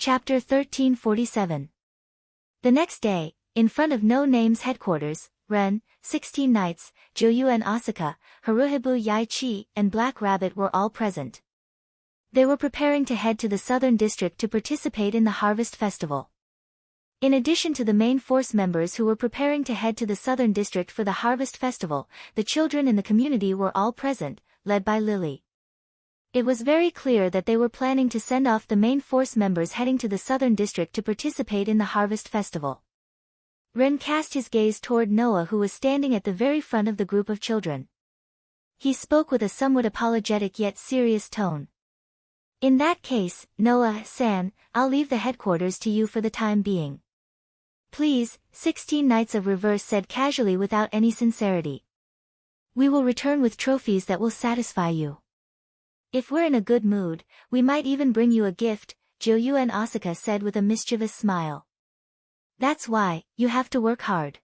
Chapter 1347. The next day, in front of No Name's headquarters, Ren, 16 Knights, Joyu and Asuka, Haruhibu Yaichi, and Black Rabbit were all present. They were preparing to head to the Southern District to participate in the Harvest Festival. In addition to the main force members who were preparing to head to the Southern District for the Harvest Festival, the children in the community were all present, led by Lily. It was very clear that they were planning to send off the main force members heading to the Southern District to participate in the Harvest Festival. Ren cast his gaze toward Noah, who was standing at the very front of the group of children. He spoke with a somewhat apologetic yet serious tone. "In that case, Noah-san, I'll leave the headquarters to you for the time being." "Please," 16 Knights of Reverse said casually without any sincerity. "We will return with trophies that will satisfy you. If we're in a good mood, we might even bring you a gift," Joyu and Asuka said with a mischievous smile. "That's why, you have to work hard."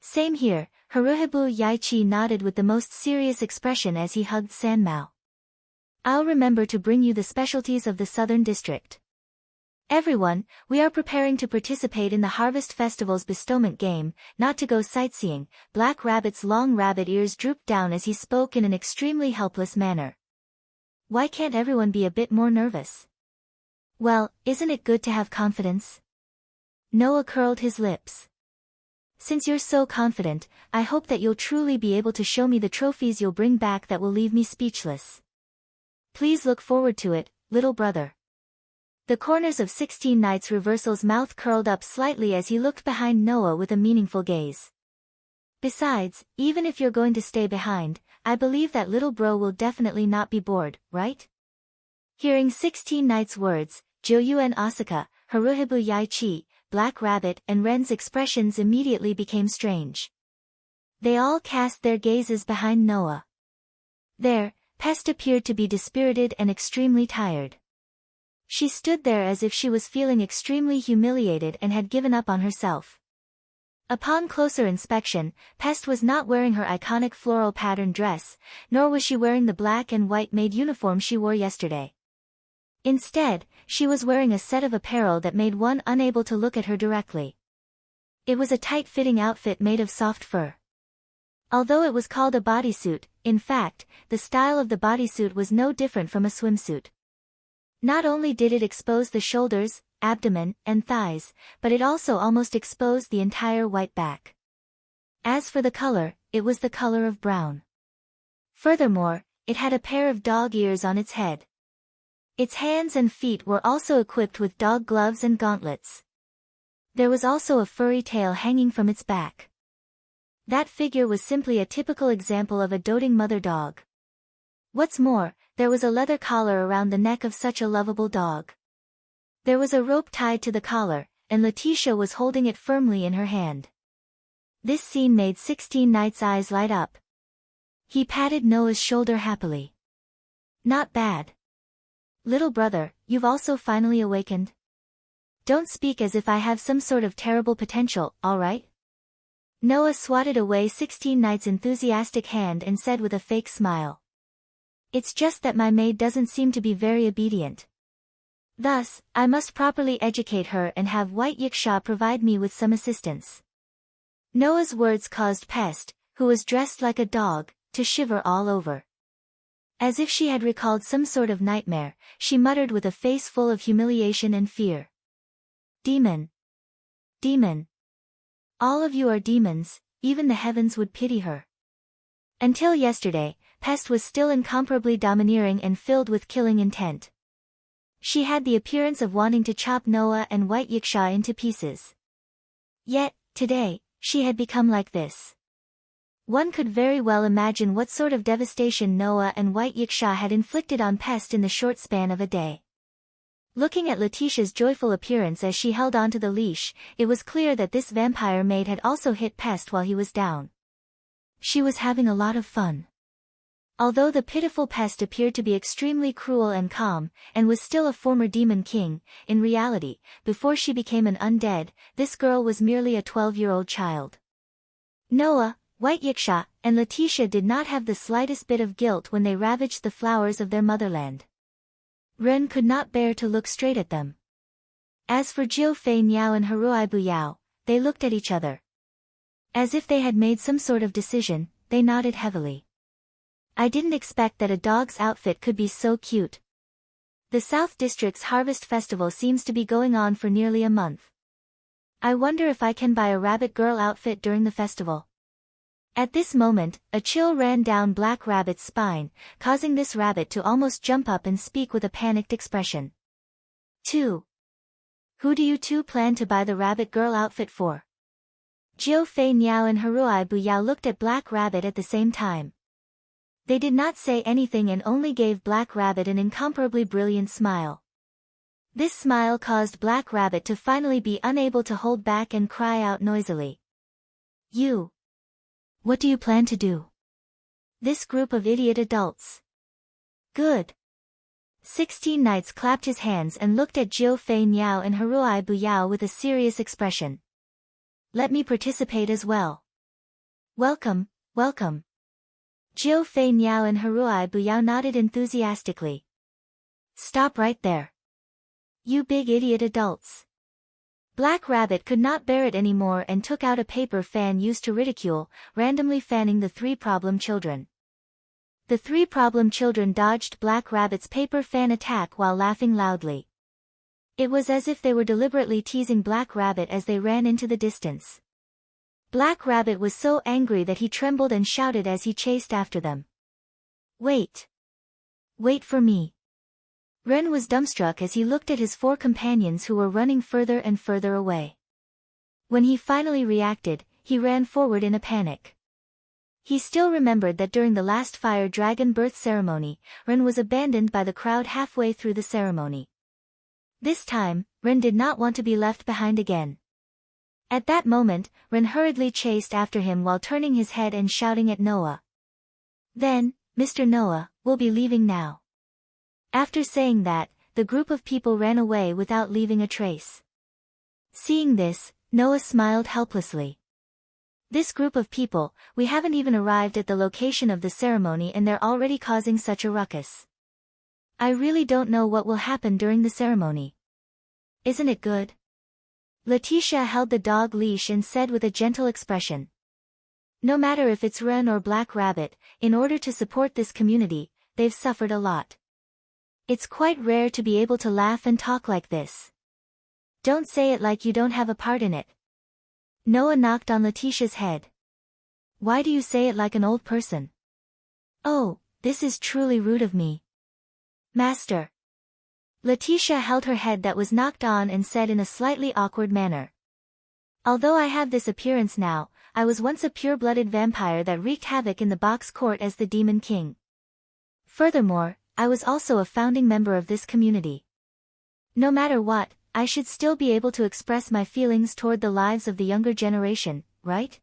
"Same here," Haruhibu Yaichi nodded with the most serious expression as he hugged Sanmao. "I'll remember to bring you the specialties of the Southern District." "Everyone, we are preparing to participate in the Harvest Festival's bestowment game, not to go sightseeing." Black Rabbit's long rabbit ears drooped down as he spoke in an extremely helpless manner. "Why can't everyone be a bit more nervous?" "Well, isn't it good to have confidence?" Noah curled his lips. "Since you're so confident, I hope that you'll truly be able to show me the trophies you'll bring back that will leave me speechless. Please look forward to it, little brother." The corners of 16 Knights Reversal's mouth curled up slightly as he looked behind Noah with a meaningful gaze. "Besides, even if you're going to stay behind, I believe that little bro will definitely not be bored, right?" Hearing 16 Knights' words, Joyu and Asuka, Haruhibu Yaichi, Black Rabbit and Ren's expressions immediately became strange. They all cast their gazes behind Noah. There, Pest appeared to be dispirited and extremely tired. She stood there as if she was feeling extremely humiliated and had given up on herself. Upon closer inspection, Pest was not wearing her iconic floral pattern dress, nor was she wearing the black and white maid uniform she wore yesterday. Instead, she was wearing a set of apparel that made one unable to look at her directly. It was a tight-fitting outfit made of soft fur. Although it was called a bodysuit, in fact, the style of the bodysuit was no different from a swimsuit. Not only did it expose the shoulders, abdomen, and thighs, but it also almost exposed the entire white back. As for the color, it was the color of brown. Furthermore, it had a pair of dog ears on its head. Its hands and feet were also equipped with dog gloves and gauntlets. There was also a furry tail hanging from its back. That figure was simply a typical example of a doting mother dog. What's more, there was a leather collar around the neck of such a lovable dog. There was a rope tied to the collar, and Letitia was holding it firmly in her hand. This scene made 16 Knights' eyes light up. He patted Noah's shoulder happily. "Not bad. Little brother, you've also finally awakened. Don't speak as if I have some sort of terrible potential, all right?" Noah swatted away 16 Knights' enthusiastic hand and said with a fake smile. "It's just that my maid doesn't seem to be very obedient. Thus, I must properly educate her and have White Yiksha provide me with some assistance." Noah's words caused Pest, who was dressed like a dog, to shiver all over. As if she had recalled some sort of nightmare, she muttered with a face full of humiliation and fear. "Demon! Demon! All of you are demons, even the heavens would pity her." Until yesterday, Pest was still incomparably domineering and filled with killing intent. She had the appearance of wanting to chop Noah and White Yiksha into pieces. Yet, today, she had become like this. One could very well imagine what sort of devastation Noah and White Yiksha had inflicted on Pest in the short span of a day. Looking at Letitia's joyful appearance as she held onto the leash, it was clear that this vampire maid had also hit Pest while he was down. She was having a lot of fun. Although the pitiful Pest appeared to be extremely cruel and calm, and was still a former demon king, in reality, before she became an undead, this girl was merely a 12-year-old child. Noah, White Yiksha, and Letitia did not have the slightest bit of guilt when they ravaged the flowers of their motherland. Ren could not bear to look straight at them. As for Jiu Fei Niao and Haruai Buyao, they looked at each other. As if they had made some sort of decision, they nodded heavily. I didn't expect that a dog's outfit could be so cute. The South District's Harvest Festival seems to be going on for nearly a month. I wonder if I can buy a rabbit girl outfit during the festival. At this moment, a chill ran down Black Rabbit's spine, causing this rabbit to almost jump up and speak with a panicked expression. 2. Who do you two plan to buy the rabbit girl outfit for? Jiu Fei Niao and Haruai Buyao looked at Black Rabbit at the same time. They did not say anything and only gave Black Rabbit an incomparably brilliant smile. This smile caused Black Rabbit to finally be unable to hold back and cry out noisily. You. What do you plan to do? This group of idiot adults. Good. 16 Knights clapped his hands and looked at Jiu Fei Niao and Haruai Buyao with a serious expression. Let me participate as well. Welcome, welcome. Jiu Fei Niao and Haruai Buyao nodded enthusiastically. Stop right there. You big idiot adults. Black Rabbit could not bear it anymore and took out a paper fan used to ridicule, randomly fanning the 3 problem children. The 3 problem children dodged Black Rabbit's paper fan attack while laughing loudly. It was as if they were deliberately teasing Black Rabbit as they ran into the distance. Black Rabbit was so angry that he trembled and shouted as he chased after them. Wait. Wait for me. Ren was dumbstruck as he looked at his 4 companions who were running further and further away. When he finally reacted, he ran forward in a panic. He still remembered that during the last fire dragon birth ceremony, Ren was abandoned by the crowd halfway through the ceremony. This time, Ren did not want to be left behind again. At that moment, Ren hurriedly chased after him while turning his head and shouting at Noah. Then, Mr. Noah, we'll be leaving now. After saying that, the group of people ran away without leaving a trace. Seeing this, Noah smiled helplessly. This group of people, we haven't even arrived at the location of the ceremony and they're already causing such a ruckus. I really don't know what will happen during the ceremony. Isn't it good? Letitia held the dog leash and said with a gentle expression. No matter if it's Ren or Black Rabbit, in order to support this community, they've suffered a lot. It's quite rare to be able to laugh and talk like this. Don't say it like you don't have a part in it. Noah knocked on Letitia's head. Why do you say it like an old person? Oh, this is truly rude of me. Master. Letitia held her head that was knocked on and said in a slightly awkward manner. Although I have this appearance now, I was once a pure-blooded vampire that wreaked havoc in the box court as the Demon King. Furthermore, I was also a founding member of this community. No matter what, I should still be able to express my feelings toward the lives of the younger generation, right?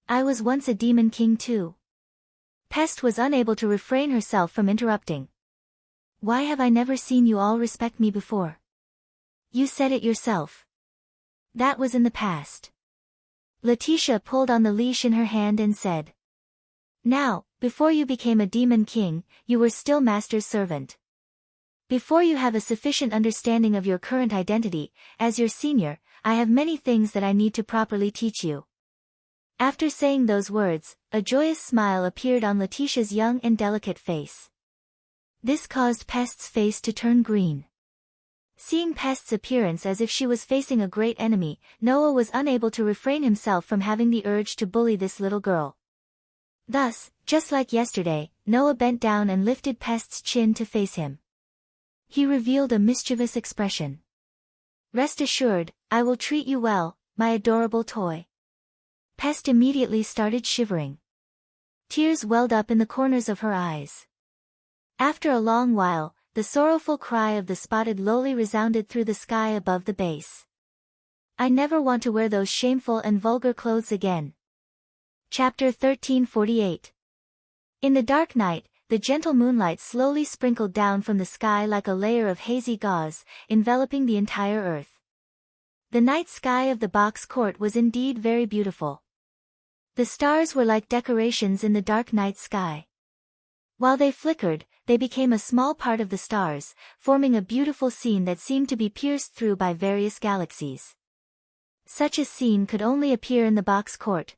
I was once a Demon King too. Pest was unable to refrain herself from interrupting. Why have I never seen you all respect me before? You said it yourself. That was in the past. Letitia pulled on the leash in her hand and said. Now, before you became a Demon King, you were still Master's servant. Before you have a sufficient understanding of your current identity, as your senior, I have many things that I need to properly teach you. After saying those words, a joyous smile appeared on Letitia's young and delicate face. This caused Pest's face to turn green. Seeing Pest's appearance as if she was facing a great enemy, Noah was unable to refrain himself from having the urge to bully this little girl. Thus, just like yesterday, Noah bent down and lifted Pest's chin to face him. He revealed a mischievous expression. Rest assured, I will treat you well, my adorable toy. Pest immediately started shivering. Tears welled up in the corners of her eyes. After a long while, the sorrowful cry of the spotted lowly resounded through the sky above the base. I never want to wear those shameful and vulgar clothes again. Chapter 1348. In the dark night, the gentle moonlight slowly sprinkled down from the sky like a layer of hazy gauze, enveloping the entire earth. The night sky of the box court was indeed very beautiful. The stars were like decorations in the dark night sky. While they flickered, they became a small part of the stars, forming a beautiful scene that seemed to be pierced through by various galaxies. Such a scene could only appear in the box court.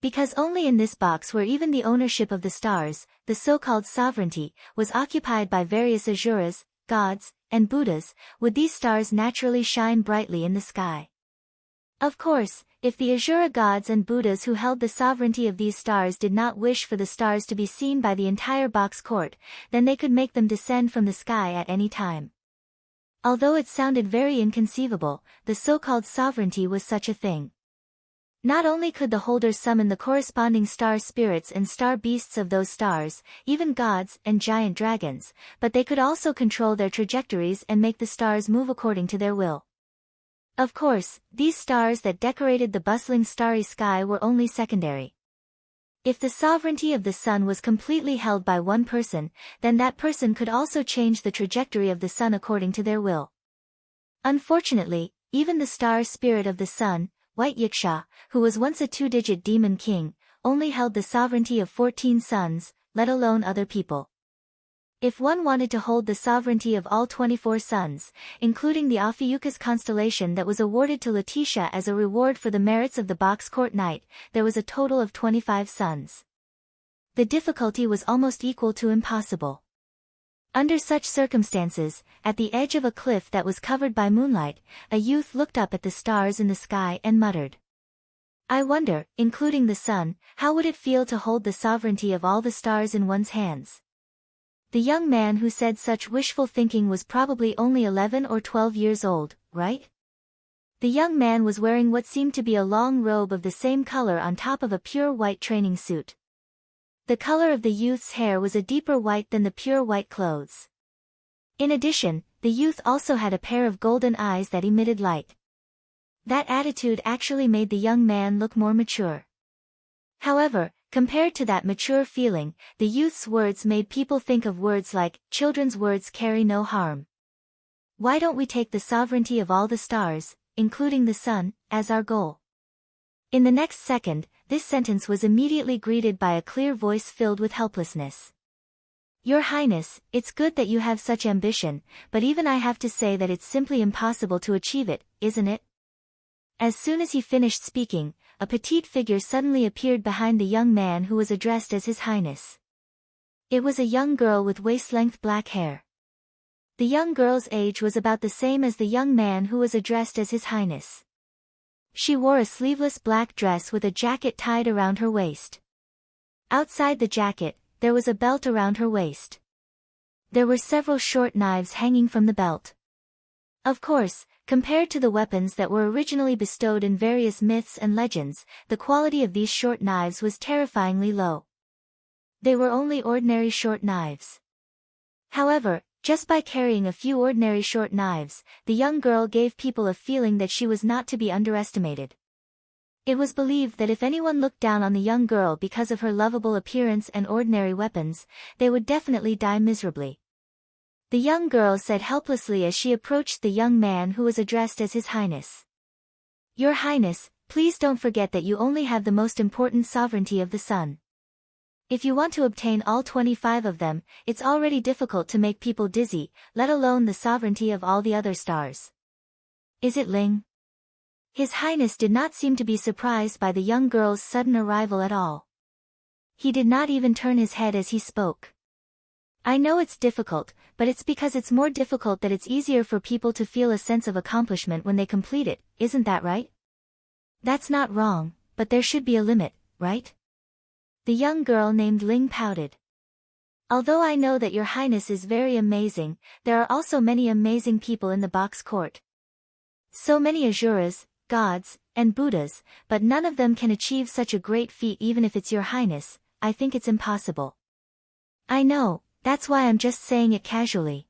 Because only in this box where even the ownership of the stars, the so-called sovereignty, was occupied by various asuras, gods, and Buddhas, would these stars naturally shine brightly in the sky. Of course, if the Asura gods and Buddhas who held the sovereignty of these stars did not wish for the stars to be seen by the entire box court, then they could make them descend from the sky at any time. Although it sounded very inconceivable, the so-called sovereignty was such a thing. Not only could the holders summon the corresponding star spirits and star beasts of those stars, even gods and giant dragons, but they could also control their trajectories and make the stars move according to their will. Of course, these stars that decorated the bustling starry sky were only secondary. If the sovereignty of the sun was completely held by one person, then that person could also change the trajectory of the sun according to their will. Unfortunately, even the star spirit of the sun, White Yiksha, who was once a two-digit demon king, only held the sovereignty of 14 suns, let alone other people. If one wanted to hold the sovereignty of all 24 suns, including the Ophiuchus constellation that was awarded to Letitia as a reward for the merits of the box court night, there was a total of 25 suns. The difficulty was almost equal to impossible. Under such circumstances, at the edge of a cliff that was covered by moonlight, a youth looked up at the stars in the sky and muttered, "I wonder, including the sun, how would it feel to hold the sovereignty of all the stars in one's hands?" The young man who said such wishful thinking was probably only 11 or 12 years old, right? The young man was wearing what seemed to be a long robe of the same color on top of a pure white training suit. The color of the youth's hair was a deeper white than the pure white clothes. In addition, the youth also had a pair of golden eyes that emitted light. That attitude actually made the young man look more mature. However, compared to that mature feeling, the youth's words made people think of words like, "Children's words carry no harm." Why don't we take the sovereignty of all the stars, including the sun, as our goal? In the next second, this sentence was immediately greeted by a clear voice filled with helplessness. "Your Highness, it's good that you have such ambition, but even I have to say that it's simply impossible to achieve it, isn't it?" As soon as he finished speaking, a petite figure suddenly appeared behind the young man who was addressed as His Highness. It was a young girl with waist-length black hair. The young girl's age was about the same as the young man who was addressed as His Highness. She wore a sleeveless black dress with a jacket tied around her waist. Outside the jacket, there was a belt around her waist. There were several short knives hanging from the belt. Of course, compared to the weapons that were originally bestowed in various myths and legends, the quality of these short knives was terrifyingly low. They were only ordinary short knives. However, just by carrying a few ordinary short knives, the young girl gave people a feeling that she was not to be underestimated. It was believed that if anyone looked down on the young girl because of her lovable appearance and ordinary weapons, they would definitely die miserably. The young girl said helplessly as she approached the young man who was addressed as His Highness. "Your Highness, please don't forget that you only have the most important sovereignty of the sun. If you want to obtain all 25 of them, it's already difficult to make people dizzy, let alone the sovereignty of all the other stars. Is it Ling?" His Highness did not seem to be surprised by the young girl's sudden arrival at all. He did not even turn his head as he spoke. "I know it's difficult, but it's because it's more difficult that it's easier for people to feel a sense of accomplishment when they complete it, isn't that right?" "That's not wrong, but there should be a limit, right?" The young girl named Ling pouted. "Although I know that Your Highness is very amazing, there are also many amazing people in the box court. So many Asuras, gods, and Buddhas, but none of them can achieve such a great feat even if it's Your Highness. I think it's impossible." "I know. That's why I'm just saying it casually.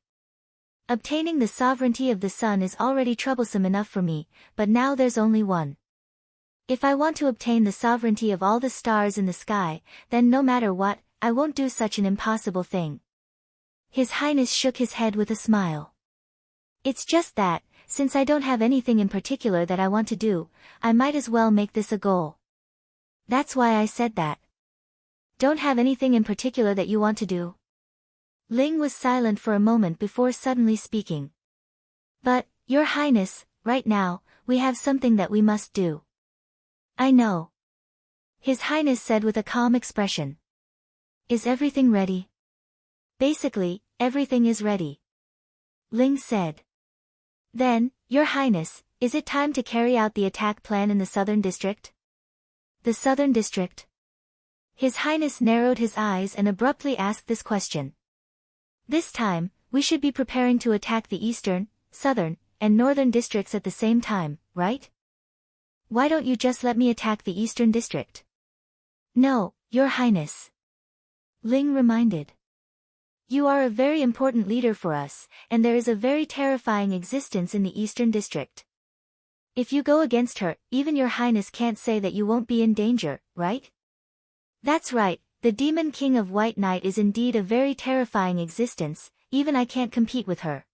Obtaining the sovereignty of the sun is already troublesome enough for me, but now there's only one. If I want to obtain the sovereignty of all the stars in the sky, then no matter what, I won't do such an impossible thing." His Highness shook his head with a smile. "It's just that, since I don't have anything in particular that I want to do, I might as well make this a goal. That's why I said that." don't have anything in particular that you want to do? Ling was silent for a moment before suddenly speaking. But, Your Highness, right now, we have something that we must do. I know. His Highness said with a calm expression. Is everything ready? Basically, everything is ready. Ling said. Then, Your Highness, is it time to carry out the attack plan in the Southern District? The Southern District? His Highness narrowed his eyes and abruptly asked this question. This time, we should be preparing to attack the Eastern, Southern, and Northern Districts at the same time, right? Why don't you just let me attack the Eastern District? No, Your Highness. Ling reminded. You are a very important leader for us, and there is a very terrifying existence in the Eastern District. If you go against her, even Your Highness can't say that you won't be in danger, right? That's right, the Demon King of White Night is indeed a very terrifying existence, even I can't compete with her.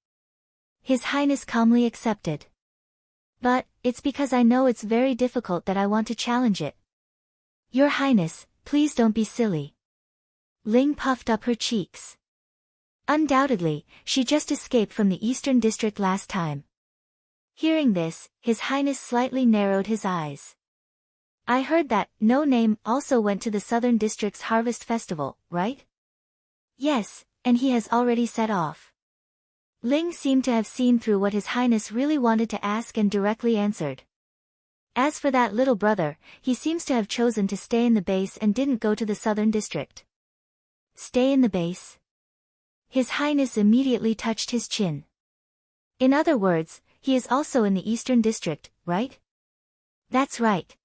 His Highness calmly accepted. But, it's because I know it's very difficult that I want to challenge it. Your Highness, please don't be silly. Ling puffed up her cheeks. Undoubtedly, she just escaped from the Eastern District last time. Hearing this, His Highness slightly narrowed his eyes. I heard that No Name also went to the Southern District's Harvest Festival, right? Yes, and he has already set off. Ling seemed to have seen through what His Highness really wanted to ask and directly answered. As for that little brother, he seems to have chosen to stay in the base and didn't go to the Southern District. Stay in the base? His Highness immediately touched his chin. In other words, he is also in the Eastern District, right? That's right.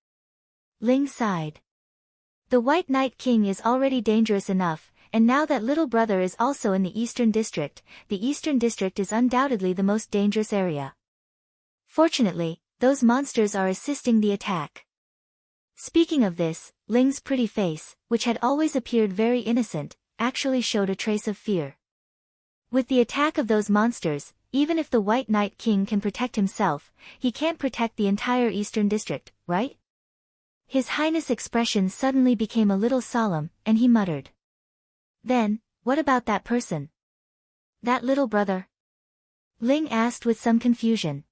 Ling sighed. The White Night King is already dangerous enough, and now that little brother is also in the Eastern District, the Eastern District is undoubtedly the most dangerous area. Fortunately, those monsters are assisting the attack. Speaking of this, Ling's pretty face, which had always appeared very innocent, actually showed a trace of fear. With the attack of those monsters, even if the White Night King can protect himself, he can't protect the entire Eastern District, right? His Highness' expression suddenly became a little solemn, and he muttered. Then, what about that person? That little brother? Ling asked with some confusion.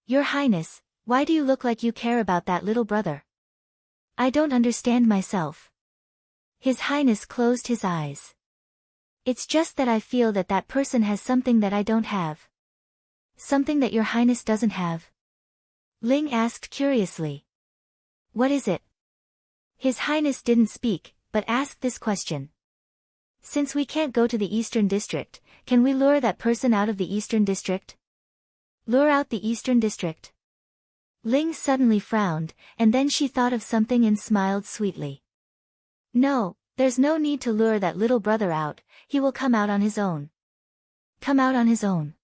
Your Highness, why do you look like you care about that little brother? I don't understand myself. His Highness closed his eyes. It's just that I feel that that person has something that I don't have. Something that Your Highness doesn't have? Ling asked curiously. What is it? His Highness didn't speak, but asked this question. Since we can't go to the Eastern District, can we lure that person out of the Eastern District? Lure out the Eastern District? Ling suddenly frowned, and then she thought of something and smiled sweetly. No, there's no need to lure that little brother out, he will come out on his own. Come out on his own.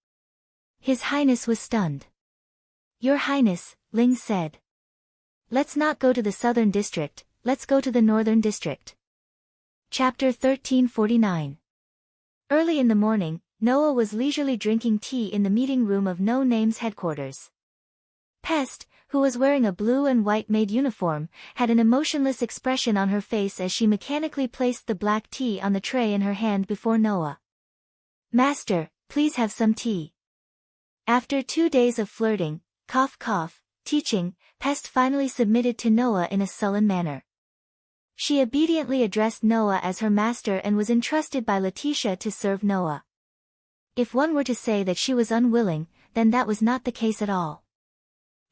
His Highness was stunned. Your Highness, Ling said. Let's not go to the Southern District, let's go to the Northern District. Chapter 1349. Early in the morning, Noah was leisurely drinking tea in the meeting room of No Name's headquarters. Pest, who was wearing a blue and white maid uniform, had an emotionless expression on her face as she mechanically placed the black tea on the tray in her hand before Noah. Master, please have some tea. After 2 days of flirting, teaching, Pest finally submitted to Noah in a sullen manner. She obediently addressed Noah as her master and was entrusted by Letitia to serve Noah. If one were to say that she was unwilling, then that was not the case at all.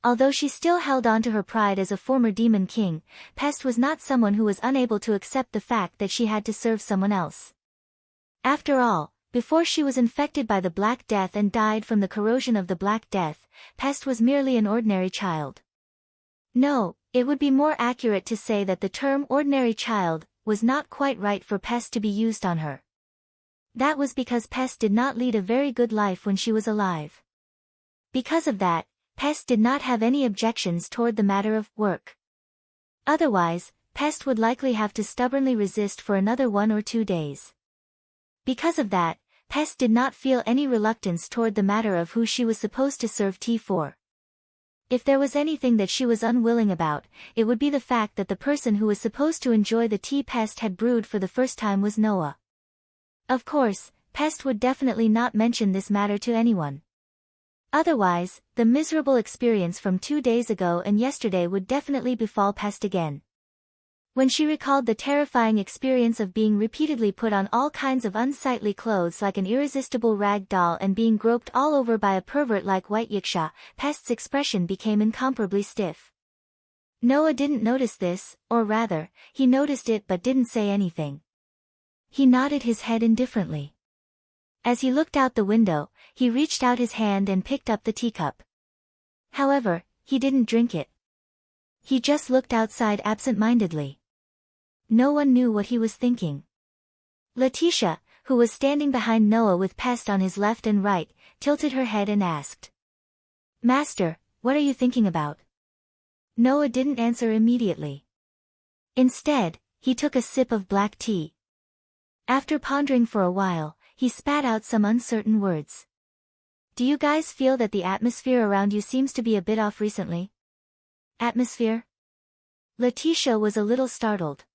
Although she still held on to her pride as a former demon king, Pest was not someone who was unable to accept the fact that she had to serve someone else. After all, before she was infected by the Black Death and died from the corrosion of the Black Death, Pest was merely an ordinary child. No, it would be more accurate to say that the term ordinary child was not quite right for Pest to be used on her. That was because Pest did not lead a very good life when she was alive. Because of that, Pest did not have any objections toward the matter of work. Otherwise, Pest would likely have to stubbornly resist for another 1 or 2 days. Because of that, Pest did not feel any reluctance toward the matter of who she was supposed to serve tea for. If there was anything that she was unwilling about, it would be the fact that the person who was supposed to enjoy the tea Pest had brewed for the first time was Noah. Of course, Pest would definitely not mention this matter to anyone. Otherwise, the miserable experience from 2 days ago and yesterday would definitely befall Pest again. When she recalled the terrifying experience of being repeatedly put on all kinds of unsightly clothes like an irresistible rag doll and being groped all over by a pervert like White Yiksha, Pest's expression became incomparably stiff. Noah didn't notice this, or rather, he noticed it but didn't say anything. He nodded his head indifferently. As he looked out the window, he reached out his hand and picked up the teacup. However, he didn't drink it. He just looked outside absent-mindedly. No one knew what he was thinking. Letitia, who was standing behind Noah with Pest on his left and right, tilted her head and asked, "Master, what are you thinking about?" Noah didn't answer immediately. Instead, he took a sip of black tea. After pondering for a while, he spat out some uncertain words. "Do you guys feel that the atmosphere around you seems to be a bit off recently?" "Atmosphere?" Letitia was a little startled.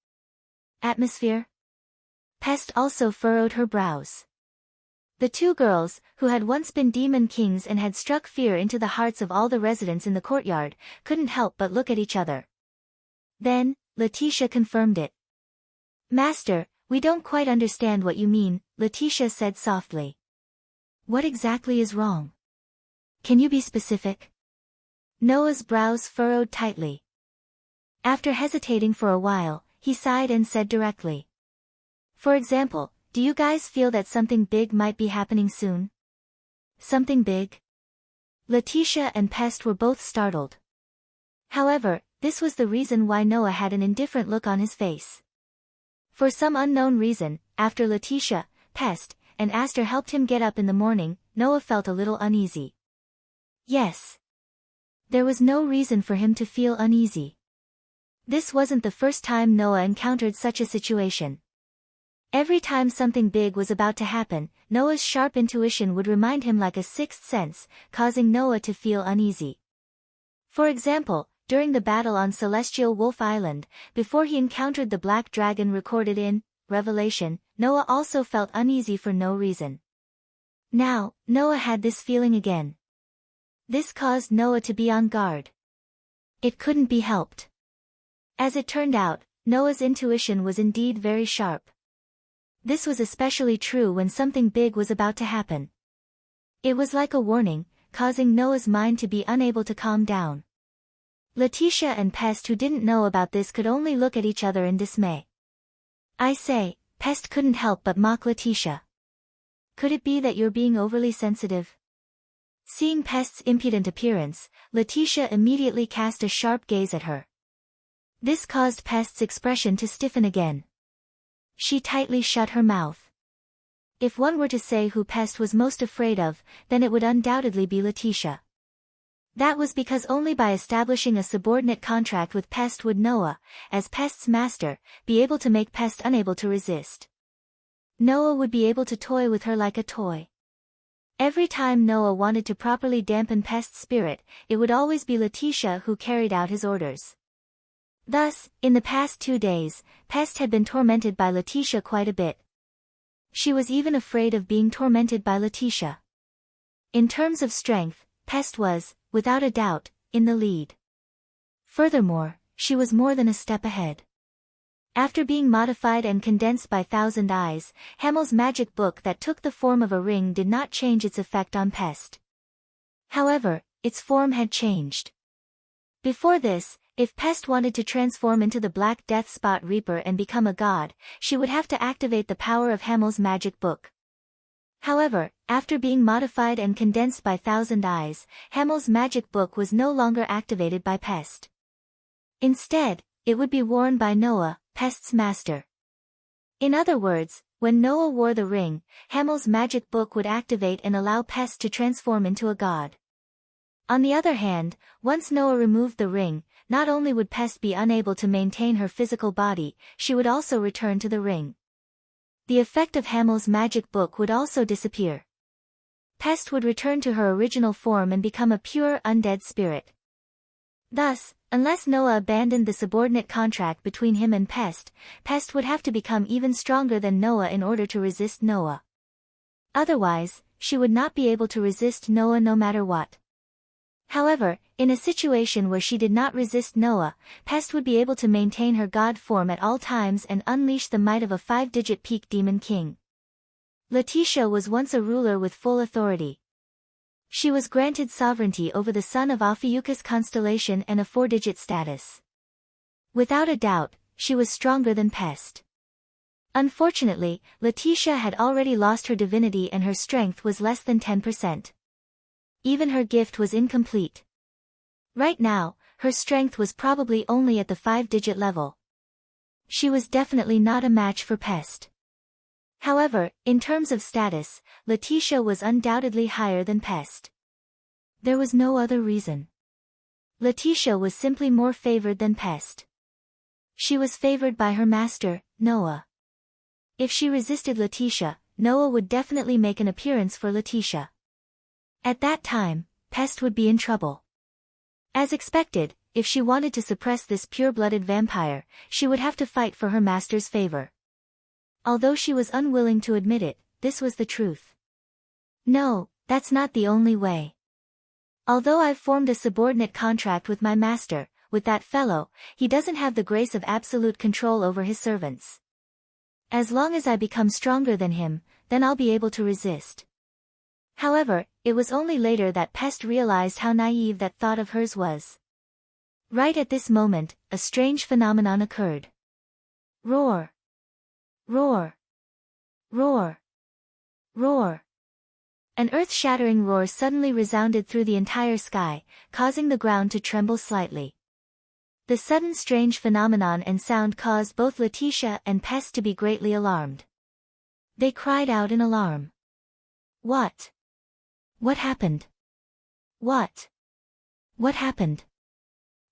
"Atmosphere?" Pest also furrowed her brows. The two girls, who had once been demon kings and had struck fear into the hearts of all the residents in the courtyard, couldn't help but look at each other. Then, Letitia confirmed it. "Master, we don't quite understand what you mean," Letitia said softly. "What exactly is wrong? Can you be specific?" Noah's brows furrowed tightly. After hesitating for a while, he sighed and said directly. "For example, do you guys feel that something big might be happening soon?" "Something big?" Letitia and Pest were both startled. However, this was the reason why Noah had an indifferent look on his face. For some unknown reason, after Letitia, Pest, and Aster helped him get up in the morning, Noah felt a little uneasy. Yes. There was no reason for him to feel uneasy. This wasn't the first time Noah encountered such a situation. Every time something big was about to happen, Noah's sharp intuition would remind him like a sixth sense, causing Noah to feel uneasy. For example, during the battle on Celestial Wolf Island, before he encountered the black dragon recorded in Revelation, Noah also felt uneasy for no reason. Now, Noah had this feeling again. This caused Noah to be on guard. It couldn't be helped. As it turned out, Noah's intuition was indeed very sharp. This was especially true when something big was about to happen. It was like a warning, causing Noah's mind to be unable to calm down. Letitia and Pest, who didn't know about this, could only look at each other in dismay. "I say," Pest couldn't help but mock Letitia. "Could it be that you're being overly sensitive?" Seeing Pest's impudent appearance, Letitia immediately cast a sharp gaze at her. This caused Pest's expression to stiffen again. She tightly shut her mouth. If one were to say who Pest was most afraid of, then it would undoubtedly be Letitia. That was because only by establishing a subordinate contract with Pest would Noah, as Pest's master, be able to make Pest unable to resist. Noah would be able to toy with her like a toy. Every time Noah wanted to properly dampen Pest's spirit, it would always be Letitia who carried out his orders. Thus, in the past 2 days, Pest had been tormented by Letitia quite a bit. She was even afraid of being tormented by Letitia. In terms of strength, Pest was, without a doubt, in the lead. Furthermore, she was more than a step ahead. After being modified and condensed by Thousand Eyes, Hamel's magic book that took the form of a ring did not change its effect on Pest. However, its form had changed. Before this, if Pest wanted to transform into the Black Death Spot Reaper and become a god, she would have to activate the power of Hamel's magic book. However, after being modified and condensed by Thousand Eyes, Hamel's magic book was no longer activated by Pest. Instead, it would be worn by Noah, Pest's master. In other words, when Noah wore the ring, Hamel's magic book would activate and allow Pest to transform into a god. On the other hand, once Noah removed the ring, not only would Pest be unable to maintain her physical body, she would also return to the ring. The effect of Hamel's magic book would also disappear. Pest would return to her original form and become a pure undead spirit. Thus, unless Noah abandoned the subordinate contract between him and Pest, Pest would have to become even stronger than Noah in order to resist Noah. Otherwise, she would not be able to resist Noah no matter what. However, in a situation where she did not resist Noah, Pest would be able to maintain her god form at all times and unleash the might of a 5-digit peak demon king. Letitia was once a ruler with full authority. She was granted sovereignty over the sun of Ophiuchus constellation and a 4-digit status. Without a doubt, she was stronger than Pest. Unfortunately, Letitia had already lost her divinity and her strength was less than 10%. Even her gift was incomplete. Right now, her strength was probably only at the 5-digit level. She was definitely not a match for Pest. However, in terms of status, Letitia was undoubtedly higher than Pest. There was no other reason. Letitia was simply more favored than Pest. She was favored by her master, Noah. If she resisted Letitia, Noah would definitely make an appearance for Letitia. At that time, Pest would be in trouble. As expected, if she wanted to suppress this pure-blooded vampire, she would have to fight for her master's favor. Although she was unwilling to admit it, this was the truth. No, that's not the only way. Although I've formed a subordinate contract with my master, with that fellow, he doesn't have the grace of absolute control over his servants. As long as I become stronger than him, then I'll be able to resist. However, it was only later that Pest realized how naive that thought of hers was. Right at this moment, a strange phenomenon occurred. Roar! Roar! Roar! Roar! An earth-shattering roar suddenly resounded through the entire sky, causing the ground to tremble slightly. The sudden strange phenomenon and sound caused both Letitia and Pest to be greatly alarmed. They cried out in alarm. What? What happened? What? What happened?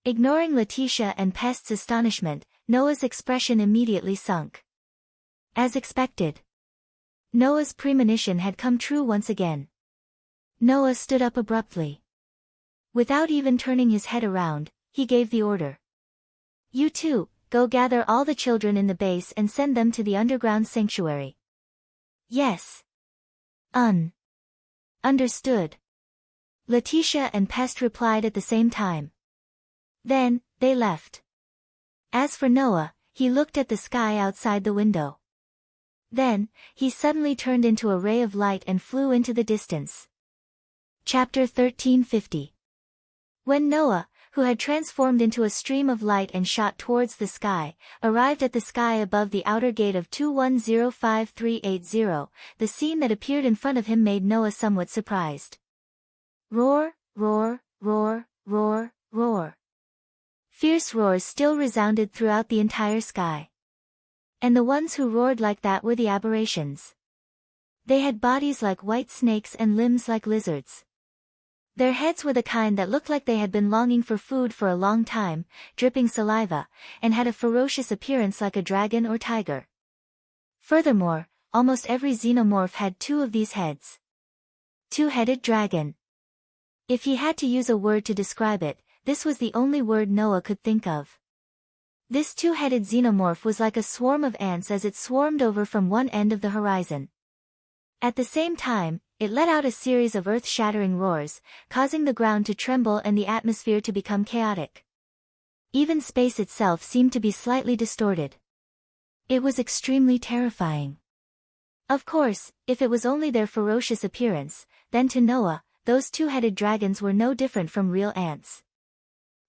Ignoring Letitia and Pest's astonishment, Noah's expression immediately sunk. As expected. Noah's premonition had come true once again. Noah stood up abruptly. Without even turning his head around, he gave the order. You two, go gather all the children in the base and send them to the underground sanctuary. Yes. Understood. Letitia and Pest replied at the same time. Then, they left. As for Noah, he looked at the sky outside the window. Then, he suddenly turned into a ray of light and flew into the distance. Chapter 1350. When Noah, who had transformed into a stream of light and shot towards the sky, arrived at the sky above the outer gate of 2105380, the scene that appeared in front of him made Noah somewhat surprised. Roar, roar, roar, roar, roar. Fierce roars still resounded throughout the entire sky. And the ones who roared like that were the aberrations. They had bodies like white snakes and limbs like lizards. Their heads were the kind that looked like they had been longing for food for a long time, dripping saliva, and had a ferocious appearance like a dragon or tiger. Furthermore, almost every xenomorph had 2 of these heads. Two-headed dragon. If he had to use a word to describe it, this was the only word Noah could think of. This 2-headed xenomorph was like a swarm of ants as it swarmed over from one end of the horizon. At the same time, it let out a series of earth-shattering roars, causing the ground to tremble and the atmosphere to become chaotic. Even space itself seemed to be slightly distorted. It was extremely terrifying. Of course, if it was only their ferocious appearance, then to Noah, those 2-headed dragons were no different from real ants.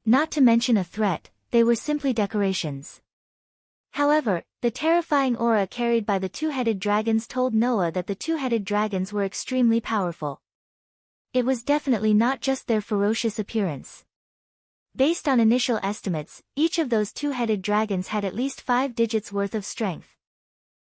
Not to mention a threat, they were simply decorations. However, the terrifying aura carried by the 2-headed dragons told Noah that the 2-headed dragons were extremely powerful. It was definitely not just their ferocious appearance. Based on initial estimates, each of those 2-headed dragons had at least 5 digits worth of strength.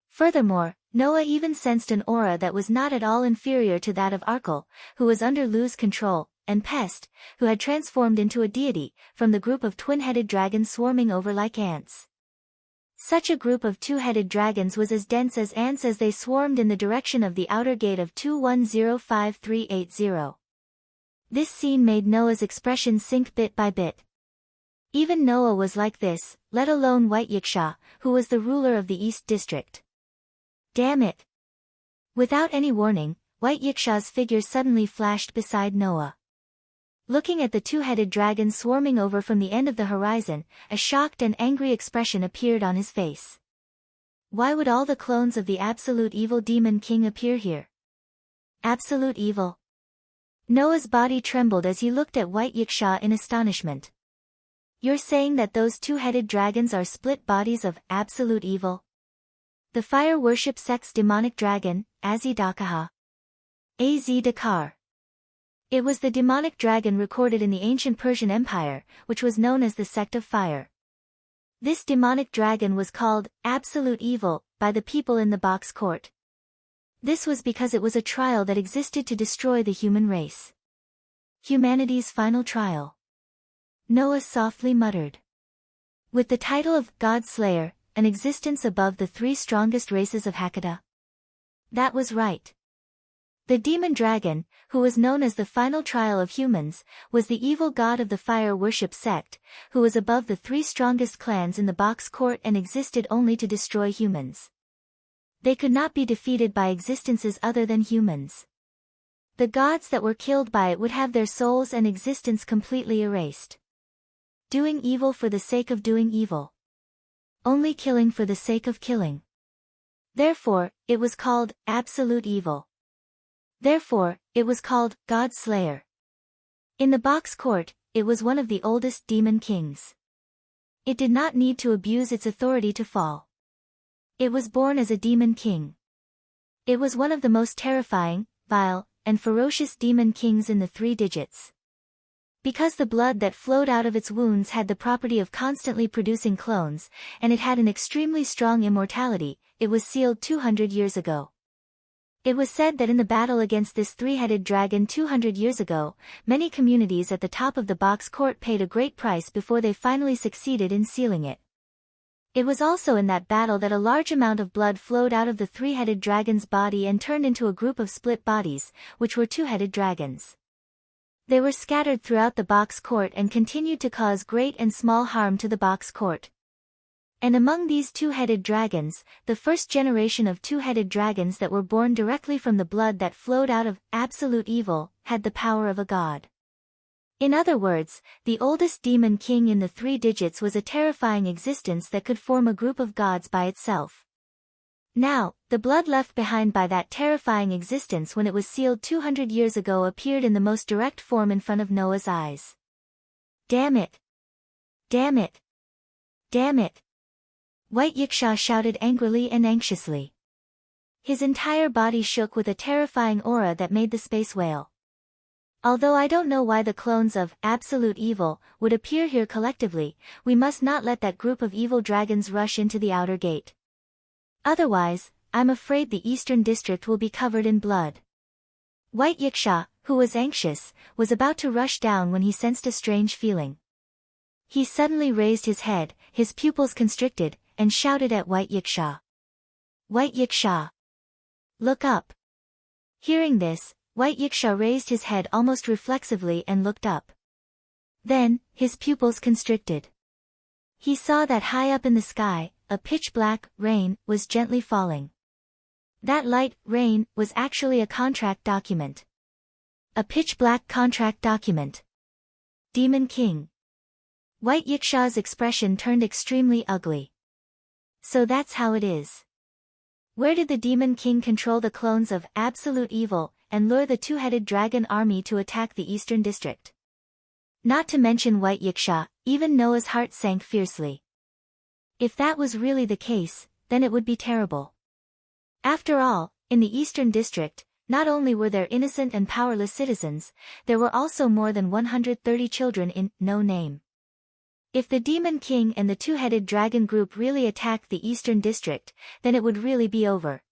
Furthermore, Noah even sensed an aura that was not at all inferior to that of Arkle, who was under Lu's control, and Pest, who had transformed into a deity, from the group of twin-headed dragons swarming over like ants. Such a group of 2-headed dragons was as dense as ants as they swarmed in the direction of the outer gate of 2105380. This scene made Noah's expression sink bit by bit. Even Noah was like this, let alone White Yiksha, who was the ruler of the East District. Damn it! Without any warning, White Yiksha's figure suddenly flashed beside Noah. Looking at the two-headed dragon swarming over from the end of the horizon, a shocked and angry expression appeared on his face. Why would all the clones of the absolute evil demon king appear here? Absolute evil. Noah's body trembled as he looked at White Yiksha in astonishment. You're saying that those two-headed dragons are split bodies of absolute evil? The fire worship sect's demonic dragon, Az-Dakaha. Az-Dakar. It was the demonic dragon recorded in the ancient Persian Empire, which was known as the sect of fire. This demonic dragon was called absolute evil by the people in the box court. This was because it was a trial that existed to destroy the human race. Humanity's final trial. Noah softly muttered. With the title of God Slayer, an existence above the three strongest races of Hakata. That was right. The demon dragon, who was known as the final trial of humans, was the evil god of the fire worship sect, who was above the three strongest clans in the box court and existed only to destroy humans. They could not be defeated by existences other than humans. The gods that were killed by it would have their souls and existence completely erased. Doing evil for the sake of doing evil. Only killing for the sake of killing. Therefore, it was called absolute evil. Therefore, it was called God Slayer. In the box court, it was one of the oldest demon kings. It did not need to abuse its authority to fall. It was born as a demon king. It was one of the most terrifying, vile, and ferocious demon kings in the three digits. Because the blood that flowed out of its wounds had the property of constantly producing clones, and it had an extremely strong immortality, it was sealed 200 years ago. It was said that in the battle against this three-headed dragon 200 years ago, many communities at the top of the box court paid a great price before they finally succeeded in sealing it. It was also in that battle that a large amount of blood flowed out of the three-headed dragon's body and turned into a group of split bodies, which were two-headed dragons. They were scattered throughout the box court and continued to cause great and small harm to the box court. And among these two-headed dragons, the first generation of two-headed dragons that were born directly from the blood that flowed out of absolute evil, had the power of a god. In other words, the oldest demon king in the three digits was a terrifying existence that could form a group of gods by itself. Now, the blood left behind by that terrifying existence when it was sealed 200 years ago appeared in the most direct form in front of Noah's eyes. Damn it! Damn it! Damn it! White Yiksha shouted angrily and anxiously. His entire body shook with a terrifying aura that made the space wail. Although I don't know why the clones of absolute evil would appear here collectively, we must not let that group of evil dragons rush into the outer gate. Otherwise, I'm afraid the Eastern District will be covered in blood. White Yiksha, who was anxious, was about to rush down when he sensed a strange feeling. He suddenly raised his head, his pupils constricted, and shouted at White Yiksha. White Yiksha! Look up! Hearing this, White Yiksha raised his head almost reflexively and looked up. Then, his pupils constricted. He saw that high up in the sky, a pitch-black rain was gently falling. That light rain was actually a contract document. A pitch-black contract document. Demon King. White Yiksha's expression turned extremely ugly. So that's how it is. Where did the Demon King control the clones of absolute evil, and lure the two-headed dragon army to attack the Eastern District? Not to mention White Yiksha, even Noah's heart sank fiercely. If that was really the case, then it would be terrible. After all, in the Eastern District, not only were there innocent and powerless citizens, there were also more than 130 children in no name. If the Demon King and the two-headed dragon group really attacked the Eastern District, then it would really be over.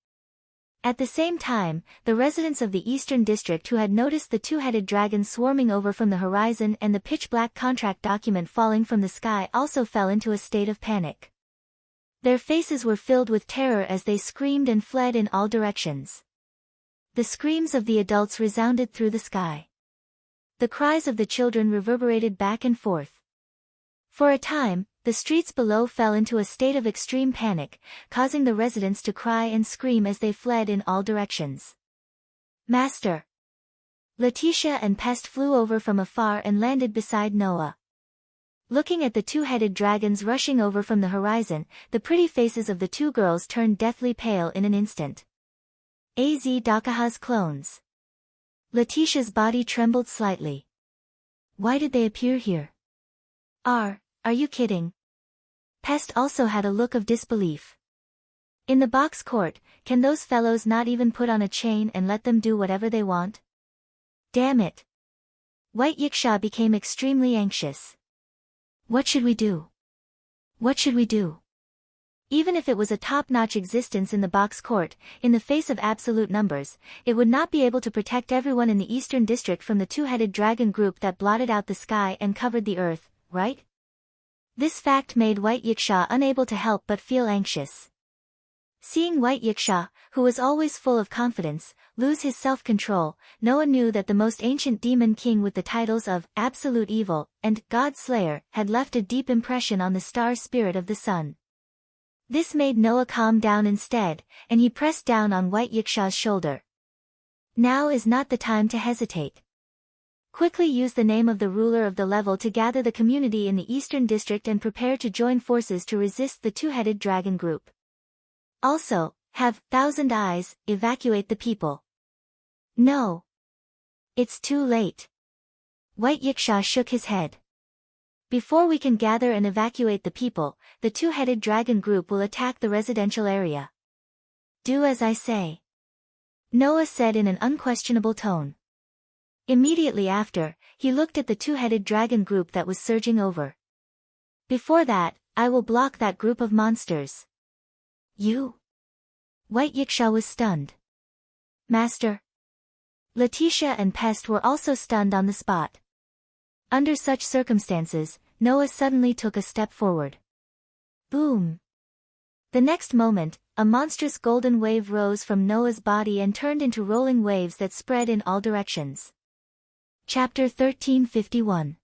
At the same time, the residents of the Eastern District who had noticed the two-headed dragon swarming over from the horizon and the pitch-black contract document falling from the sky also fell into a state of panic. Their faces were filled with terror as they screamed and fled in all directions. The screams of the adults resounded through the sky. The cries of the children reverberated back and forth. For a time, the streets below fell into a state of extreme panic, causing the residents to cry and scream as they fled in all directions. Master! Letitia and Pest flew over from afar and landed beside Noah. Looking at the two-headed dragons rushing over from the horizon, the pretty faces of the two girls turned deathly pale in an instant. Az Dakaha's clones. Letitia's body trembled slightly. Why did they appear here? Are you kidding? Pest also had a look of disbelief. In the box court, can those fellows not even put on a chain and let them do whatever they want? Damn it. White Yiksha became extremely anxious. What should we do? What should we do? Even if it was a top-notch existence in the box court, in the face of absolute numbers, it would not be able to protect everyone in the Eastern District from the two-headed dragon group that blotted out the sky and covered the earth, right? This fact made White Yiksha unable to help but feel anxious. Seeing White Yiksha, who was always full of confidence, lose his self-control, Noah knew that the most ancient demon king with the titles of Absolute Evil and God Slayer had left a deep impression on the star spirit of the sun. This made Noah calm down instead, and he pressed down on White Yiksha's shoulder. Now is not the time to hesitate. Quickly use the name of the ruler of the level to gather the community in the Eastern District and prepare to join forces to resist the two-headed dragon group. Also, have Thousand Eyes evacuate the people. No. It's too late. White Yiksha shook his head. Before we can gather and evacuate the people, the two-headed dragon group will attack the residential area. Do as I say. Noah said in an unquestionable tone. Immediately after, he looked at the two-headed dragon group that was surging over. Before that, I will block that group of monsters. You? White Yiksha was stunned. Master? Letitia and Pest were also stunned on the spot. Under such circumstances, Noah suddenly took a step forward. Boom! The next moment, a monstrous golden wave rose from Noah's body and turned into rolling waves that spread in all directions. Chapter 1351.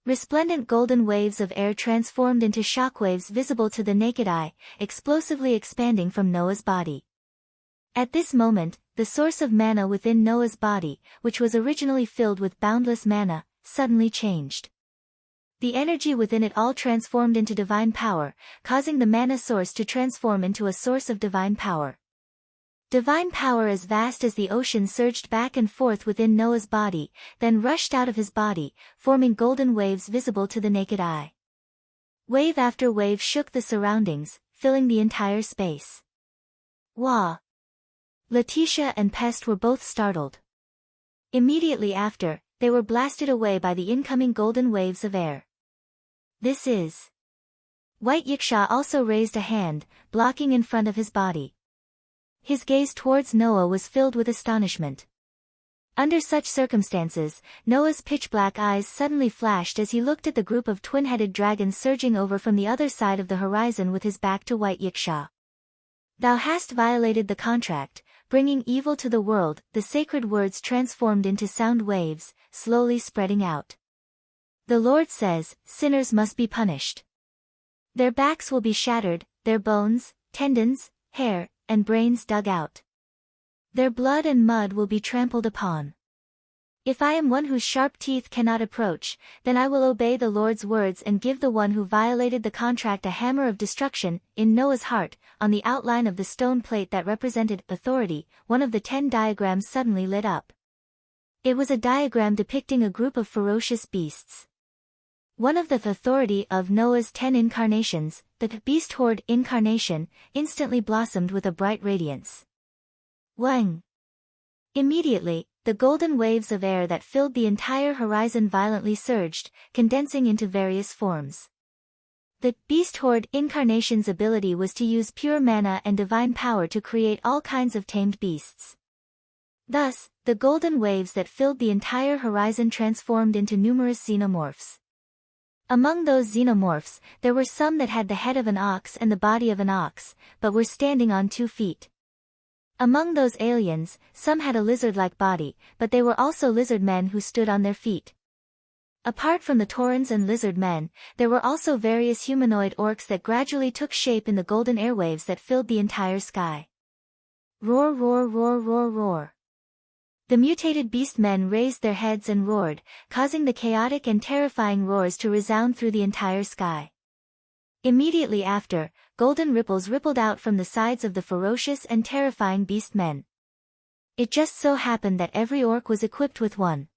Resplendent golden waves of air transformed into shockwaves visible to the naked eye, explosively expanding from Noah's body. At this moment, the source of mana within Noah's body, which was originally filled with boundless mana, suddenly changed. The energy within it all transformed into divine power, causing the mana source to transform into a source of divine power. Divine power as vast as the ocean surged back and forth within Noah's body, then rushed out of his body, forming golden waves visible to the naked eye. Wave after wave shook the surroundings, filling the entire space. Wah! Letitia and Pest were both startled. Immediately after, they were blasted away by the incoming golden waves of air. This is... White Yiksha also raised a hand, blocking in front of his body. His gaze towards Noah was filled with astonishment. Under such circumstances, Noah's pitch-black eyes suddenly flashed as he looked at the group of twin-headed dragons surging over from the other side of the horizon with his back to White Yiksha. Thou hast violated the contract, bringing evil to the world, the sacred words transformed into sound waves, slowly spreading out. The Lord says, sinners must be punished. Their backs will be shattered, their bones, tendons, hair, and brains dug out. Their blood and mud will be trampled upon. If I am one whose sharp teeth cannot approach, then I will obey the Lord's words and give the one who violated the contract a hammer of destruction. In Noah's heart, on the outline of the stone plate that represented authority, one of the 10 diagrams suddenly lit up. It was a diagram depicting a group of ferocious beasts. One of the authority of Noah's 10 incarnations, the beast horde incarnation, instantly blossomed with a bright radiance. Wang! Immediately, the golden waves of air that filled the entire horizon violently surged, condensing into various forms. The beast horde incarnation's ability was to use pure mana and divine power to create all kinds of tamed beasts. Thus, the golden waves that filled the entire horizon transformed into numerous xenomorphs. Among those xenomorphs, there were some that had the head of an ox and the body of an ox, but were standing on 2 feet. Among those aliens, some had a lizard-like body, but they were also lizard men who stood on their feet. Apart from the Taurans and lizard men, there were also various humanoid orcs that gradually took shape in the golden airwaves that filled the entire sky. Roar, roar, roar, roar, roar. The mutated beast men raised their heads and roared, causing the chaotic and terrifying roars to resound through the entire sky. Immediately after, golden ripples rippled out from the sides of the ferocious and terrifying beast men. It just so happened that every orc was equipped with one.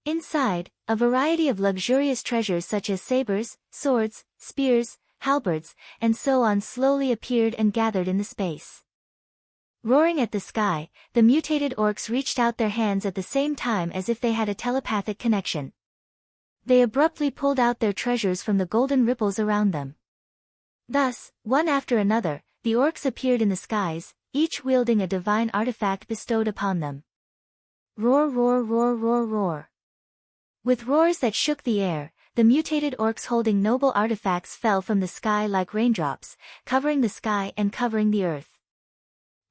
Inside, a variety of luxurious treasures such as sabers, swords, spears, halberds, and so on slowly appeared and gathered in the space. Roaring at the sky, the mutated orcs reached out their hands at the same time as if they had a telepathic connection. They abruptly pulled out their treasures from the golden ripples around them. Thus, one after another, the orcs appeared in the skies, each wielding a divine artifact bestowed upon them. Roar, roar, roar, roar, roar. With roars that shook the air, the mutated orcs holding noble artifacts fell from the sky like raindrops, covering the sky and covering the earth.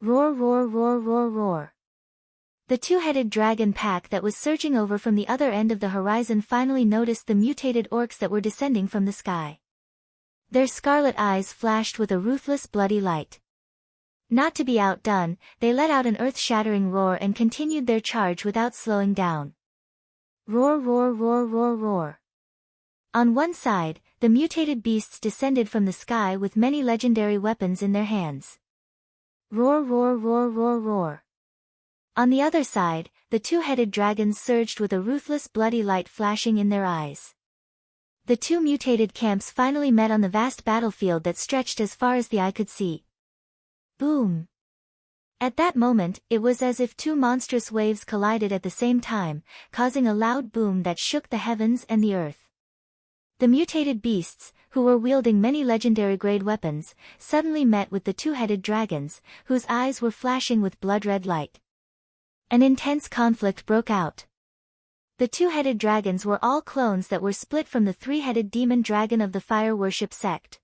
Roar, roar, roar, roar, roar. The two-headed dragon pack that was surging over from the other end of the horizon finally noticed the mutated orcs that were descending from the sky. Their scarlet eyes flashed with a ruthless bloody light. Not to be outdone, they let out an earth-shattering roar and continued their charge without slowing down. Roar, roar, roar, roar, roar. On one side, the mutated beasts descended from the sky with many legendary weapons in their hands. Roar, roar, roar, roar, roar. On the other side, the two-headed dragons surged with a ruthless bloody light flashing in their eyes. The two mutated camps finally met on the vast battlefield that stretched as far as the eye could see. Boom! At that moment, it was as if two monstrous waves collided at the same time, causing a loud boom that shook the heavens and the earth. The mutated beasts, who were wielding many legendary-grade weapons, suddenly met with the two-headed dragons, whose eyes were flashing with blood-red light. An intense conflict broke out. The two-headed dragons were all clones that were split from the three-headed demon dragon of the fire worship sect.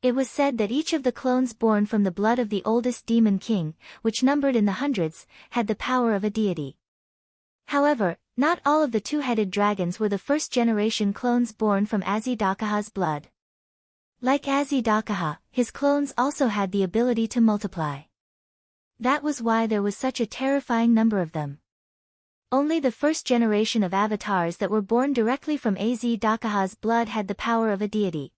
It was said that each of the clones born from the blood of the oldest demon king, which numbered in the hundreds, had the power of a deity. However, not all of the two-headed dragons were the first-generation clones born from Azidakaha's blood. Like Azidakaha, his clones also had the ability to multiply. That was why there was such a terrifying number of them. Only the first generation of avatars that were born directly from Azidakaha's blood had the power of a deity.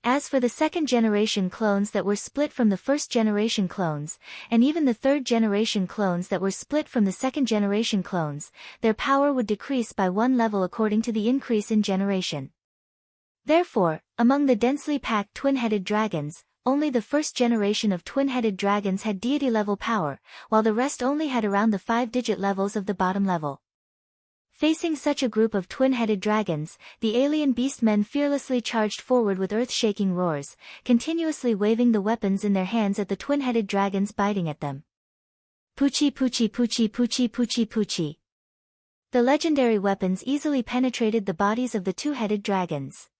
As for the second-generation clones that were split from the first-generation clones, and even the third-generation clones that were split from the second-generation clones, their power would decrease by one level according to the increase in generation. Therefore, among the densely packed twin-headed dragons, only the first generation of twin-headed dragons had deity-level power, while the rest only had around the 5-digit levels of the bottom level. Facing such a group of twin-headed dragons, the alien beastmen fearlessly charged forward with earth-shaking roars, continuously waving the weapons in their hands at the twin-headed dragons biting at them. Poochie poochie poochie poochie poochie poochie. The legendary weapons easily penetrated the bodies of the two-headed dragons.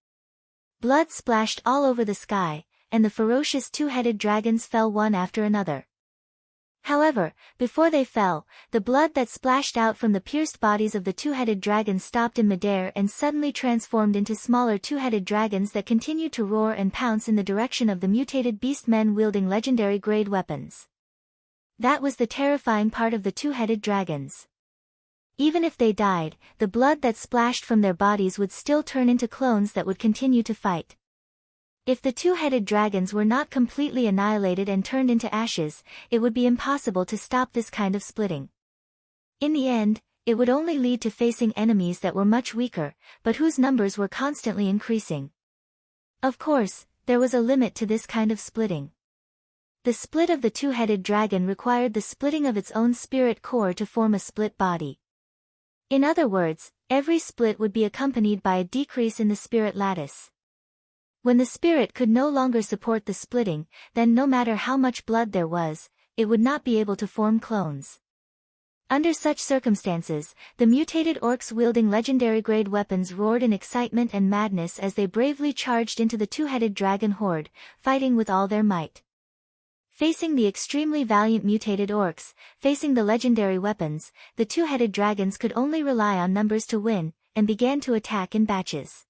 Blood splashed all over the sky, and the ferocious two-headed dragons fell one after another. However, before they fell, the blood that splashed out from the pierced bodies of the two-headed dragons stopped in midair and suddenly transformed into smaller two-headed dragons that continued to roar and pounce in the direction of the mutated beastmen wielding legendary-grade weapons. That was the terrifying part of the two-headed dragons. Even if they died, the blood that splashed from their bodies would still turn into clones that would continue to fight. If the two-headed dragons were not completely annihilated and turned into ashes, it would be impossible to stop this kind of splitting. In the end, it would only lead to facing enemies that were much weaker, but whose numbers were constantly increasing. Of course, there was a limit to this kind of splitting. The split of the two-headed dragon required the splitting of its own spirit core to form a split body. In other words, every split would be accompanied by a decrease in the spirit lattice. When the spirit could no longer support the splitting, then no matter how much blood there was, it would not be able to form clones. Under such circumstances, the mutated orcs wielding legendary-grade weapons roared in excitement and madness as they bravely charged into the two-headed dragon horde, fighting with all their might. Facing the extremely valiant mutated orcs, facing the legendary weapons, the two-headed dragons could only rely on numbers to win, and began to attack in batches.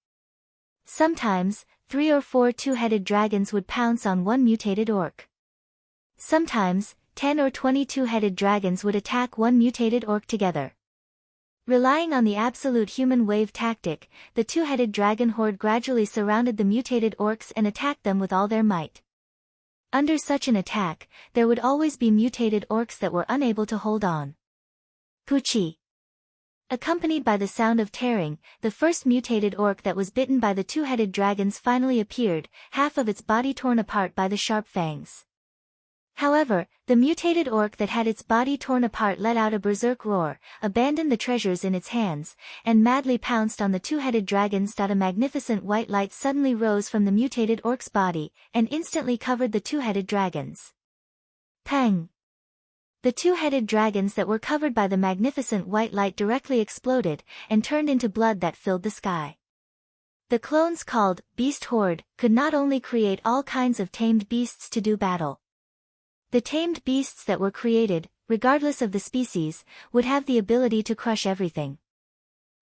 Sometimes, 3 or 4 two-headed dragons would pounce on one mutated orc. Sometimes, 10 or 20 two-headed dragons would attack one mutated orc together. Relying on the absolute human wave tactic, the two-headed dragon horde gradually surrounded the mutated orcs and attacked them with all their might. Under such an attack, there would always be mutated orcs that were unable to hold on. Puchi. Accompanied by the sound of tearing, the first mutated orc that was bitten by the two-headed dragons finally appeared, half of its body torn apart by the sharp fangs. However, the mutated orc that had its body torn apart let out a berserk roar, abandoned the treasures in its hands, and madly pounced on the two-headed dragons. A magnificent white light suddenly rose from the mutated orc's body, and instantly covered the two-headed dragons. Pang! The two-headed dragons that were covered by the magnificent white light directly exploded, and turned into blood that filled the sky. The clones called Beast Horde could not only create all kinds of tamed beasts to do battle. The tamed beasts that were created, regardless of the species, would have the ability to crush everything.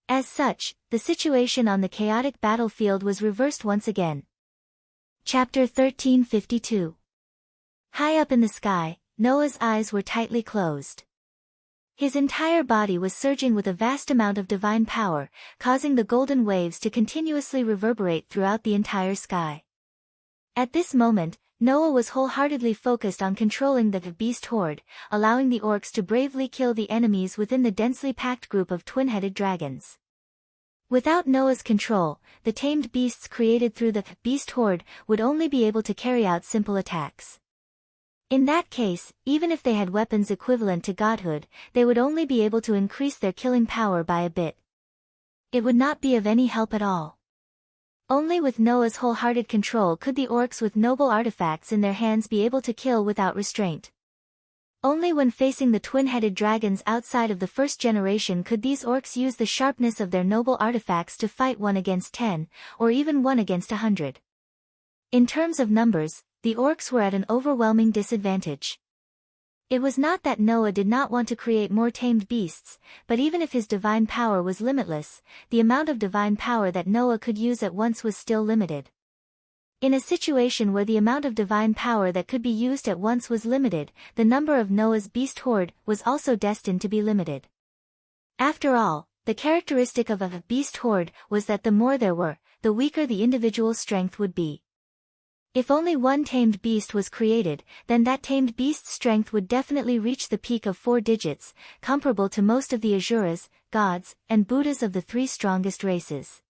As such, the situation on the chaotic battlefield was reversed once again. Chapter 1352. High up in the sky, Noah's eyes were tightly closed. His entire body was surging with a vast amount of divine power, causing the golden waves to continuously reverberate throughout the entire sky. At this moment, Noah was wholeheartedly focused on controlling the beast horde, allowing the orcs to bravely kill the enemies within the densely packed group of twin-headed dragons. Without Noah's control, the tamed beasts created through the beast horde would only be able to carry out simple attacks. In that case, even if they had weapons equivalent to godhood, they would only be able to increase their killing power by a bit. It would not be of any help at all. Only with Noah's wholehearted control could the orcs with noble artifacts in their hands be able to kill without restraint. Only when facing the twin-headed dragons outside of the first generation could these orcs use the sharpness of their noble artifacts to fight 1 against 10, or even 1 against 100. In terms of numbers, the orcs were at an overwhelming disadvantage. It was not that Noah did not want to create more tamed beasts, but even if his divine power was limitless, the amount of divine power that Noah could use at once was still limited. In a situation where the amount of divine power that could be used at once was limited, the number of Noah's beast horde was also destined to be limited. After all, the characteristic of a beast horde was that the more there were, the weaker the individual strength would be. If only one tamed beast was created, then that tamed beast's strength would definitely reach the peak of 4 digits, comparable to most of the Asuras, gods, and Buddhas of the 3 strongest races.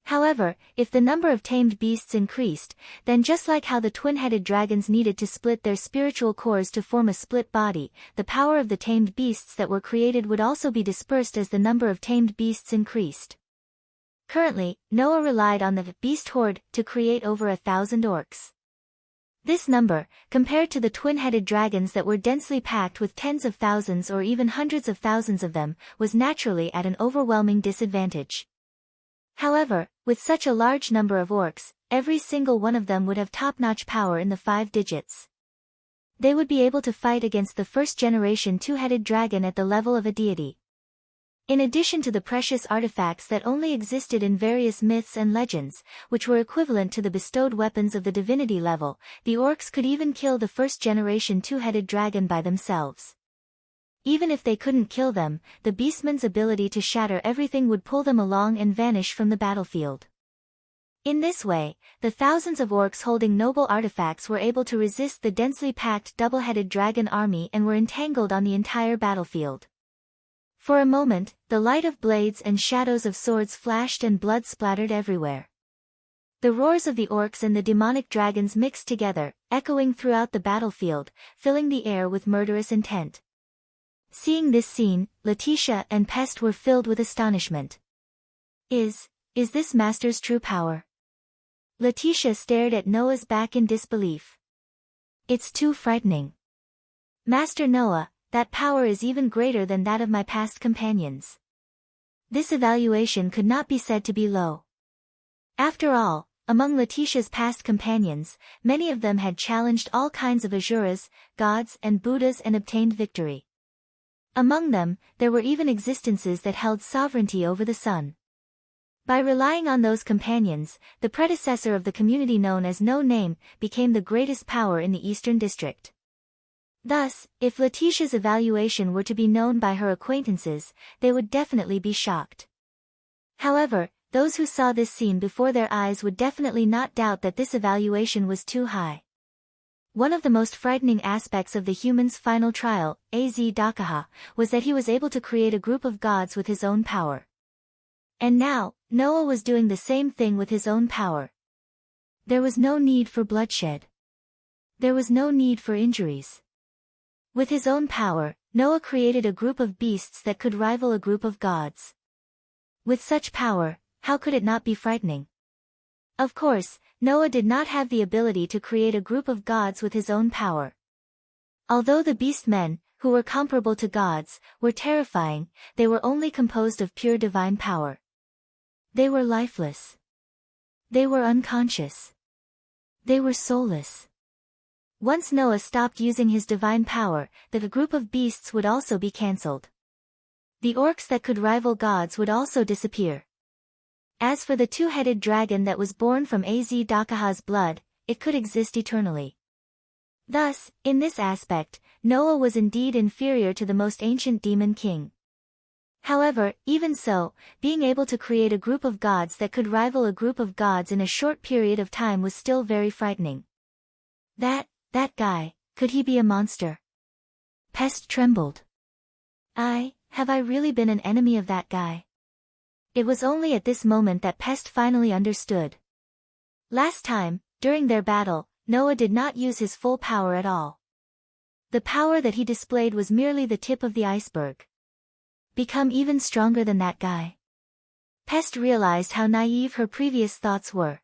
However, if the number of tamed beasts increased, then just like how the twin-headed dragons needed to split their spiritual cores to form a split body, the power of the tamed beasts that were created would also be dispersed as the number of tamed beasts increased. Currently, Noah relied on the beast horde to create over 1,000 orcs. This number, compared to the twin-headed dragons that were densely packed with tens of thousands or even hundreds of thousands of them, was naturally at an overwhelming disadvantage. However, with such a large number of orcs, every single one of them would have top-notch power in the 5 digits. They would be able to fight against the first-generation two-headed dragon at the level of a deity. In addition to the precious artifacts that only existed in various myths and legends, which were equivalent to the bestowed weapons of the divinity level, the orcs could even kill the first-generation two-headed dragon by themselves. Even if they couldn't kill them, the beastman's ability to shatter everything would pull them along and vanish from the battlefield. In this way, the thousands of orcs holding noble artifacts were able to resist the densely packed double-headed dragon army and were entangled on the entire battlefield. For a moment, the light of blades and shadows of swords flashed and blood splattered everywhere. The roars of the orcs and the demonic dragons mixed together, echoing throughout the battlefield, filling the air with murderous intent. Seeing this scene, Letitia and Pest were filled with astonishment. Is this Master's true power? Letitia stared at Noah's back in disbelief. It's too frightening. Master Noah, that power is even greater than that of my past companions. This evaluation could not be said to be low. After all, among Letitia's past companions, many of them had challenged all kinds of Asuras, gods and Buddhas and obtained victory. Among them, there were even existences that held sovereignty over the sun. By relying on those companions, the predecessor of the community known as No Name became the greatest power in the Eastern District. Thus, if Letitia's evaluation were to be known by her acquaintances, they would definitely be shocked. However, those who saw this scene before their eyes would definitely not doubt that this evaluation was too high. One of the most frightening aspects of the human's final trial, Az Dakaha, was that he was able to create a group of gods with his own power. And now, Noah was doing the same thing with his own power. There was no need for bloodshed. There was no need for injuries. With his own power, Noah created a group of beasts that could rival a group of gods. With such power, how could it not be frightening? Of course, Noah did not have the ability to create a group of gods with his own power. Although the beast men, who were comparable to gods, were terrifying, they were only composed of pure divine power. They were lifeless. They were unconscious. They were soulless. Once Noah stopped using his divine power, the group of beasts would also be cancelled. The orcs that could rival gods would also disappear. As for the two-headed dragon that was born from Az Dakaha's blood, it could exist eternally. Thus, in this aspect, Noah was indeed inferior to the most ancient demon king. However, even so, being able to create a group of gods that could rival a group of gods in a short period of time was still very frightening. That guy, could he be a monster? Pest trembled. Have I really been an enemy of that guy? It was only at this moment that Pest finally understood. Last time, during their battle, Noah did not use his full power at all. The power that he displayed was merely the tip of the iceberg. Become even stronger than that guy. Pest realized how naive her previous thoughts were.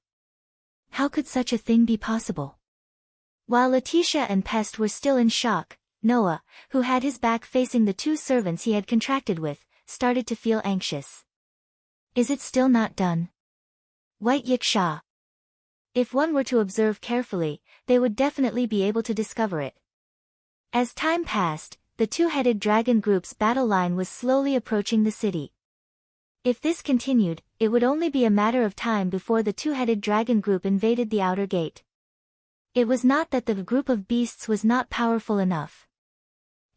How could such a thing be possible? While Letitia and Pest were still in shock, Noah, who had his back facing the two servants he had contracted with, started to feel anxious. Is it still not done? White Yiksha. If one were to observe carefully, they would definitely be able to discover it. As time passed, the two-headed dragon group's battle line was slowly approaching the city. If this continued, it would only be a matter of time before the two-headed dragon group invaded the outer gate. It was not that the group of beasts was not powerful enough.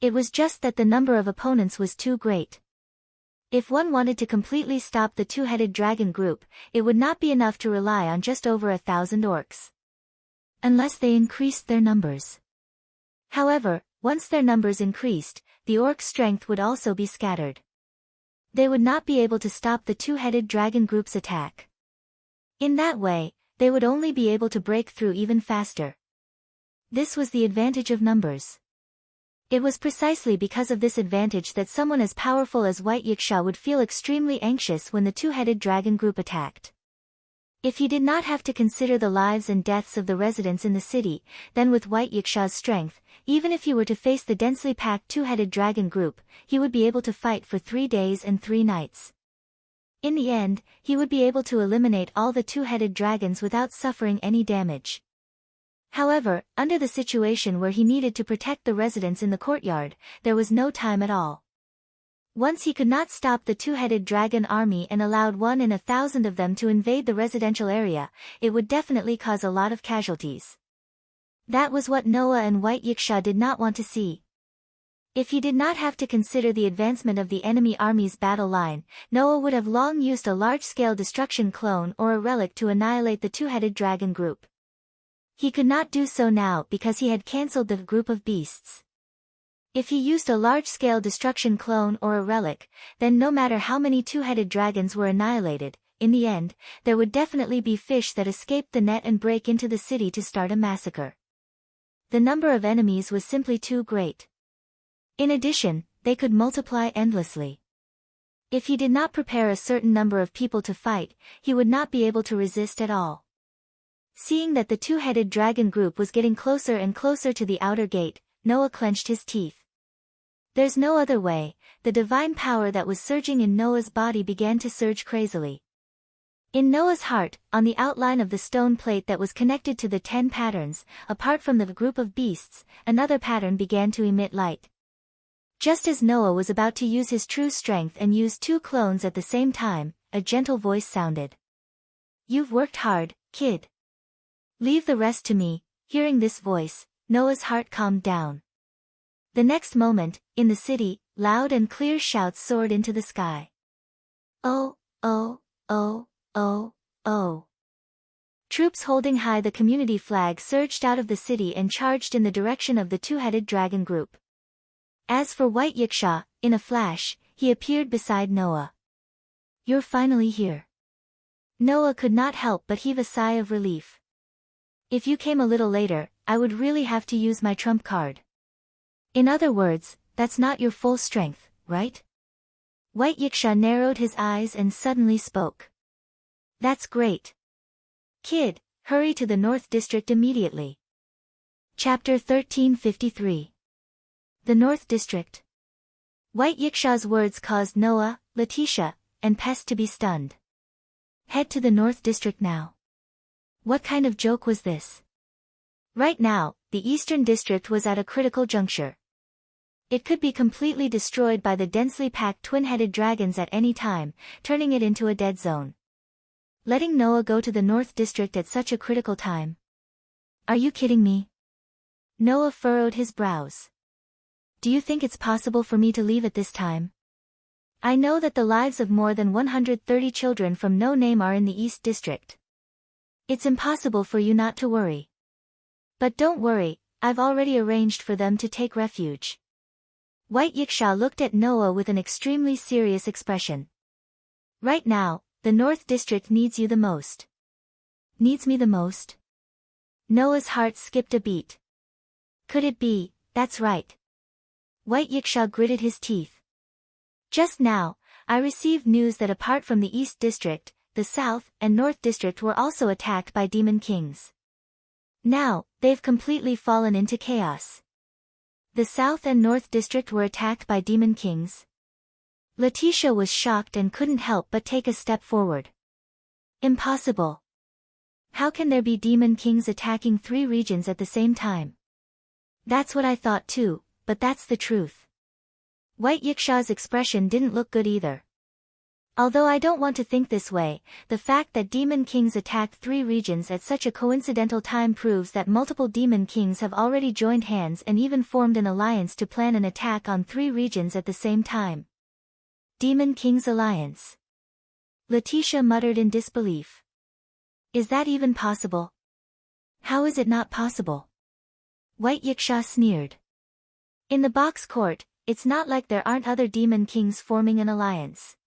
It was just that the number of opponents was too great. If one wanted to completely stop the two-headed dragon group, it would not be enough to rely on just over 1,000 orcs. Unless they increased their numbers. However, once their numbers increased, the orc strength would also be scattered. They would not be able to stop the two-headed dragon group's attack. In that way, they would only be able to break through even faster. This was the advantage of numbers. It was precisely because of this advantage that someone as powerful as White Yiksha would feel extremely anxious when the two-headed dragon group attacked. If he did not have to consider the lives and deaths of the residents in the city, then with White Yiksha's strength, even if he were to face the densely packed two-headed dragon group, he would be able to fight for 3 days and 3 nights. In the end, he would be able to eliminate all the two-headed dragons without suffering any damage. However, under the situation where he needed to protect the residents in the courtyard, there was no time at all. Once he could not stop the two-headed dragon army and allowed 1 in 1,000 of them to invade the residential area, it would definitely cause a lot of casualties. That was what Noah and White Yiksha did not want to see. If he did not have to consider the advancement of the enemy army's battle line, Noah would have long used a large-scale destruction clone or a relic to annihilate the two-headed dragon group. He could not do so now because he had cancelled the group of beasts. If he used a large-scale destruction clone or a relic, then no matter how many two-headed dragons were annihilated, in the end, there would definitely be fish that escaped the net and break into the city to start a massacre. The number of enemies was simply too great. In addition, they could multiply endlessly. If he did not prepare a certain number of people to fight, he would not be able to resist at all. Seeing that the two-headed dragon group was getting closer and closer to the outer gate, Noah clenched his teeth. There's no other way, the divine power that was surging in Noah's body began to surge crazily. In Noah's heart, on the outline of the stone plate that was connected to the 10 patterns, apart from the group of beasts, another pattern began to emit light. Just as Noah was about to use his true strength and use 2 clones at the same time, a gentle voice sounded. "You've worked hard, kid. Leave the rest to me." Hearing this voice, Noah's heart calmed down. The next moment, in the city, loud and clear shouts soared into the sky. "Oh, oh, oh, oh, oh." Troops holding high the community flag surged out of the city and charged in the direction of the two-headed dragon group. As for White Yiksha, in a flash, he appeared beside Noah. "You're finally here." Noah could not help but heave a sigh of relief. "If you came a little later, I would really have to use my trump card." "In other words, that's not your full strength, right?" White Yiksha narrowed his eyes and suddenly spoke. "That's great. Kid, hurry to the North District immediately." Chapter 1353. The North District. White Yiksha's words caused Noah, Letitia, and Pest to be stunned. Head to the North District now. What kind of joke was this? Right now, the Eastern District was at a critical juncture. It could be completely destroyed by the densely packed twin-headed dragons at any time, turning it into a dead zone. Letting Noah go to the North District at such a critical time? Are you kidding me? Noah furrowed his brows. Do you think it's possible for me to leave at this time? I know that the lives of more than 130 children from No Name are in the East District. It's impossible for you not to worry. But don't worry, I've already arranged for them to take refuge. White Yiksha looked at Noah with an extremely serious expression. Right now, the North District needs you the most. Needs me the most? Noah's heart skipped a beat. Could it be? That's right. White Yiksha gritted his teeth. Just now, I received news that apart from the East District, the South and North District were also attacked by demon kings. Now, they've completely fallen into chaos. The South and North District were attacked by demon kings? Letitia was shocked and couldn't help but take a step forward. Impossible. How can there be demon kings attacking 3 regions at the same time? That's what I thought too, but that's the truth. White Yiksha's expression didn't look good either. Although I don't want to think this way, the fact that demon kings attacked 3 regions at such a coincidental time proves that multiple demon kings have already joined hands and even formed an alliance to plan an attack on 3 regions at the same time. Demon Kings Alliance. Letitia muttered in disbelief. Is that even possible? How is it not possible? White Yiksha sneered. In the box court, it's not like there aren't other demon kings forming an alliance.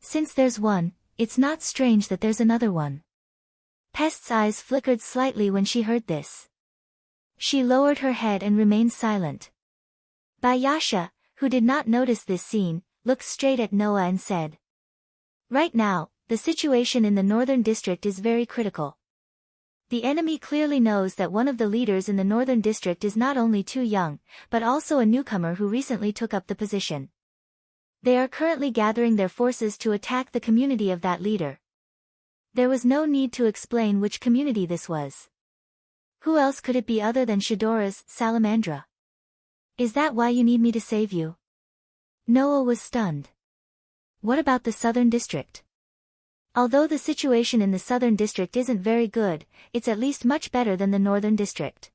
Since there's one, it's not strange that there's another one. Pest's eyes flickered slightly when she heard this. She lowered her head and remained silent. Bayasha, who did not notice this scene, looked straight at Noah and said. Right now, the situation in the Northern District is very critical. The enemy clearly knows that one of the leaders in the Northern District is not only too young, but also a newcomer who recently took up the position. They are currently gathering their forces to attack the community of that leader. There was no need to explain which community this was. Who else could it be other than Shadora's Salamandra? Is that why you need me to save you? Noah was stunned. What about the Southern District? Although the situation in the Southern District isn't very good, it's at least much better than the Northern District.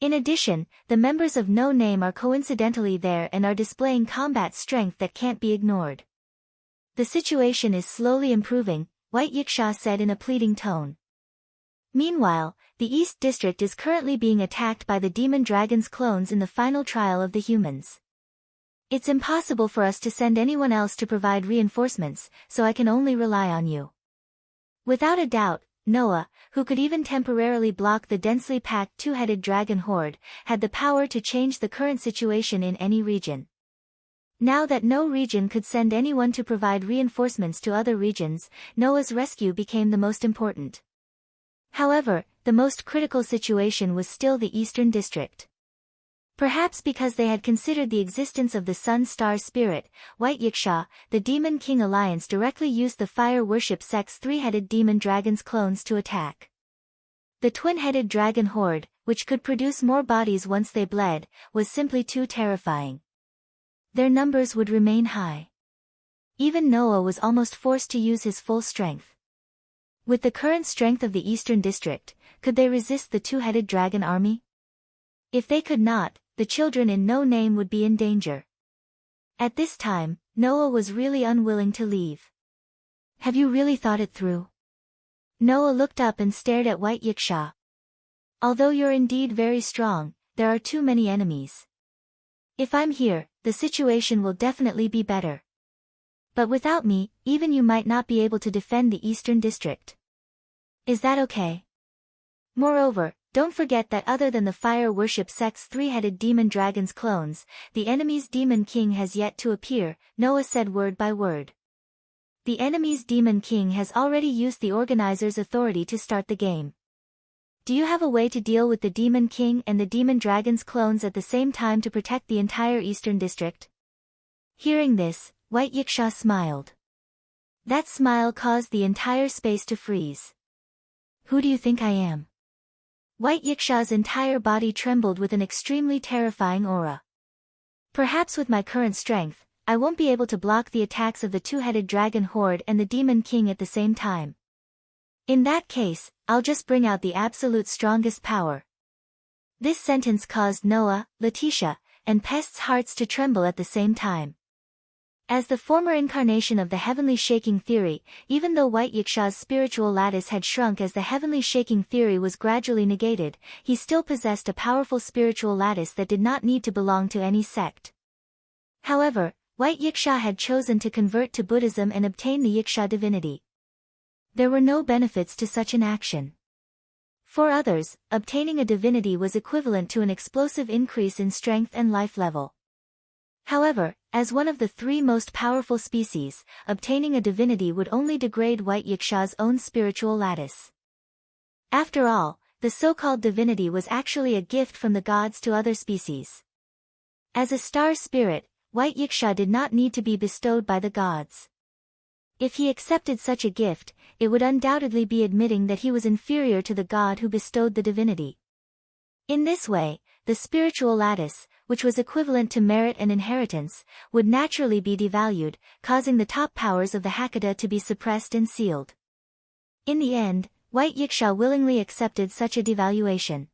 In addition, the members of No Name are coincidentally there and are displaying combat strength that can't be ignored. The situation is slowly improving, White Yiksha said in a pleading tone. Meanwhile, the East District is currently being attacked by the Demon Dragon's clones in the final trial of the humans. It's impossible for us to send anyone else to provide reinforcements, so I can only rely on you. Without a doubt, Noah, who could even temporarily block the densely packed 2-headed dragon horde, had the power to change the current situation in any region. Now that no region could send anyone to provide reinforcements to other regions, Noah's rescue became the most important. However, the most critical situation was still the Eastern District. Perhaps because they had considered the existence of the Sun Star Spirit, White Yiksha, the Demon King Alliance directly used the Fire Worship Sect's 3-headed demon dragon's clones to attack. The twin-headed dragon horde, which could produce more bodies once they bled, was simply too terrifying. Their numbers would remain high. even Noah was almost forced to use his full strength. With the current strength of the Eastern District, could they resist the two-headed dragon army? If they could not, the children in No Name would be in danger. At this time, Noah was really unwilling to leave. Have you really thought it through? Noah looked up and stared at White Yiksha. Although you're indeed very strong, there are too many enemies. If I'm here, the situation will definitely be better. But without me, even you might not be able to defend the Eastern District. Is that okay? Moreover, don't forget that other than the fire worship sect's three-headed demon dragon's clones, the enemy's demon king has yet to appear, Noah said word by word. The enemy's demon king has already used the organizer's authority to start the game. Do you have a way to deal with the demon king and the demon dragon's clones at the same time to protect the entire Eastern District? Hearing this, White Yiksha smiled. That smile caused the entire space to freeze. Who do you think I am? White Yiksha's entire body trembled with an extremely terrifying aura. Perhaps with my current strength, I won't be able to block the attacks of the two-headed dragon horde and the demon king at the same time. In that case, I'll just bring out the absolute strongest power. This sentence caused Noah, Letitia, and Pest's hearts to tremble at the same time. As the former incarnation of the heavenly shaking theory, even though White Yiksha's spiritual lattice had shrunk as the heavenly shaking theory was gradually negated, he still possessed a powerful spiritual lattice that did not need to belong to any sect. However, White Yiksha had chosen to convert to Buddhism and obtain the Yiksha divinity. There were no benefits to such an action. For others, obtaining a divinity was equivalent to an explosive increase in strength and life level. However, as one of the three most powerful species, obtaining a divinity would only degrade White Yiksha's own spiritual lattice. After all, the so-called divinity was actually a gift from the gods to other species. As a star spirit, White Yiksha did not need to be bestowed by the gods. If he accepted such a gift, it would undoubtedly be admitting that he was inferior to the god who bestowed the divinity. In this way, the spiritual lattice, which was equivalent to merit and inheritance, would naturally be devalued, causing the top powers of the Hakata to be suppressed and sealed. In the end, White Yiksha willingly accepted such a devaluation.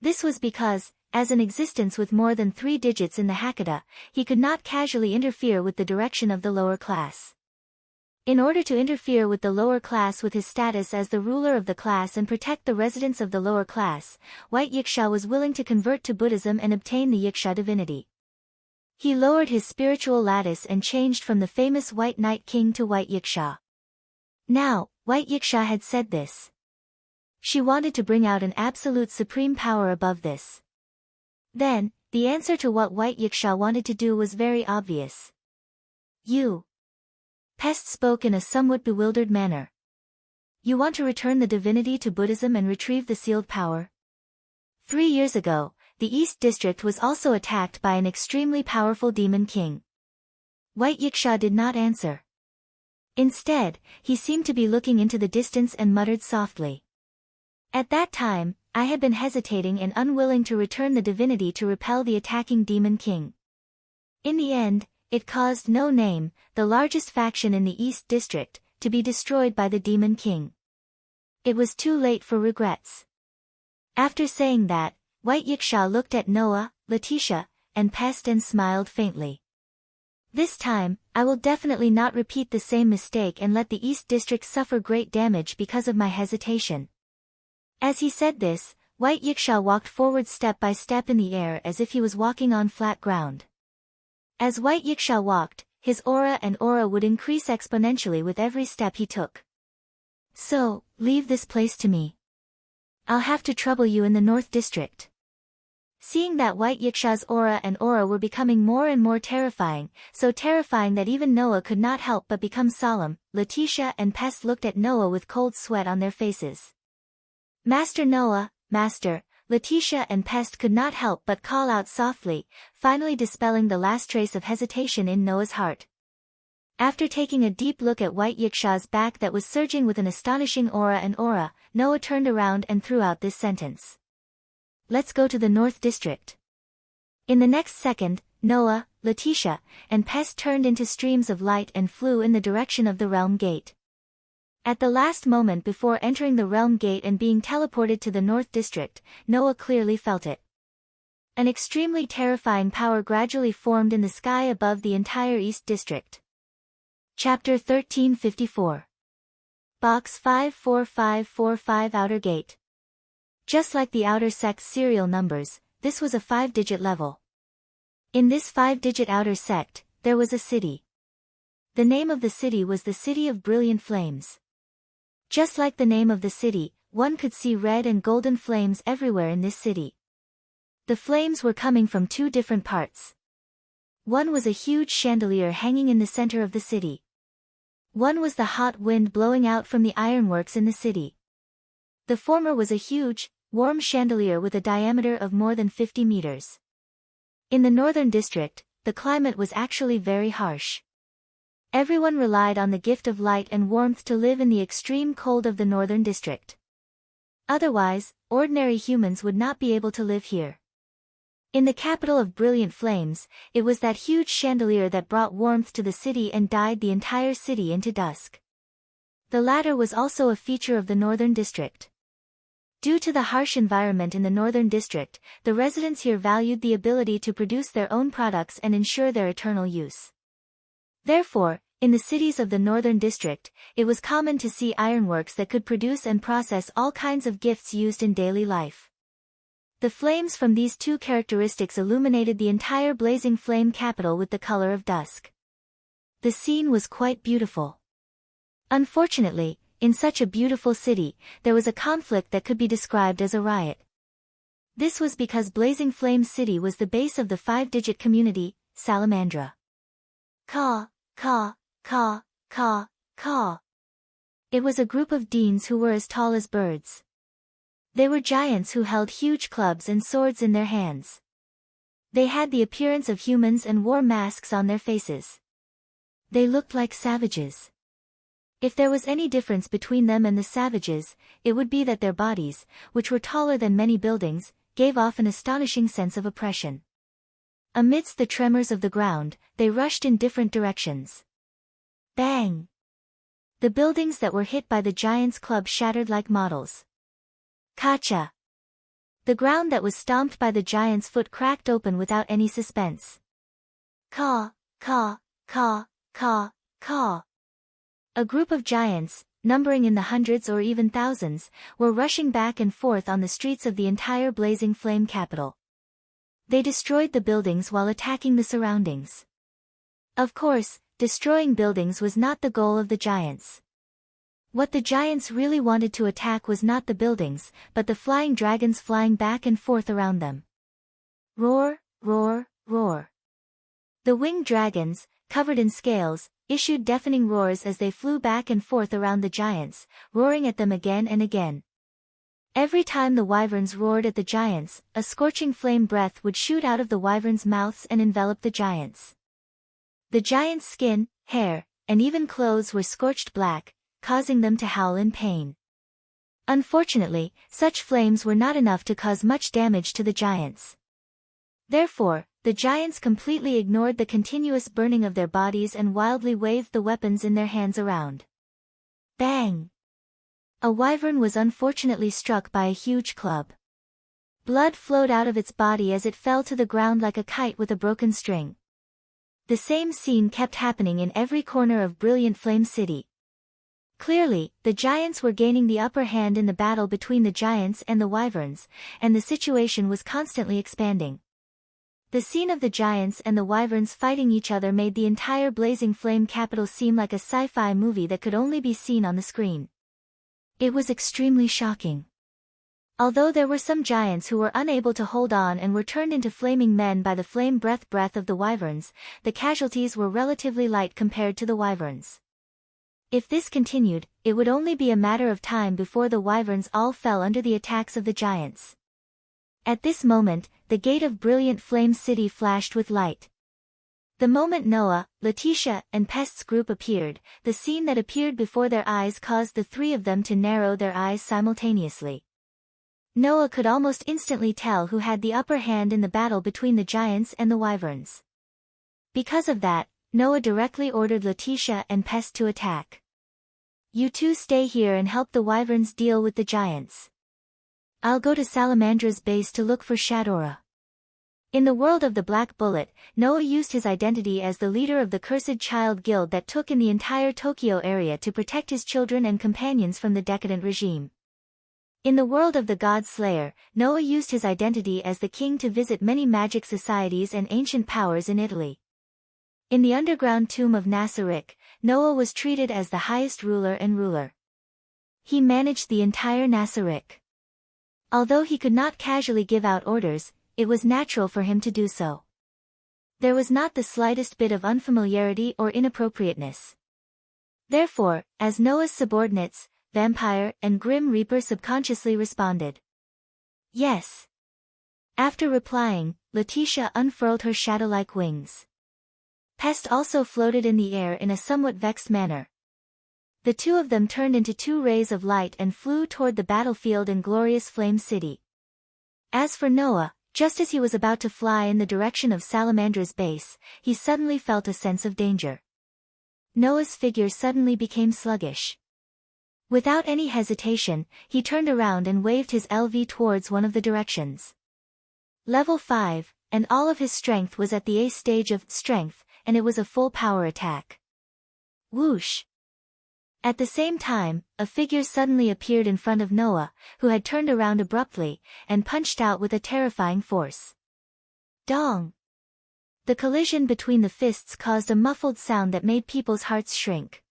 This was because, as an existence with more than 3 digits in the Hakata, he could not casually interfere with the direction of the lower class. In order to interfere with the lower class with his status as the ruler of the class and protect the residents of the lower class, White Yiksha was willing to convert to Buddhism and obtain the Yiksha divinity. He lowered his spiritual lattice and changed from the famous White Night King to White Yiksha. Now, White Yiksha had said this. She wanted to bring out an absolute supreme power above this. Then, the answer to what White Yiksha wanted to do was very obvious. You. Pest spoke in a somewhat bewildered manner. You want to return the divinity to Buddhism and retrieve the sealed power? 3 years ago, the East District was also attacked by an extremely powerful demon king. White Yiksha did not answer. Instead, he seemed to be looking into the distance and muttered softly. At that time, I had been hesitating and unwilling to return the divinity to repel the attacking demon king. In the end, it caused No Name, the largest faction in the East District, to be destroyed by the demon king. It was too late for regrets. After saying that, White Yiksha looked at Noah, Letitia, and Pest and smiled faintly. This time, I will definitely not repeat the same mistake and let the East District suffer great damage because of my hesitation. As he said this, White Yiksha walked forward step by step in the air as if he was walking on flat ground. As White Yiksha walked, his aura would increase exponentially with every step he took. So, leave this place to me. I'll have to trouble you in the North District. Seeing that White Yiksha's aura were becoming more and more terrifying, so terrifying that even Noah could not help but become solemn, Letitia and Pest looked at Noah with cold sweat on their faces. Master Noah, Master, Letitia and Pest could not help but call out softly, finally dispelling the last trace of hesitation in Noah's heart. After taking a deep look at White Yiksha's back that was surging with an astonishing aura, Noah turned around and threw out this sentence. Let's go to the North District. In the next second, Noah, Letitia, and Pest turned into streams of light and flew in the direction of the realm gate. At the last moment before entering the realm gate and being teleported to the North District, Noah clearly felt it. An extremely terrifying power gradually formed in the sky above the entire East District. Chapter 1354. Box 54545 Outer Gate. Just like the outer sect's serial numbers, this was a 5-digit level. In this 5-digit outer sect, there was a city. The name of the city was the City of Brilliant Flames. Just like the name of the city, one could see red and golden flames everywhere in this city. The flames were coming from two different parts. One was a huge chandelier hanging in the center of the city. One was the hot wind blowing out from the ironworks in the city. The former was a huge, warm chandelier with a diameter of more than 50 meters. In the Northern District, the climate was actually very harsh. Everyone relied on the gift of light and warmth to live in the extreme cold of the Northern District. Otherwise, ordinary humans would not be able to live here. In the capital of Brilliant Flames, it was that huge chandelier that brought warmth to the city and dyed the entire city into dusk. The latter was also a feature of the Northern District. Due to the harsh environment in the Northern District, the residents here valued the ability to produce their own products and ensure their eternal use. Therefore, in the cities of the Northern District, it was common to see ironworks that could produce and process all kinds of gifts used in daily life. The flames from these two characteristics illuminated the entire blazing flame capital with the color of dusk. The scene was quite beautiful. Unfortunately, in such a beautiful city, there was a conflict that could be described as a riot. This was because Blazing Flame City was the base of the 5-digit community, Salamandra. Caw, caw, caw, caw, caw. It was a group of deans who were as tall as birds. They were giants who held huge clubs and swords in their hands. They had the appearance of humans and wore masks on their faces. They looked like savages. If there was any difference between them and the savages, it would be that their bodies, which were taller than many buildings, gave off an astonishing sense of oppression. Amidst the tremors of the ground, they rushed in different directions. Bang! The buildings that were hit by the giants' club shattered like models. Kacha! The ground that was stomped by the giant's foot cracked open without any suspense. Caw, caw, caw, caw, caw. A group of giants, numbering in the hundreds or even thousands, were rushing back and forth on the streets of the entire blazing flame capital. They destroyed the buildings while attacking the surroundings. Of course, destroying buildings was not the goal of the giants. What the giants really wanted to attack was not the buildings, but the flying dragons flying back and forth around them. Roar, roar, roar. The winged dragons, covered in scales, issued deafening roars as they flew back and forth around the giants, roaring at them again and again. Every time the wyverns roared at the giants, a scorching flame breath would shoot out of the wyverns' mouths and envelop the giants. The giants' skin, hair, and even clothes were scorched black, causing them to howl in pain. Unfortunately, such flames were not enough to cause much damage to the giants. Therefore, the giants completely ignored the continuous burning of their bodies and wildly waved the weapons in their hands around. Bang! A wyvern was unfortunately struck by a huge club. Blood flowed out of its body as it fell to the ground like a kite with a broken string. The same scene kept happening in every corner of Brilliant Flame City. Clearly, the giants were gaining the upper hand in the battle between the giants and the wyverns, and the situation was constantly expanding. The scene of the giants and the wyverns fighting each other made the entire blazing flame capital seem like a sci-fi movie that could only be seen on the screen. It was extremely shocking. Although there were some giants who were unable to hold on and were turned into flaming men by the flame breath of the wyverns, the casualties were relatively light compared to the wyverns. If this continued, it would only be a matter of time before the wyverns all fell under the attacks of the giants. At this moment, the gate of Brilliant Flame City flashed with light. The moment Noah, Letitia, and Pest's group appeared, the scene that appeared before their eyes caused the three of them to narrow their eyes simultaneously. Noah could almost instantly tell who had the upper hand in the battle between the giants and the wyverns. Because of that, Noah directly ordered Letitia and Pest to attack. You two stay here and help the wyverns deal with the giants. I'll go to Salamandra's base to look for Shadora. In the world of the Black Bullet, Noah used his identity as the leader of the Cursed Child Guild that took in the entire Tokyo area to protect his children and companions from the decadent regime. In the world of the God Slayer, Noah used his identity as the king to visit many magic societies and ancient powers in Italy. In the underground tomb of Nassarik, Noah was treated as the highest ruler and ruler. He managed the entire Nassarik. Although he could not casually give out orders, it was natural for him to do so. There was not the slightest bit of unfamiliarity or inappropriateness. Therefore, as Noah's subordinates, Vampire and Grim Reaper subconsciously responded. Yes. After replying, Letitia unfurled her shadow-like wings. Pest also floated in the air in a somewhat vexed manner. The two of them turned into two rays of light and flew toward the battlefield in glorious Flame City. As for Noah, just as he was about to fly in the direction of Salamandra's base, he suddenly felt a sense of danger. Noah's figure suddenly became sluggish. Without any hesitation, he turned around and waved his LV towards one of the directions. Level 5, and all of his strength was at the ace stage of strength, and it was a full power attack. Whoosh! At the same time, a figure suddenly appeared in front of Noah, who had turned around abruptly, and punched out with a terrifying force. Dong! The collision between the fists caused a muffled sound that made people's hearts shrink.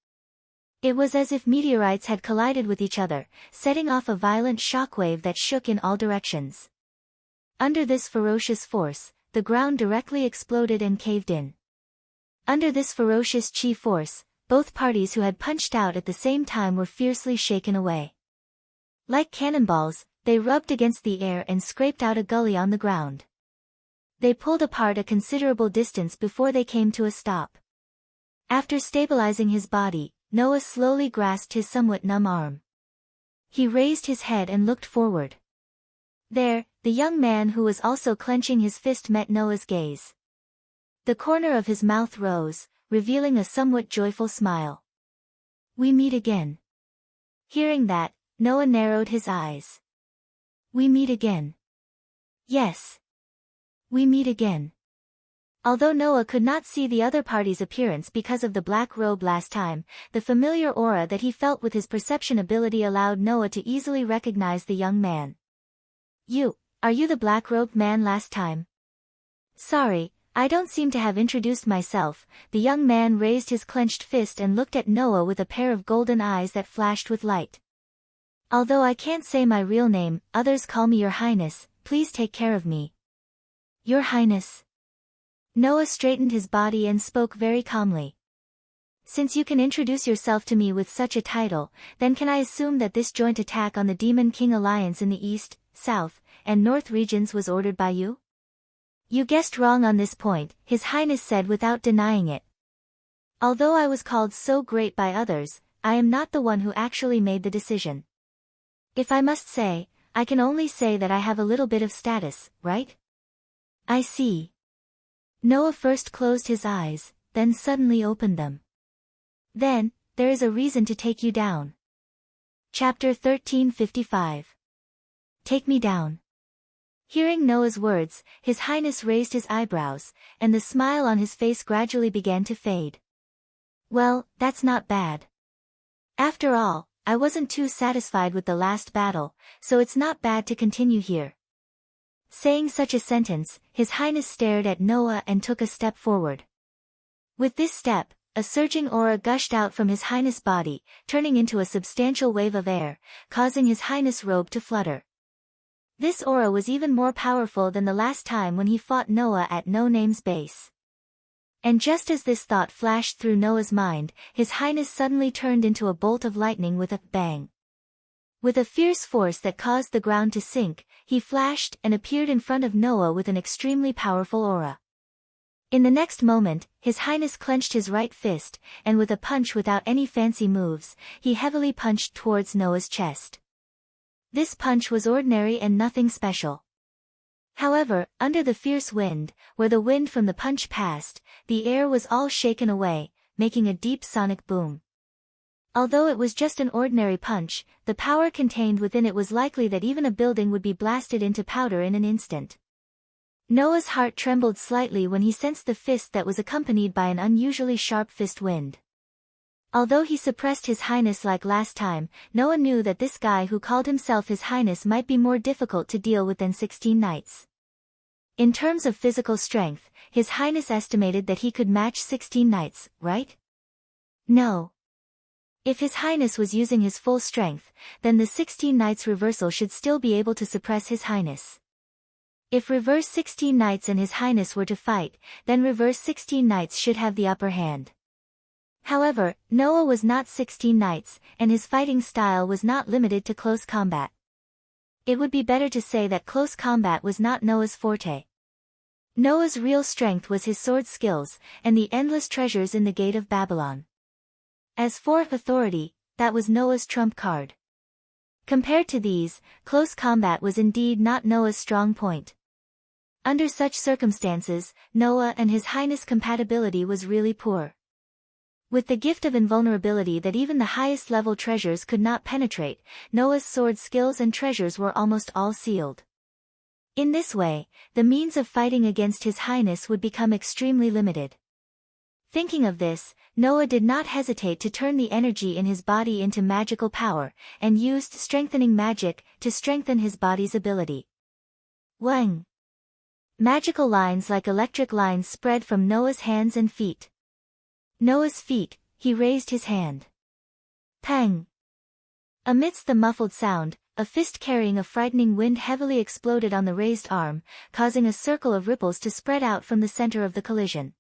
It was as if meteorites had collided with each other, setting off a violent shockwave that shook in all directions. Under this ferocious force, the ground directly exploded and caved in. Under this ferocious chi force, both parties who had punched out at the same time were fiercely shaken away. Like cannonballs, they rubbed against the air and scraped out a gully on the ground. They pulled apart a considerable distance before they came to a stop. After stabilizing his body, Noah slowly grasped his somewhat numb arm. He raised his head and looked forward. There, the young man who was also clenching his fist met Noah's gaze. The corner of his mouth rose, revealing a somewhat joyful smile. We meet again. Hearing that, Noah narrowed his eyes. We meet again. Yes. We meet again. Although Noah could not see the other party's appearance because of the black robe last time, the familiar aura that he felt with his perception ability allowed Noah to easily recognize the young man. Are you the black-robed man last time? Sorry, I don't seem to have introduced myself. The young man raised his clenched fist and looked at Noah with a pair of golden eyes that flashed with light. Although I can't say my real name, others call me Your Highness, please take care of me. Your Highness. Noah straightened his body and spoke very calmly. Since you can introduce yourself to me with such a title, then can I assume that this joint attack on the Demon King Alliance in the East, South, and North regions was ordered by you? You guessed wrong on this point, His Highness said without denying it. Although I was called so great by others, I am not the one who actually made the decision. If I must say, I can only say that I have a little bit of status, right? I see. Noah first closed his eyes, then suddenly opened them. Then, there is a reason to take you down. Chapter 1355. Take me down. Hearing Noah's words, His Highness raised his eyebrows, and the smile on his face gradually began to fade. Well, that's not bad. After all, I wasn't too satisfied with the last battle, so it's not bad to continue here. Saying such a sentence, His Highness stared at Noah and took a step forward. With this step, a surging aura gushed out from His Highness' body, turning into a substantial wave of air, causing His Highness' robe to flutter. This aura was even more powerful than the last time when he fought Noah at No Name's base. And just as this thought flashed through Noah's mind, His Highness suddenly turned into a bolt of lightning with a bang. With a fierce force that caused the ground to sink, he flashed and appeared in front of Noah with an extremely powerful aura. In the next moment, His Highness clenched his right fist, and with a punch without any fancy moves, he heavily punched towards Noah's chest. This punch was ordinary and nothing special. However, under the fierce wind, where the wind from the punch passed, the air was all shaken away, making a deep sonic boom. Although it was just an ordinary punch, the power contained within it was likely that even a building would be blasted into powder in an instant. Noah's heart trembled slightly when he sensed the fist that was accompanied by an unusually sharp fist wind. Although he suppressed His Highness like last time, Noah knew that this guy who called himself His Highness might be more difficult to deal with than 16 knights. In terms of physical strength, His Highness estimated that he could match 16 knights, right? No. If His Highness was using his full strength, then the 16 knights reversal should still be able to suppress His Highness. If reverse 16 knights and His Highness were to fight, then reverse 16 knights should have the upper hand. However, Noah was not 16 knights, and his fighting style was not limited to close combat. It would be better to say that close combat was not Noah's forte. Noah's real strength was his sword skills, and the endless treasures in the Gate of Babylon. As for authority, that was Noah's trump card. Compared to these, close combat was indeed not Noah's strong point. Under such circumstances, Noah and His Highness' compatibility was really poor. With the gift of invulnerability that even the highest level treasures could not penetrate, Noah's sword skills and treasures were almost all sealed. In this way, the means of fighting against His Highness would become extremely limited. Thinking of this, Noah did not hesitate to turn the energy in his body into magical power, and used strengthening magic to strengthen his body's ability. Wang! Magical lines like electric lines spread from Noah's hands and feet. Noah's feet, he raised his hand. Pang! Amidst the muffled sound, a fist carrying a frightening wind heavily exploded on the raised arm, causing a circle of ripples to spread out from the center of the collision.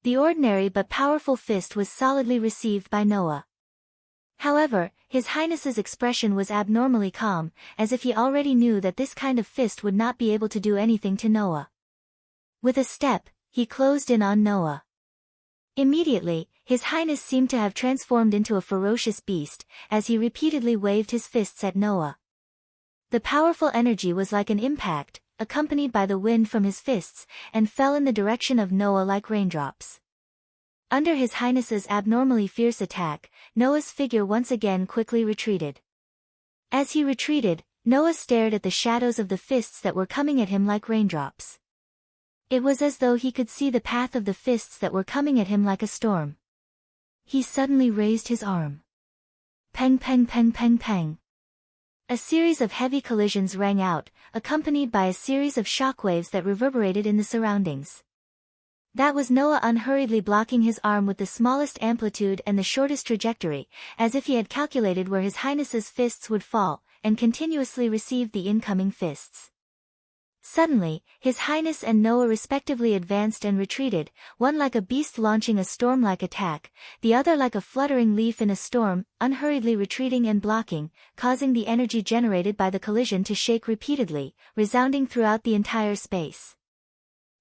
The ordinary but powerful fist was solidly received by Noah. However, His Highness's expression was abnormally calm, as if he already knew that this kind of fist would not be able to do anything to Noah. With a step, he closed in on Noah. Immediately, His Highness seemed to have transformed into a ferocious beast, as he repeatedly waved his fists at Noah. The powerful energy was like an impact, accompanied by the wind from his fists, and fell in the direction of Noah like raindrops. Under His Highness's abnormally fierce attack, Noah's figure once again quickly retreated. As he retreated, Noah stared at the shadows of the fists that were coming at him like raindrops. It was as though he could see the path of the fists that were coming at him like a storm. He suddenly raised his arm. Peng peng peng peng peng. A series of heavy collisions rang out, accompanied by a series of shockwaves that reverberated in the surroundings. That was Noah unhurriedly blocking his arm with the smallest amplitude and the shortest trajectory, as if he had calculated where His Highness's fists would fall, and continuously received the incoming fists. Suddenly, His Highness and Noah respectively advanced and retreated, one like a beast launching a storm-like attack, the other like a fluttering leaf in a storm, unhurriedly retreating and blocking, causing the energy generated by the collision to shake repeatedly, resounding throughout the entire space.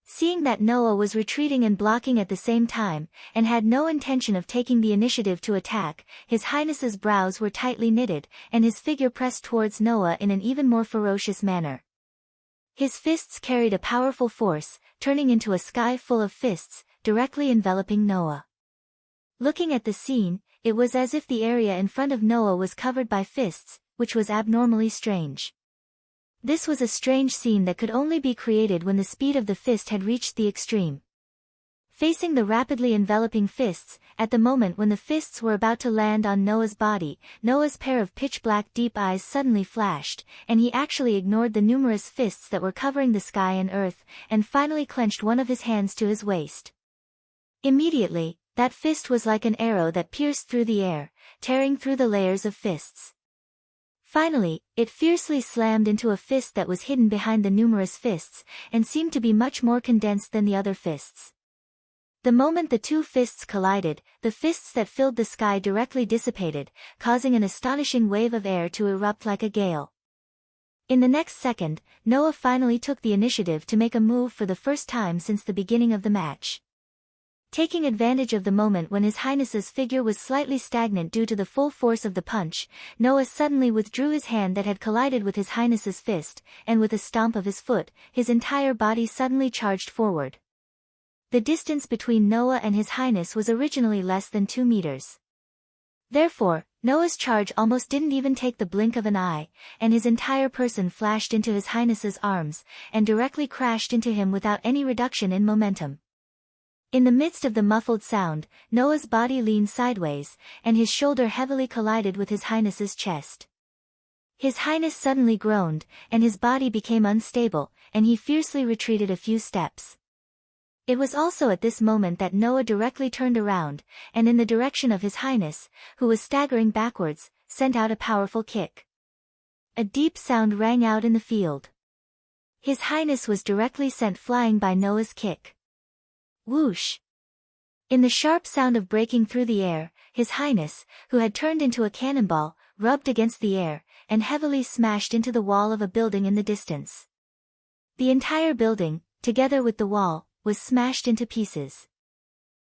Seeing that Noah was retreating and blocking at the same time, and had no intention of taking the initiative to attack, His Highness's brows were tightly knitted, and his figure pressed towards Noah in an even more ferocious manner. His fists carried a powerful force, turning into a sky full of fists, directly enveloping Noah. Looking at the scene, it was as if the area in front of Noah was covered by fists, which was abnormally strange. This was a strange scene that could only be created when the speed of the fist had reached the extreme. Facing the rapidly enveloping fists, at the moment when the fists were about to land on Noah's body, Noah's pair of pitch-black deep eyes suddenly flashed, and he actually ignored the numerous fists that were covering the sky and earth, and finally clenched one of his hands to his waist. Immediately, that fist was like an arrow that pierced through the air, tearing through the layers of fists. Finally, it fiercely slammed into a fist that was hidden behind the numerous fists, and seemed to be much more condensed than the other fists. The moment the two fists collided, the fists that filled the sky directly dissipated, causing an astonishing wave of air to erupt like a gale. In the next second, Noah finally took the initiative to make a move for the first time since the beginning of the match. Taking advantage of the moment when His Highness's figure was slightly stagnant due to the full force of the punch, Noah suddenly withdrew his hand that had collided with His Highness's fist, and with a stomp of his foot, his entire body suddenly charged forward. The distance between Noah and His Highness was originally less than 2 meters. Therefore, Noah's charge almost didn't even take the blink of an eye, and his entire person flashed into His Highness's arms, and directly crashed into him without any reduction in momentum. In the midst of the muffled sound, Noah's body leaned sideways, and his shoulder heavily collided with His Highness's chest. His Highness suddenly groaned, and his body became unstable, and he fiercely retreated a few steps. It was also at this moment that Noah directly turned around, and in the direction of His Highness, who was staggering backwards, sent out a powerful kick. A deep sound rang out in the field. His Highness was directly sent flying by Noah's kick. Whoosh! In the sharp sound of breaking through the air, His Highness, who had turned into a cannonball, rubbed against the air, and heavily smashed into the wall of a building in the distance. The entire building, together with the wall, was smashed into pieces.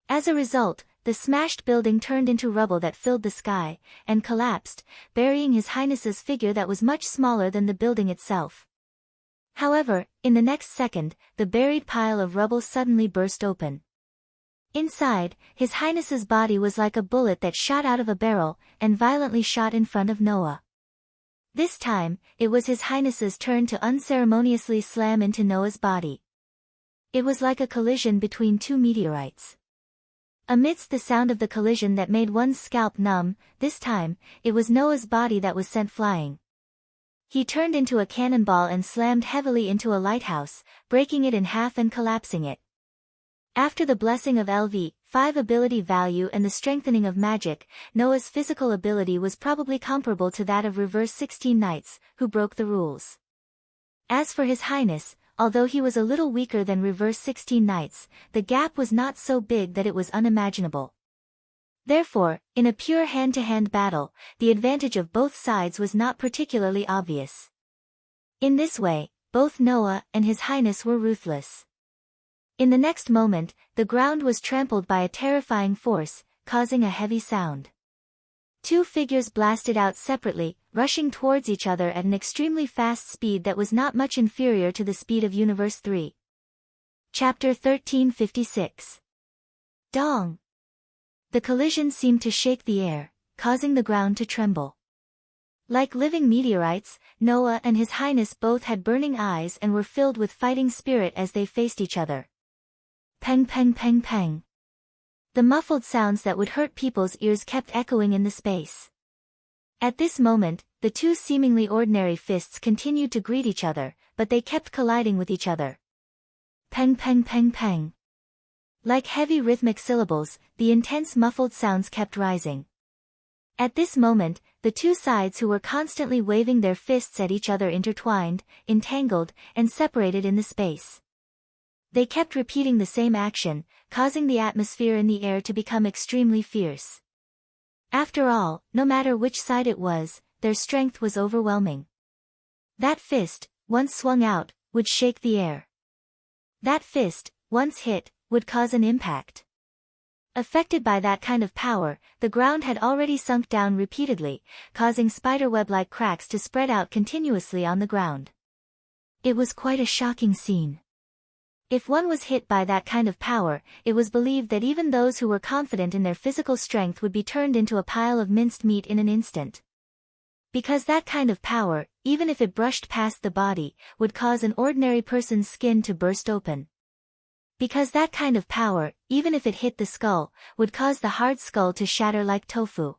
As a result, the smashed building turned into rubble that filled the sky, and collapsed, burying His Highness's figure that was much smaller than the building itself. However, in the next second, the buried pile of rubble suddenly burst open. Inside, His Highness's body was like a bullet that shot out of a barrel, and violently shot in front of Noah. This time, it was His Highness's turn to unceremoniously slam into Noah's body. It was like a collision between two meteorites. Amidst the sound of the collision that made one's scalp numb, this time, it was Noah's body that was sent flying. He turned into a cannonball and slammed heavily into a lighthouse, breaking it in half and collapsing it. After the blessing of LV5 ability value and the strengthening of magic, Noah's physical ability was probably comparable to that of Reverse 16 Knights, who broke the rules. As for His Highness, although he was a little weaker than Reverse 16 Knights, the gap was not so big that it was unimaginable. Therefore, in a pure hand-to-hand battle, the advantage of both sides was not particularly obvious. In this way, both Noah and His Highness were ruthless. In the next moment, the ground was trampled by a terrifying force, causing a heavy sound. Two figures blasted out separately, rushing towards each other at an extremely fast speed that was not much inferior to the speed of Universe 3. Chapter 1356. Dong! The collision seemed to shake the air, causing the ground to tremble. Like living meteorites, Noah and His Highness both had burning eyes and were filled with fighting spirit as they faced each other. Peng peng peng peng. The muffled sounds that would hurt people's ears kept echoing in the space. At this moment, the two seemingly ordinary fists continued to greet each other, but they kept colliding with each other. Peng peng peng peng. Like heavy rhythmic syllables, the intense muffled sounds kept rising. At this moment, the two sides who were constantly waving their fists at each other intertwined, entangled, and separated in the space. They kept repeating the same action, causing the atmosphere in the air to become extremely fierce. After all, no matter which side it was, their strength was overwhelming. That fist, once swung out, would shake the air. That fist, once hit, would cause an impact. Affected by that kind of power, the ground had already sunk down repeatedly, causing spiderweb-like cracks to spread out continuously on the ground. It was quite a shocking scene. If one was hit by that kind of power, it was believed that even those who were confident in their physical strength would be turned into a pile of minced meat in an instant. Because that kind of power, even if it brushed past the body, would cause an ordinary person's skin to burst open. Because that kind of power, even if it hit the skull, would cause the hard skull to shatter like tofu.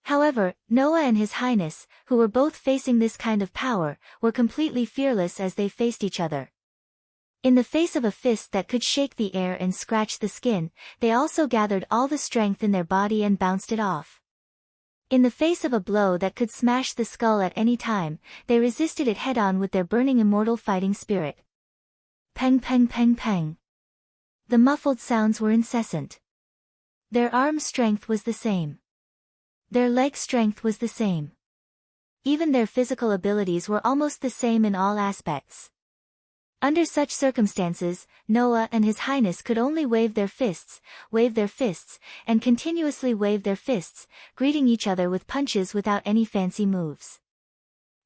However, Noah and His Highness, who were both facing this kind of power, were completely fearless as they faced each other. In the face of a fist that could shake the air and scratch the skin, they also gathered all the strength in their body and bounced it off. In the face of a blow that could smash the skull at any time, they resisted it head-on with their burning immortal fighting spirit. Peng peng peng peng. The muffled sounds were incessant. Their arm strength was the same. Their leg strength was the same. Even their physical abilities were almost the same in all aspects. Under such circumstances, Noah and His Highness could only wave their fists, and continuously wave their fists, greeting each other with punches without any fancy moves.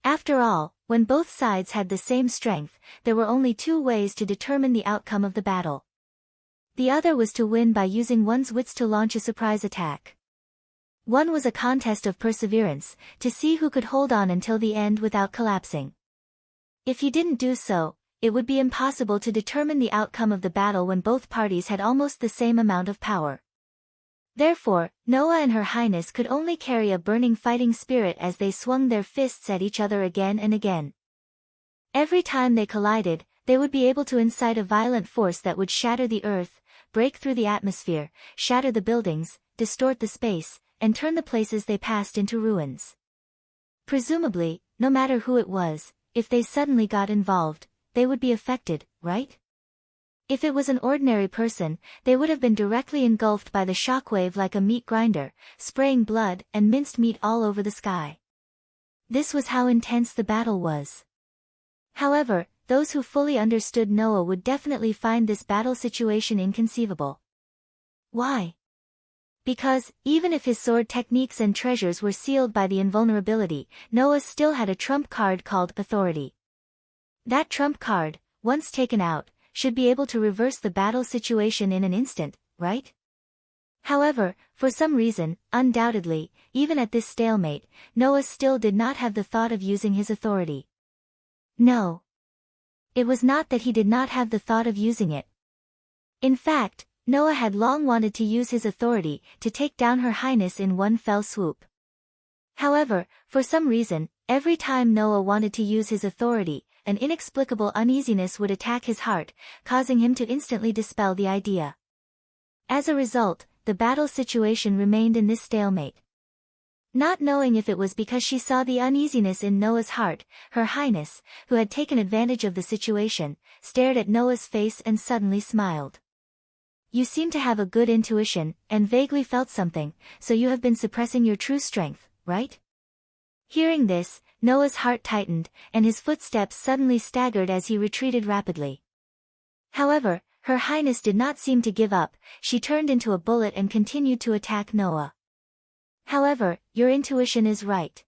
After all, when both sides had the same strength, there were only two ways to determine the outcome of the battle. The other was to win by using one's wits to launch a surprise attack. One was a contest of perseverance, to see who could hold on until the end without collapsing. If you didn't do so, it would be impossible to determine the outcome of the battle when both parties had almost the same amount of power. Therefore, Noah and Her Highness could only carry a burning fighting spirit as they swung their fists at each other again and again. Every time they collided, they would be able to incite a violent force that would shatter the earth, break through the atmosphere, shatter the buildings, distort the space, and turn the places they passed into ruins. Presumably, no matter who it was, if they suddenly got involved, they would be affected, right? If it was an ordinary person, they would have been directly engulfed by the shockwave like a meat grinder, spraying blood and minced meat all over the sky. This was how intense the battle was. However, those who fully understood Noah would definitely find this battle situation inconceivable. Why? Because, even if his sword techniques and treasures were sealed by the invulnerability, Noah still had a trump card called authority. That trump card, once taken out, should be able to reverse the battle situation in an instant, right? However, for some reason, undoubtedly, even at this stalemate, Noah still did not have the thought of using his authority. No. It was not that he did not have the thought of using it. In fact, Noah had long wanted to use his authority to take down Her Highness in one fell swoop. However, for some reason, every time Noah wanted to use his authority, an inexplicable uneasiness would attack his heart, causing him to instantly dispel the idea. As a result, the battle situation remained in this stalemate. Not knowing if it was because she saw the uneasiness in Noah's heart, Her Highness, who had taken advantage of the situation, stared at Noah's face and suddenly smiled. You seem to have a good intuition, and vaguely felt something, so you have been suppressing your true strength, right? Hearing this, Noah's heart tightened, and his footsteps suddenly staggered as he retreated rapidly. However, Her Highness did not seem to give up. She turned into a bullet and continued to attack Noah. However, your intuition is right.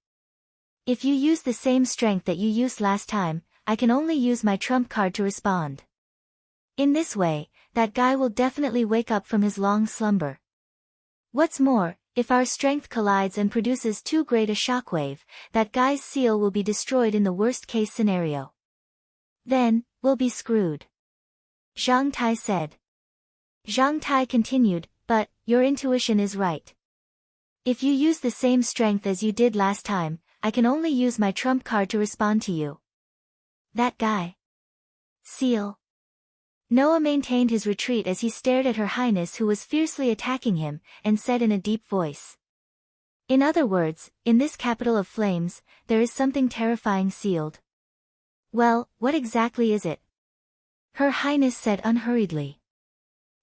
If you use the same strength that you used last time, I can only use my trump card to respond. In this way, that guy will definitely wake up from his long slumber. What's more, if our strength collides and produces too great a shockwave, that guy's seal will be destroyed in the worst-case scenario. Then, we'll be screwed. Zhang Tai said. Zhang Tai continued, but, your intuition is right. If you use the same strength as you did last time, I can only use my trump card to respond to you. That guy. Seal. Noah maintained his retreat as he stared at Her Highness who was fiercely attacking him, and said in a deep voice. In other words, in this capital of flames, there is something terrifying sealed. Well, what exactly is it? Her Highness said unhurriedly.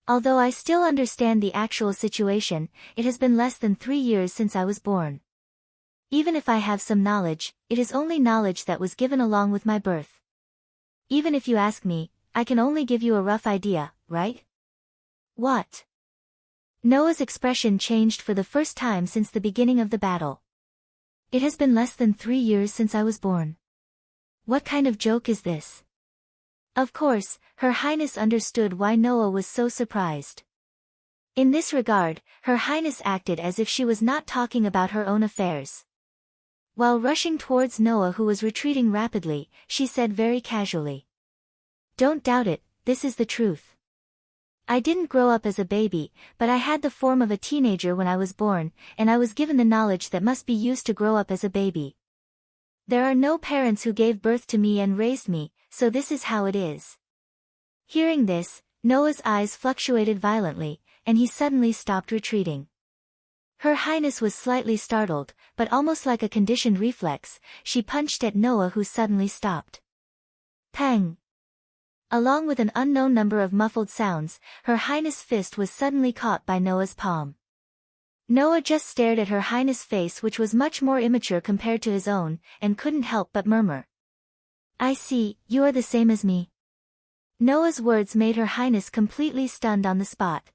Although I still understand the actual situation, it has been less than 3 years since I was born. Even if I have some knowledge, it is only knowledge that was given along with my birth. Even if you ask me, I can only give you a rough idea, right? What? Noah's expression changed for the first time since the beginning of the battle. It has been less than 3 years since I was born. What kind of joke is this? Of course, Her Highness understood why Noah was so surprised. In this regard, Her Highness acted as if she was not talking about her own affairs. While rushing towards Noah who was retreating rapidly, she said very casually. Don't doubt it, this is the truth. I didn't grow up as a baby, but I had the form of a teenager when I was born, and I was given the knowledge that must be used to grow up as a baby. There are no parents who gave birth to me and raised me, so this is how it is. Hearing this, Noah's eyes fluctuated violently, and he suddenly stopped retreating. Her Highness was slightly startled, but almost like a conditioned reflex, she punched at Noah who suddenly stopped. Pang! Along with an unknown number of muffled sounds, Her Highness' fist was suddenly caught by Noah's palm. Noah just stared at Her Highness' face which was much more immature compared to his own, and couldn't help but murmur. I see, you are the same as me. Noah's words made Her Highness completely stunned on the spot.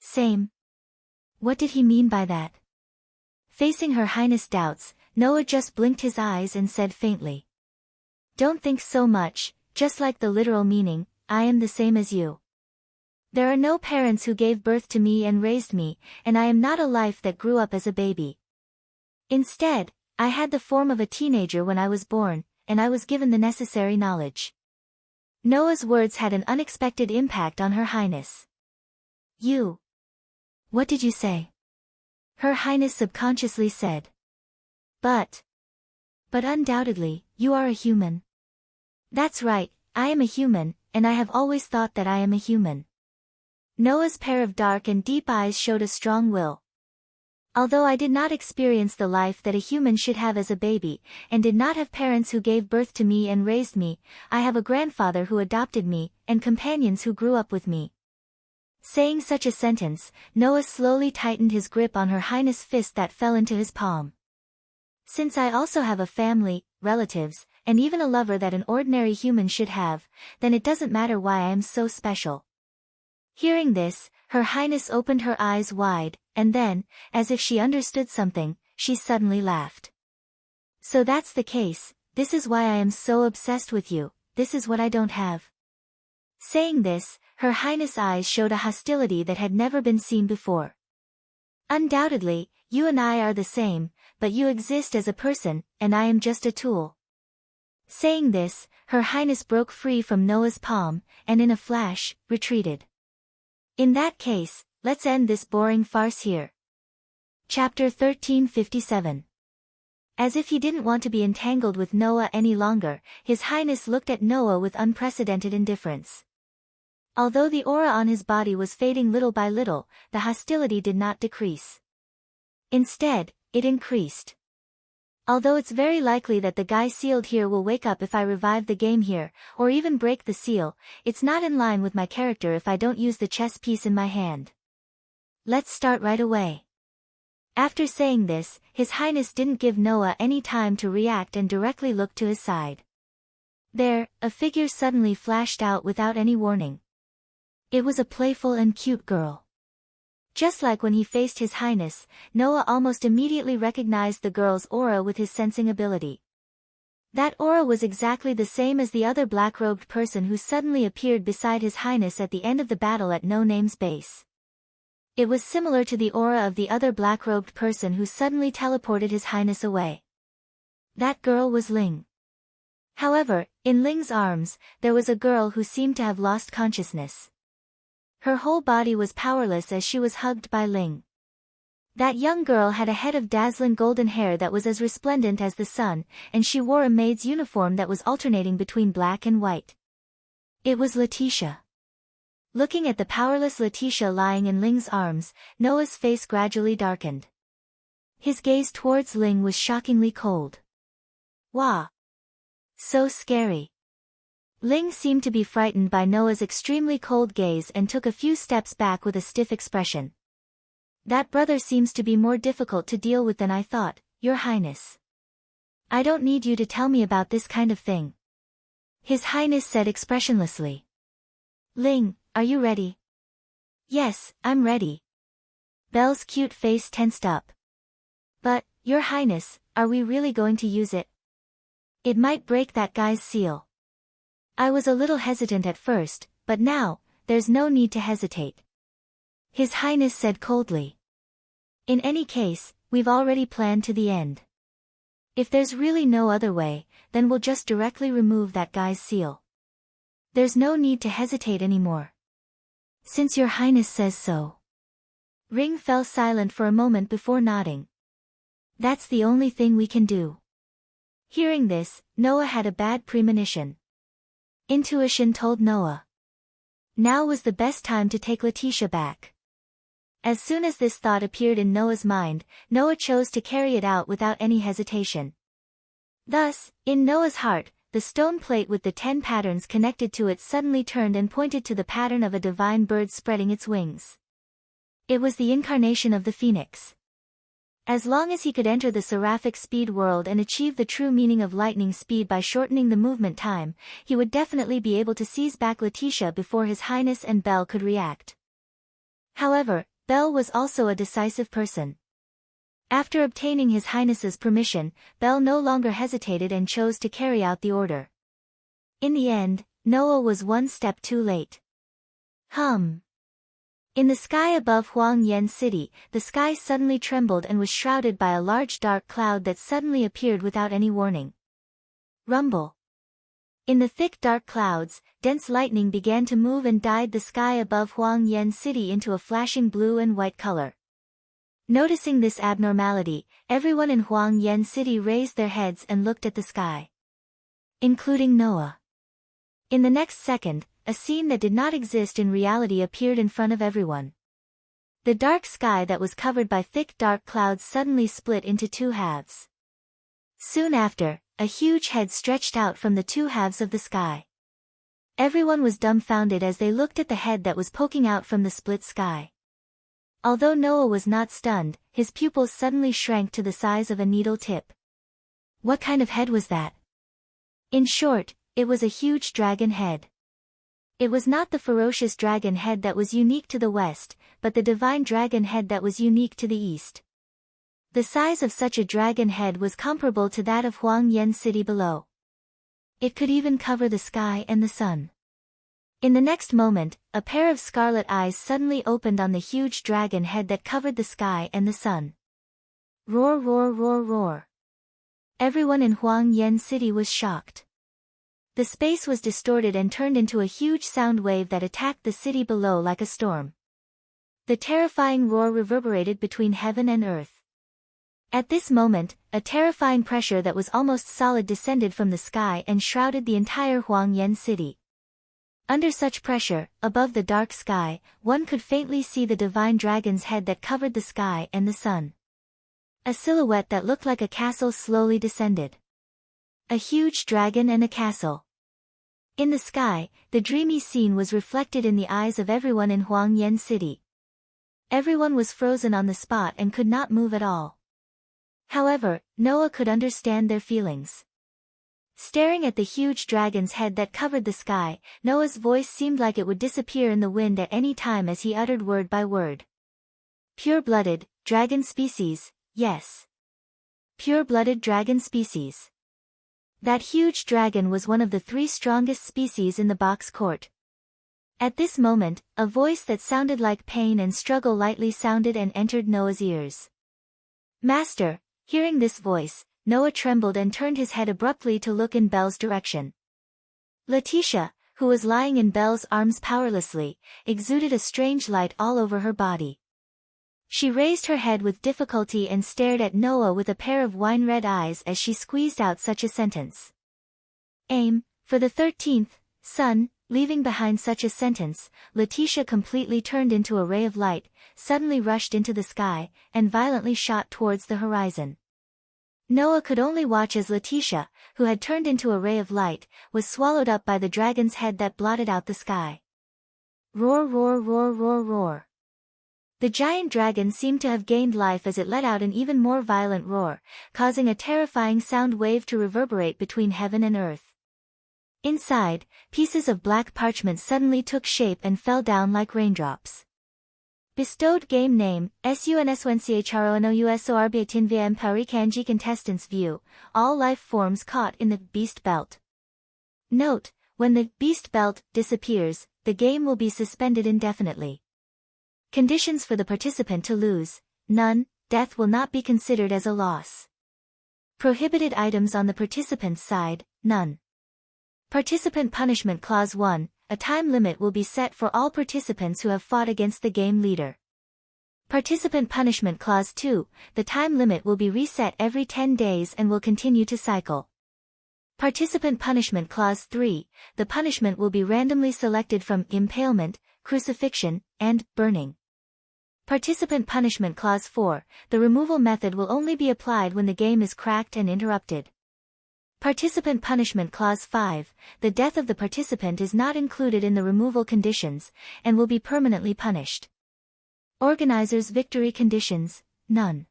Same. What did he mean by that? Facing Her Highness' doubts, Noah just blinked his eyes and said faintly. Don't think so much, just like the literal meaning, I am the same as you. There are no parents who gave birth to me and raised me, and I am not a life that grew up as a baby. Instead, I had the form of a teenager when I was born, and I was given the necessary knowledge. Noah's words had an unexpected impact on Her Highness. You. What did you say? Her Highness subconsciously said. But undoubtedly, you are a human. That's right, I am a human, and I have always thought that I am a human. Noah's pair of dark and deep eyes showed a strong will. Although I did not experience the life that a human should have as a baby, and did not have parents who gave birth to me and raised me, I have a grandfather who adopted me, and companions who grew up with me. Saying such a sentence, Noah slowly tightened his grip on Her Highness' fist that fell into his palm. Since I also have a family, relatives, and even a lover that an ordinary human should have, then it doesn't matter why I am so special. Hearing this, Her Highness opened her eyes wide, and then, as if she understood something, she suddenly laughed. So that's the case, this is why I am so obsessed with you, this is what I don't have. Saying this, Her Highness' eyes showed a hostility that had never been seen before. Undoubtedly, you and I are the same, but you exist as a person, and I am just a tool. Saying this, Her Highness broke free from Noah's palm, and in a flash, retreated. In that case, let's end this boring farce here. Chapter 1357. As if he didn't want to be entangled with Noah any longer, His Highness looked at Noah with unprecedented indifference. Although the aura on his body was fading little by little, the hostility did not decrease. Instead, it increased. Although it's very likely that the guy sealed here will wake up if I revive the game here, or even break the seal, it's not in line with my character if I don't use the chess piece in my hand. Let's start right away. After saying this, His Highness didn't give Noah any time to react and directly looked to his side. There, a figure suddenly flashed out without any warning. It was a playful and cute girl. Just like when he faced His Highness, Noah almost immediately recognized the girl's aura with his sensing ability. That aura was exactly the same as the other black-robed person who suddenly appeared beside His Highness at the end of the battle at No Name's base. It was similar to the aura of the other black-robed person who suddenly teleported His Highness away. That girl was Ling. However, in Ling's arms, there was a girl who seemed to have lost consciousness. Her whole body was powerless as she was hugged by Ling. That young girl had a head of dazzling golden hair that was as resplendent as the sun, and she wore a maid's uniform that was alternating between black and white. It was Letitia. Looking at the powerless Letitia lying in Ling's arms, Noah's face gradually darkened. His gaze towards Ling was shockingly cold. Wah! So scary. Ling seemed to be frightened by Noah's extremely cold gaze and took a few steps back with a stiff expression. That brother seems to be more difficult to deal with than I thought, Your Highness. I don't need you to tell me about this kind of thing. His Highness said expressionlessly. Ling, are you ready? Yes, I'm ready. Belle's cute face tensed up. But, Your Highness, are we really going to use it? It might break that guy's seal. I was a little hesitant at first, but now, there's no need to hesitate. His Highness said coldly. In any case, we've already planned to the end. If there's really no other way, then we'll just directly remove that guy's seal. There's no need to hesitate anymore. Since Your Highness says so. Ring fell silent for a moment before nodding. That's the only thing we can do. Hearing this, Noah had a bad premonition. Intuition told Noah. Now was the best time to take Letitia back. As soon as this thought appeared in Noah's mind, Noah chose to carry it out without any hesitation. Thus, in Noah's heart, the stone plate with the 10 patterns connected to it suddenly turned and pointed to the pattern of a divine bird spreading its wings. It was the incarnation of the phoenix. As long as he could enter the seraphic speed world and achieve the true meaning of lightning speed by shortening the movement time, he would definitely be able to seize back Letitia before His Highness and Belle could react. However, Belle was also a decisive person. After obtaining His Highness's permission, Belle no longer hesitated and chose to carry out the order. In the end, Noah was one step too late. In the sky above Huang Yen City, the sky suddenly trembled and was shrouded by a large dark cloud that suddenly appeared without any warning. Rumble. In the thick dark clouds, dense lightning began to move and dyed the sky above Huang Yen City into a flashing blue and white color. Noticing this abnormality, everyone in Huang Yen City raised their heads and looked at the sky. Including Noah. In the next second, a scene that did not exist in reality appeared in front of everyone. The dark sky that was covered by thick dark clouds suddenly split into two halves. Soon after, a huge head stretched out from the two halves of the sky. Everyone was dumbfounded as they looked at the head that was poking out from the split sky. Although Noah was not stunned, his pupils suddenly shrank to the size of a needle tip. What kind of head was that? In short, it was a huge dragon head. It was not the ferocious dragon head that was unique to the West, but the divine dragon head that was unique to the East. The size of such a dragon head was comparable to that of Huang Yen City below. It could even cover the sky and the sun. In the next moment, a pair of scarlet eyes suddenly opened on the huge dragon head that covered the sky and the sun. Roar, roar, roar, roar. Everyone in Huang Yen City was shocked. The space was distorted and turned into a huge sound wave that attacked the city below like a storm. The terrifying roar reverberated between heaven and earth. At this moment, a terrifying pressure that was almost solid descended from the sky and shrouded the entire Huang Yen City. Under such pressure, above the dark sky, one could faintly see the divine dragon's head that covered the sky and the sun. A silhouette that looked like a castle slowly descended. A huge dragon and a castle. In the sky, the dreamy scene was reflected in the eyes of everyone in Huang Yen City. Everyone was frozen on the spot and could not move at all. However, Noah could understand their feelings. Staring at the huge dragon's head that covered the sky, Noah's voice seemed like it would disappear in the wind at any time as he uttered word by word. Pure-blooded, dragon species, yes. Pure-blooded dragon species. That huge dragon was one of the 3 strongest species in the box court. At this moment, a voice that sounded like pain and struggle lightly sounded and entered Noah's ears. Master. Hearing this voice, Noah trembled and turned his head abruptly to look in Belle's direction. Letitia, who was lying in Belle's arms powerlessly, exuded a strange light all over her body. She raised her head with difficulty and stared at Noah with a pair of wine-red eyes as she squeezed out such a sentence. Aim, for the 13th, son. Leaving behind such a sentence, Letitia completely turned into a ray of light, suddenly rushed into the sky, and violently shot towards the horizon. Noah could only watch as Letitia, who had turned into a ray of light, was swallowed up by the dragon's head that blotted out the sky. Roar, roar, roar, roar, roar. The giant dragon seemed to have gained life as it let out an even more violent roar, causing a terrifying sound wave to reverberate between heaven and earth. Inside, pieces of black parchment suddenly took shape and fell down like raindrops. Bestowed game name, SUNSWNCHRONOUSORBATINVM Pauri Kanji contestants view, all life forms caught in the Beast Belt. Note, when the Beast Belt disappears, the game will be suspended indefinitely. Conditions for the participant to lose, none, death will not be considered as a loss. Prohibited items on the participant's side, none. Participant Punishment Clause 1, a time limit will be set for all participants who have fought against the game leader. Participant Punishment Clause 2, the time limit will be reset every 10 days and will continue to cycle. Participant Punishment Clause 3, the punishment will be randomly selected from impalement, crucifixion, and burning. Participant Punishment Clause 4, the removal method will only be applied when the game is cracked and interrupted. Participant Punishment Clause 5, the death of the participant is not included in the removal conditions, and will be permanently punished. Organizers' victory conditions, none.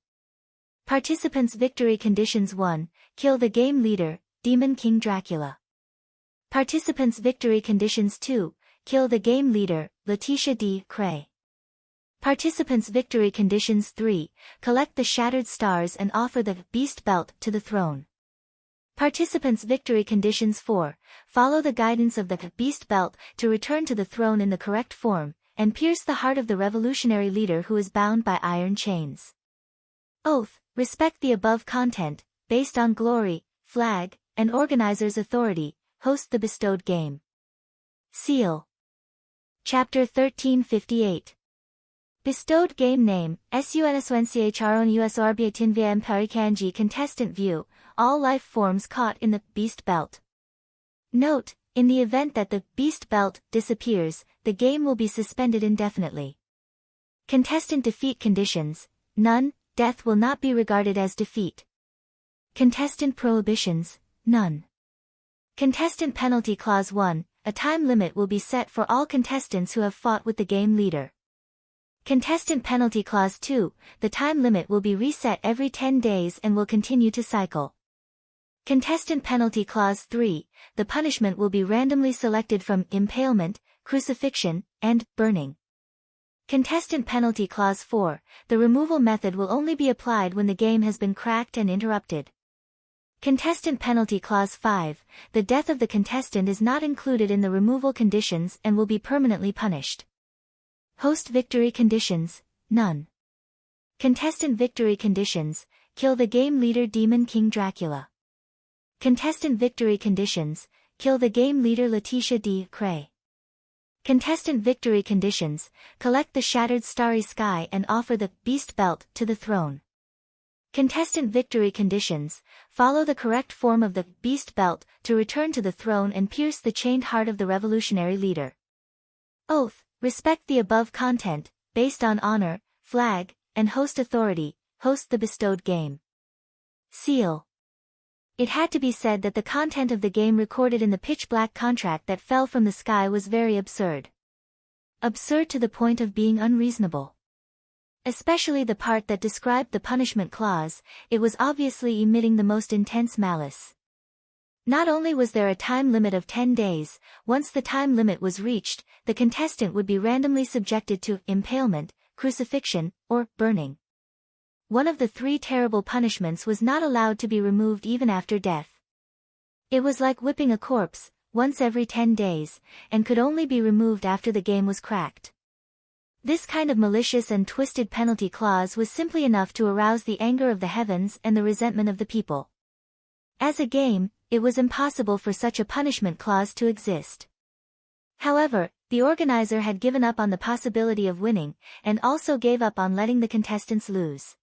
Participants Victory Conditions 1, Kill the Game Leader, Demon King Dracula. Participants Victory Conditions 2, Kill the Game Leader, Letitia D. Cray. Participants Victory Conditions 3, Collect the Shattered Stars and offer the Beast Belt to the throne. Participants Victory Conditions 4, Follow the guidance of the Beast Belt to return to the throne in the correct form, and pierce the heart of the revolutionary leader who is bound by iron chains. Oath, respect the above content, based on glory, flag, and organizer's authority, host the bestowed game. Seal. Chapter 1358. Bestowed game name, SUNSUNCHRONUSORBATINVIA Emparikanji Contestant View, all life forms caught in the Beast Belt. Note, in the event that the Beast Belt disappears, the game will be suspended indefinitely. Contestant defeat conditions, none, death will not be regarded as defeat. Contestant prohibitions, none. Contestant penalty clause 1, a time limit will be set for all contestants who have fought with the game leader. Contestant penalty clause 2, the time limit will be reset every 10 days and will continue to cycle. Contestant penalty clause 3, the punishment will be randomly selected from impalement, crucifixion, and burning. Contestant penalty clause 4, the removal method will only be applied when the game has been cracked and interrupted. Contestant penalty clause 5, the death of the contestant is not included in the removal conditions and will be permanently punished. Host victory conditions, none. Contestant victory conditions, kill the game leader Demon King Dracula. Contestant victory conditions, kill the game leader Letitia D. Cray. Contestant victory conditions, collect the shattered starry sky and offer the Beast Belt to the throne. Contestant victory conditions, follow the correct form of the Beast Belt to return to the throne and pierce the chained heart of the revolutionary leader. Oath, respect the above content, based on honor, flag, and host authority, host the bestowed game. Seal. It had to be said that the content of the game recorded in the pitch-black contract that fell from the sky was very absurd. Absurd to the point of being unreasonable. Especially the part that described the punishment clause, it was obviously emitting the most intense malice. Not only was there a time limit of 10 days, once the time limit was reached, the contestant would be randomly subjected to impalement, crucifixion, or burning. One of the 3 terrible punishments was not allowed to be removed even after death. It was like whipping a corpse, once every 10 days, and could only be removed after the game was cracked. This kind of malicious and twisted penalty clause was simply enough to arouse the anger of the heavens and the resentment of the people. As a game, it was impossible for such a punishment clause to exist. However, the organizer had given up on the possibility of winning, and also gave up on letting the contestants lose.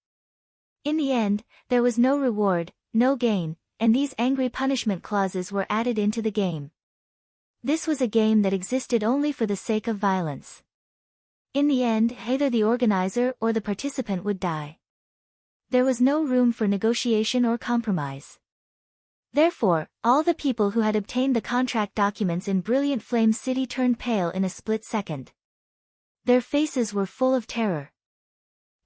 In the end, there was no reward, no gain, and these angry punishment clauses were added into the game. This was a game that existed only for the sake of violence. In the end, either the organizer or the participant would die. There was no room for negotiation or compromise. Therefore, all the people who had obtained the contract documents in Brilliant Flame City turned pale in a split second. Their faces were full of terror.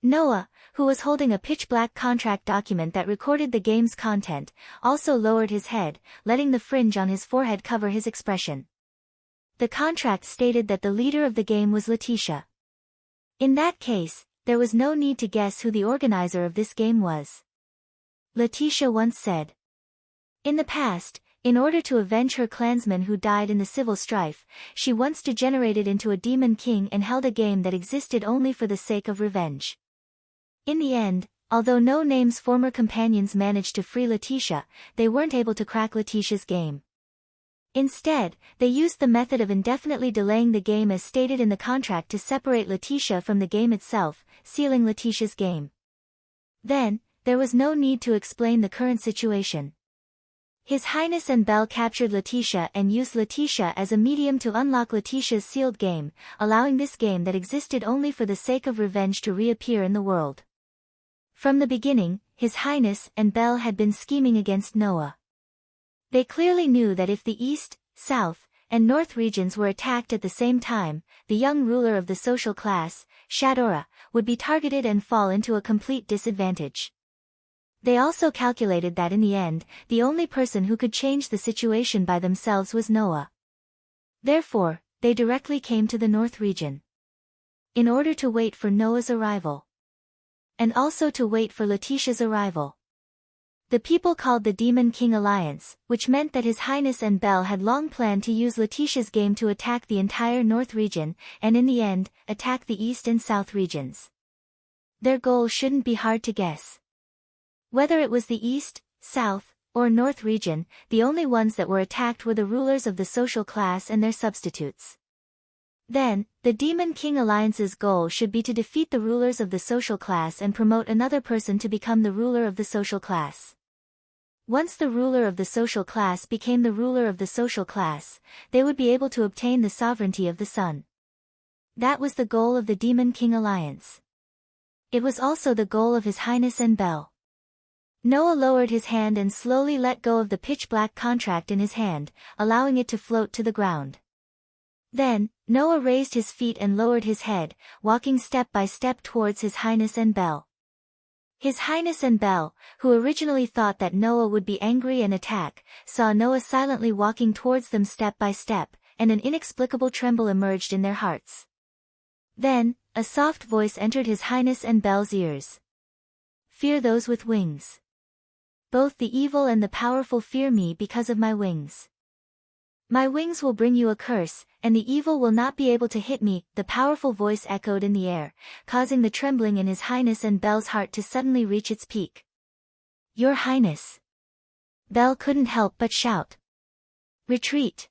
Noah, who was holding a pitch-black contract document that recorded the game's content, also lowered his head, letting the fringe on his forehead cover his expression. The contract stated that the leader of the game was Letitia. In that case, there was no need to guess who the organizer of this game was. Letitia once said, in the past, in order to avenge her clansmen who died in the civil strife, she once degenerated into a demon king and held a game that existed only for the sake of revenge. In the end, although No Name's former companions managed to free Letitia, they weren't able to crack Letitia's game. Instead, they used the method of indefinitely delaying the game as stated in the contract to separate Letitia from the game itself, sealing Letitia's game. Then, there was no need to explain the current situation. His Highness and Belle captured Letitia and used Letitia as a medium to unlock Letitia's sealed game, allowing this game that existed only for the sake of revenge to reappear in the world. From the beginning, His Highness and Belle had been scheming against Noah. They clearly knew that if the East, South, and North regions were attacked at the same time, the young ruler of the social class, Shadora, would be targeted and fall into a complete disadvantage. They also calculated that in the end, the only person who could change the situation by themselves was Noah. Therefore, they directly came to the north region, in order to wait for Noah's arrival, and also to wait for Letitia's arrival. The people called the Demon King Alliance, which meant that His Highness and Belle had long planned to use Letitia's game to attack the entire north region, and in the end, attack the east and south regions. Their goal shouldn't be hard to guess. Whether it was the east, south, or north region, the only ones that were attacked were the rulers of the social class and their substitutes. Then, the Demon King Alliance's goal should be to defeat the rulers of the social class and promote another person to become the ruler of the social class. Once the ruler of the social class became the ruler of the social class, they would be able to obtain the sovereignty of the sun. That was the goal of the Demon King Alliance. It was also the goal of His Highness and Belle. Noah lowered his hand and slowly let go of the pitch-black contract in his hand, allowing it to float to the ground. Then, Noah raised his feet and lowered his head, walking step by step towards His Highness and Belle. His Highness and Belle, who originally thought that Noah would be angry and attack, saw Noah silently walking towards them step by step, and an inexplicable tremble emerged in their hearts. Then, a soft voice entered His Highness and Belle's ears. "Fear those with wings. Both the evil and the powerful fear me because of my wings. My wings will bring you a curse, and the evil will not be able to hit me," the powerful voice echoed in the air, causing the trembling in His Highness and Belle's heart to suddenly reach its peak. "Your Highness!" Belle couldn't help but shout. "Retreat!"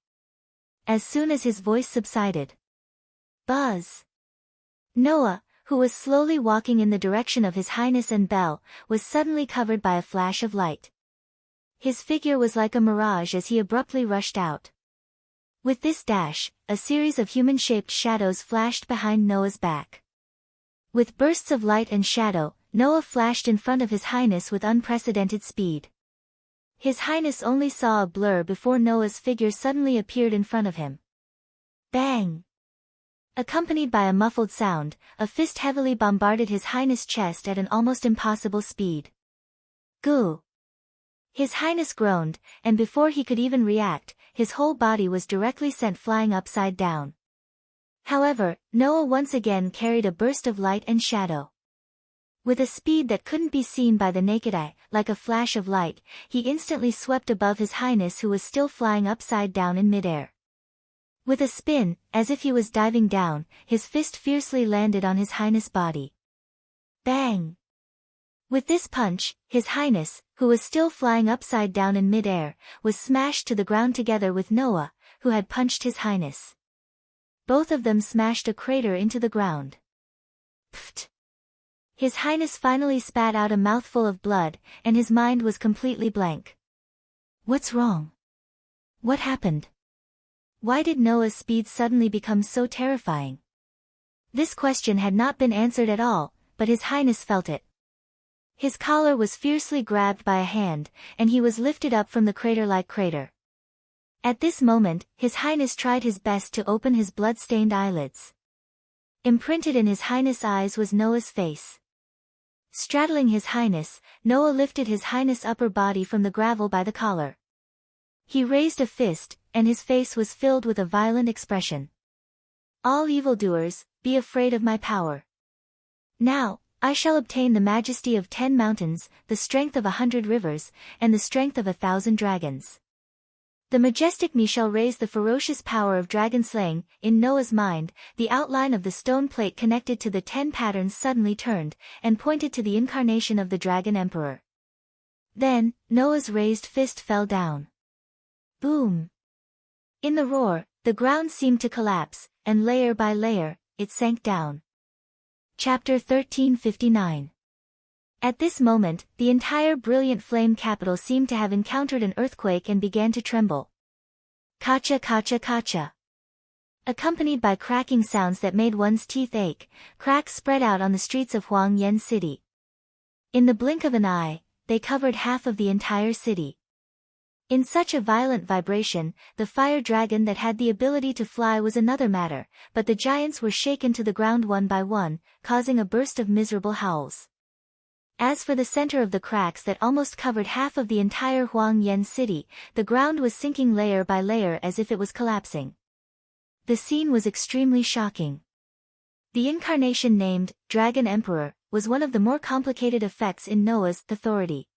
As soon as his voice subsided. Buzz! Noah, who was slowly walking in the direction of His Highness and Belle, was suddenly covered by a flash of light. His figure was like a mirage as he abruptly rushed out. With this dash, a series of human-shaped shadows flashed behind Noah's back. With bursts of light and shadow, Noah flashed in front of His Highness with unprecedented speed. His Highness only saw a blur before Noah's figure suddenly appeared in front of him. Bang! Accompanied by a muffled sound, a fist heavily bombarded His Highness' chest at an almost impossible speed. Goo! His Highness groaned, and before he could even react, his whole body was directly sent flying upside down. However, Noah once again carried a burst of light and shadow. With a speed that couldn't be seen by the naked eye, like a flash of light, he instantly swept above His Highness, who was still flying upside down in midair. With a spin, as if he was diving down, his fist fiercely landed on His Highness' body. Bang! With this punch, His Highness, who was still flying upside down in mid-air, was smashed to the ground together with Noah, who had punched His Highness. Both of them smashed a crater into the ground. Pfft! His Highness finally spat out a mouthful of blood, and his mind was completely blank. What's wrong? What happened? Why did Noah's speed suddenly become so terrifying? This question had not been answered at all, but His Highness felt it. His collar was fiercely grabbed by a hand, and he was lifted up from the crater-like crater. At this moment, His Highness tried his best to open his blood-stained eyelids. Imprinted in His Highness' eyes was Noah's face. Straddling His Highness, Noah lifted His Highness' upper body from the gravel by the collar. He raised a fist, and his face was filled with a violent expression. "All evildoers, be afraid of my power. Now, I shall obtain the majesty of 10 mountains, the strength of 100 rivers, and the strength of 1,000 dragons. The majestic me shall raise the ferocious power of dragon slaying." In Noah's mind, the outline of the stone plate connected to the 10 patterns suddenly turned, and pointed to the incarnation of the Dragon Emperor. Then, Noah's raised fist fell down. Boom! In the roar, the ground seemed to collapse, and layer by layer, it sank down. Chapter 1359. At this moment, the entire brilliant flame capital seemed to have encountered an earthquake and began to tremble. Kacha kacha kacha. Accompanied by cracking sounds that made one's teeth ache, cracks spread out on the streets of Huang Yen City. In the blink of an eye, they covered half of the entire city. In such a violent vibration, the fire dragon that had the ability to fly was another matter, but the giants were shaken to the ground one by one, causing a burst of miserable howls. As for the center of the cracks that almost covered half of the entire Huang Yan city, the ground was sinking layer by layer as if it was collapsing. The scene was extremely shocking. The incarnation named Dragon Emperor was one of the more complicated effects in Noah's authority.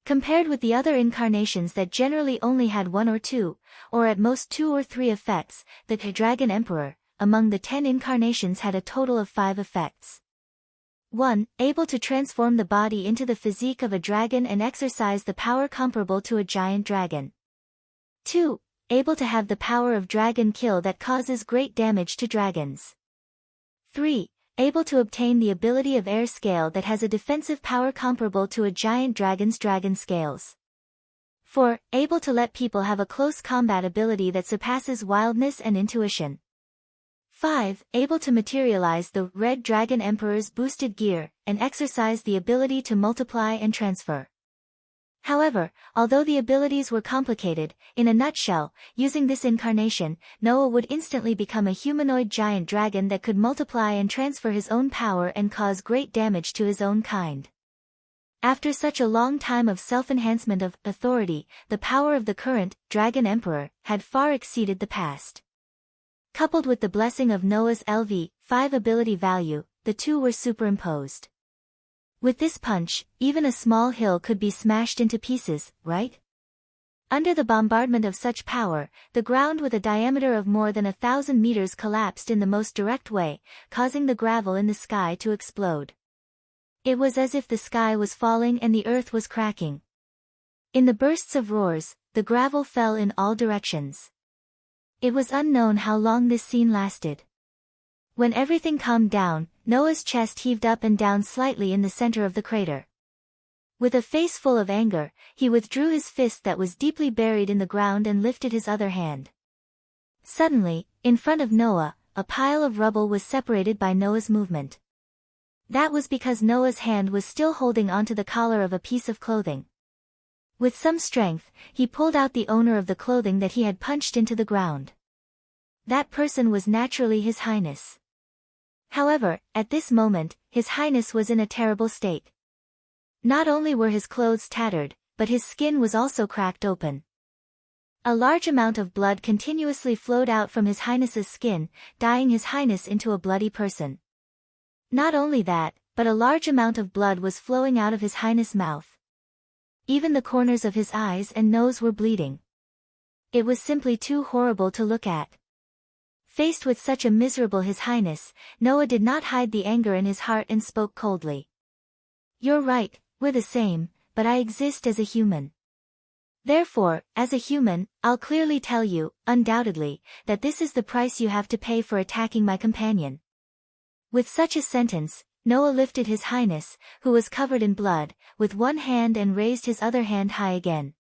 Compared with the other incarnations that generally only had one or two, or at most 2 or 3 effects, the Dragon Emperor, among the 10 incarnations, had a total of 5 effects. 1. Able to transform the body into the physique of a dragon and exercise the power comparable to a giant dragon. 2. Able to have the power of dragon kill that causes great damage to dragons. 3. Able to obtain the ability of air scale that has a defensive power comparable to a giant dragon's dragon scales. 4. Able to let people have a close combat ability that surpasses wildness and intuition. 5. Able to materialize the Red Dragon Emperor's boosted gear, and exercise the ability to multiply and transfer. However, although the abilities were complicated, in a nutshell, using this incarnation, Noah would instantly become a humanoid giant dragon that could multiply and transfer his own power and cause great damage to his own kind. After such a long time of self-enhancement of authority, the power of the current Dragon Emperor had far exceeded the past. Coupled with the blessing of Noah's LV5 ability value, the two were superimposed. With this punch, even a small hill could be smashed into pieces, right? Under the bombardment of such power, the ground with a diameter of more than 1,000 meters collapsed in the most direct way, causing the gravel in the sky to explode. It was as if the sky was falling and the earth was cracking. In the bursts of roars, the gravel fell in all directions. It was unknown how long this scene lasted. When everything calmed down, Noah's chest heaved up and down slightly in the center of the crater. With a face full of anger, he withdrew his fist that was deeply buried in the ground and lifted his other hand. Suddenly, in front of Noah, a pile of rubble was separated by Noah's movement. That was because Noah's hand was still holding onto the collar of a piece of clothing. With some strength, he pulled out the owner of the clothing that he had punched into the ground. That person was naturally His Highness. However, at this moment, His Highness was in a terrible state. Not only were his clothes tattered, but his skin was also cracked open. A large amount of blood continuously flowed out from His Highness's skin, dyeing His Highness into a bloody person. Not only that, but a large amount of blood was flowing out of His Highness' mouth. Even the corners of his eyes and nose were bleeding. It was simply too horrible to look at. Faced with such a miserable His Highness, Noah did not hide the anger in his heart and spoke coldly. "You're right, we're the same, but I exist as a human. Therefore, as a human, I'll clearly tell you, undoubtedly, that this is the price you have to pay for attacking my companion." With such a sentence, Noah lifted His Highness, who was covered in blood, with one hand and raised his other hand high again.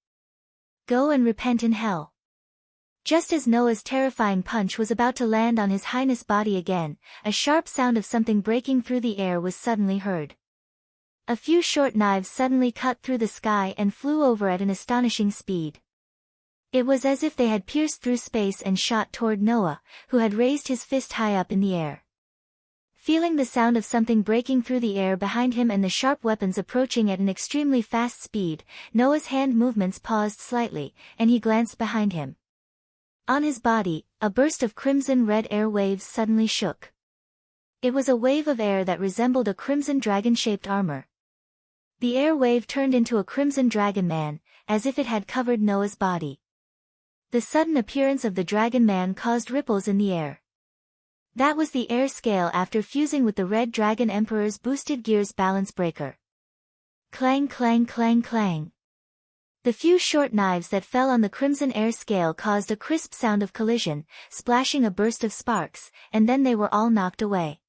"Go and repent in hell." Just as Noah's terrifying punch was about to land on His Highness' body again, a sharp sound of something breaking through the air was suddenly heard. A few short knives suddenly cut through the sky and flew over at an astonishing speed. It was as if they had pierced through space and shot toward Noah, who had raised his fist high up in the air. Feeling the sound of something breaking through the air behind him and the sharp weapons approaching at an extremely fast speed, Noah's hand movements paused slightly, and he glanced behind him. On his body, a burst of crimson-red air waves suddenly shook. It was a wave of air that resembled a crimson dragon-shaped armor. The air wave turned into a crimson dragon man, as if it had covered Noah's body. The sudden appearance of the dragon man caused ripples in the air. That was the air scale after fusing with the Red Dragon Emperor's boosted gears balance breaker. Clang clang clang clang. The few short knives that fell on the crimson air scale caused a crisp sound of collision, splashing a burst of sparks, and then they were all knocked away.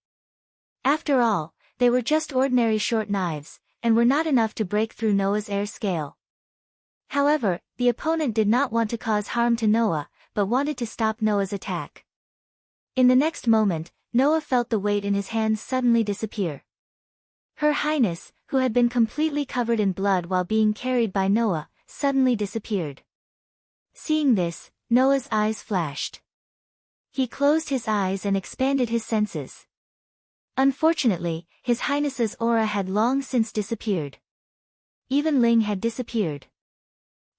After all, they were just ordinary short knives, and were not enough to break through Noah's air scale. However, the opponent did not want to cause harm to Noah, but wanted to stop Noah's attack. In the next moment, Noah felt the weight in his hands suddenly disappear. Her Highness, who had been completely covered in blood while being carried by Noah, suddenly disappeared. Seeing this, Noah's eyes flashed. He closed his eyes and expanded his senses. Unfortunately, His Highness's aura had long since disappeared. Even Ling had disappeared.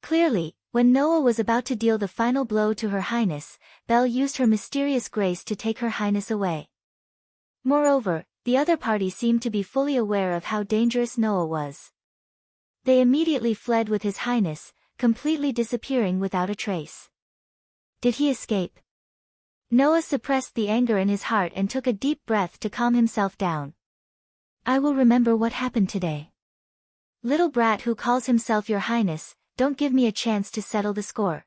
Clearly, when Noah was about to deal the final blow to Her Highness, Belle used her mysterious grace to take Her Highness away. Moreover, the other party seemed to be fully aware of how dangerous Noah was. They immediately fled with His Highness, completely disappearing without a trace. Did he escape? Noah suppressed the anger in his heart and took a deep breath to calm himself down. I will remember what happened today. Little brat who calls himself Your Highness, don't give me a chance to settle the score.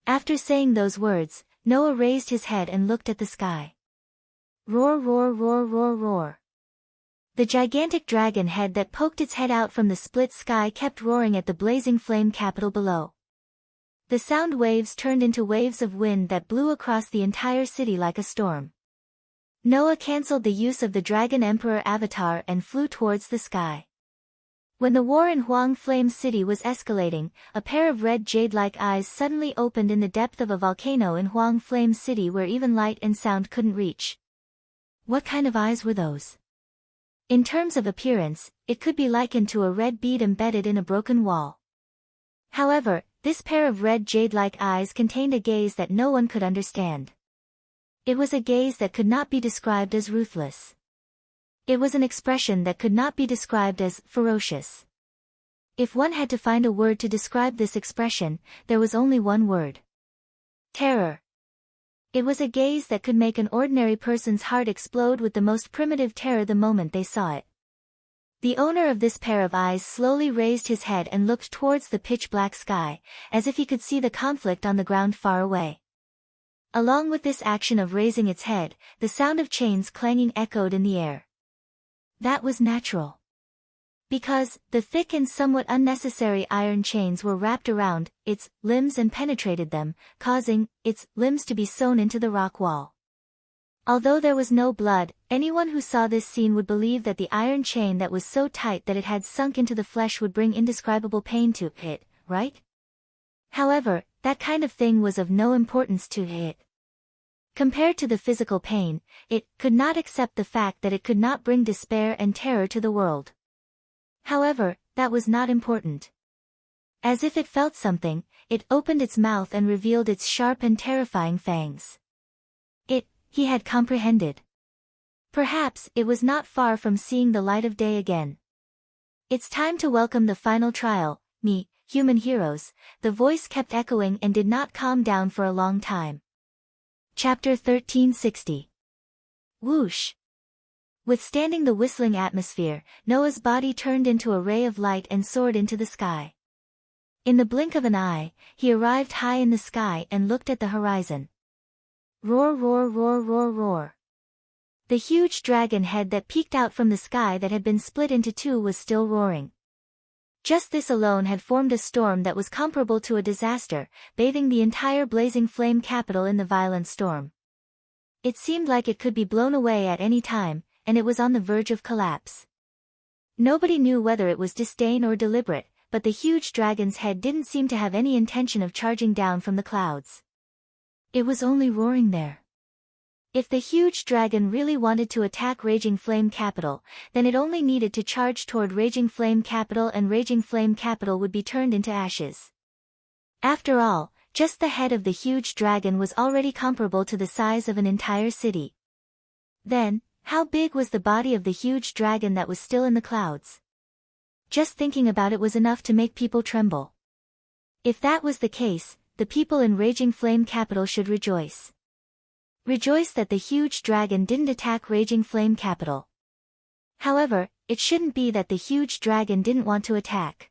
After saying those words, Noah raised his head and looked at the sky. Roar, roar, roar, roar, roar. The gigantic dragon head that poked its head out from the split sky kept roaring at the blazing flame capital below. The sound waves turned into waves of wind that blew across the entire city like a storm. Noah cancelled the use of the Dragon Emperor avatar and flew towards the sky. When the war in Huang Flame City was escalating, a pair of red jade-like eyes suddenly opened in the depth of a volcano in Huang Flame City where even light and sound couldn't reach. What kind of eyes were those? In terms of appearance, it could be likened to a red bead embedded in a broken wall. However, this pair of red jade-like eyes contained a gaze that no one could understand. It was a gaze that could not be described as ruthless. It was an expression that could not be described as ferocious. If one had to find a word to describe this expression, there was only one word. Terror. It was a gaze that could make an ordinary person's heart explode with the most primitive terror the moment they saw it. The owner of this pair of eyes slowly raised his head and looked towards the pitch-black sky, as if he could see the conflict on the ground far away. Along with this action of raising its head, the sound of chains clanging echoed in the air. That was natural. Because, the thick and somewhat unnecessary iron chains were wrapped around its limbs and penetrated them, causing its limbs to be sewn into the rock wall. Although there was no blood, anyone who saw this scene would believe that the iron chain that was so tight that it had sunk into the flesh would bring indescribable pain to it, right? However, that kind of thing was of no importance to it. Compared to the physical pain, it could not accept the fact that it could not bring despair and terror to the world. However, that was not important. As if it felt something, it opened its mouth and revealed its sharp and terrifying fangs. He had comprehended. Perhaps it was not far from seeing the light of day again. It's time to welcome the final trial, me, human heroes, the voice kept echoing and did not calm down for a long time. Chapter 1360. Whoosh. Withstanding the whistling atmosphere, Noah's body turned into a ray of light and soared into the sky. In the blink of an eye, he arrived high in the sky and looked at the horizon. Roar, roar, roar, roar, roar. The huge dragon head that peeked out from the sky that had been split into two was still roaring. Just this alone had formed a storm that was comparable to a disaster, bathing the entire blazing flame capital in the violent storm. It seemed like it could be blown away at any time, and it was on the verge of collapse. Nobody knew whether it was disdain or deliberate, but the huge dragon's head didn't seem to have any intention of charging down from the clouds. It was only roaring there. If the huge dragon really wanted to attack Raging Flame Capital, then it only needed to charge toward Raging Flame Capital and Raging Flame Capital would be turned into ashes. After all, just the head of the huge dragon was already comparable to the size of an entire city. Then, how big was the body of the huge dragon that was still in the clouds? Just thinking about it was enough to make people tremble. If that was the case, the people in Raging Flame Capital should rejoice. Rejoice that the huge dragon didn't attack Raging Flame Capital. However, it shouldn't be that the huge dragon didn't want to attack.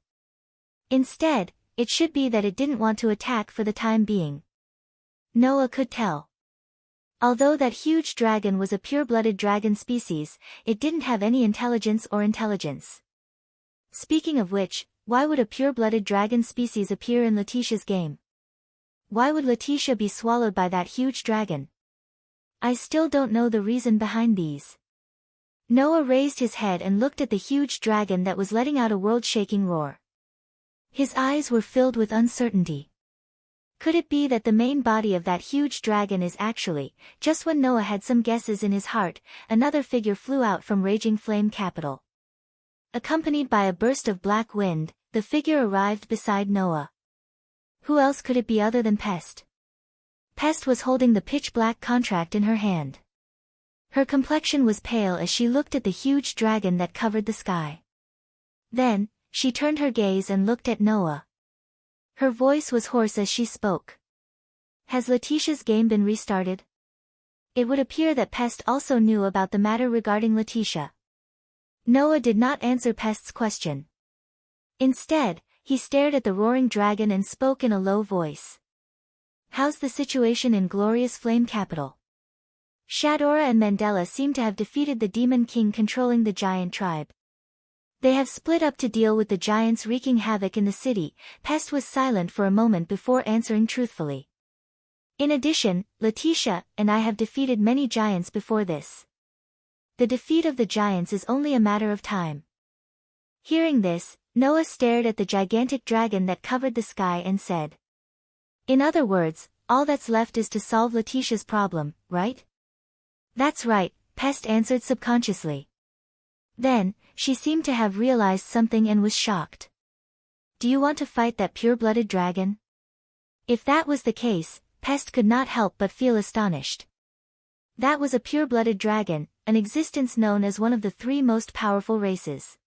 Instead, it should be that it didn't want to attack for the time being. Noah could tell. Although that huge dragon was a pure-blooded dragon species, it didn't have any intelligence or intelligence. Speaking of which, why would a pure-blooded dragon species appear in Letitia's game? Why would Letitia be swallowed by that huge dragon? I still don't know the reason behind these. Noah raised his head and looked at the huge dragon that was letting out a world-shaking roar. His eyes were filled with uncertainty. Could it be that the main body of that huge dragon is actually, just when Noah had some guesses in his heart, another figure flew out from Raging Flame Capital. Accompanied by a burst of black wind, the figure arrived beside Noah. Who else could it be other than Pest? Pest was holding the pitch-black contract in her hand. Her complexion was pale as she looked at the huge dragon that covered the sky. Then, she turned her gaze and looked at Noah. Her voice was hoarse as she spoke. Has Letitia's game been restarted? It would appear that Pest also knew about the matter regarding Letitia. Noah did not answer Pest's question. Instead, he stared at the roaring dragon and spoke in a low voice. How's the situation in Glorious Flame Capital? Shadora and Mandela seem to have defeated the Demon King controlling the giant tribe. They have split up to deal with the giants wreaking havoc in the city. Pest was silent for a moment before answering truthfully. In addition, Letitia and I have defeated many giants before this. The defeat of the giants is only a matter of time. Hearing this, Noah stared at the gigantic dragon that covered the sky and said. In other words, all that's left is to solve Letitia's problem, right? That's right, Pest answered subconsciously. Then, she seemed to have realized something and was shocked. Do you want to fight that pure-blooded dragon? If that was the case, Pest could not help but feel astonished. That was a pure-blooded dragon, an existence known as one of the 3 most powerful races.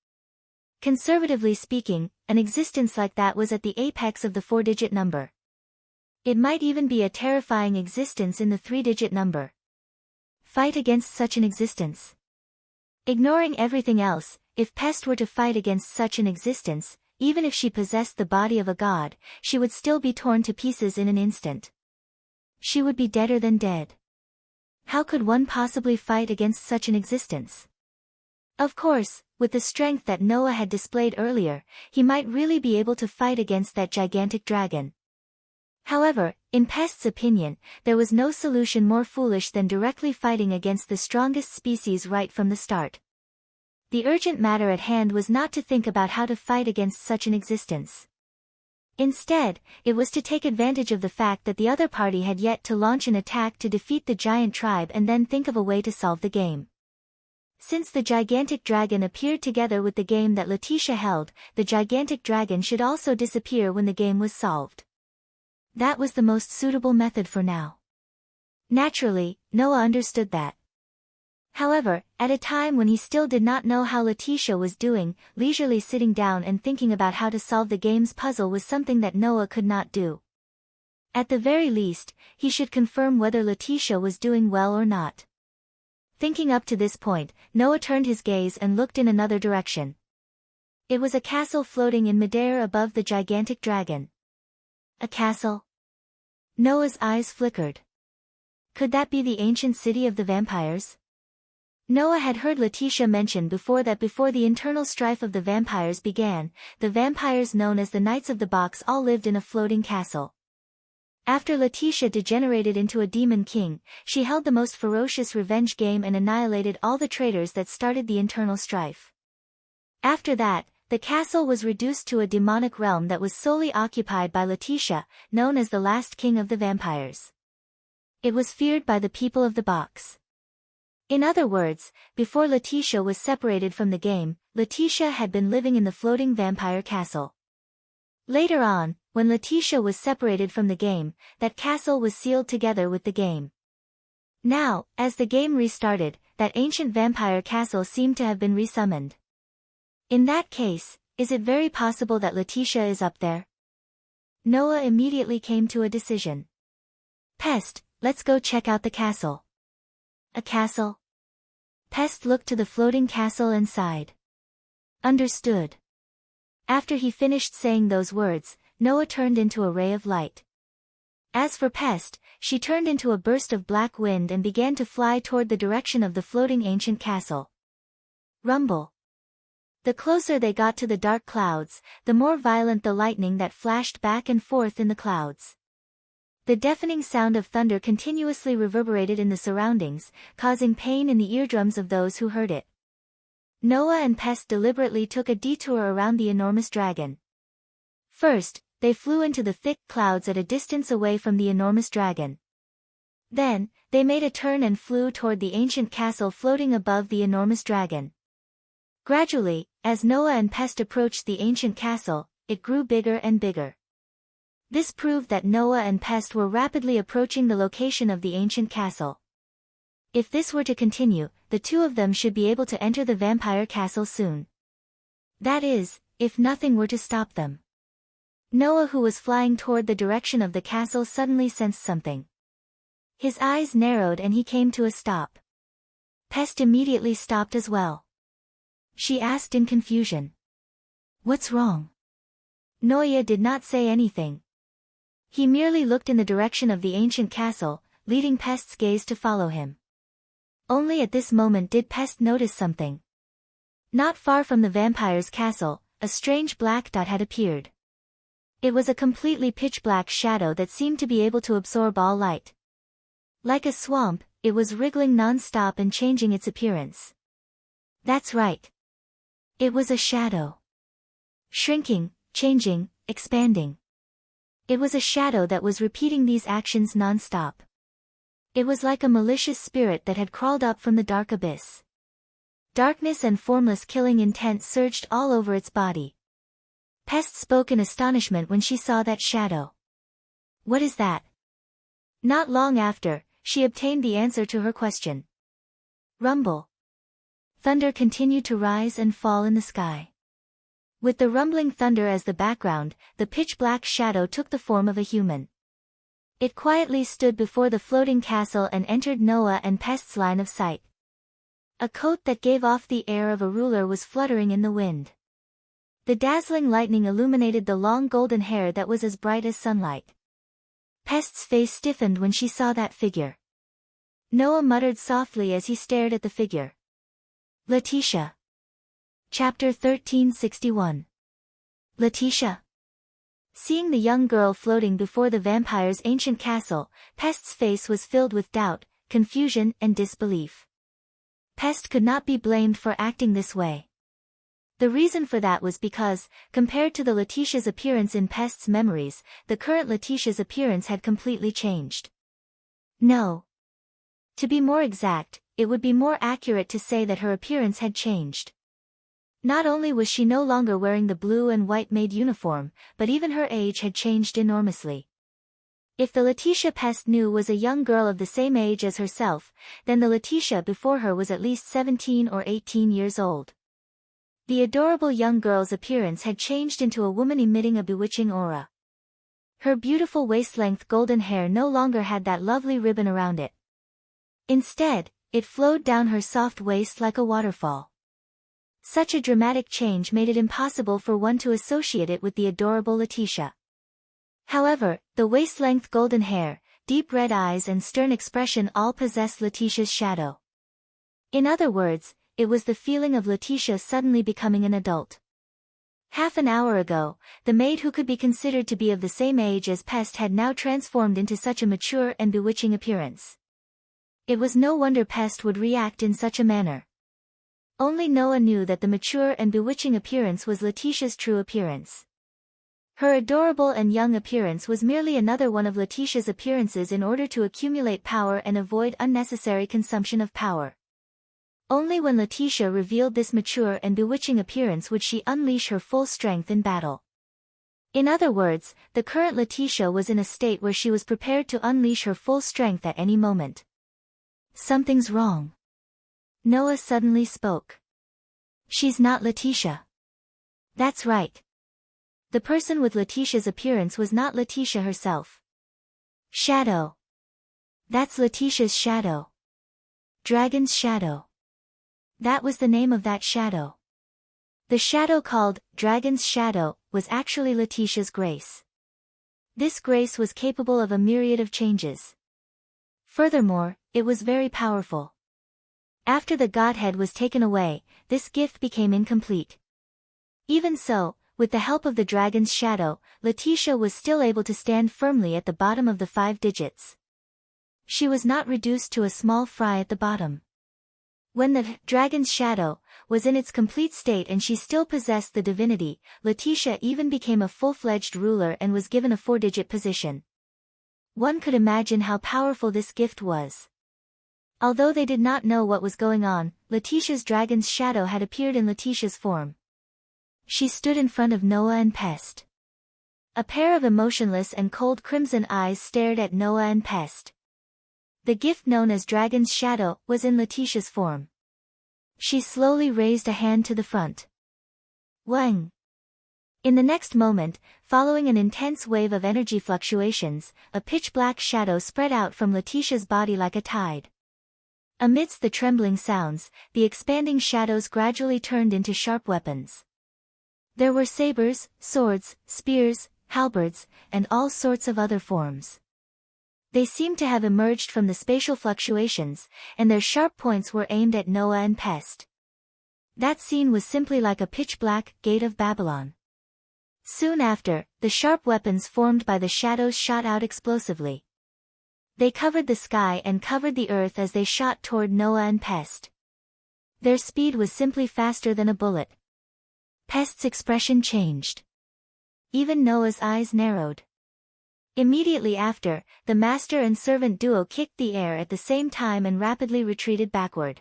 Conservatively speaking, an existence like that was at the apex of the 4-digit number. It might even be a terrifying existence in the 3-digit number. Fight against such an existence. Ignoring everything else, if Pest were to fight against such an existence, even if she possessed the body of a god, she would still be torn to pieces in an instant. She would be deader than dead. How could one possibly fight against such an existence? Of course, with the strength that Noah had displayed earlier, he might really be able to fight against that gigantic dragon. However, in Pest's opinion, there was no solution more foolish than directly fighting against the strongest species right from the start. The urgent matter at hand was not to think about how to fight against such an existence. Instead, it was to take advantage of the fact that the other party had yet to launch an attack to defeat the giant tribe and then think of a way to solve the game. Since the gigantic dragon appeared together with the game that Letitia held, the gigantic dragon should also disappear when the game was solved. That was the most suitable method for now. Naturally, Noah understood that. However, at a time when he still did not know how Letitia was doing, leisurely sitting down and thinking about how to solve the game's puzzle was something that Noah could not do. At the very least, he should confirm whether Letitia was doing well or not. Thinking up to this point, Noah turned his gaze and looked in another direction. It was a castle floating in midair above the gigantic dragon. A castle? Noah's eyes flickered. Could that be the ancient city of the vampires? Noah had heard Letitia mention before that before the internal strife of the vampires began, the vampires known as the Knights of the Box all lived in a floating castle. After Letitia degenerated into a demon king, she held the most ferocious revenge game and annihilated all the traitors that started the internal strife. After that, the castle was reduced to a demonic realm that was solely occupied by Letitia, known as the last king of the vampires. It was feared by the people of the box. In other words, before Letitia was separated from the game, Letitia had been living in the floating vampire castle. Later on, when Letitia was separated from the game, that castle was sealed together with the game. Now, as the game restarted, that ancient vampire castle seemed to have been resummoned. In that case, is it very possible that Letitia is up there? Noah immediately came to a decision. Pest, let's go check out the castle. A castle? Pest looked to the floating castle and sighed. Understood. After he finished saying those words, Noah turned into a ray of light. As for Pest, she turned into a burst of black wind and began to fly toward the direction of the floating ancient castle. Rumble. The closer they got to the dark clouds, the more violent the lightning that flashed back and forth in the clouds. The deafening sound of thunder continuously reverberated in the surroundings, causing pain in the eardrums of those who heard it. Noah and Pest deliberately took a detour around the enormous dragon. First, they flew into the thick clouds at a distance away from the enormous dragon. Then, they made a turn and flew toward the ancient castle floating above the enormous dragon. Gradually, as Noah and Pest approached the ancient castle, it grew bigger and bigger. This proved that Noah and Pest were rapidly approaching the location of the ancient castle. If this were to continue, the two of them should be able to enter the vampire castle soon. That is, if nothing were to stop them. Noah, who was flying toward the direction of the castle, suddenly sensed something. His eyes narrowed and he came to a stop. Pest immediately stopped as well. She asked in confusion. "What's wrong?" Noah did not say anything. He merely looked in the direction of the ancient castle, leading Pest's gaze to follow him. Only at this moment did Pest notice something. Not far from the vampire's castle, a strange black dot had appeared. It was a completely pitch-black shadow that seemed to be able to absorb all light. Like a swamp, it was wriggling non-stop and changing its appearance. That's right. It was a shadow. Shrinking, changing, expanding. It was a shadow that was repeating these actions non-stop. It was like a malicious spirit that had crawled up from the dark abyss. Darkness and formless killing intent surged all over its body. Pest spoke in astonishment when she saw that shadow. "What is that?" Not long after, she obtained the answer to her question. Rumble. Thunder continued to rise and fall in the sky. With the rumbling thunder as the background, the pitch-black shadow took the form of a human. It quietly stood before the floating castle and entered Noah and Pest's line of sight. A coat that gave off the air of a ruler was fluttering in the wind. The dazzling lightning illuminated the long golden hair that was as bright as sunlight. Pest's face stiffened when she saw that figure. Noah muttered softly as he stared at the figure. Letitia. Chapter 1361. Letitia. Seeing the young girl floating before the vampire's ancient castle, Pest's face was filled with doubt, confusion and disbelief. Pest could not be blamed for acting this way. The reason for that was because, compared to the Letitia's appearance in Pest's memories, the current Letitia's appearance had completely changed. No. To be more exact, it would be more accurate to say that her appearance had changed. Not only was she no longer wearing the blue and white maid uniform, but even her age had changed enormously. If the Letitia Pest knew was a young girl of the same age as herself, then the Letitia before her was at least 17 or 18 years old. The adorable young girl's appearance had changed into a woman emitting a bewitching aura. Her beautiful waist-length golden hair no longer had that lovely ribbon around it. Instead, it flowed down her soft waist like a waterfall. Such a dramatic change made it impossible for one to associate it with the adorable Letitia. However, the waist-length golden hair, deep red eyes and stern expression all possessed Letitia's shadow. In other words, it was the feeling of Letitia suddenly becoming an adult. Half an hour ago, the maid who could be considered to be of the same age as Pest had now transformed into such a mature and bewitching appearance. It was no wonder Pest would react in such a manner. Only Noah knew that the mature and bewitching appearance was Letitia's true appearance. Her adorable and young appearance was merely another one of Letitia's appearances in order to accumulate power and avoid unnecessary consumption of power. Only when Letitia revealed this mature and bewitching appearance would she unleash her full strength in battle. In other words, the current Letitia was in a state where she was prepared to unleash her full strength at any moment. Something's wrong. Noah suddenly spoke. She's not Letitia. That's right. The person with Letitia's appearance was not Letitia herself. Shadow. That's Letitia's shadow. Dragon's shadow. That was the name of that shadow. The shadow called Dragon's Shadow was actually Letitia's grace. This grace was capable of a myriad of changes. Furthermore, it was very powerful. After the godhead was taken away, this gift became incomplete. Even so, with the help of the dragon's shadow, Letitia was still able to stand firmly at the bottom of the 5 digits. She was not reduced to a small fry at the bottom. When the dragon's shadow was in its complete state and she still possessed the divinity, Letitia even became a full-fledged ruler and was given a 4-digit position. One could imagine how powerful this gift was. Although they did not know what was going on, Letitia's dragon's shadow had appeared in Letitia's form. She stood in front of Noah and Pest. A pair of emotionless and cold crimson eyes stared at Noah and Pest. The gift known as Dragon's Shadow was in Letitia's form. She slowly raised a hand to the front. Wang! In the next moment, following an intense wave of energy fluctuations, a pitch-black shadow spread out from Letitia's body like a tide. Amidst the trembling sounds, the expanding shadows gradually turned into sharp weapons. There were sabers, swords, spears, halberds, and all sorts of other forms. They seemed to have emerged from the spatial fluctuations, and their sharp points were aimed at Noah and Pest. That scene was simply like a pitch-black gate of Babylon. Soon after, the sharp weapons formed by the shadows shot out explosively. They covered the sky and covered the earth as they shot toward Noah and Pest. Their speed was simply faster than a bullet. Pest's expression changed. Even Noah's eyes narrowed. Immediately after, the master and servant duo kicked the air at the same time and rapidly retreated backward.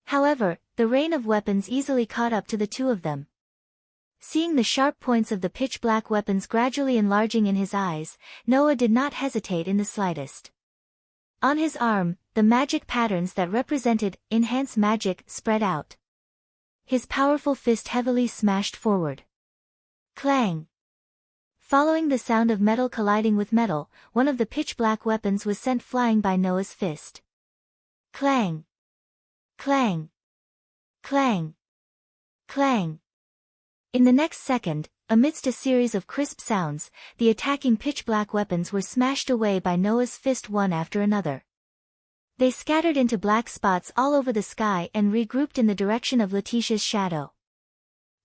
However, the rain of weapons easily caught up to the two of them. Seeing the sharp points of the pitch-black weapons gradually enlarging in his eyes, Noah did not hesitate in the slightest. On his arm, the magic patterns that represented enhanced magic spread out. His powerful fist heavily smashed forward. Clang! Following the sound of metal colliding with metal, one of the pitch-black weapons was sent flying by Noah's fist. Clang! Clang! Clang! Clang! In the next second, amidst a series of crisp sounds, the attacking pitch-black weapons were smashed away by Noah's fist one after another. They scattered into black spots all over the sky and regrouped in the direction of Letitia's shadow.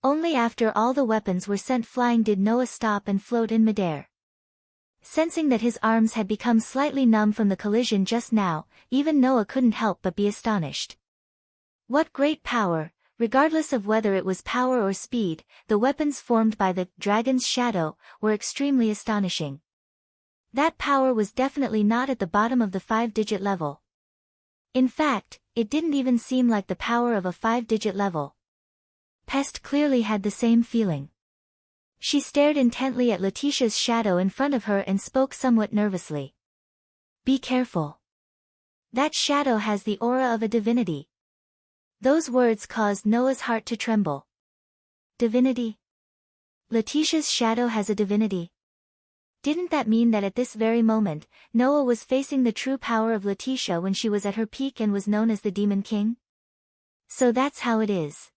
Only after all the weapons were sent flying did Noah stop and float in midair. Sensing that his arms had become slightly numb from the collision just now, even Noah couldn't help but be astonished. What great power! Regardless of whether it was power or speed, the weapons formed by the dragon's shadow were extremely astonishing. That power was definitely not at the bottom of the 5-digit level. In fact, it didn't even seem like the power of a 5-digit level. Pest clearly had the same feeling. She stared intently at Letitia's shadow in front of her and spoke somewhat nervously. Be careful. That shadow has the aura of a divinity. Those words caused Noah's heart to tremble. Divinity? Letitia's shadow has a divinity. Didn't that mean that at this very moment, Noah was facing the true power of Letitia when she was at her peak and was known as the Demon King? So that's how it is.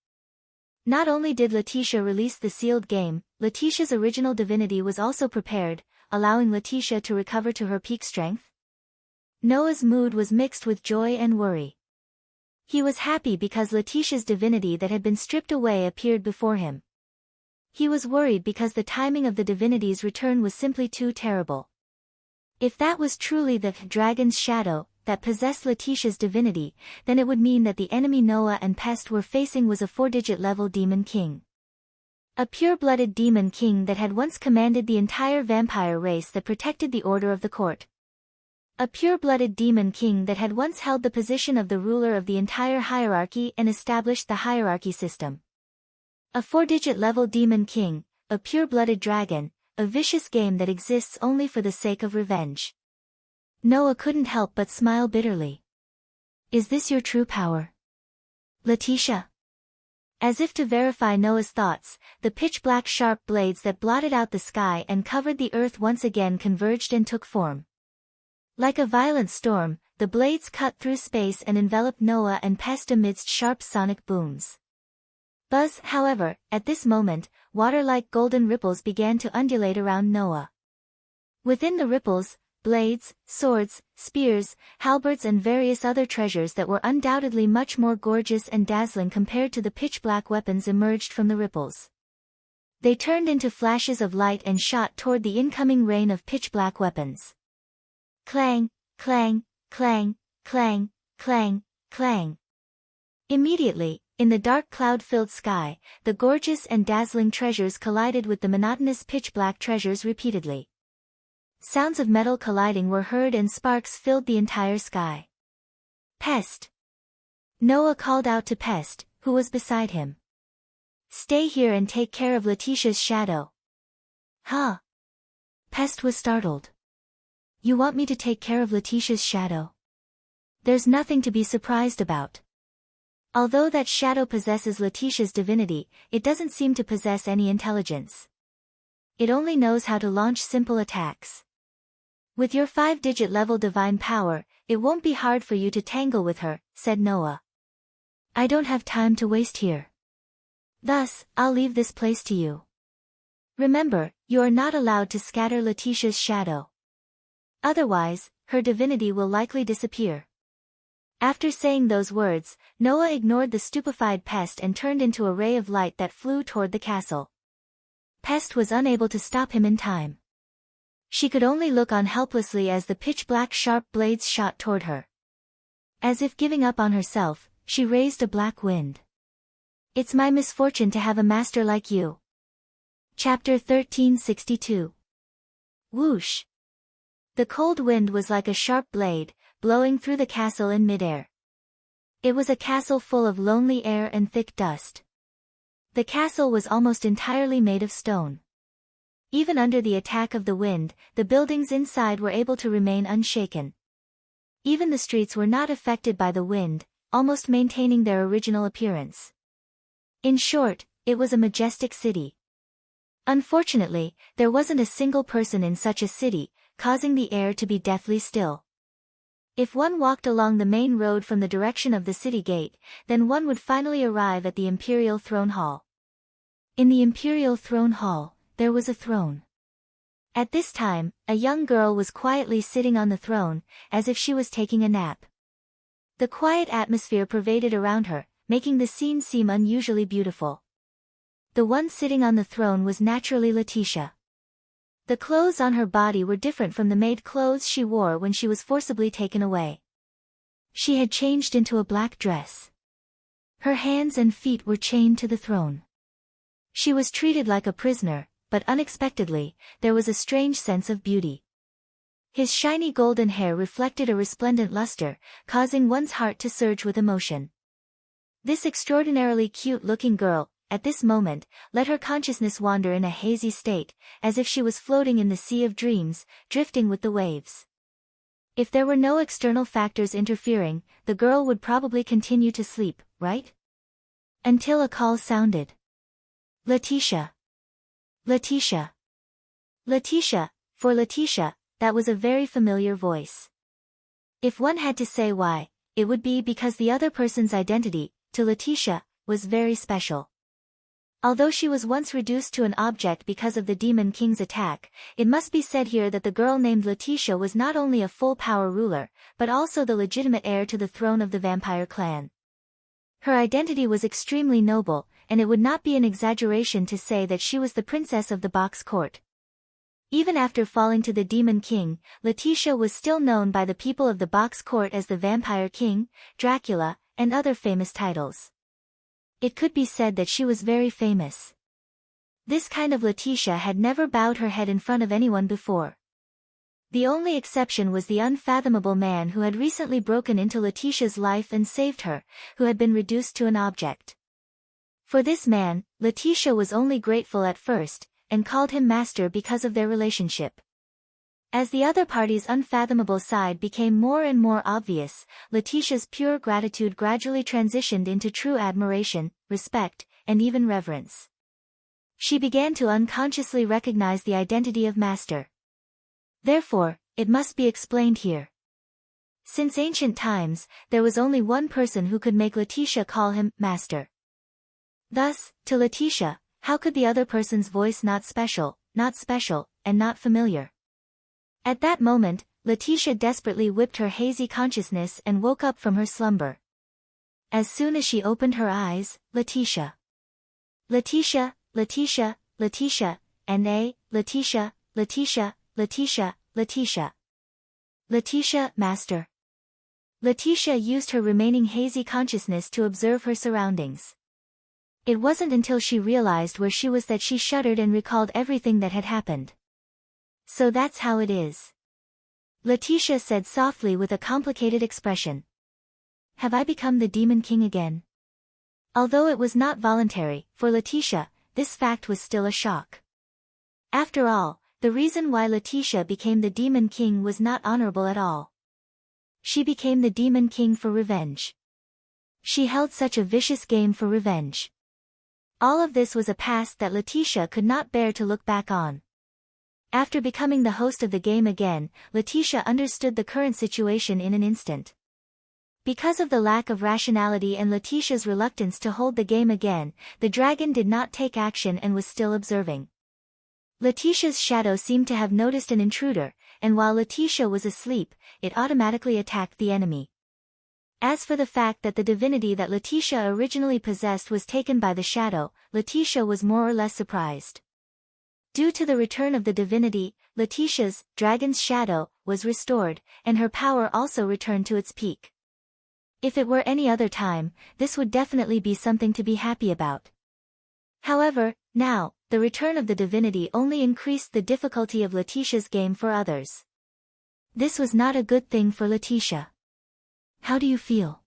Not only did Letitia release the sealed game, Letitia's original divinity was also prepared, allowing Letitia to recover to her peak strength. Noah's mood was mixed with joy and worry. He was happy because Letitia's divinity that had been stripped away appeared before him. He was worried because the timing of the divinity's return was simply too terrible. If that was truly the dragon's shadow that possessed Letitia's divinity, then it would mean that the enemy Noah and Pest were facing was a 4-digit level demon king. A pure-blooded demon king that had once commanded the entire vampire race that protected the order of the court. A pure-blooded demon king that had once held the position of the ruler of the entire hierarchy and established the hierarchy system. A 4-digit level demon king, a pure-blooded dragon, a vicious game that exists only for the sake of revenge. Noah couldn't help but smile bitterly. Is this your true power, Letitia? As if to verify Noah's thoughts, the pitch-black sharp blades that blotted out the sky and covered the earth once again converged and took form. Like a violent storm, the blades cut through space and enveloped Noah and Pest amidst sharp sonic booms. Buzz, however, at this moment, water-like golden ripples began to undulate around Noah. Within the ripples, blades, swords, spears, halberds and various other treasures that were undoubtedly much more gorgeous and dazzling compared to the pitch-black weapons emerged from the ripples. They turned into flashes of light and shot toward the incoming rain of pitch-black weapons. Clang, clang, clang, clang, clang, clang. Immediately, in the dark cloud-filled sky, the gorgeous and dazzling treasures collided with the monotonous pitch-black treasures repeatedly. Sounds of metal colliding were heard and sparks filled the entire sky. Pest! Noah called out to Pest, who was beside him. Stay here and take care of Letitia's shadow. Huh? Pest was startled. You want me to take care of Letitia's shadow? There's nothing to be surprised about. Although that shadow possesses Letitia's divinity, it doesn't seem to possess any intelligence. It only knows how to launch simple attacks. With your 5-digit level divine power, it won't be hard for you to tangle with her, said Noah. I don't have time to waste here. Thus, I'll leave this place to you. Remember, you are not allowed to scatter Letitia's shadow. Otherwise, her divinity will likely disappear. After saying those words, Noah ignored the stupefied Pest and turned into a ray of light that flew toward the castle. Pest was unable to stop him in time. She could only look on helplessly as the pitch-black sharp blades shot toward her. As if giving up on herself, she raised a black wind. It's my misfortune to have a master like you. Chapter 1362. Whoosh! The cold wind was like a sharp blade, blowing through the castle in midair. It was a castle full of lonely air and thick dust. The castle was almost entirely made of stone. Even under the attack of the wind, the buildings inside were able to remain unshaken. Even the streets were not affected by the wind, almost maintaining their original appearance. In short, it was a majestic city. Unfortunately, there wasn't a single person in such a city, causing the air to be deathly still. If one walked along the main road from the direction of the city gate, then one would finally arrive at the Imperial Throne Hall. In the Imperial Throne Hall, there was a throne. At this time, a young girl was quietly sitting on the throne, as if she was taking a nap. The quiet atmosphere pervaded around her, making the scene seem unusually beautiful. The one sitting on the throne was naturally Letitia. The clothes on her body were different from the maid clothes she wore when she was forcibly taken away. She had changed into a black dress. Her hands and feet were chained to the throne. She was treated like a prisoner, but unexpectedly, there was a strange sense of beauty. His shiny golden hair reflected a resplendent luster, causing one's heart to surge with emotion. This extraordinarily cute-looking girl, at this moment, let her consciousness wander in a hazy state, as if she was floating in the sea of dreams, drifting with the waves. If there were no external factors interfering, the girl would probably continue to sleep, right? Until a call sounded. Letitia. Letitia. Letitia, for Letitia, that was a very familiar voice. If one had to say why, it would be because the other person's identity, to Letitia, was very special. Although she was once reduced to an object because of the Demon King's attack, it must be said here that the girl named Letitia was not only a full-power ruler, but also the legitimate heir to the throne of the vampire clan. Her identity was extremely noble, and it would not be an exaggeration to say that she was the princess of the Box Court. Even after falling to the Demon King, Letitia was still known by the people of the Box Court as the Vampire King, Dracula, and other famous titles. It could be said that she was very famous. This kind of Letitia had never bowed her head in front of anyone before. The only exception was the unfathomable man who had recently broken into Letitia's life and saved her, who had been reduced to an object. For this man, Letitia was only grateful at first, and called him master because of their relationship. As the other party's unfathomable side became more and more obvious, Letitia's pure gratitude gradually transitioned into true admiration, respect, and even reverence. She began to unconsciously recognize the identity of master. Therefore, it must be explained here. Since ancient times, there was only one person who could make Letitia call him master. Thus, to Letitia, how could the other person's voice not special, and not familiar? At that moment, Letitia desperately whipped her hazy consciousness and woke up from her slumber. As soon as she opened her eyes, Letitia, Letitia, Letitia, Letitia, and Letitia, Letitia, Letitia, Letitia. Letitia, master. Letitia used her remaining hazy consciousness to observe her surroundings. It wasn't until she realized where she was that she shuddered and recalled everything that had happened. So that's how it is. Letitia said softly with a complicated expression. Have I become the Demon King again? Although it was not voluntary, for Letitia, this fact was still a shock. After all, the reason why Letitia became the Demon King was not honorable at all. She became the Demon King for revenge. She held such a vicious game for revenge. All of this was a past that Letitia could not bear to look back on. After becoming the host of the game again, Letitia understood the current situation in an instant. Because of the lack of rationality and Letitia's reluctance to hold the game again, the dragon did not take action and was still observing. Letitia's shadow seemed to have noticed an intruder, and while Letitia was asleep, it automatically attacked the enemy. As for the fact that the divinity that Letitia originally possessed was taken by the shadow, Letitia was more or less surprised. Due to the return of the divinity, Letitia's, dragon's shadow, was restored, and her power also returned to its peak. If it were any other time, this would definitely be something to be happy about. However, now, the return of the divinity only increased the difficulty of Letitia's game for others. This was not a good thing for Letitia. How do you feel?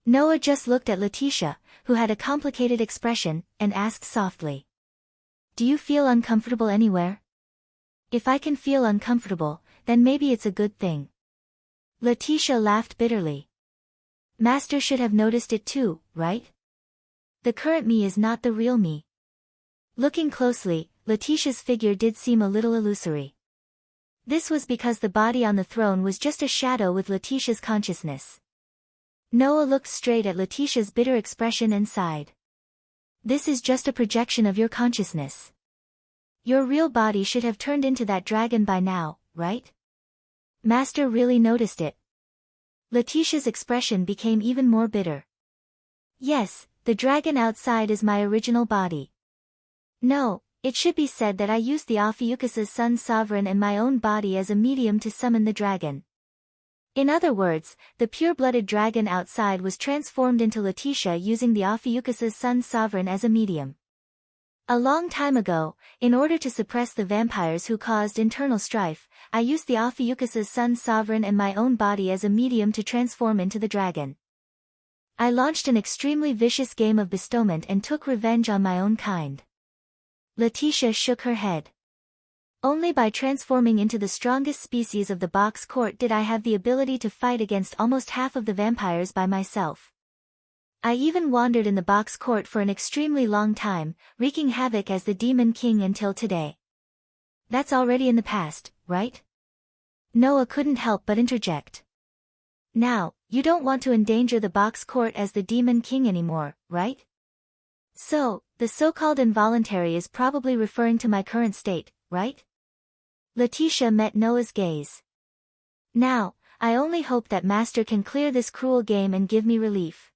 Noah just looked at Letitia, who had a complicated expression, and asked softly. Do you feel uncomfortable anywhere? If I can feel uncomfortable, then maybe it's a good thing. Letitia laughed bitterly. Master should have noticed it too, right? The current me is not the real me. Looking closely, Letitia's figure did seem a little illusory. This was because the body on the throne was just a shadow with Letitia's consciousness. Noah looked straight at Letitia's bitter expression and sighed. This is just a projection of your consciousness. Your real body should have turned into that dragon by now, right? Master really noticed it. Letitia's expression became even more bitter. Yes, the dragon outside is my original body. No, it should be said that I used the Ophiuchus's sun sovereign and my own body as a medium to summon the dragon. In other words, the pure-blooded dragon outside was transformed into Letitia using the Ophiuchus's sun sovereign as a medium. A long time ago, in order to suppress the vampires who caused internal strife, I used the Ophiuchus's sun sovereign and my own body as a medium to transform into the dragon. I launched an extremely vicious game of bestowment and took revenge on my own kind. Letitia shook her head. Only by transforming into the strongest species of the box court did I have the ability to fight against almost half of the vampires by myself. I even wandered in the box court for an extremely long time, wreaking havoc as the Demon King until today. That's already in the past, right? Noah couldn't help but interject. Now, you don't want to endanger the box court as the Demon King anymore, right? So, the so-called involuntary is probably referring to my current state, right? Letitia met Noah's gaze. Now, I only hope that Master can clear this cruel game and give me relief.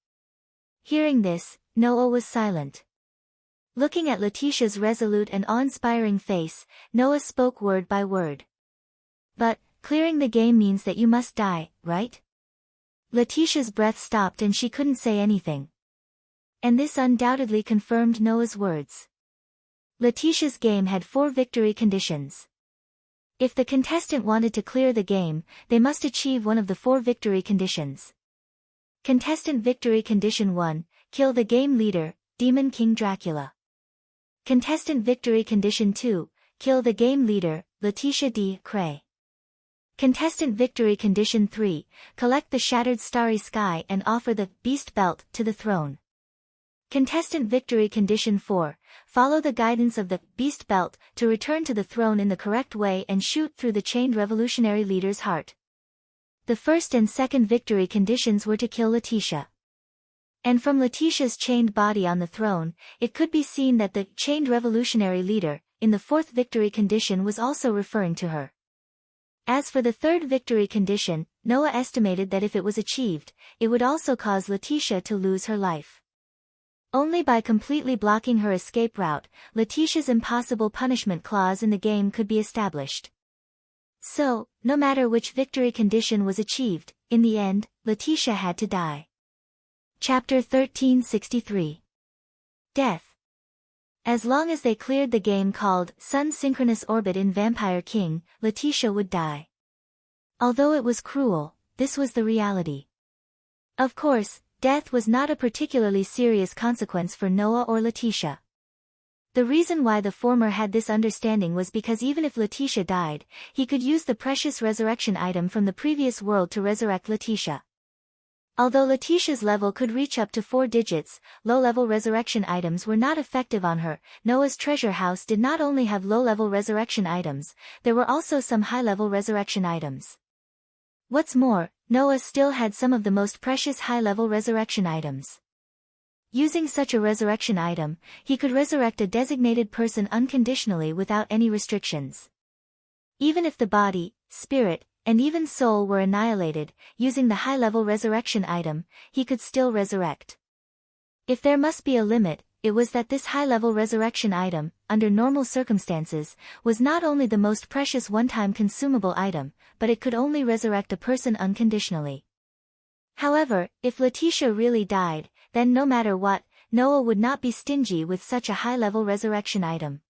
Hearing this, Noah was silent. Looking at Letitia's resolute and awe-inspiring face, Noah spoke word by word. But, clearing the game means that you must die, right? Letitia's breath stopped and she couldn't say anything. And this undoubtedly confirmed Noah's words. Letitia's game had 4 victory conditions. If the contestant wanted to clear the game, they must achieve one of the 4 victory conditions. Contestant Victory Condition 1, kill the game leader, Demon King Dracula. Contestant Victory Condition 2, kill the game leader, Letitia D. Cray. Contestant Victory Condition 3, collect the shattered starry sky and offer the Beast Belt to the throne. Contestant Victory Condition 4, follow the guidance of the Beast Belt to return to the throne in the correct way and shoot through the chained revolutionary leader's heart. The first and second victory conditions were to kill Letitia. And from Letitia's chained body on the throne, it could be seen that the chained revolutionary leader, in the 4th victory condition, was also referring to her. As for the 3rd victory condition, Noah estimated that if it was achieved, it would also cause Letitia to lose her life. Only by completely blocking her escape route, Letitia's impossible punishment clause in the game could be established. So, no matter which victory condition was achieved, in the end, Letitia had to die. Chapter 1363. Death. As long as they cleared the game called Sun Synchronous Orbit in Vampire King, Letitia would die. Although it was cruel, this was the reality. Of course, death was not a particularly serious consequence for Noah or Letitia. The reason why the former had this understanding was because even if Letitia died, he could use the precious resurrection item from the previous world to resurrect Letitia. Although Letitia's level could reach up to 4 digits, low-level resurrection items were not effective on her. Noah's treasure house did not only have low-level resurrection items, there were also some high-level resurrection items. What's more, Noah still had some of the most precious high-level resurrection items. Using such a resurrection item, he could resurrect a designated person unconditionally without any restrictions. Even if the body, spirit, and even soul were annihilated, using the high-level resurrection item, he could still resurrect. If there must be a limit, it was that this high-level resurrection item, under normal circumstances, was not only the most precious one-time consumable item, but it could only resurrect a person unconditionally. However, if Letitia really died, then no matter what, Noah would not be stingy with such a high-level resurrection item.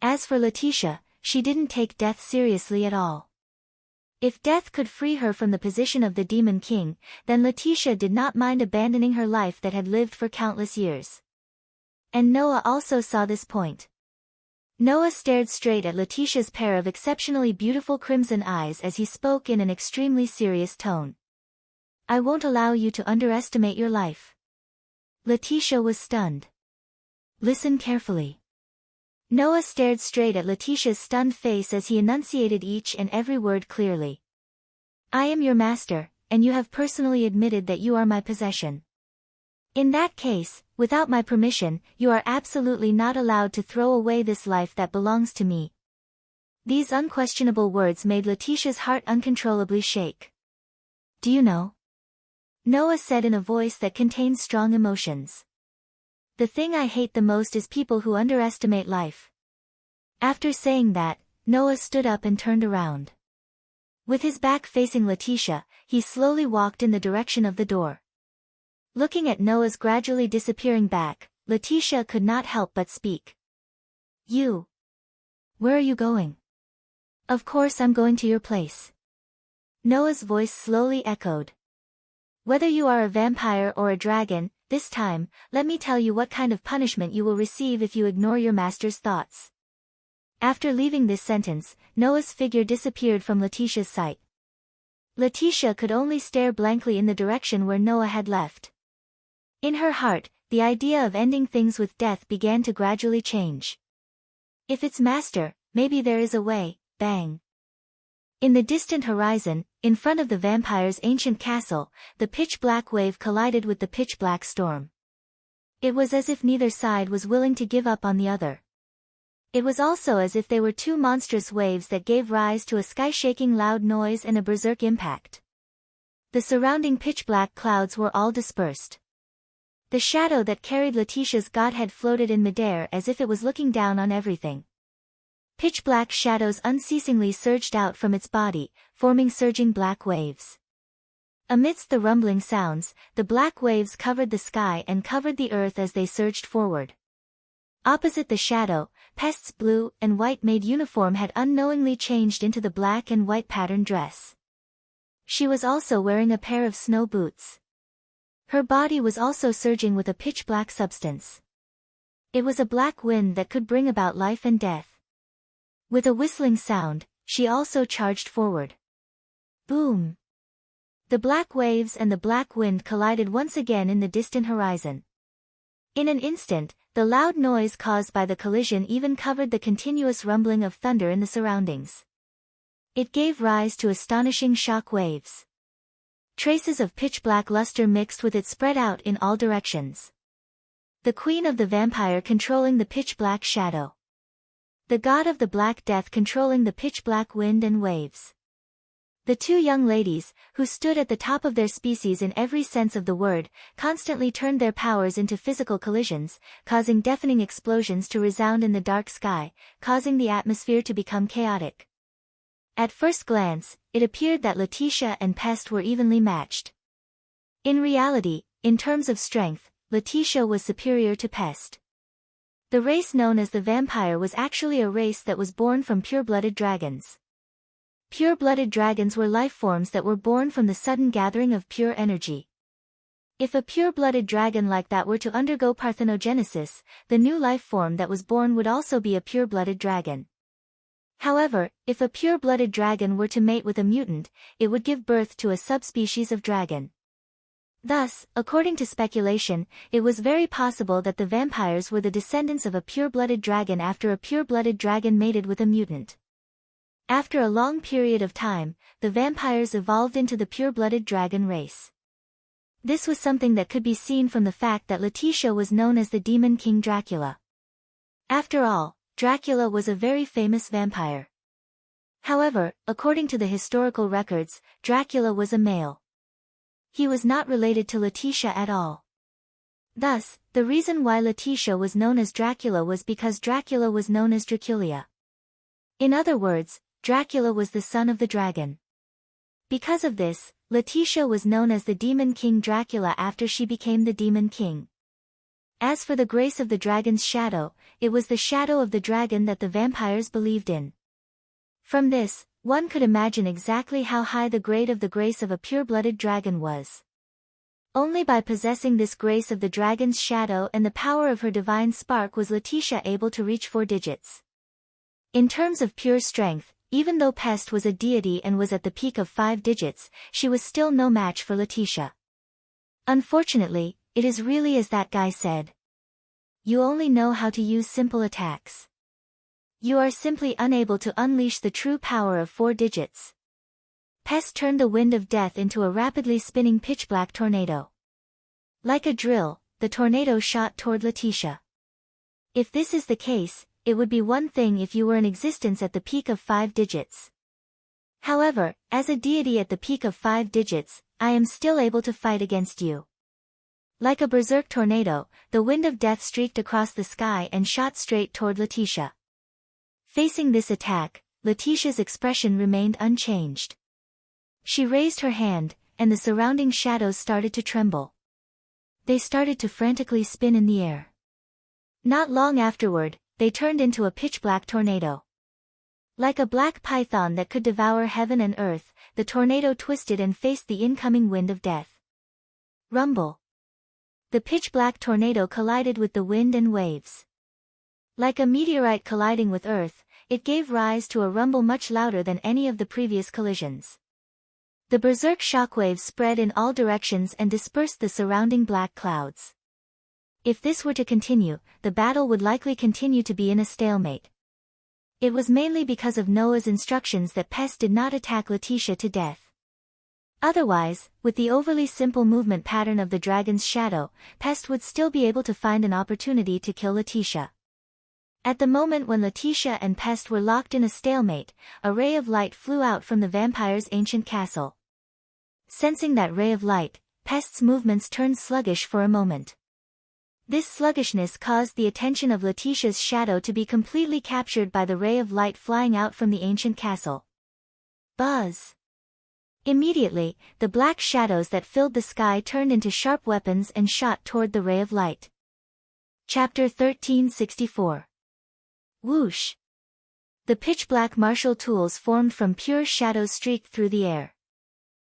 As for Letitia, she didn't take death seriously at all. If death could free her from the position of the Demon King, then Letitia did not mind abandoning her life that had lived for countless years. And Noah also saw this point. Noah stared straight at Letitia's pair of exceptionally beautiful crimson eyes as he spoke in an extremely serious tone. "I won't allow you to underestimate your life." Letitia was stunned. "Listen carefully." Noah stared straight at Letitia's stunned face as he enunciated each and every word clearly. "I am your master, and you have personally admitted that you are my possession. In that case, without my permission, you are absolutely not allowed to throw away this life that belongs to me." These unquestionable words made Letitia's heart uncontrollably shake. "Do you know?" Noah said in a voice that contained strong emotions. "The thing I hate the most is people who underestimate life." After saying that, Noah stood up and turned around. With his back facing Letitia, he slowly walked in the direction of the door. Looking at Noah's gradually disappearing back, Letitia could not help but speak. "You? Where are you going?" "Of course I'm going to your place." Noah's voice slowly echoed. "Whether you are a vampire or a dragon, this time, let me tell you what kind of punishment you will receive if you ignore your master's thoughts." After leaving this sentence, Noah's figure disappeared from Letitia's sight. Letitia could only stare blankly in the direction where Noah had left. In her heart, the idea of ending things with death began to gradually change. If it's master, maybe there is a way. Bang. In the distant horizon, in front of the vampire's ancient castle, the pitch-black wave collided with the pitch-black storm. It was as if neither side was willing to give up on the other. It was also as if they were two monstrous waves that gave rise to a sky-shaking loud noise and a berserk impact. The surrounding pitch-black clouds were all dispersed. The shadow that carried Letitia's godhead floated in midair as if it was looking down on everything. Pitch-black shadows unceasingly surged out from its body, forming surging black waves. Amidst the rumbling sounds, the black waves covered the sky and covered the earth as they surged forward. Opposite the shadow, Pest's blue and white-made uniform had unknowingly changed into the black and white patterned dress. She was also wearing a pair of snow boots. Her body was also surging with a pitch-black substance. It was a black wind that could bring about life and death. With a whistling sound, she also charged forward. Boom! The black waves and the black wind collided once again in the distant horizon. In an instant, the loud noise caused by the collision even covered the continuous rumbling of thunder in the surroundings. It gave rise to astonishing shock waves. Traces of pitch-black luster mixed with it spread out in all directions. The queen of the vampire controlling the pitch-black shadow. The god of the Black Death controlling the pitch-black wind and waves. The two young ladies, who stood at the top of their species in every sense of the word, constantly turned their powers into physical collisions, causing deafening explosions to resound in the dark sky, causing the atmosphere to become chaotic. At first glance, it appeared that Letitia and Pest were evenly matched. In reality, in terms of strength, Letitia was superior to Pest. The race known as the vampire was actually a race that was born from pure-blooded dragons. Pure-blooded dragons were life forms that were born from the sudden gathering of pure energy. If a pure-blooded dragon like that were to undergo parthenogenesis, the new life form that was born would also be a pure-blooded dragon. However, if a pure-blooded dragon were to mate with a mutant, it would give birth to a subspecies of dragon. Thus, according to speculation, it was very possible that the vampires were the descendants of a pure-blooded dragon after a pure-blooded dragon mated with a mutant. After a long period of time, the vampires evolved into the pure-blooded dragon race. This was something that could be seen from the fact that Letitia was known as the Demon King Dracula. After all, Dracula was a very famous vampire. However, according to the historical records, Dracula was a male. He was not related to Letitia at all. Thus, the reason why Letitia was known as Dracula was because Dracula was known as Draculia. In other words, Dracula was the son of the dragon. Because of this, Letitia was known as the Demon King Dracula after she became the Demon King. As for the grace of the dragon's shadow, it was the shadow of the dragon that the vampires believed in. From this, one could imagine exactly how high the grade of the grace of a pure-blooded dragon was. Only by possessing this grace of the dragon's shadow and the power of her divine spark was Letitia able to reach 4 digits. In terms of pure strength, even though Pest was a deity and was at the peak of 5 digits, she was still no match for Letitia. Unfortunately, it is really as that guy said. You only know how to use simple attacks. You are simply unable to unleash the true power of 4 digits. Pest turned the wind of death into a rapidly spinning pitch-black tornado. Like a drill, the tornado shot toward Letitia. If this is the case, it would be one thing if you were in existence at the peak of 5 digits. However, as a deity at the peak of 5 digits, I am still able to fight against you. Like a berserk tornado, the wind of death streaked across the sky and shot straight toward Letitia. Facing this attack, Letitia's expression remained unchanged. She raised her hand, and the surrounding shadows started to tremble. They started to frantically spin in the air. Not long afterward, they turned into a pitch-black tornado. Like a black python that could devour heaven and earth, the tornado twisted and faced the incoming wind of death. Rumble. The pitch-black tornado collided with the wind and waves. Like a meteorite colliding with Earth, it gave rise to a rumble much louder than any of the previous collisions. The berserk shockwaves spread in all directions and dispersed the surrounding black clouds. If this were to continue, the battle would likely continue to be in a stalemate. It was mainly because of Noah's instructions that Pest did not attack Letitia to death. Otherwise, with the overly simple movement pattern of the dragon's shadow, Pest would still be able to find an opportunity to kill Letitia. At the moment when Letitia and Pest were locked in a stalemate, a ray of light flew out from the vampire's ancient castle. Sensing that ray of light, Pest's movements turned sluggish for a moment. This sluggishness caused the attention of Letitia's shadow to be completely captured by the ray of light flying out from the ancient castle. Buzz! Immediately, the black shadows that filled the sky turned into sharp weapons and shot toward the ray of light. Chapter 1364. Whoosh! The pitch-black martial tools formed from pure shadows streaked through the air.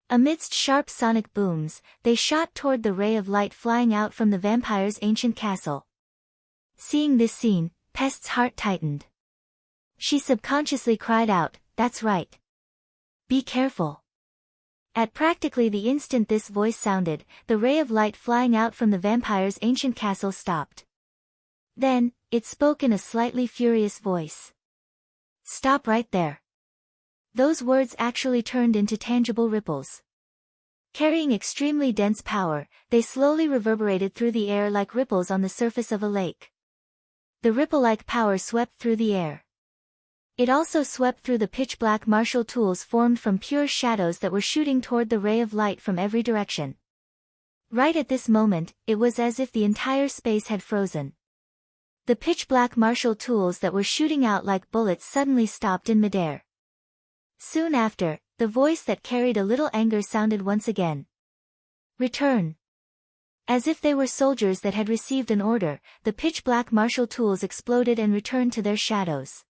Amidst sharp sonic booms, they shot toward the ray of light flying out from the vampire's ancient castle. Seeing this scene, Pest's heart tightened. She subconsciously cried out, "That's right. Be careful." At practically the instant this voice sounded, the ray of light flying out from the vampire's ancient castle stopped. Then, it spoke in a slightly furious voice. "Stop right there." Those words actually turned into tangible ripples. Carrying extremely dense power, they slowly reverberated through the air like ripples on the surface of a lake. The ripple-like power swept through the air. It also swept through the pitch-black martial tools formed from pure shadows that were shooting toward the ray of light from every direction. Right at this moment, it was as if the entire space had frozen. The pitch-black martial tools that were shooting out like bullets suddenly stopped in midair. Soon after, the voice that carried a little anger sounded once again. Return. As if they were soldiers that had received an order, the pitch-black martial tools exploded and returned to their shadows.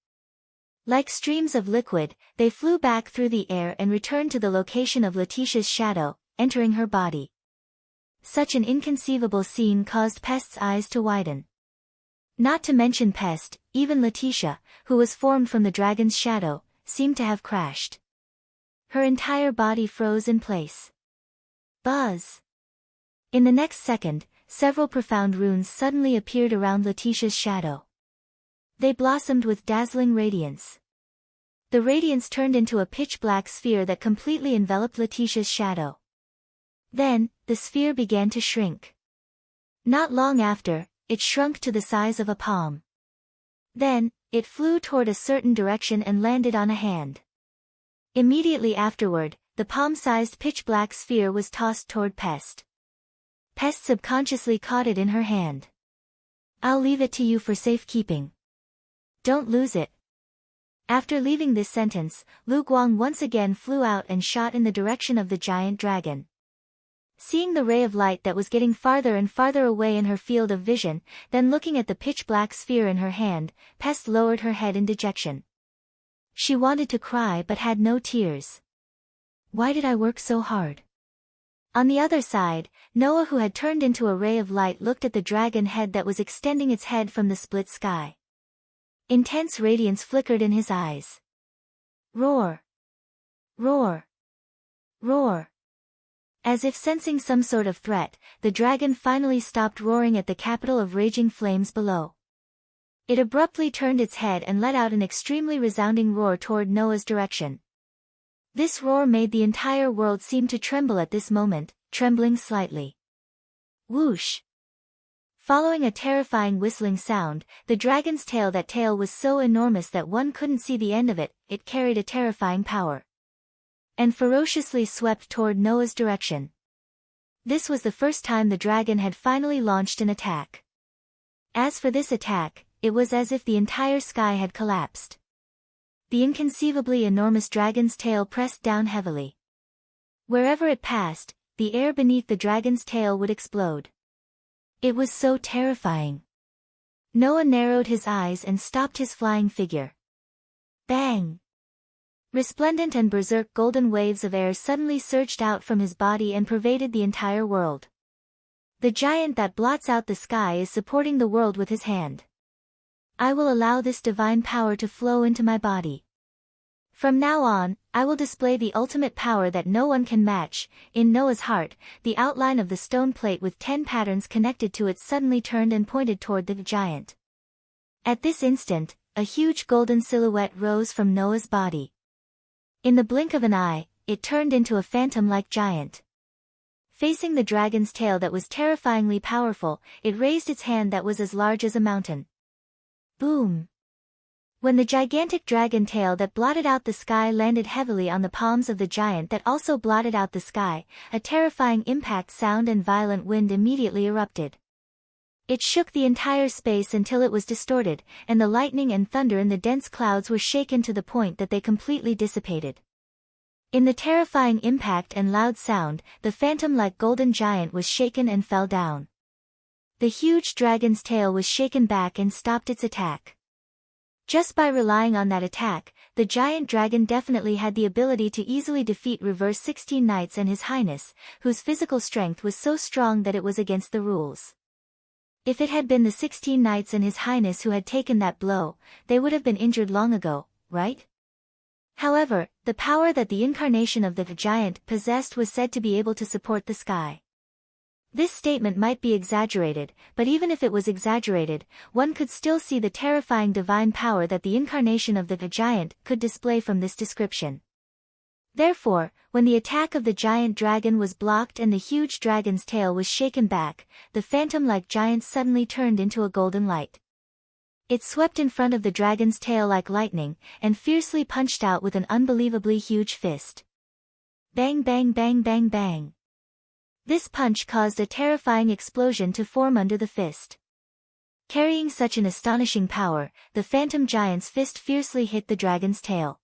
Like streams of liquid, they flew back through the air and returned to the location of Letitia's shadow, entering her body. Such an inconceivable scene caused Pest's eyes to widen. Not to mention Pest, even Letitia, who was formed from the dragon's shadow, seemed to have crashed. Her entire body froze in place. Buzz! In the next second, several profound runes suddenly appeared around Letitia's shadow. They blossomed with dazzling radiance. The radiance turned into a pitch-black sphere that completely enveloped Letitia's shadow. Then, the sphere began to shrink. Not long after, it shrunk to the size of a palm. Then, it flew toward a certain direction and landed on a hand. Immediately afterward, the palm-sized pitch-black sphere was tossed toward Pest. Pest subconsciously caught it in her hand. "I'll leave it to you for safekeeping. Don't lose it." After leaving this sentence, Lu Guang once again flew out and shot in the direction of the giant dragon. Seeing the ray of light that was getting farther and farther away in her field of vision, then looking at the pitch-black sphere in her hand, Pest lowered her head in dejection. She wanted to cry but had no tears. Why did I work so hard? On the other side, Noah, who had turned into a ray of light, looked at the dragon head that was extending its head from the split sky. Intense radiance flickered in his eyes. Roar! Roar! Roar! As if sensing some sort of threat, the dragon finally stopped roaring at the capital of raging flames below. It abruptly turned its head and let out an extremely resounding roar toward Noah's direction. This roar made the entire world seem to tremble at this moment, trembling slightly. Whoosh! Following a terrifying whistling sound, the dragon's tail was so enormous that one couldn't see the end of it. It carried a terrifying power. And ferociously swept toward Noah's direction. This was the first time the dragon had finally launched an attack. As for this attack, it was as if the entire sky had collapsed. The inconceivably enormous dragon's tail pressed down heavily. Wherever it passed, the air beneath the dragon's tail would explode. It was so terrifying. Noah narrowed his eyes and stopped his flying figure. Bang! Resplendent and berserk golden waves of air suddenly surged out from his body and pervaded the entire world. The giant that blots out the sky is supporting the world with his hand. I will allow this divine power to flow into my body. From now on, I will display the ultimate power that no one can match. In Noah's heart, the outline of the stone plate with 10 patterns connected to it suddenly turned and pointed toward the giant. At this instant, a huge golden silhouette rose from Noah's body. In the blink of an eye, it turned into a phantom-like giant. Facing the dragon's tail that was terrifyingly powerful, it raised its hand that was as large as a mountain. Boom! When the gigantic dragon tail that blotted out the sky landed heavily on the palms of the giant that also blotted out the sky, a terrifying impact sound and violent wind immediately erupted. It shook the entire space until it was distorted, and the lightning and thunder in the dense clouds were shaken to the point that they completely dissipated. In the terrifying impact and loud sound, the phantom-like golden giant was shaken and fell down. The huge dragon's tail was shaken back and stopped its attack. Just by relying on that attack, the giant dragon definitely had the ability to easily defeat reverse 16 knights and His Highness, whose physical strength was so strong that it was against the rules. If it had been the 16 knights and His Highness who had taken that blow, they would have been injured long ago, right? However, the power that the incarnation of the giant possessed was said to be able to support the sky. This statement might be exaggerated, but even if it was exaggerated, one could still see the terrifying divine power that the incarnation of the giant could display from this description. Therefore, when the attack of the giant dragon was blocked and the huge dragon's tail was shaken back, the phantom-like giant suddenly turned into a golden light. It swept in front of the dragon's tail like lightning, and fiercely punched out with an unbelievably huge fist. Bang bang bang bang bang. This punch caused a terrifying explosion to form under the fist. Carrying such an astonishing power, the phantom giant's fist fiercely hit the dragon's tail.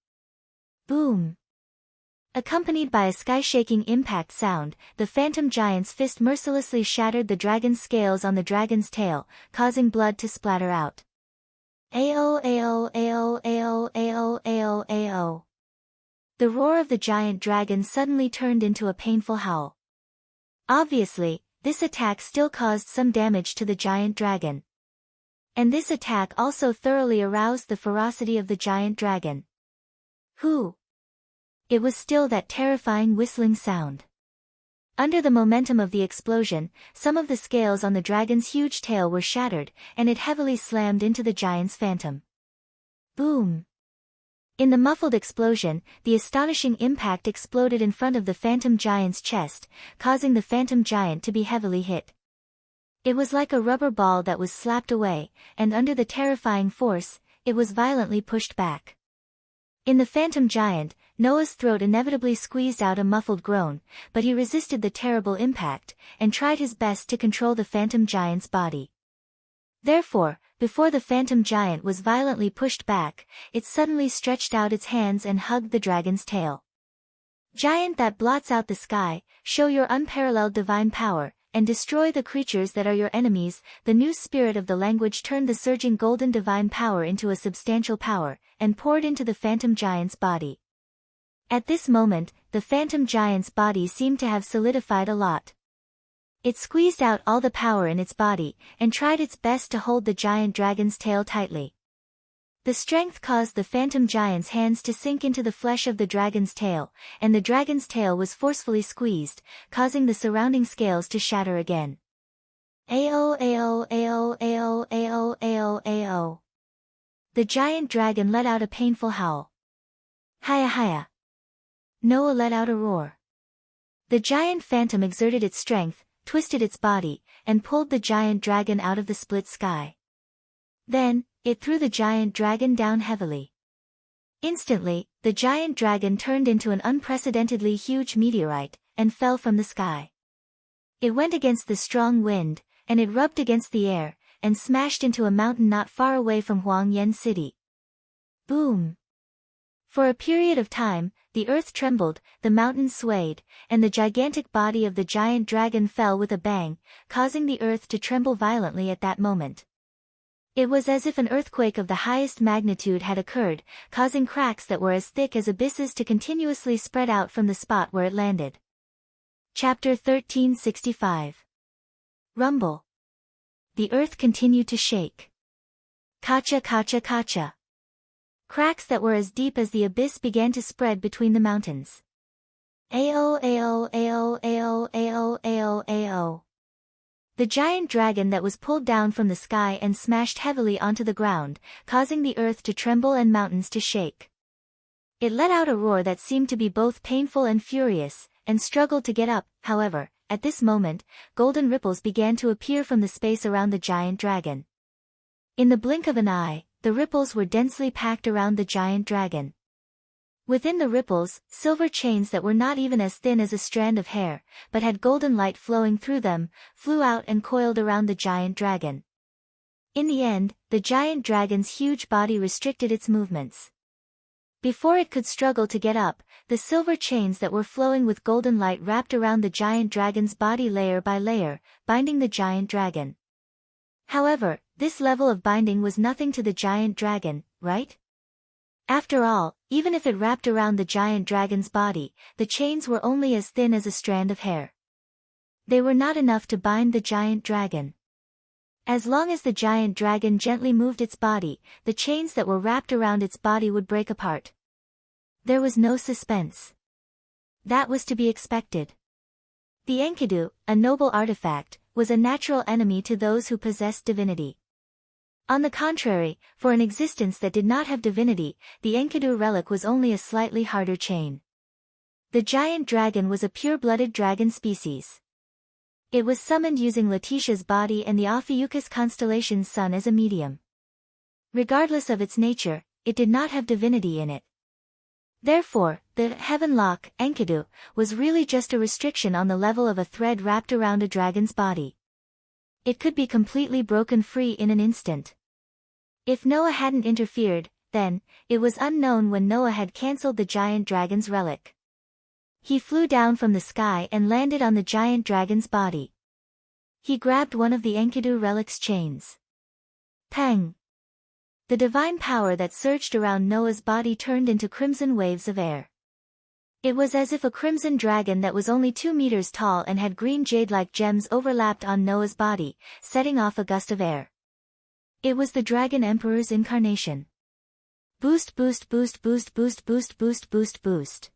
Boom! Accompanied by a sky-shaking impact sound, the phantom giant's fist mercilessly shattered the dragon's scales on the dragon's tail, causing blood to splatter out. Ao ao ao ao ao ao ao. The roar of the giant dragon suddenly turned into a painful howl. Obviously, this attack still caused some damage to the giant dragon. And this attack also thoroughly aroused the ferocity of the giant dragon. Whoo! It was still that terrifying whistling sound. Under the momentum of the explosion, some of the scales on the dragon's huge tail were shattered, and it heavily slammed into the giant's phantom. Boom! In the muffled explosion, the astonishing impact exploded in front of the phantom giant's chest, causing the phantom giant to be heavily hit. It was like a rubber ball that was slapped away, and under the terrifying force, it was violently pushed back. In the phantom giant, Noah's throat inevitably squeezed out a muffled groan, but he resisted the terrible impact, and tried his best to control the phantom giant's body. Therefore, before the phantom giant was violently pushed back, it suddenly stretched out its hands and hugged the dragon's tail. Giant that blots out the sky, show your unparalleled divine power, and destroy the creatures that are your enemies. The new spirit of the language turned the surging golden divine power into a substantial power, and poured into the phantom giant's body. At this moment, the phantom giant's body seemed to have solidified a lot. It squeezed out all the power in its body, and tried its best to hold the giant dragon's tail tightly. The strength caused the phantom giant's hands to sink into the flesh of the dragon's tail, and the dragon's tail was forcefully squeezed, causing the surrounding scales to shatter again. Ao ao ao ao ao ao ao. The giant dragon let out a painful howl. Hiya hiya. Noah let out a roar. The giant phantom exerted its strength, twisted its body, and pulled the giant dragon out of the split sky. Then, it threw the giant dragon down heavily. Instantly, the giant dragon turned into an unprecedentedly huge meteorite, and fell from the sky. It went against the strong wind, and it rubbed against the air, and smashed into a mountain not far away from Huangyan City. Boom! For a period of time, the earth trembled, the mountains swayed, and the gigantic body of the giant dragon fell with a bang, causing the earth to tremble violently at that moment. It was as if an earthquake of the highest magnitude had occurred, causing cracks that were as thick as abysses to continuously spread out from the spot where it landed. Chapter 1365. Rumble. The earth continued to shake. Kacha kacha kacha. Cracks that were as deep as the abyss began to spread between the mountains. Ao ao ao ao ao ao ao. The giant dragon that was pulled down from the sky and smashed heavily onto the ground, causing the earth to tremble and mountains to shake. It let out a roar that seemed to be both painful and furious, and struggled to get up. However, at this moment, golden ripples began to appear from the space around the giant dragon. In the blink of an eye, the ripples were densely packed around the giant dragon. Within the ripples, silver chains that were not even as thin as a strand of hair, but had golden light flowing through them, flew out and coiled around the giant dragon. In the end, the giant dragon's huge body restricted its movements. Before it could struggle to get up, the silver chains that were flowing with golden light wrapped around the giant dragon's body layer by layer, binding the giant dragon. However, this level of binding was nothing to the giant dragon, right? After all, even if it wrapped around the giant dragon's body, the chains were only as thin as a strand of hair. They were not enough to bind the giant dragon. As long as the giant dragon gently moved its body, the chains that were wrapped around its body would break apart. There was no suspense. That was to be expected. The Enkidu, a noble artifact, was a natural enemy to those who possessed divinity. On the contrary, for an existence that did not have divinity, the Enkidu relic was only a slightly harder chain. The giant dragon was a pure-blooded dragon species. It was summoned using Letitia's body and the Ophiuchus constellation's sun as a medium. Regardless of its nature, it did not have divinity in it. Therefore, the Heavenlock, Enkidu, was really just a restriction on the level of a thread wrapped around a dragon's body. It could be completely broken free in an instant. If Noah hadn't interfered, then, it was unknown when Noah had cancelled the giant dragon's relic. He flew down from the sky and landed on the giant dragon's body. He grabbed one of the Enkidu relic's chains. Pang! The divine power that surged around Noah's body turned into crimson waves of air. It was as if a crimson dragon that was only 2 meters tall and had green jade-like gems overlapped on Noah's body, setting off a gust of air. It was the Dragon Emperor's incarnation. Boost, boost, boost, boost, boost, boost, boost, boost, boost.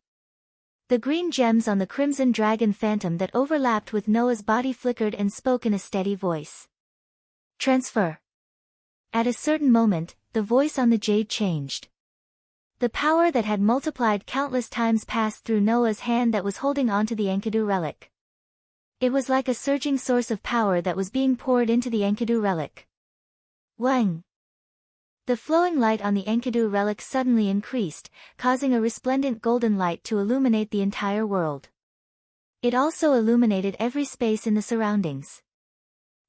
The green gems on the crimson dragon phantom that overlapped with Noah's body flickered and spoke in a steady voice. Transfer. At a certain moment, the voice on the jade changed. The power that had multiplied countless times passed through Noah's hand that was holding onto the Enkidu relic. It was like a surging source of power that was being poured into the Enkidu relic. Wang! The flowing light on the Enkidu relic suddenly increased, causing a resplendent golden light to illuminate the entire world. It also illuminated every space in the surroundings.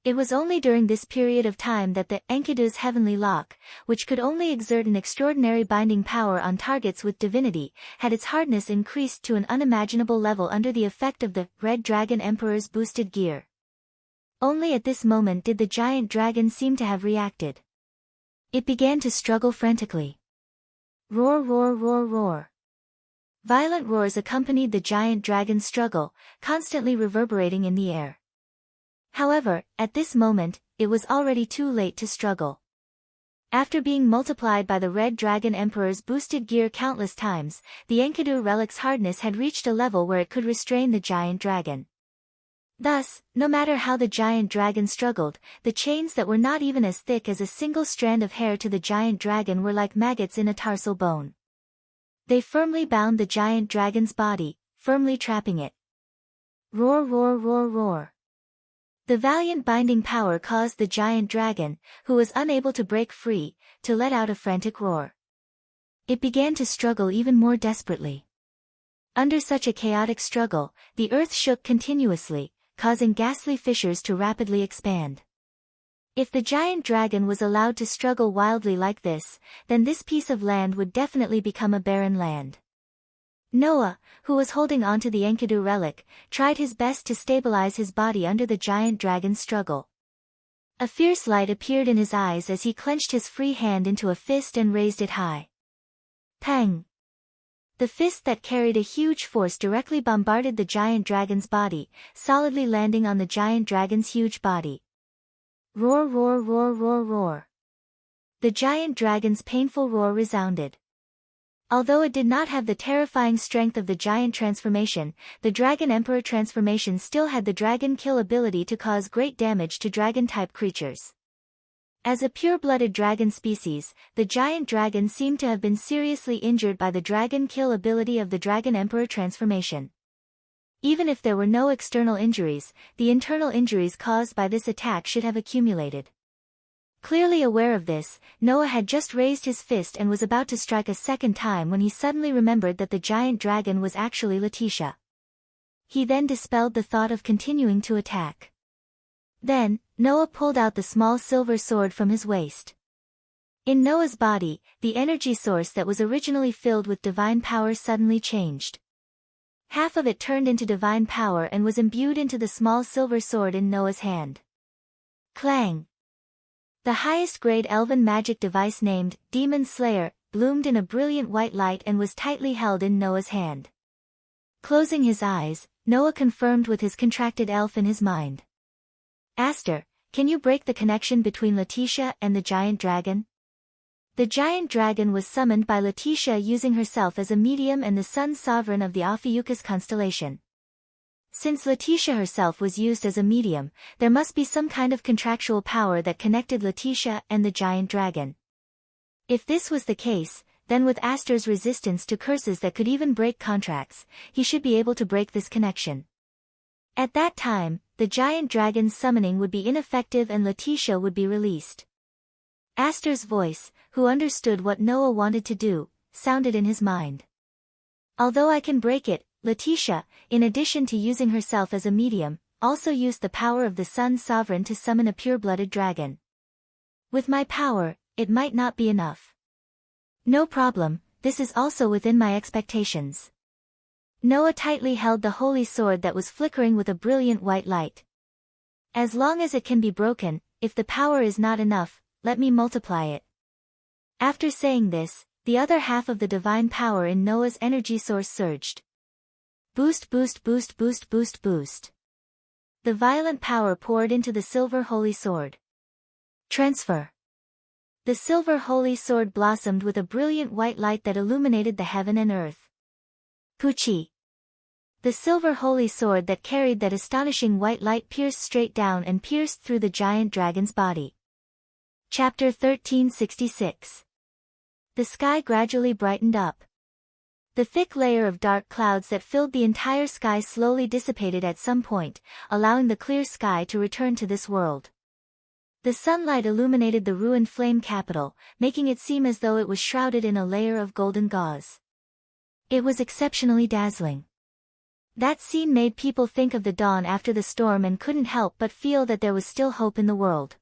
It was only during this period of time that the Enkidu's heavenly lock, which could only exert an extraordinary binding power on targets with divinity, had its hardness increased to an unimaginable level under the effect of the Red Dragon Emperor's boosted gear. Only at this moment did the giant dragon seem to have reacted. It began to struggle frantically. Roar, roar, roar, roar. Violent roars accompanied the giant dragon's struggle, constantly reverberating in the air. However, at this moment, it was already too late to struggle. After being multiplied by the Red Dragon Emperor's boosted gear countless times, the Enkidu relic's hardness had reached a level where it could restrain the giant dragon. Thus, no matter how the giant dragon struggled, the chains that were not even as thick as a single strand of hair to the giant dragon were like maggots in a tarsal bone. They firmly bound the giant dragon's body, firmly trapping it. Roar, roar, roar, roar. The valiant binding power caused the giant dragon, who was unable to break free, to let out a frantic roar. It began to struggle even more desperately. Under such a chaotic struggle, the earth shook continuously, causing ghastly fissures to rapidly expand. If the giant dragon was allowed to struggle wildly like this, then this piece of land would definitely become a barren land. Noah, who was holding onto the Enkidu relic, tried his best to stabilize his body under the giant dragon's struggle. A fierce light appeared in his eyes as he clenched his free hand into a fist and raised it high. Pang! The fist that carried a huge force directly bombarded the giant dragon's body, solidly landing on the giant dragon's huge body. Roar, roar, roar, roar, roar. The giant dragon's painful roar resounded. Although it did not have the terrifying strength of the giant transformation, the Dragon Emperor transformation still had the dragon kill ability to cause great damage to dragon-type creatures. As a pure-blooded dragon species, the giant dragon seemed to have been seriously injured by the dragon kill ability of the Dragon Emperor transformation. Even if there were no external injuries, the internal injuries caused by this attack should have accumulated. Clearly aware of this, Noah had just raised his fist and was about to strike a second time when he suddenly remembered that the giant dragon was actually Letitia. He then dispelled the thought of continuing to attack. Then, Noah pulled out the small silver sword from his waist. In Noah's body, the energy source that was originally filled with divine power suddenly changed. Half of it turned into divine power and was imbued into the small silver sword in Noah's hand. Clang! The highest-grade elven magic device named Demon Slayer bloomed in a brilliant white light and was tightly held in Noah's hand. Closing his eyes, Noah confirmed with his contracted elf in his mind. Aster, can you break the connection between Letitia and the giant dragon? The giant dragon was summoned by Letitia using herself as a medium and the sun sovereign of the Ophiuchus constellation. Since Letitia herself was used as a medium, there must be some kind of contractual power that connected Letitia and the giant dragon. If this was the case, then with Aster's resistance to curses that could even break contracts, he should be able to break this connection. At that time, the giant dragon's summoning would be ineffective and Letitia would be released. Aster's voice, who understood what Noah wanted to do, sounded in his mind. Although I can break it, Letitia, in addition to using herself as a medium, also used the power of the Sun Sovereign to summon a pure-blooded dragon. With my power, it might not be enough. No problem, this is also within my expectations. Noah tightly held the holy sword that was flickering with a brilliant white light. As long as it can be broken, if the power is not enough, let me multiply it. After saying this, the other half of the divine power in Noah's energy source surged. Boost, boost, boost, boost, boost, boost. The violent power poured into the silver holy sword. Transfer. The silver holy sword blossomed with a brilliant white light that illuminated the heaven and earth. Puchi. The silver holy sword that carried that astonishing white light pierced straight down and pierced through the giant dragon's body. Chapter 1366. The sky gradually brightened up. The thick layer of dark clouds that filled the entire sky slowly dissipated at some point, allowing the clear sky to return to this world. The sunlight illuminated the ruined flame capital, making it seem as though it was shrouded in a layer of golden gauze. It was exceptionally dazzling. That scene made people think of the dawn after the storm and couldn't help but feel that there was still hope in the world.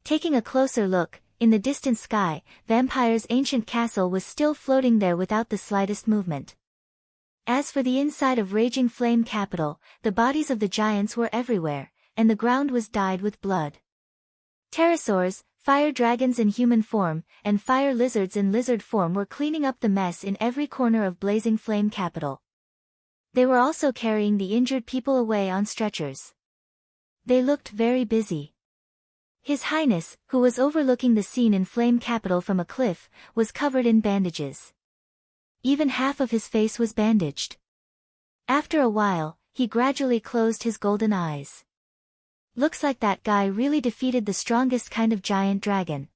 Taking a closer look, in the distant sky, Vampire's ancient castle was still floating there without the slightest movement. As for the inside of Raging Flame Capital, the bodies of the giants were everywhere, and the ground was dyed with blood. Pterosaurs, fire dragons in human form, and fire lizards in lizard form were cleaning up the mess in every corner of Blazing Flame Capital. They were also carrying the injured people away on stretchers. They looked very busy. His Highness, who was overlooking the scene in Flame Capital from a cliff, was covered in bandages. Even half of his face was bandaged. After a while, he gradually closed his golden eyes. Looks like that guy really defeated the strongest kind of giant dragon.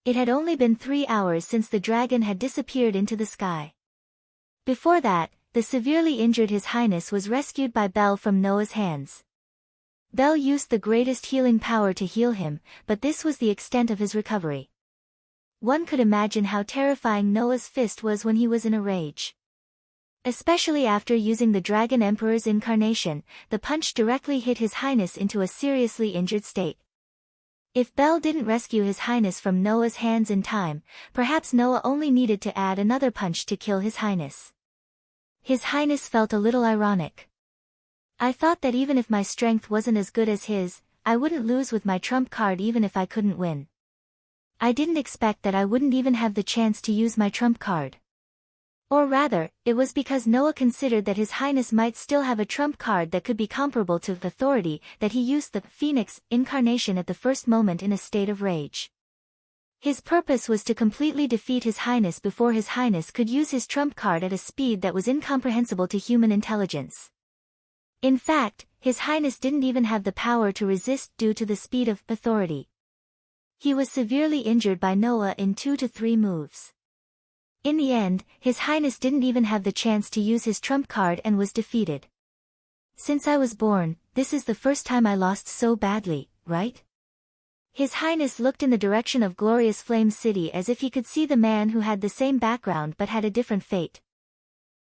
It had only been 3 hours since the dragon had disappeared into the sky. Before that, the severely injured His Highness was rescued by Bel from Noah's hands. Bel used the greatest healing power to heal him, but this was the extent of his recovery. One could imagine how terrifying Noah's fist was when he was in a rage. Especially after using the Dragon Emperor's incarnation, the punch directly hit His Highness into a seriously injured state. If Bel didn't rescue His Highness from Noah's hands in time, perhaps Noah only needed to add another punch to kill His Highness. His Highness felt a little ironic. I thought that even if my strength wasn't as good as his, I wouldn't lose with my trump card even if I couldn't win. I didn't expect that I wouldn't even have the chance to use my trump card. Or rather, it was because Noah considered that His Highness might still have a trump card that could be comparable to authority that he used the Phoenix incarnation at the first moment in a state of rage. His purpose was to completely defeat His Highness before His Highness could use his trump card at a speed that was incomprehensible to human intelligence. In fact, His Highness didn't even have the power to resist due to the speed of authority. He was severely injured by Noah in 2 to 3 moves. In the end, His Highness didn't even have the chance to use his trump card and was defeated. Since I was born, this is the first time I lost so badly, right? His Highness looked in the direction of Glorious Flame City as if he could see the man who had the same background but had a different fate.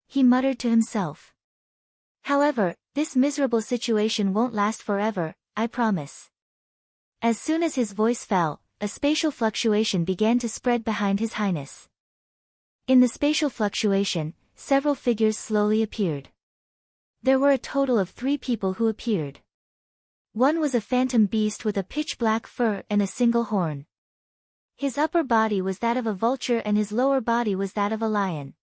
He muttered to himself. However, this miserable situation won't last forever, I promise. As soon as his voice fell, a spatial fluctuation began to spread behind His Highness. In the spatial fluctuation, several figures slowly appeared. There were a total of 3 people who appeared. One was a phantom beast with a pitch-black fur and a single horn. His upper body was that of a vulture and his lower body was that of a lion.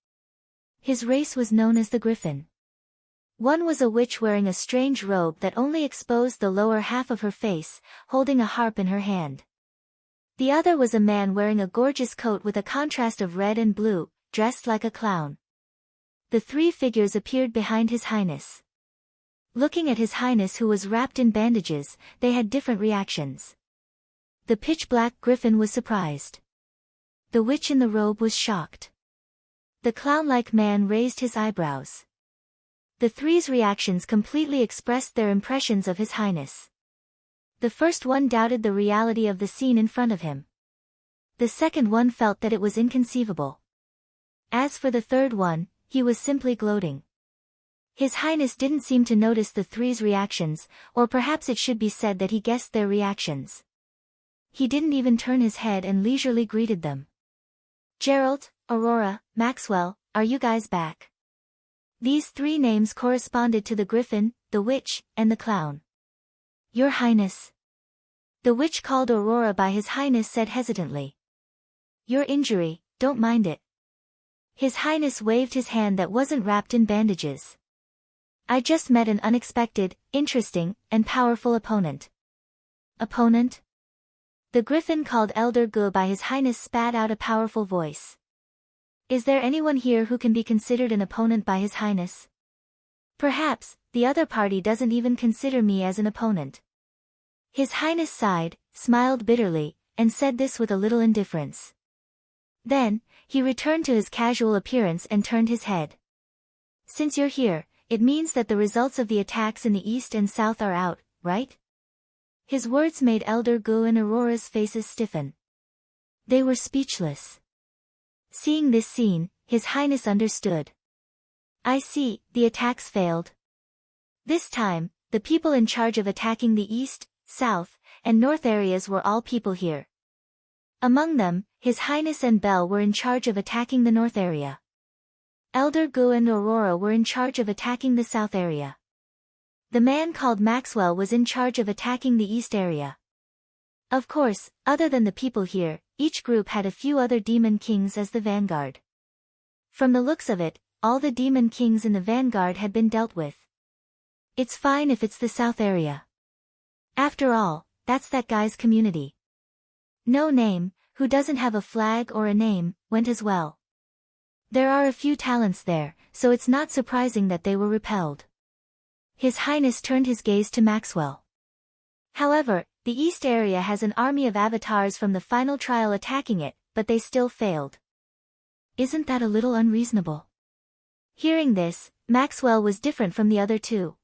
His race was known as the Griffin. One was a witch wearing a strange robe that only exposed the lower half of her face, holding a harp in her hand. The other was a man wearing a gorgeous coat with a contrast of red and blue, dressed like a clown. The 3 figures appeared behind His Highness. Looking at His Highness who was wrapped in bandages, they had different reactions. The pitch-black griffin was surprised. The witch in the robe was shocked. The clown-like man raised his eyebrows. The 3's reactions completely expressed their impressions of His Highness. The first one doubted the reality of the scene in front of him. The second one felt that it was inconceivable. As for the third one, he was simply gloating. His Highness didn't seem to notice the 3's reactions, or perhaps it should be said that he guessed their reactions. He didn't even turn his head and leisurely greeted them. Gerald, Aurora, Maxwell, are you guys back? These three names corresponded to the griffin, the witch, and the clown. Your Highness. The witch, called Aurora by His Highness, said hesitantly. Your injury, don't mind it. His Highness waved his hand that wasn't wrapped in bandages. I just met an unexpected, interesting, and powerful opponent. Opponent? The griffin, called Elder Gu by His Highness, spat out a powerful voice. Is there anyone here who can be considered an opponent by His Highness? Perhaps, the other party doesn't even consider me as an opponent. His Highness sighed, smiled bitterly, and said this with a little indifference. Then, he returned to his casual appearance and turned his head. Since you're here, it means that the results of the attacks in the east and south are out, right? His words made Elder Gu and Aurora's faces stiffen. They were speechless. Seeing this scene, His Highness understood. I see, the attacks failed. This time, the people in charge of attacking the east, south, and north areas were all people here. Among them, His Highness and Belle were in charge of attacking the north area. Elder Gu and Aurora were in charge of attacking the south area. The man called Maxwell was in charge of attacking the east area. Of course, other than the people here, each group had a few other demon kings as the vanguard. From the looks of it, all the demon kings in the vanguard had been dealt with. It's fine if it's the south area. After all, that's that guy's community. No Name, who doesn't have a flag or a name, went as well. There are a few talents there, so it's not surprising that they were repelled. His Highness turned his gaze to Maxwell. However, the east area has an army of avatars from the final trial attacking it, but they still failed. Isn't that a little unreasonable? Hearing this, Maxwell was different from the other two.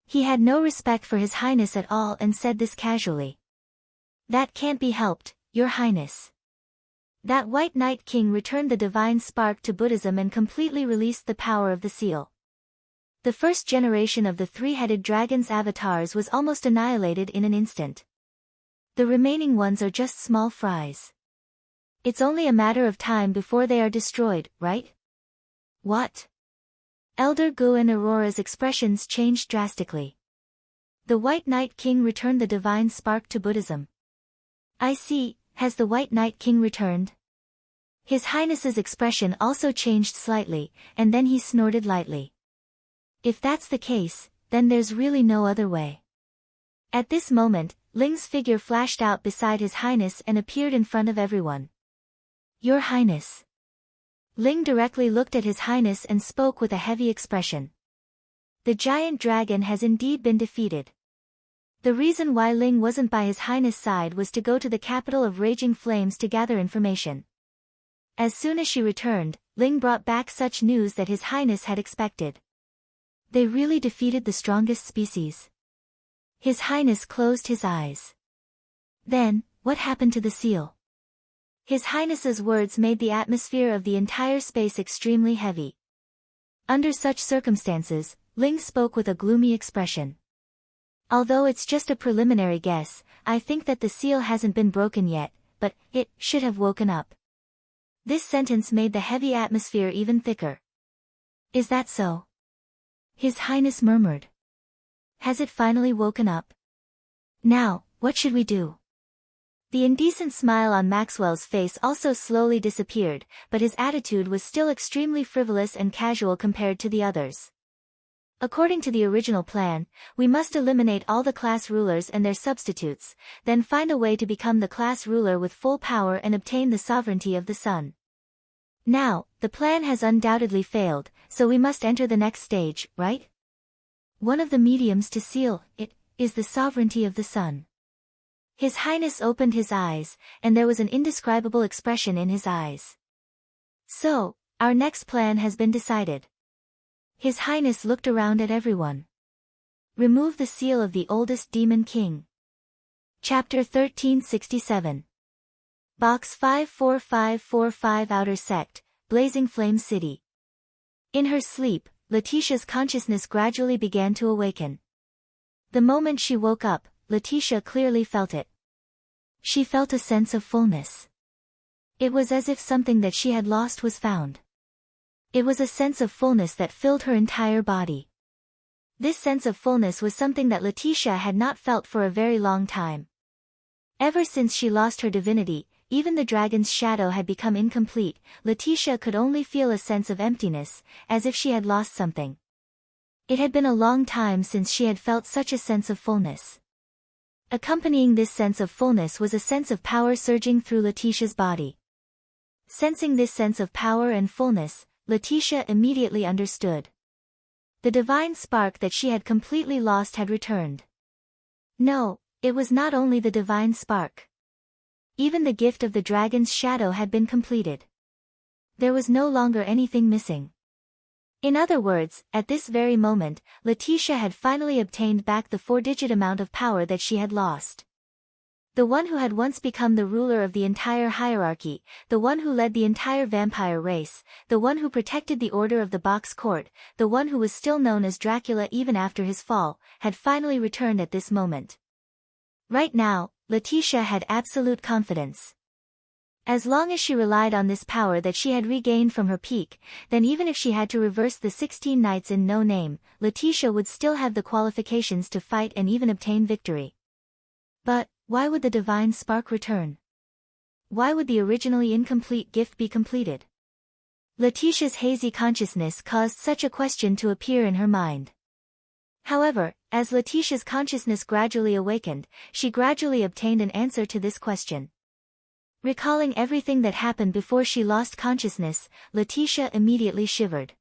He had no respect for His Highness at all and said this casually. That can't be helped, Your Highness. That White Knight King returned the divine spark to Buddhism and completely released the power of the seal. The first generation of the three-headed dragon's avatars was almost annihilated in an instant. The remaining ones are just small fries. It's only a matter of time before they are destroyed, right? What? Elder Gu and Aurora's expressions changed drastically. The White Knight King returned the divine spark to Buddhism. I see, has the White Knight King returned? His Highness's expression also changed slightly, and then he snorted lightly. If that's the case, then there's really no other way. At this moment, Ling's figure flashed out beside His Highness and appeared in front of everyone. Your Highness. Ling directly looked at His Highness and spoke with a heavy expression. The giant dragon has indeed been defeated. The reason why Ling wasn't by His Highness' side was to go to the capital of Raging Flames to gather information. As soon as she returned, Ling brought back such news that His Highness had expected. They really defeated the strongest species. His Highness closed his eyes. Then, what happened to the seal? His Highness's words made the atmosphere of the entire space extremely heavy. Under such circumstances, Ling spoke with a gloomy expression. Although it's just a preliminary guess, I think that the seal hasn't been broken yet, but it should have woken up. This sentence made the heavy atmosphere even thicker. Is that so? His Highness murmured. Has it finally woken up? Now, what should we do? The indecent smile on Maxwell's face also slowly disappeared, but his attitude was still extremely frivolous and casual compared to the others. According to the original plan, we must eliminate all the class rulers and their substitutes, then find a way to become the class ruler with full power and obtain the sovereignty of the sun. Now, the plan has undoubtedly failed, so we must enter the next stage, right? One of the mediums to seal it is the sovereignty of the sun. His Highness opened his eyes, and there was an indescribable expression in his eyes. So, our next plan has been decided. His Highness looked around at everyone. Remove the seal of the oldest demon king. Chapter 1367. Box 54545 Outer Sect, Blazing Flame City. In her sleep, Letitia's consciousness gradually began to awaken. The moment she woke up, Letitia clearly felt it. She felt a sense of fullness. It was as if something that she had lost was found. It was a sense of fullness that filled her entire body. This sense of fullness was something that Letitia had not felt for a very long time. Ever since she lost her divinity, even the dragon's shadow had become incomplete. Letitia could only feel a sense of emptiness, as if she had lost something. It had been a long time since she had felt such a sense of fullness. Accompanying this sense of fullness was a sense of power surging through Letitia's body. Sensing this sense of power and fullness, Letitia immediately understood. The divine spark that she had completely lost had returned. No, it was not only the divine spark. Even the gift of the dragon's shadow had been completed. There was no longer anything missing. In other words, at this very moment, Letitia had finally obtained back the 4-digit amount of power that she had lost. The one who had once become the ruler of the entire hierarchy, the one who led the entire vampire race, the one who protected the order of the Box Court, the one who was still known as Dracula even after his fall, had finally returned at this moment. Right now, Letitia had absolute confidence. As long as she relied on this power that she had regained from her peak, then even if she had to reverse the 16 knights in no name, Letitia would still have the qualifications to fight and even obtain victory. But, why would the divine spark return? Why would the originally incomplete gift be completed? Letitia's hazy consciousness caused such a question to appear in her mind. However, as Letitia's consciousness gradually awakened, she gradually obtained an answer to this question. Recalling everything that happened before she lost consciousness, Letitia immediately shivered.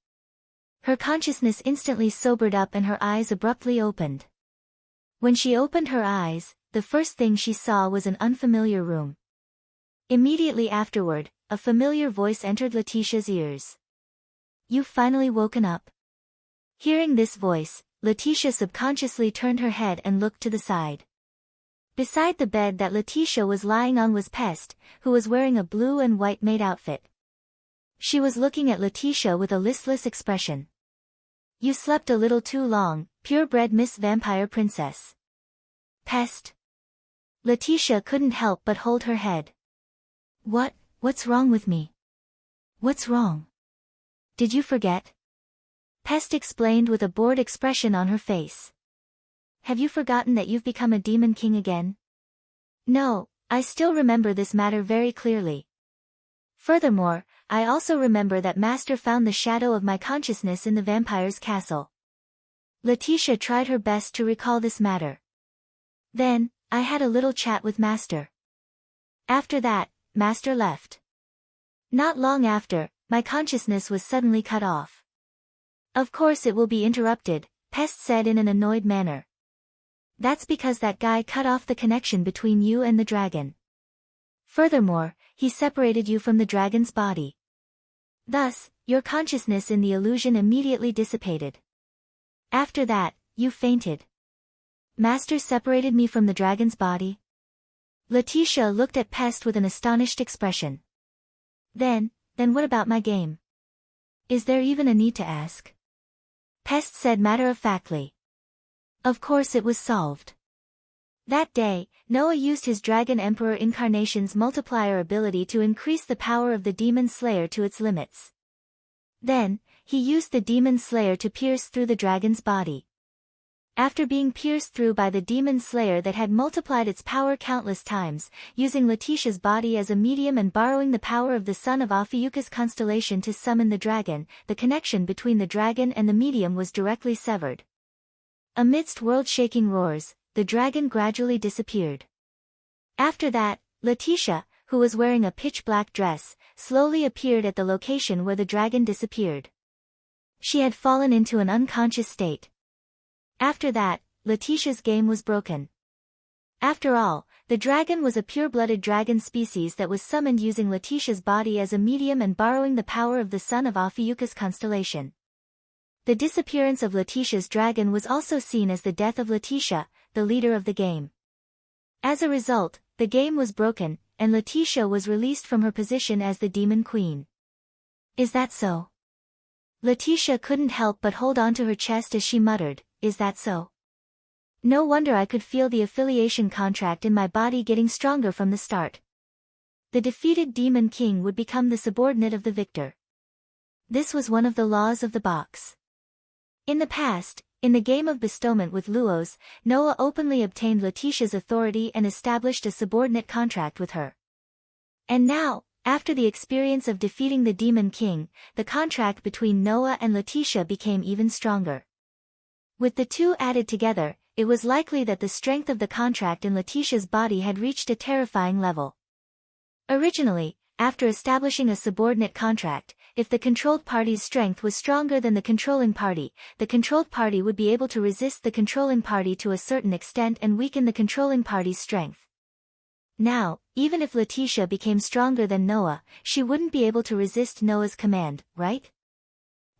Her consciousness instantly sobered up and her eyes abruptly opened. When she opened her eyes, the first thing she saw was an unfamiliar room. Immediately afterward, a familiar voice entered Letitia's ears. "You've finally woken up." Hearing this voice, Letitia subconsciously turned her head and looked to the side. Beside the bed that Letitia was lying on was Pest, who was wearing a blue and white maid outfit. She was looking at Letitia with a listless expression. "You slept a little too long, purebred Miss Vampire Princess." "Pest." Letitia couldn't help but hold her head. What's wrong with me? What's wrong? Did you forget?" Pest explained with a bored expression on her face. "Have you forgotten that you've become a demon king again?" "No, I still remember this matter very clearly. Furthermore, I also remember that Master found the shadow of my consciousness in the vampire's castle." Letitia tried her best to recall this matter. "Then, I had a little chat with Master. After that, Master left. Not long after, my consciousness was suddenly cut off." "Of course it will be interrupted," Pest said in an annoyed manner. "That's because that guy cut off the connection between you and the dragon. Furthermore, he separated you from the dragon's body. Thus, your consciousness in the illusion immediately dissipated. After that, you fainted." "Master separated me from the dragon's body?" Letitia looked at Pest with an astonished expression. Then what about my game? Is there even a need to ask?" Pest said matter-of-factly. "Of course it was solved. That day, Noah used his Dragon Emperor Incarnation's multiplier ability to increase the power of the Demon Slayer to its limits. Then, he used the Demon Slayer to pierce through the dragon's body. After being pierced through by the Demon Slayer that had multiplied its power countless times, using Letitia's body as a medium and borrowing the power of the son of Ophiuchus constellation to summon the dragon, the connection between the dragon and the medium was directly severed. Amidst world-shaking roars, the dragon gradually disappeared. After that, Letitia, who was wearing a pitch-black dress, slowly appeared at the location where the dragon disappeared. She had fallen into an unconscious state. After that, Letitia's game was broken. After all, the dragon was a pure-blooded dragon species that was summoned using Letitia's body as a medium and borrowing the power of the son of Ophiuchus constellation. The disappearance of Letitia's dragon was also seen as the death of Letitia, the leader of the game. As a result, the game was broken, and Letitia was released from her position as the Demon Queen. "Is that so?" Letitia couldn't help but hold onto her chest as she muttered, "Is that so? No wonder I could feel the affiliation contract in my body getting stronger from the start." The defeated Demon King would become the subordinate of the victor. This was one of the laws of the box. In the past, in the game of bestowment with Luos, Noah openly obtained Letitia's authority and established a subordinate contract with her. And now, after the experience of defeating the Demon King, the contract between Noah and Letitia became even stronger. With the two added together, it was likely that the strength of the contract in Letitia's body had reached a terrifying level. Originally, after establishing a subordinate contract, if the controlled party's strength was stronger than the controlling party, the controlled party would be able to resist the controlling party to a certain extent and weaken the controlling party's strength. Now, even if Letitia became stronger than Noah, she wouldn't be able to resist Noah's command, right?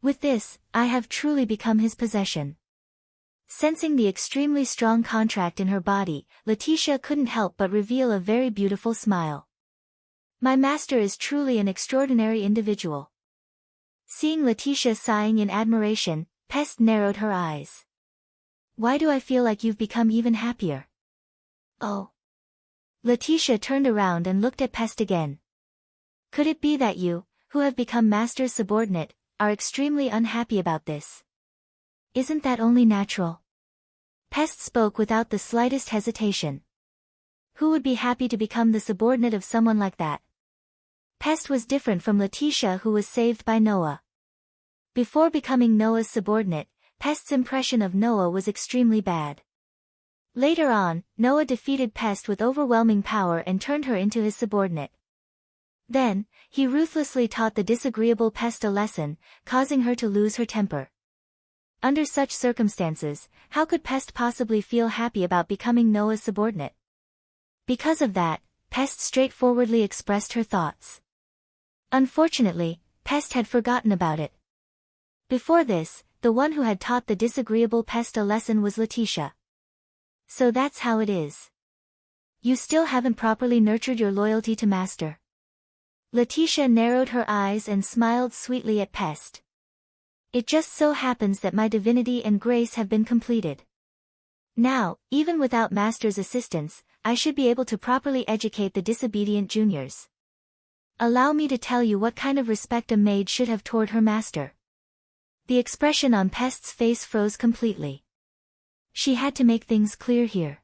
With this, I have truly become his possession. Sensing the extremely strong contract in her body, Letitia couldn't help but reveal a very beautiful smile. My master is truly an extraordinary individual. Seeing Letitia sighing in admiration, Pest narrowed her eyes. Why do I feel like you've become even happier? Oh. Letitia turned around and looked at Pest again. Could it be that you, who have become master's subordinate, are extremely unhappy about this? Isn't that only natural? Pest spoke without the slightest hesitation. Who would be happy to become the subordinate of someone like that? Pest was different from Letitia, who was saved by Noah. Before becoming Noah's subordinate, Pest's impression of Noah was extremely bad. Later on, Noah defeated Pest with overwhelming power and turned her into his subordinate. Then, he ruthlessly taught the disagreeable Pest a lesson, causing her to lose her temper. Under such circumstances, how could Pest possibly feel happy about becoming Noah's subordinate? Because of that, Pest straightforwardly expressed her thoughts. Unfortunately, Pest had forgotten about it. Before this, the one who had taught the disagreeable Pest a lesson was Letitia. So that's how it is. You still haven't properly nurtured your loyalty to Master. Letitia narrowed her eyes and smiled sweetly at Pest. It just so happens that my divinity and grace have been completed. Now, even without Master's assistance, I should be able to properly educate the disobedient juniors. Allow me to tell you what kind of respect a maid should have toward her master. The expression on Pest's face froze completely. She had to make things clear here.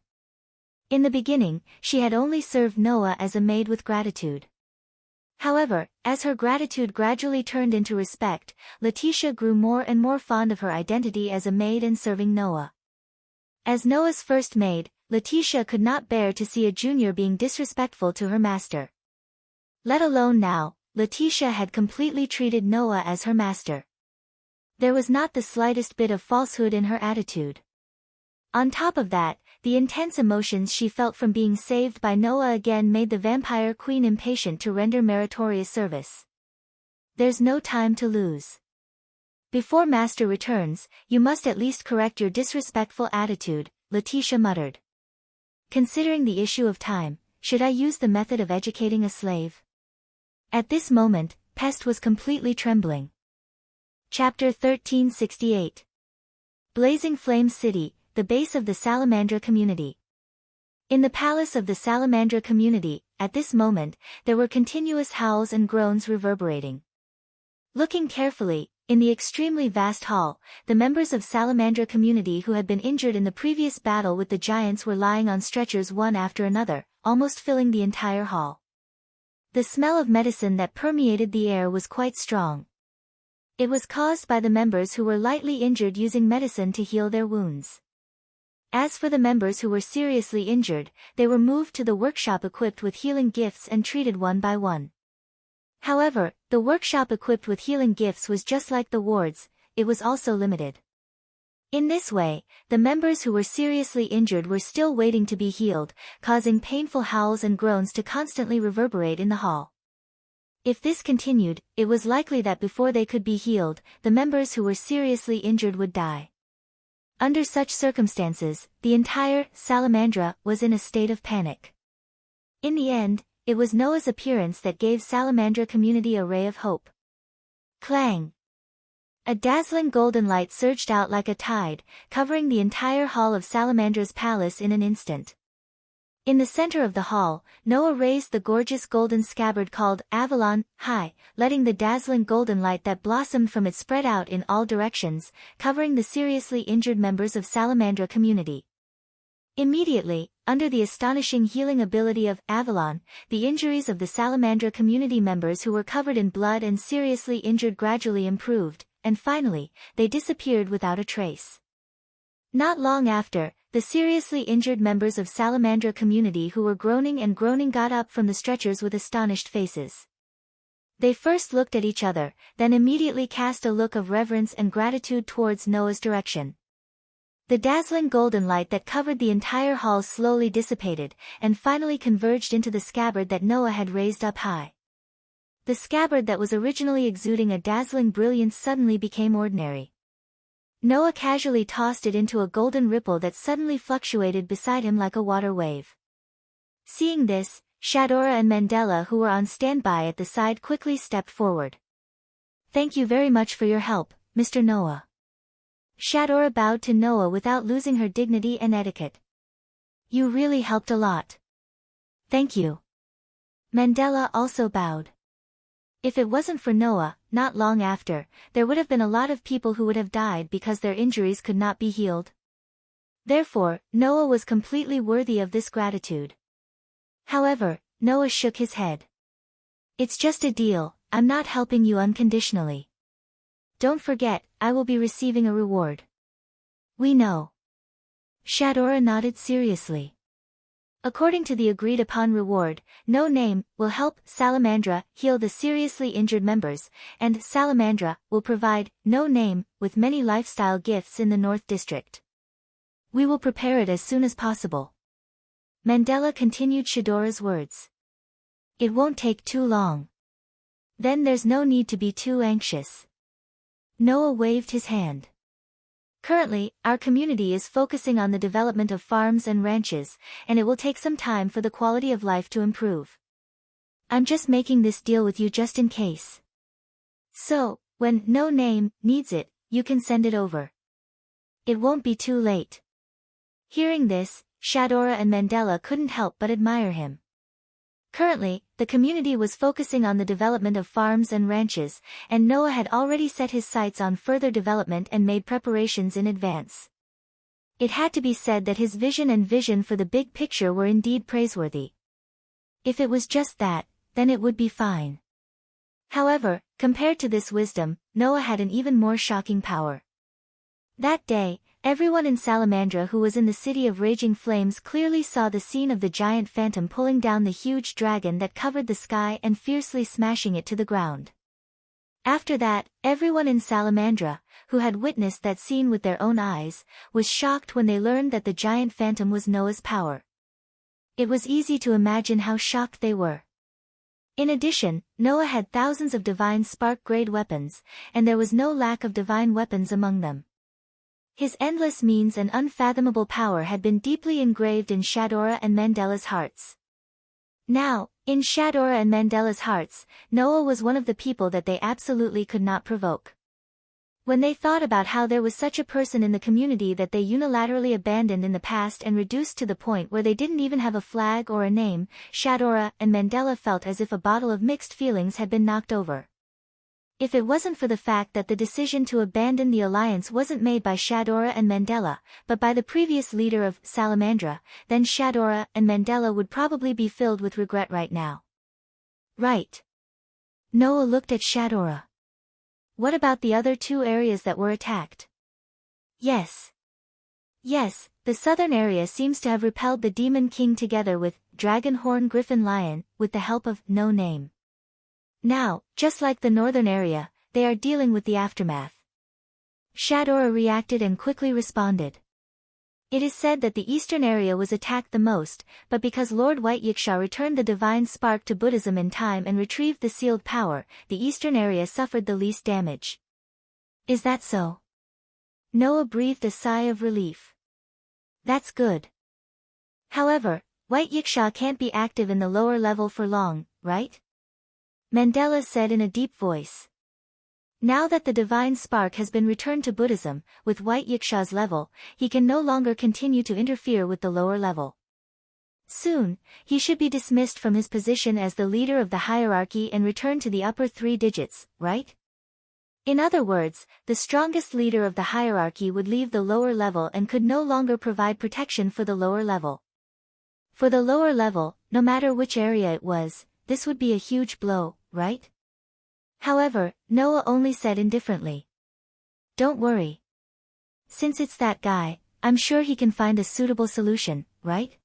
In the beginning, she had only served Noah as a maid with gratitude. However, as her gratitude gradually turned into respect, Letitia grew more and more fond of her identity as a maid and serving Noah. As Noah's first maid, Letitia could not bear to see a junior being disrespectful to her master. Let alone now, Letitia had completely treated Noah as her master. There was not the slightest bit of falsehood in her attitude. On top of that, the intense emotions she felt from being saved by Noah again made the vampire queen impatient to render meritorious service. There's no time to lose. Before Master returns, you must at least correct your disrespectful attitude, Letitia muttered. Considering the issue of time, should I use the method of educating a slave? At this moment, Pest was completely trembling. Chapter 1368. Blazing Flame City, the base of the Salamandra community. In the palace of the Salamandra community, at this moment, there were continuous howls and groans reverberating. Looking carefully, in the extremely vast hall, the members of Salamandra community who had been injured in the previous battle with the giants were lying on stretchers one after another, almost filling the entire hall. The smell of medicine that permeated the air was quite strong. It was caused by the members who were lightly injured using medicine to heal their wounds. As for the members who were seriously injured, they were moved to the workshop equipped with healing gifts and treated one by one. However, the workshop equipped with healing gifts was just like the wards, it was also limited. In this way, the members who were seriously injured were still waiting to be healed, causing painful howls and groans to constantly reverberate in the hall. If this continued, it was likely that before they could be healed, the members who were seriously injured would die. Under such circumstances, the entire Salamandra was in a state of panic. In the end, it was Noah's appearance that gave Salamandra community a ray of hope. Clang! A dazzling golden light surged out like a tide, covering the entire hall of Salamandra's palace in an instant. In the center of the hall, Noah raised the gorgeous golden scabbard called Avalon high, letting the dazzling golden light that blossomed from it spread out in all directions, covering the seriously injured members of Salamandra community. Immediately, under the astonishing healing ability of Avalon, the injuries of the Salamandra community members who were covered in blood and seriously injured gradually improved, and finally, they disappeared without a trace. Not long after, the seriously injured members of Salamandra community who were groaning got up from the stretchers with astonished faces. They first looked at each other, then immediately cast a look of reverence and gratitude towards Noah's direction. The dazzling golden light that covered the entire hall slowly dissipated, and finally converged into the scabbard that Noah had raised up high. The scabbard that was originally exuding a dazzling brilliance suddenly became ordinary. Noah casually tossed it into a golden ripple that suddenly fluctuated beside him like a water wave. Seeing this, Shadora and Mandela, who were on standby at the side, quickly stepped forward. "Thank you very much for your help, Mr. Noah." Shadora bowed to Noah without losing her dignity and etiquette. "You really helped a lot." "Thank you." Mandela also bowed. If it wasn't for Noah, not long after, there would have been a lot of people who would have died because their injuries could not be healed. Therefore, Noah was completely worthy of this gratitude. However, Noah shook his head. "It's just a deal, I'm not helping you unconditionally. Don't forget, I will be receiving a reward." "We know." Shadora nodded seriously. According to the agreed-upon reward, No Name will help Salamandra heal the seriously injured members, and Salamandra will provide No Name with many lifestyle gifts in the North District. "We will prepare it as soon as possible." Mandela continued Shadora's words. "It won't take too long. Then there's no need to be too anxious." Noah waved his hand. "Currently, our community is focusing on the development of farms and ranches, and it will take some time for the quality of life to improve. I'm just making this deal with you just in case. So, when No Name needs it, you can send it over. It won't be too late." Hearing this, Shadora and Mandela couldn't help but admire him. Currently, the community was focusing on the development of farms and ranches, and Noah had already set his sights on further development and made preparations in advance. It had to be said that his vision for the big picture were indeed praiseworthy. If it was just that, then it would be fine. However, compared to this wisdom, Noah had an even more shocking power. That day, everyone in Salamandra who was in the City of Raging Flames clearly saw the scene of the giant phantom pulling down the huge dragon that covered the sky and fiercely smashing it to the ground. After that, everyone in Salamandra, who had witnessed that scene with their own eyes, was shocked when they learned that the giant phantom was Noah's power. It was easy to imagine how shocked they were. In addition, Noah had thousands of divine spark-grade weapons, and there was no lack of divine weapons among them. His endless means and unfathomable power had been deeply engraved in Shadora and Mandela's hearts. Now, in Shadora and Mandela's hearts, Noah was one of the people that they absolutely could not provoke. When they thought about how there was such a person in the community that they unilaterally abandoned in the past and reduced to the point where they didn't even have a flag or a name, Shadora and Mandela felt as if a bottle of mixed feelings had been knocked over. If it wasn't for the fact that the decision to abandon the alliance wasn't made by Shadora and Mandela, but by the previous leader of Salamandra, then Shadora and Mandela would probably be filled with regret right now. Right. Noah looked at Shadora. What about the other two areas that were attacked? Yes. Yes, the southern area seems to have repelled the Demon King together with Dragon Horn Griffin Lion, with the help of No Name. Now, just like the northern area, they are dealing with the aftermath. Shadora reacted and quickly responded. It is said that the eastern area was attacked the most, but because Lord White Yiksha returned the divine spark to Buddhism in time and retrieved the sealed power, the eastern area suffered the least damage. Is that so? Noah breathed a sigh of relief. That's good. However, White Yiksha can't be active in the lower level for long, right? Mandela said in a deep voice. Now that the divine spark has been returned to Buddhism, with White Yiksha's level, he can no longer continue to interfere with the lower level. Soon, he should be dismissed from his position as the leader of the hierarchy and return to the upper 3 digits, right? In other words, the strongest leader of the hierarchy would leave the lower level and could no longer provide protection for the lower level. For the lower level, no matter which area it was, this would be a huge blow, right? However, Noah only said indifferently, "Don't worry. Since it's that guy, I'm sure he can find a suitable solution, right?"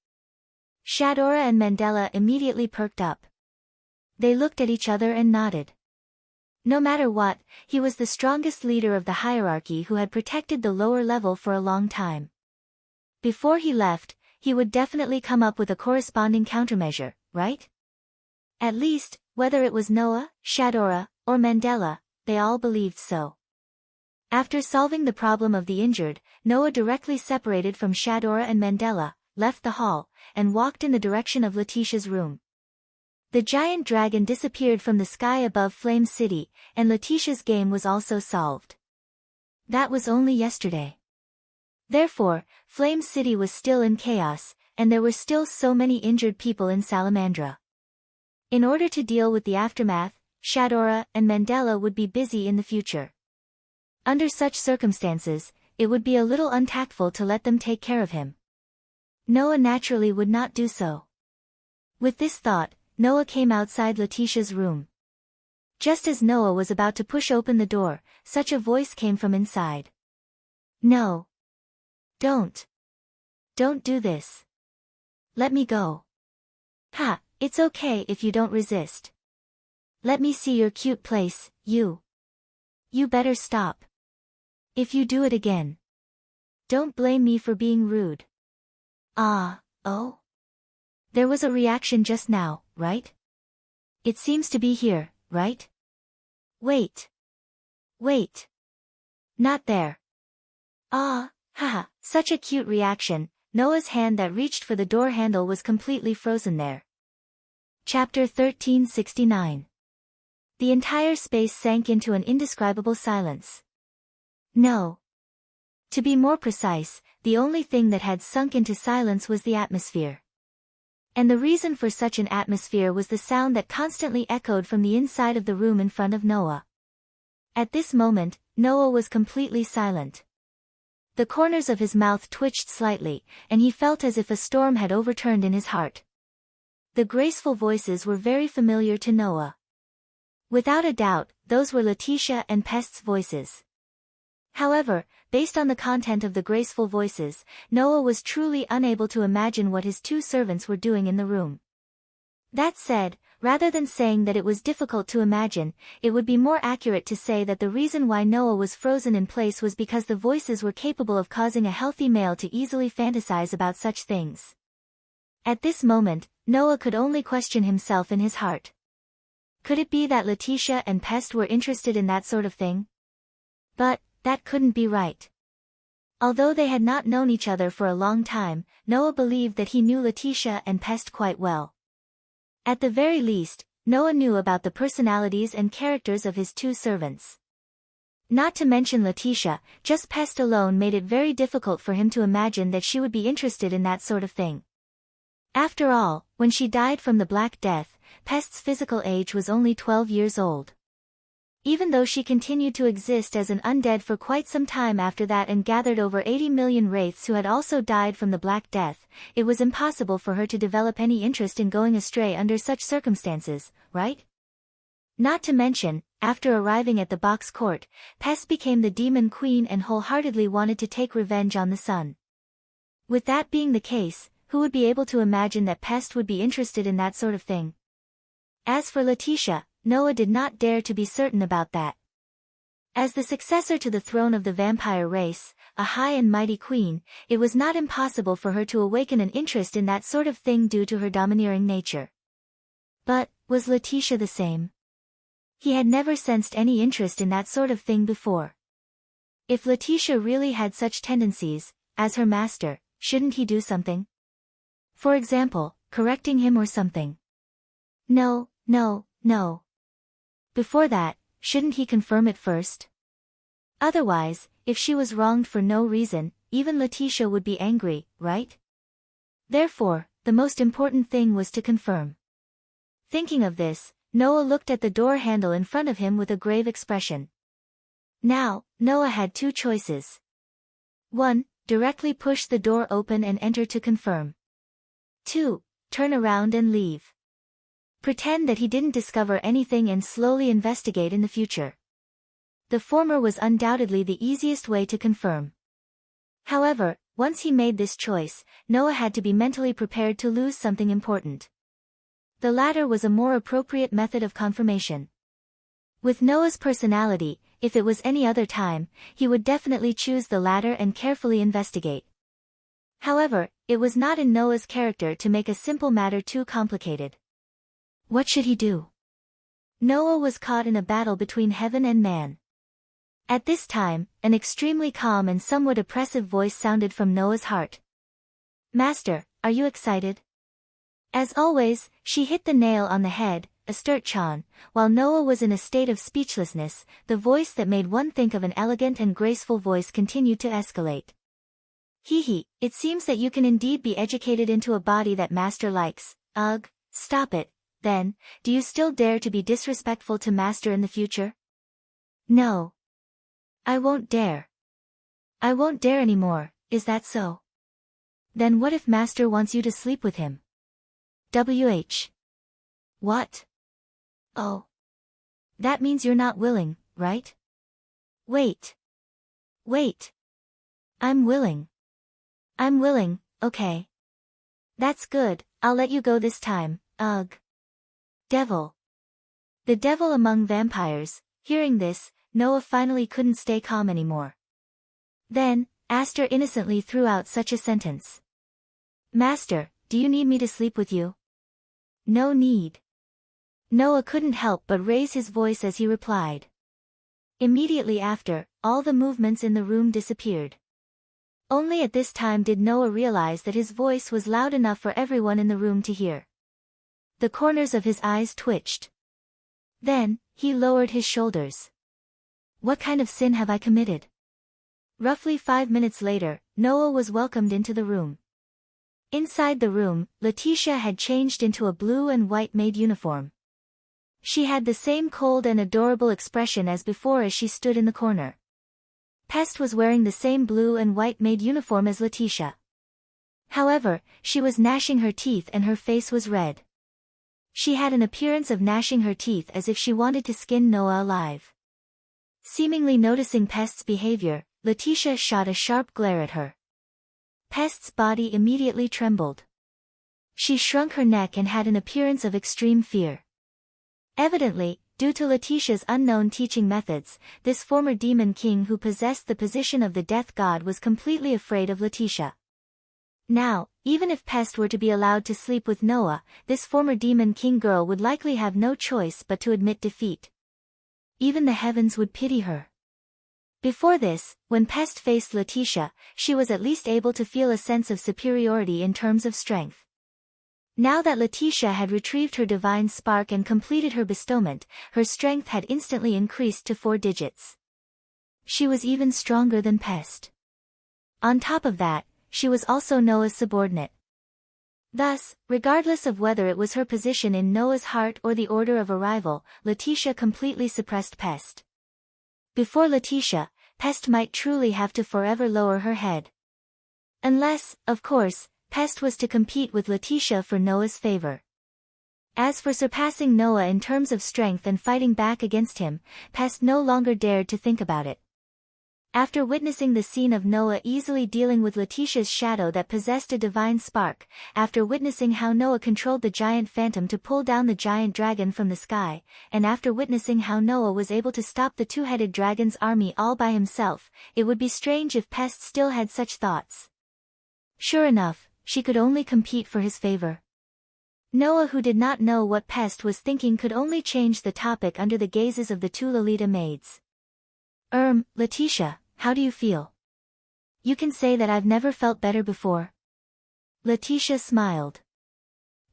Shadora and Mandela immediately perked up. They looked at each other and nodded. No matter what, he was the strongest leader of the hierarchy who had protected the lower level for a long time. Before he left, he would definitely come up with a corresponding countermeasure, right? At least, whether it was Noah, Shadora, or Mandela, they all believed so. After solving the problem of the injured, Noah directly separated from Shadora and Mandela, left the hall, and walked in the direction of Letitia's room. The giant dragon disappeared from the sky above Flame City, and Letitia's game was also solved. That was only yesterday. Therefore, Flame City was still in chaos, and there were still so many injured people in Salamandra. In order to deal with the aftermath, Shadora and Mandela would be busy in the future. Under such circumstances, it would be a little untactful to let them take care of him. Noah naturally would not do so. With this thought, Noah came outside Letitia's room. Just as Noah was about to push open the door, such a voice came from inside. "No. Don't. Don't do this. Let me go." "Ha, it's okay if you don't resist. Let me see your cute place, you. You better stop. If you do it again, don't blame me for being rude." Oh? There was a reaction just now, right? It seems to be here, right? Wait. Not there. Haha, such a cute reaction. Noah's hand that reached for the door handle was completely frozen there. Chapter 1369. The entire space sank into an indescribable silence. No. To be more precise, the only thing that had sunk into silence was the atmosphere. And the reason for such an atmosphere was the sound that constantly echoed from the inside of the room in front of Noah. At this moment, Noah was completely silent. The corners of his mouth twitched slightly, and he felt as if a storm had overturned in his heart. The graceful voices were very familiar to Noah. Without a doubt, those were Letitia and Pest's voices. However, based on the content of the graceful voices, Noah was truly unable to imagine what his 2 servants were doing in the room. That said, rather than saying that it was difficult to imagine, it would be more accurate to say that the reason why Noah was frozen in place was because the voices were capable of causing a healthy male to easily fantasize about such things. At this moment, Noah could only question himself in his heart. Could it be that Letitia and Pest were interested in that sort of thing? But that couldn't be right. Although they had not known each other for a long time, Noah believed that he knew Letitia and Pest quite well. At the very least, Noah knew about the personalities and characters of his 2 servants. Not to mention Letitia, just Pest alone made it very difficult for him to imagine that she would be interested in that sort of thing. After all, when she died from the Black Death, Pest's physical age was only 12 years old. Even though she continued to exist as an undead for quite some time after that and gathered over 80 million wraiths who had also died from the Black Death, it was impossible for her to develop any interest in going astray under such circumstances, right? Not to mention, after arriving at the Box Court, Pest became the Demon Queen and wholeheartedly wanted to take revenge on the sun. With that being the case, who would be able to imagine that Pest would be interested in that sort of thing? As for Letitia, Noah did not dare to be certain about that. As the successor to the throne of the vampire race, a high and mighty queen, it was not impossible for her to awaken an interest in that sort of thing due to her domineering nature. But, was Letitia the same? He had never sensed any interest in that sort of thing before. If Letitia really had such tendencies, as her master, shouldn't he do something? For example, correcting him or something. No. Before that, shouldn't he confirm it first? Otherwise, if she was wronged for no reason, even Letitia would be angry, right? Therefore, the most important thing was to confirm. Thinking of this, Noah looked at the door handle in front of him with a grave expression. Now, Noah had two choices. 1. Directly push the door open and enter to confirm. 2. Turn around and leave. Pretend that he didn't discover anything and slowly investigate in the future. The former was undoubtedly the easiest way to confirm. However, once he made this choice, Noah had to be mentally prepared to lose something important. The latter was a more appropriate method of confirmation. With Noah's personality, if it was any other time, he would definitely choose the latter and carefully investigate. However, it was not in Noah's character to make a simple matter too complicated. What should he do? Noah was caught in a battle between heaven and man. At this time, an extremely calm and somewhat oppressive voice sounded from Noah's heart. Master, are you excited? As always, she hit the nail on the head, Asturchan. While Noah was in a state of speechlessness, the voice that made one think of an elegant and graceful voice continued to escalate. Hee, it seems that you can indeed be educated into a body that Master likes. Ugh, stop it. Then, do you still dare to be disrespectful to Master in the future? No. I won't dare. I won't dare anymore, is that so? Then what if Master wants you to sleep with him? What? Oh. That means you're not willing, right? Wait. I'm willing. Okay. That's good, I'll let you go this time. Ugh. Devil. The devil among vampires. Hearing this, Noah finally couldn't stay calm anymore. Then, Aster innocently threw out such a sentence. Master, do you need me to sleep with you? No need. Noah couldn't help but raise his voice as he replied. Immediately after, all the movements in the room disappeared. Only at this time did Noah realize that his voice was loud enough for everyone in the room to hear. The corners of his eyes twitched. Then, he lowered his shoulders. What kind of sin have I committed? Roughly 5 minutes later, Noah was welcomed into the room. Inside the room, Letitia had changed into a blue and white maid uniform. She had the same cold and adorable expression as before as she stood in the corner. Pest was wearing the same blue and white maid uniform as Letitia. However, she was gnashing her teeth and her face was red. She had an appearance of gnashing her teeth as if she wanted to skin Noah alive. Seemingly noticing Pest's behavior, Letitia shot a sharp glare at her. Pest's body immediately trembled. She shrunk her neck and had an appearance of extreme fear. Evidently, due to Letitia's unknown teaching methods, this former demon king who possessed the position of the death god was completely afraid of Letitia. Now, even if Pest were to be allowed to sleep with Noah, this former demon king girl would likely have no choice but to admit defeat. Even the heavens would pity her. Before this, when Pest faced Letitia, she was at least able to feel a sense of superiority in terms of strength. Now that Letitia had retrieved her divine spark and completed her bestowment, her strength had instantly increased to 4 digits. She was even stronger than Pest. On top of that, she was also Noah's subordinate. Thus, regardless of whether it was her position in Noah's heart or the order of arrival, Letitia completely suppressed Pest. Before Letitia, Pest might truly have to forever lower her head. Unless, of course, Pest was to compete with Letitia for Noah's favor. As for surpassing Noah in terms of strength and fighting back against him, Pest no longer dared to think about it. After witnessing the scene of Noah easily dealing with Letitia's shadow that possessed a divine spark, after witnessing how Noah controlled the giant phantom to pull down the giant dragon from the sky, and after witnessing how Noah was able to stop the two-headed dragon's army all by himself, it would be strange if Pest still had such thoughts. Sure enough, she could only compete for his favor. Noah, who did not know what Pest was thinking, could only change the topic under the gazes of the 2 Lolita maids. Letitia, how do you feel? You can say that I've never felt better before. Letitia smiled.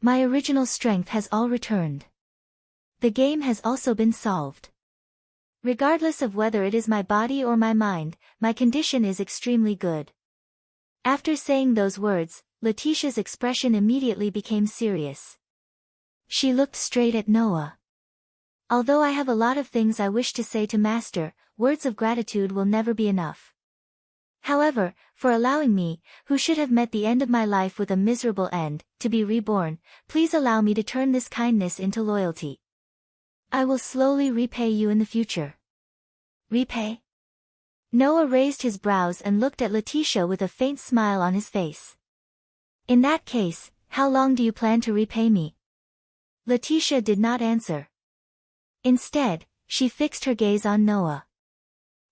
My original strength has all returned. The game has also been solved. Regardless of whether it is my body or my mind, my condition is extremely good. After saying those words, Letitia's expression immediately became serious. She looked straight at Noah. Although I have a lot of things I wish to say to Master, words of gratitude will never be enough. However, for allowing me, who should have met the end of my life with a miserable end, to be reborn, please allow me to turn this kindness into loyalty. I will slowly repay you in the future. Repay? Noah raised his brows and looked at Letitia with a faint smile on his face. In that case, how long do you plan to repay me? Letitia did not answer. Instead, she fixed her gaze on Noah.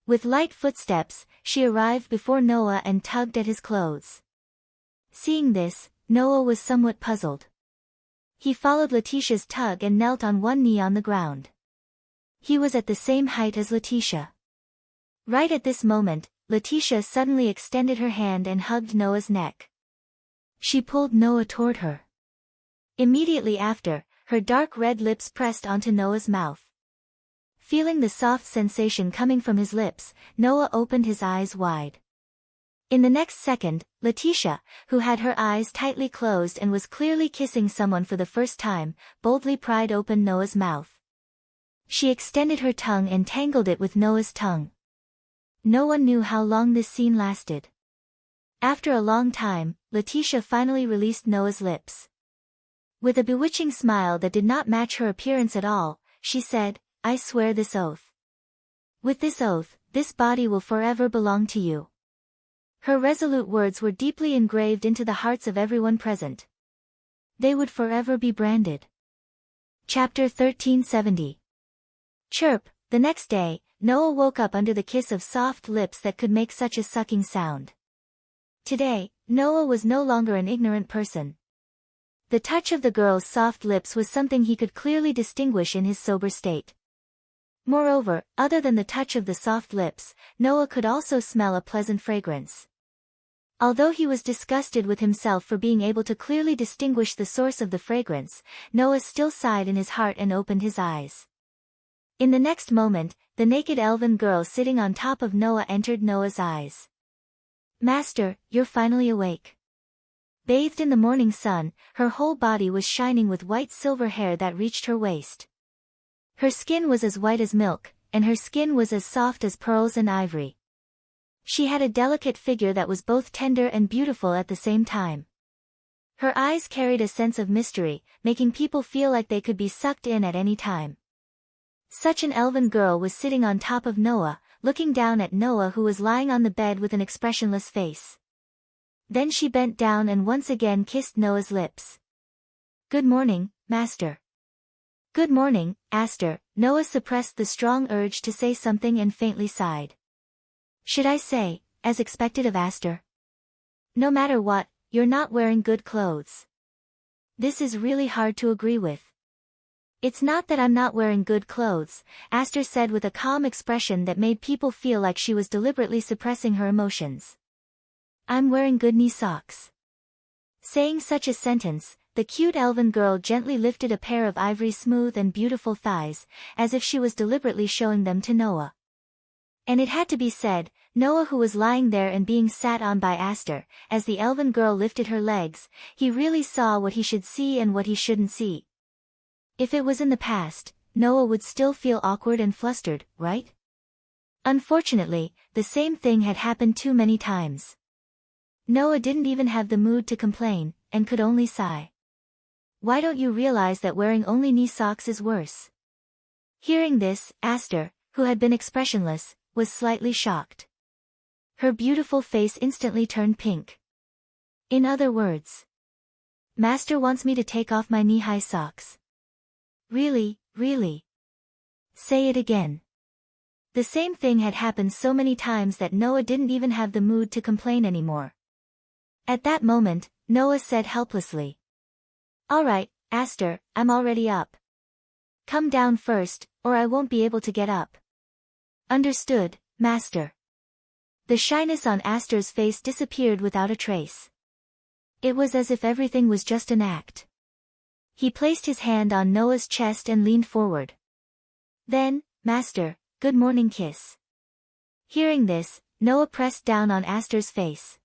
With light footsteps, she arrived before Noah and tugged at his clothes. Seeing this, Noah was somewhat puzzled. He followed Letitia's tug and knelt on one knee on the ground. He was at the same height as Letitia. Right at this moment, Letitia suddenly extended her hand and hugged Noah's neck. She pulled Noah toward her. Immediately after, her dark red lips pressed onto Noah's mouth. Feeling the soft sensation coming from his lips, Noah opened his eyes wide. In the next second, Letitia, who had her eyes tightly closed and was clearly kissing someone for the first time, boldly pried open Noah's mouth. She extended her tongue and tangled it with Noah's tongue. No one knew how long this scene lasted. After a long time, Letitia finally released Noah's lips. With a bewitching smile that did not match her appearance at all, she said, I swear this oath. With this oath, this body will forever belong to you. Her resolute words were deeply engraved into the hearts of everyone present. They would forever be branded. Chapter 1370. Chirp. The next day, Noah woke up under the kiss of soft lips that could make such a sucking sound. Today, Noah was no longer an ignorant person. The touch of the girl's soft lips was something he could clearly distinguish in his sober state. Moreover, other than the touch of the soft lips, Noah could also smell a pleasant fragrance. Although he was disgusted with himself for being able to clearly distinguish the source of the fragrance, Noah still sighed in his heart and opened his eyes. In the next moment, the naked elven girl sitting on top of Noah entered Noah's eyes. Master, you're finally awake. Bathed in the morning sun, her whole body was shining with white silver hair that reached her waist. Her skin was as white as milk, and her skin was as soft as pearls and ivory. She had a delicate figure that was both tender and beautiful at the same time. Her eyes carried a sense of mystery, making people feel like they could be sucked in at any time. Such an elven girl was sitting on top of Noah, looking down at Noah who was lying on the bed with an expressionless face. Then she bent down and once again kissed Noah's lips. Good morning, Master. Good morning, Aster. Noah suppressed the strong urge to say something and faintly sighed. Should I say, as expected of Aster? No matter what, you're not wearing good clothes. This is really hard to agree with. It's not that I'm not wearing good clothes, Aster said with a calm expression that made people feel like she was deliberately suppressing her emotions. I'm wearing good knee socks. Saying such a sentence, the cute elven girl gently lifted a pair of ivory smooth and beautiful thighs, as if she was deliberately showing them to Noah. And it had to be said, Noah who was lying there and being sat on by Aster, as the elven girl lifted her legs, he really saw what he should see and what he shouldn't see. If it was in the past, Noah would still feel awkward and flustered, right? Unfortunately, the same thing had happened too many times. Noah didn't even have the mood to complain, and could only sigh. Why don't you realize that wearing only knee socks is worse? Hearing this, Aster, who had been expressionless, was slightly shocked. Her beautiful face instantly turned pink. In other words, Master wants me to take off my knee-high socks. Really, really? Say it again. The same thing had happened so many times that Noah didn't even have the mood to complain anymore. At that moment, Noah said helplessly. All right, Aster, I'm already up. Come down first, or I won't be able to get up. Understood, Master. The shyness on Aster's face disappeared without a trace. It was as if everything was just an act. He placed his hand on Noah's chest and leaned forward. Then, Master, good morning kiss. Hearing this, Noah pressed down on Aster's face.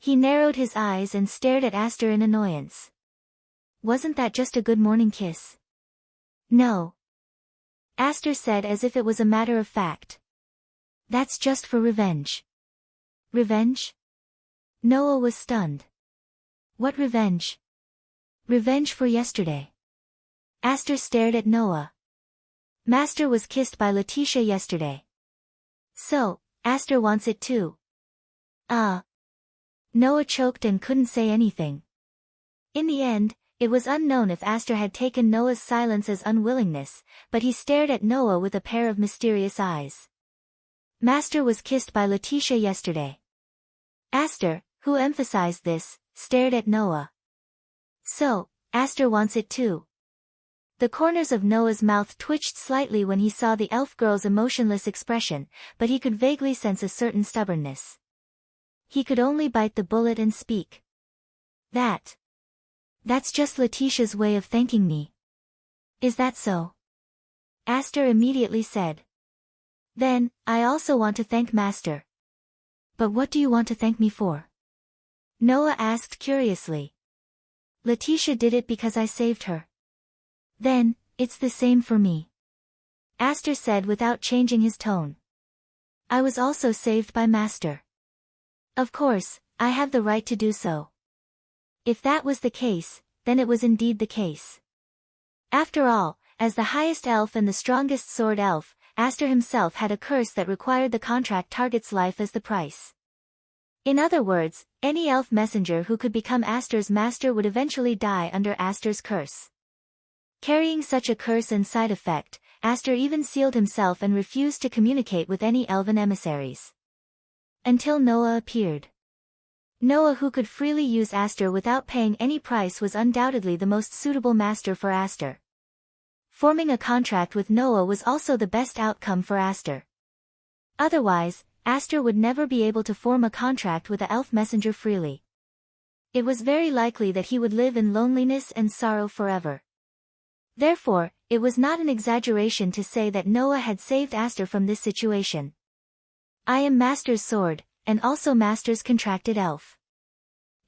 He narrowed his eyes and stared at Aster in annoyance. Wasn't that just a good morning kiss? No. Aster said as if it was a matter of fact. That's just for revenge. Revenge? Noah was stunned. What revenge? Revenge for yesterday. Aster stared at Noah. Master was kissed by Letitia yesterday. So, Aster wants it too. Noah choked and couldn't say anything. In the end, it was unknown if Aster had taken Noah's silence as unwillingness, but he stared at Noah with a pair of mysterious eyes. Master was kissed by Letitia yesterday. Aster, who emphasized this, stared at Noah. So, Aster wants it too. The corners of Noah's mouth twitched slightly when he saw the elf girl's emotionless expression, but he could vaguely sense a certain stubbornness. He could only bite the bullet and speak. That's just Letitia's way of thanking me. Is that so? Aster immediately said. Then, I also want to thank Master. But what do you want to thank me for? Noah asked curiously. Letitia did it because I saved her. Then, it's the same for me. Aster said without changing his tone. I was also saved by Master. Of course, I have the right to do so. If that was the case, then it was indeed the case. After all, as the highest elf and the strongest sword elf, Aster himself had a curse that required the contract target's life as the price. In other words, any elf messenger who could become Aster's master would eventually die under Aster's curse. Carrying such a curse and side effect, Aster even sealed himself and refused to communicate with any elven emissaries. Until Noah appeared. Noah, who could freely use Aster without paying any price, was undoubtedly the most suitable master for Aster. Forming a contract with Noah was also the best outcome for Aster. Otherwise, Aster would never be able to form a contract with the elf messenger freely. It was very likely that he would live in loneliness and sorrow forever. Therefore, it was not an exaggeration to say that Noah had saved Aster from this situation. I am Master's sword, and also Master's contracted elf.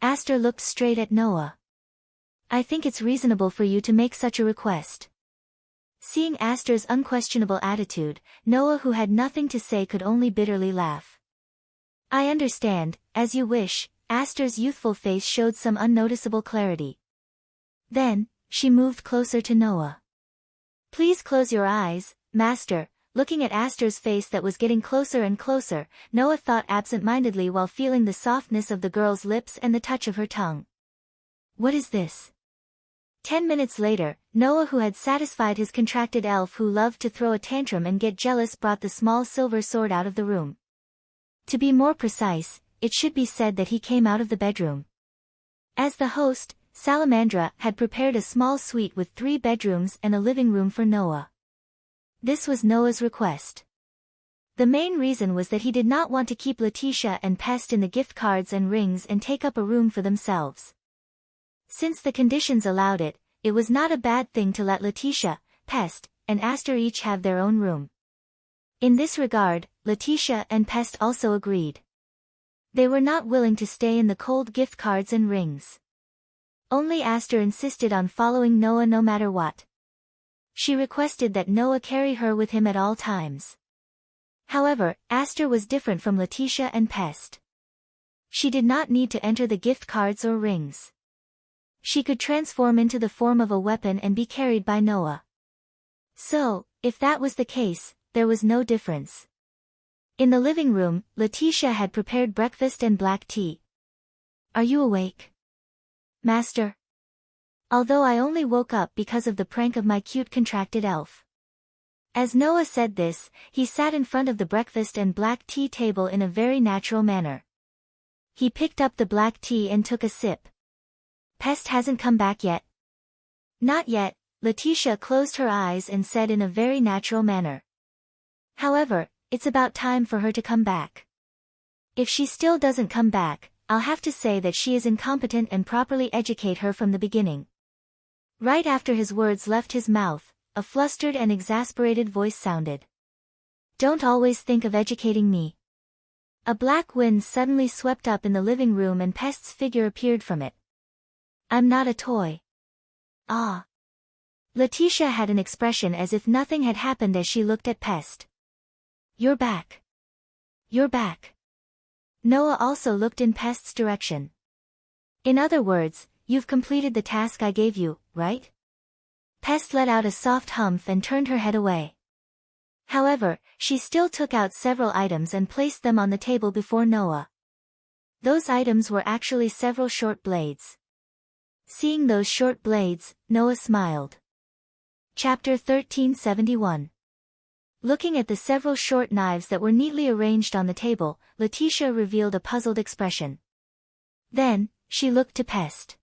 Aster looked straight at Noah. I think it's reasonable for you to make such a request. Seeing Aster's unquestionable attitude, Noah, who had nothing to say, could only bitterly laugh. I understand, as you wish. Aster's youthful face showed some unnoticeable clarity. Then, she moved closer to Noah. Please close your eyes, Master. Looking at Aster's face that was getting closer and closer, Noah thought absent-mindedly while feeling the softness of the girl's lips and the touch of her tongue. What is this? 10 minutes later, Noah, who had satisfied his contracted elf who loved to throw a tantrum and get jealous, brought the small silver sword out of the room. To be more precise, it should be said that he came out of the bedroom. As the host, Salamandra had prepared a small suite with 3 bedrooms and a living room for Noah. This was Noah's request. The main reason was that he did not want to keep Letitia and Pest in the gift cards and rings and take up a room for themselves. Since the conditions allowed it, it was not a bad thing to let Letitia, Pest, and Aster each have their own room. In this regard, Letitia and Pest also agreed. They were not willing to stay in the cold gift cards and rings. Only Aster insisted on following Noah no matter what. She requested that Noah carry her with him at all times. However, Aster was different from Letitia and Pest. She did not need to enter the gift cards or rings. She could transform into the form of a weapon and be carried by Noah. So, if that was the case, there was no difference. In the living room, Letitia had prepared breakfast and black tea. Are you awake, Master? Although I only woke up because of the prank of my cute contracted elf. As Noah said this, he sat in front of the breakfast and black tea table in a very natural manner. He picked up the black tea and took a sip. Pest hasn't come back yet? Not yet, Letitia closed her eyes and said in a very natural manner. However, it's about time for her to come back. If she still doesn't come back, I'll have to say that she is incompetent and properly educate her from the beginning. Right after his words left his mouth, a flustered and exasperated voice sounded. Don't always think of educating me. A black wind suddenly swept up in the living room and Pest's figure appeared from it. I'm not a toy. Ah. Letitia had an expression as if nothing had happened as she looked at Pest. You're back. You're back. Noah also looked in Pest's direction. In other words, you've completed the task I gave you, right? Pest let out a soft humph and turned her head away. However, she still took out several items and placed them on the table before Noah. Those items were actually several short blades. Seeing those short blades, Noah smiled. Chapter 1371. Looking at the several short knives that were neatly arranged on the table, Letitia revealed a puzzled expression. Then, she looked to Pest.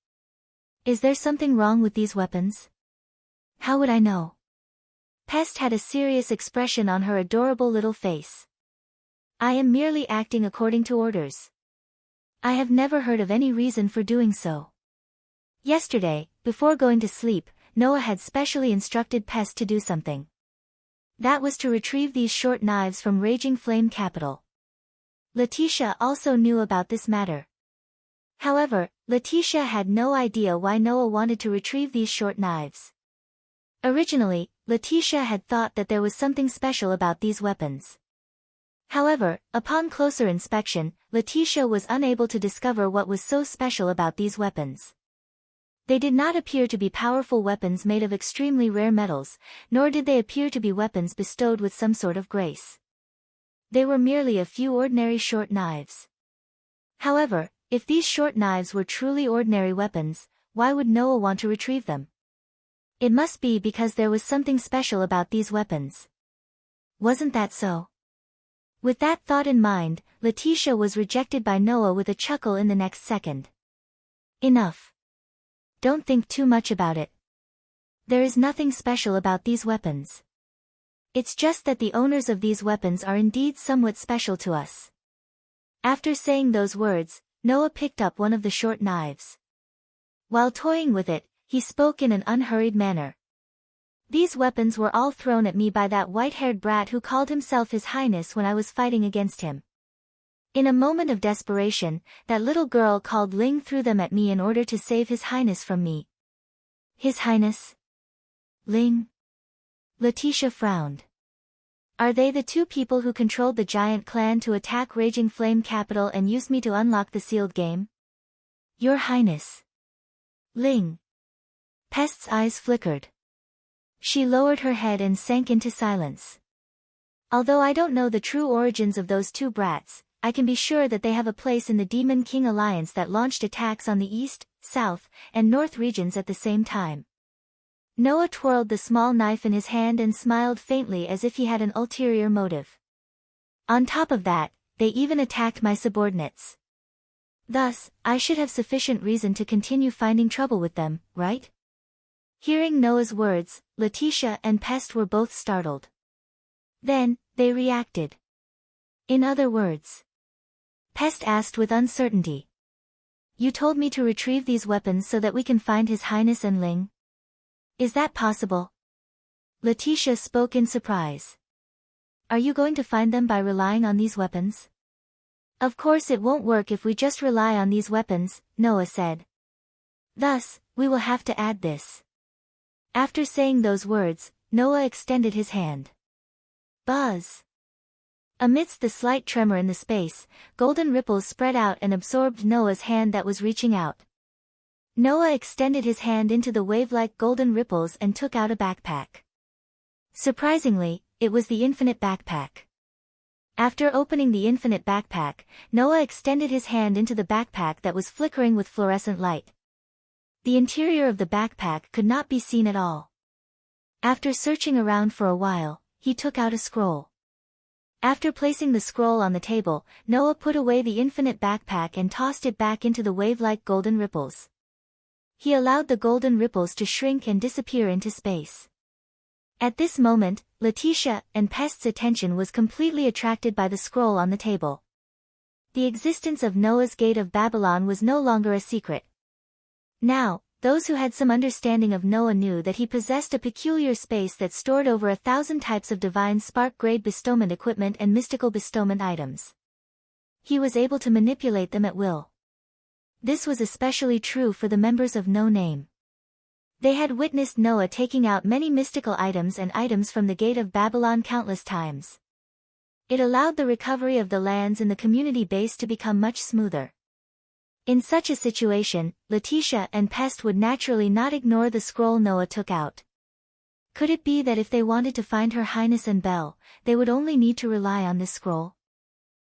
Is there something wrong with these weapons? How would I know? Pest had a serious expression on her adorable little face. I am merely acting according to orders. I have never heard of any reason for doing so. Yesterday, before going to sleep, Noah had specially instructed Pest to do something. That was to retrieve these short knives from Raging Flame Capital. Letitia also knew about this matter. However, Letitia had no idea why Noah wanted to retrieve these short knives. Originally, Letitia had thought that there was something special about these weapons. However, upon closer inspection, Letitia was unable to discover what was so special about these weapons. They did not appear to be powerful weapons made of extremely rare metals, nor did they appear to be weapons bestowed with some sort of grace. They were merely a few ordinary short knives. However, if these short knives were truly ordinary weapons, why would Noah want to retrieve them? It must be because there was something special about these weapons. Wasn't that so? With that thought in mind, Letitia was rejected by Noah with a chuckle in the next second. Enough. Don't think too much about it. There is nothing special about these weapons. It's just that the owners of these weapons are indeed somewhat special to us. After saying those words, Noah picked up one of the short knives. While toying with it, he spoke in an unhurried manner. These weapons were all thrown at me by that white-haired brat who called himself His Highness when I was fighting against him. In a moment of desperation, that little girl called Ling threw them at me in order to save His Highness from me. His Highness? Ling? Letitia frowned. Are they the two people who controlled the giant clan to attack Raging Flame Capital and used me to unlock the sealed game? Your Highness. Ling. Pest's eyes flickered. She lowered her head and sank into silence. Although I don't know the true origins of those two brats, I can be sure that they have a place in the Demon King Alliance that launched attacks on the East, South, and North regions at the same time. Noah twirled the small knife in his hand and smiled faintly as if he had an ulterior motive. On top of that, they even attacked my subordinates. Thus, I should have sufficient reason to continue finding trouble with them, right? Hearing Noah's words, Letitia and Pest were both startled. Then, they reacted. In other words, Pest asked with uncertainty. You told me to retrieve these weapons so that we can find His Highness and Ling? Is that possible? Letitia spoke in surprise. Are you going to find them by relying on these weapons? Of course it won't work if we just rely on these weapons, Noah said. Thus, we will have to add this. After saying those words, Noah extended his hand. Buzz! Amidst the slight tremor in the space, golden ripples spread out and absorbed Noah's hand that was reaching out. Noah extended his hand into the wave-like golden ripples and took out a backpack. Surprisingly, it was the infinite backpack. After opening the infinite backpack, Noah extended his hand into the backpack that was flickering with fluorescent light. The interior of the backpack could not be seen at all. After searching around for a while, he took out a scroll. After placing the scroll on the table, Noah put away the infinite backpack and tossed it back into the wave-like golden ripples. He allowed the golden ripples to shrink and disappear into space. At this moment, Letitia and Pest's attention was completely attracted by the scroll on the table. The existence of Noah's Gate of Babylon was no longer a secret. Now, those who had some understanding of Noah knew that he possessed a peculiar space that stored over 1,000 types of divine spark-grade bestowment equipment and mystical bestowment items. He was able to manipulate them at will. This was especially true for the members of No Name. They had witnessed Noah taking out many mystical items and items from the gate of Babylon countless times. It allowed the recovery of the lands in the community base to become much smoother. In such a situation, Letitia and Pest would naturally not ignore the scroll Noah took out. Could it be that if they wanted to find Her Highness and Belle, they would only need to rely on this scroll?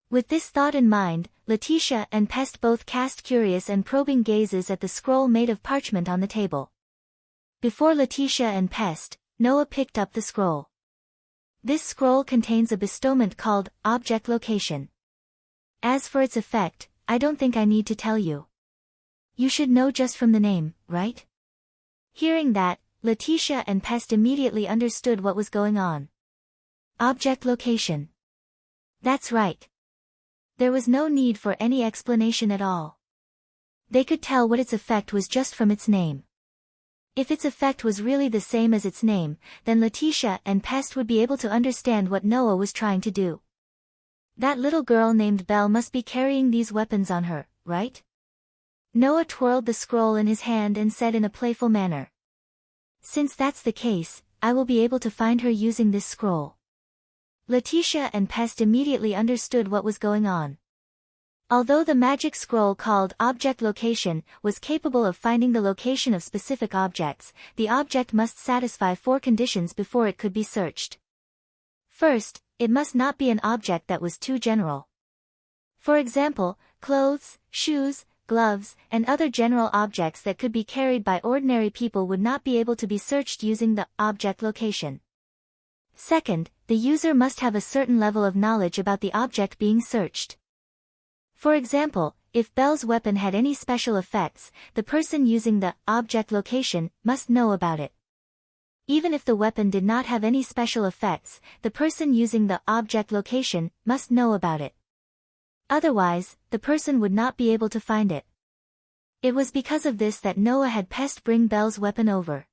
With this thought in mind, Letitia and Pest both cast curious and probing gazes at the scroll made of parchment on the table. Before Letitia and Pest, Noah picked up the scroll. This scroll contains a bestowment called Object Location. As for its effect, I don't think I need to tell you. You should know just from the name, right? Hearing that, Letitia and Pest immediately understood what was going on. Object Location. That's right. There was no need for any explanation at all. They could tell what its effect was just from its name. If its effect was really the same as its name, then Letitia and Pest would be able to understand what Noah was trying to do. That little girl named Belle must be carrying these weapons on her, right? Noah twirled the scroll in his hand and said in a playful manner. Since that's the case, I will be able to find her using this scroll. Letitia and Pest immediately understood what was going on. Although the magic scroll called Object Location was capable of finding the location of specific objects, the object must satisfy 4 conditions before it could be searched. First, it must not be an object that was too general. For example, clothes, shoes, gloves, and other general objects that could be carried by ordinary people would not be able to be searched using the Object Location. Second, the user must have a certain level of knowledge about the object being searched. For example, if Belle's weapon had any special effects, the person using the Object Location must know about it. Even if the weapon did not have any special effects, the person using the Object Location must know about it. Otherwise, the person would not be able to find it. It was because of this that Noah had Pest bring Belle's weapon over.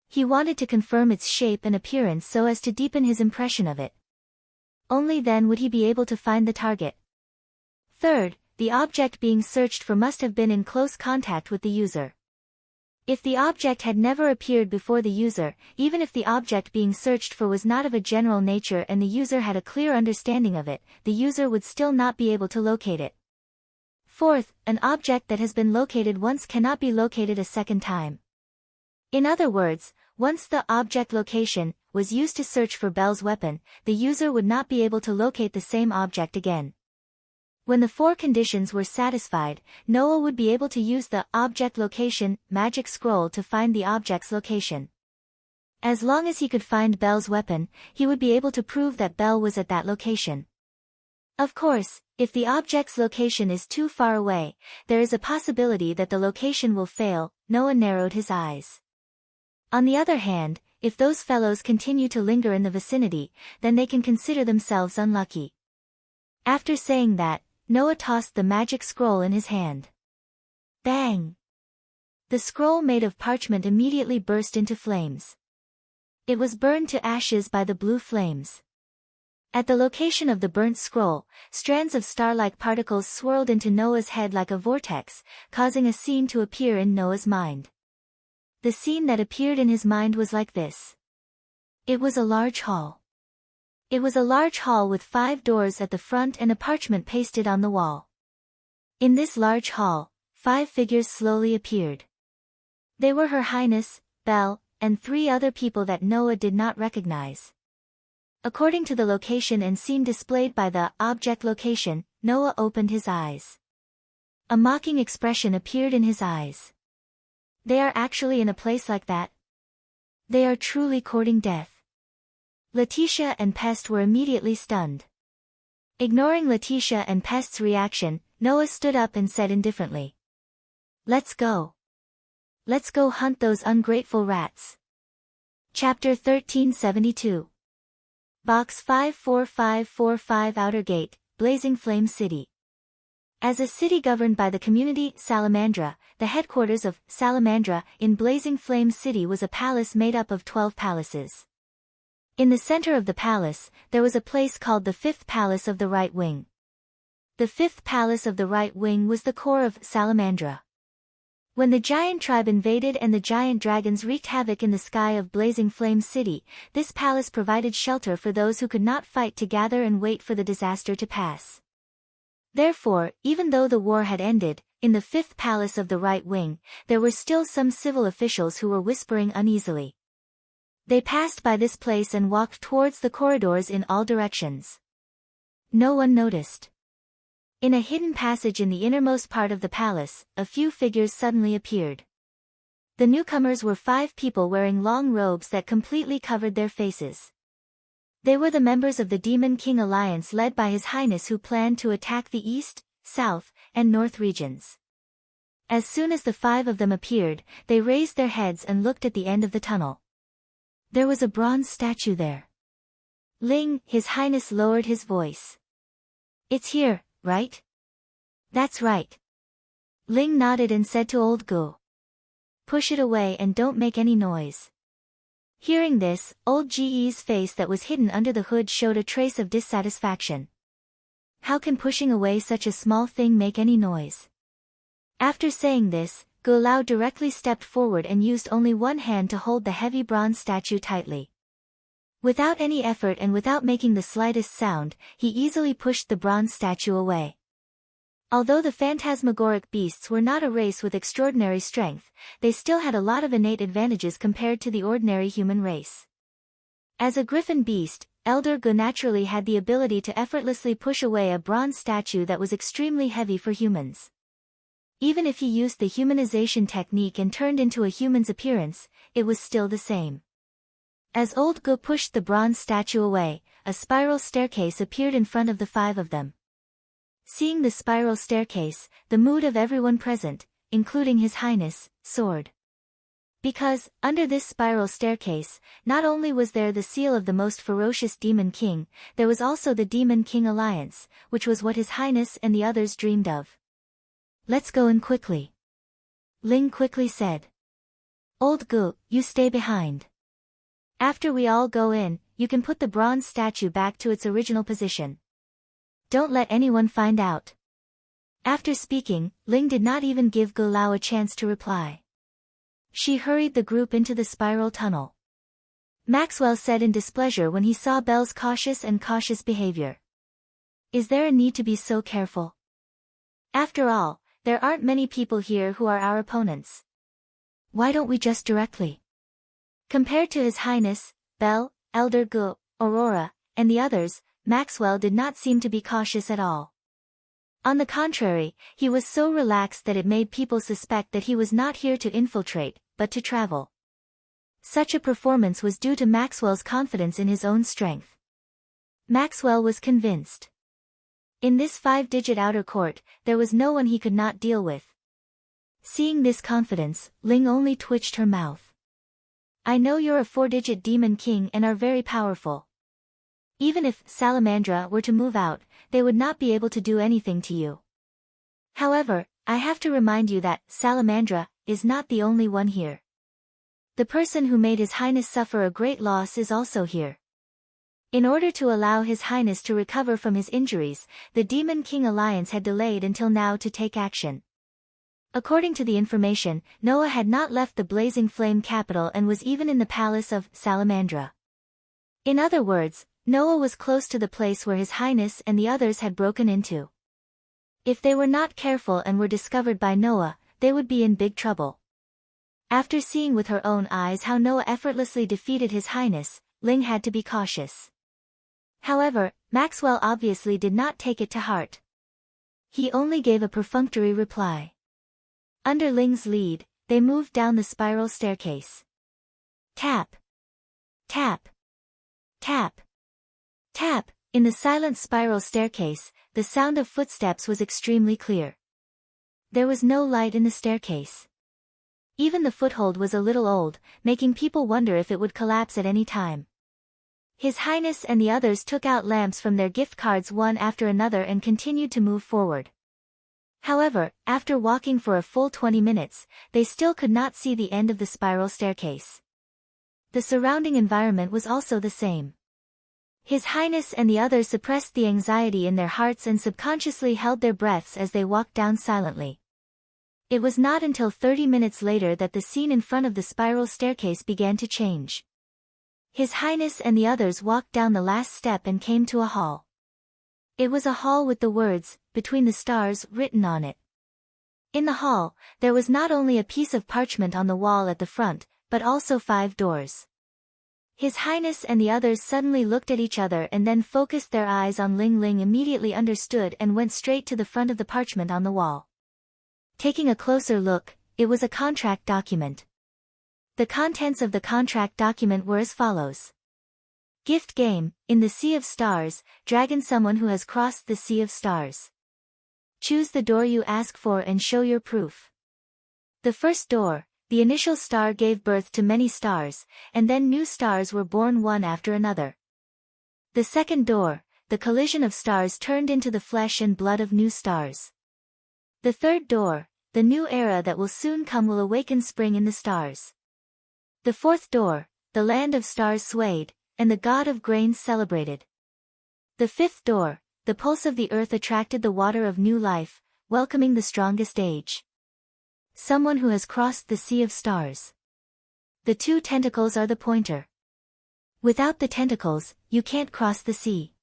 He wanted to confirm its shape and appearance so as to deepen his impression of it. Only then would he be able to find the target. Third, the object being searched for must have been in close contact with the user. If the object had never appeared before the user, even if the object being searched for was not of a general nature and the user had a clear understanding of it, the user would still not be able to locate it. Fourth, an object that has been located once cannot be located a second time. In other words, once the Object Location was used to search for Belle's weapon, the user would not be able to locate the same object again. When the 4 conditions were satisfied, Noah would be able to use the Object Location magic scroll to find the object's location. As long as he could find Belle's weapon, he would be able to prove that Belle was at that location. Of course, if the object's location is too far away, there is a possibility that the location will fail. Noah narrowed his eyes. On the other hand, if those fellows continue to linger in the vicinity, then they can consider themselves unlucky. After saying that, Noah tossed the magic scroll in his hand. Bang! The scroll made of parchment immediately burst into flames. It was burned to ashes by the blue flames. At the location of the burnt scroll, strands of star-like particles swirled into Noah's head like a vortex, causing a scene to appear in Noah's mind. The scene that appeared in his mind was like this. It was a large hall. It was a large hall with 5 doors at the front and a parchment pasted on the wall. In this large hall, 5 figures slowly appeared. They were Her Highness, Belle, and 3 other people that Noah did not recognize. According to the location and scene displayed by the Object Location, Noah opened his eyes. A mocking expression appeared in his eyes. They are actually in a place like that? They are truly courting death. Letitia and Pest were immediately stunned. Ignoring Letitia and Pest's reaction, Noah stood up and said indifferently. Let's go. Let's go hunt those ungrateful rats. Chapter 1372. Box 54545 Outer Gate, Blazing Flame City. As a city governed by the community Salamandra, the headquarters of Salamandra in Blazing Flame City was a palace made up of 12 palaces. In the center of the palace, there was a place called the 5th Palace of the Right Wing. The fifth palace of the right wing was the core of Salamandra. When the giant tribe invaded and the giant dragons wreaked havoc in the sky of Blazing Flame City, this palace provided shelter for those who could not fight to gather and wait for the disaster to pass. Therefore, even though the war had ended, in the fifth palace of the right wing, there were still some civil officials who were whispering uneasily. They passed by this place and walked towards the corridors in all directions. No one noticed. In a hidden passage in the innermost part of the palace, a few figures suddenly appeared. The newcomers were 5 people wearing long robes that completely covered their faces. They were the members of the Demon King Alliance led by His Highness, who planned to attack the east, south, and north regions. As soon as the 5 of them appeared, they raised their heads and looked at the end of the tunnel. There was a bronze statue there. Ling, His Highness lowered his voice. "It's here, right?" "That's right." Ling nodded and said to Old Gu, "Push it away and don't make any noise." Hearing this, Old Ge's face that was hidden under the hood showed a trace of dissatisfaction. How can pushing away such a small thing make any noise? After saying this, Gu Lao directly stepped forward and used only one hand to hold the heavy bronze statue tightly. Without any effort and without making the slightest sound, he easily pushed the bronze statue away. Although the phantasmagoric beasts were not a race with extraordinary strength, they still had a lot of innate advantages compared to the ordinary human race. As a griffin beast, Elder Gu naturally had the ability to effortlessly push away a bronze statue that was extremely heavy for humans. Even if he used the humanization technique and turned into a human's appearance, it was still the same. As Old Gu pushed the bronze statue away, a spiral staircase appeared in front of the 5 of them. Seeing the spiral staircase, the mood of everyone present, including His Highness, soared. Because, under this spiral staircase, not only was there the seal of the most ferocious Demon King, there was also the Demon King Alliance, which was what His Highness and the others dreamed of. "Let's go in quickly," Ling quickly said. "Old Gu, you stay behind. After we all go in, you can put the bronze statue back to its original position. Don't let anyone find out." After speaking, Ling did not even give Gu Lao a chance to reply. She hurried the group into the spiral tunnel. Maxwell said in displeasure when he saw Belle's cautious behavior. "Is there a need to be so careful? After all, there aren't many people here who are our opponents. Why don't we just directly?" Compared to His Highness, Belle, Elder Gu, Aurora, and the others, Maxwell did not seem to be cautious at all. On the contrary, he was so relaxed that it made people suspect that he was not here to infiltrate, but to travel. Such a performance was due to Maxwell's confidence in his own strength. Maxwell was convinced. In this 5-digit outer court, there was no one he could not deal with. Seeing this confidence, Ling only twitched her mouth. "I know you're a 4-digit Demon King and are very powerful. Even if Salamandra were to move out, they would not be able to do anything to you. However, I have to remind you that Salamandra is not the only one here. The person who made His Highness suffer a great loss is also here. In order to allow His Highness to recover from his injuries, the Demon King Alliance had delayed until now to take action." According to the information, Noah had not left the Blazing Flame capital and was even in the palace of Salamandra. In other words, Noah was close to the place where His Highness and the others had broken into. If they were not careful and were discovered by Noah, they would be in big trouble. After seeing with her own eyes how Noah effortlessly defeated His Highness, Ling had to be cautious. However, Maxwell obviously did not take it to heart. He only gave a perfunctory reply. Under Ling's lead, they moved down the spiral staircase. Tap. Tap. Tap. Tap. In the silent spiral staircase, the sound of footsteps was extremely clear. There was no light in the staircase. Even the foothold was a little old, making people wonder if it would collapse at any time. His Highness and the others took out lamps from their gift cards one after another and continued to move forward. However, after walking for a full 20 minutes, they still could not see the end of the spiral staircase. The surrounding environment was also the same. His Highness and the others suppressed the anxiety in their hearts and subconsciously held their breaths as they walked down silently. It was not until 30 minutes later that the scene in front of the spiral staircase began to change. His Highness and the others walked down the last step and came to a hall. It was a hall with the words, "Between the Stars," written on it. In the hall, there was not only a piece of parchment on the wall at the front, but also 5 doors. His Highness and the others suddenly looked at each other and then focused their eyes on Ling. Ling immediately understood and went straight to the front of the parchment on the wall. Taking a closer look, it was a contract document. The contents of the contract document were as follows. Gift game, in the Sea of Stars, dragon someone who has crossed the Sea of Stars. Choose the door you ask for and show your proof. The first door, the initial star gave birth to many stars, and then new stars were born one after another. The second door, the collision of stars turned into the flesh and blood of new stars. The third door, the new era that will soon come will awaken spring in the stars. The fourth door, the land of stars swayed, and the god of grains celebrated. The fifth door, the pulse of the earth attracted the water of new life, welcoming the strongest age. Someone who has crossed the Sea of Stars. The 2 tentacles are the pointer. Without the tentacles, you can't cross the sea.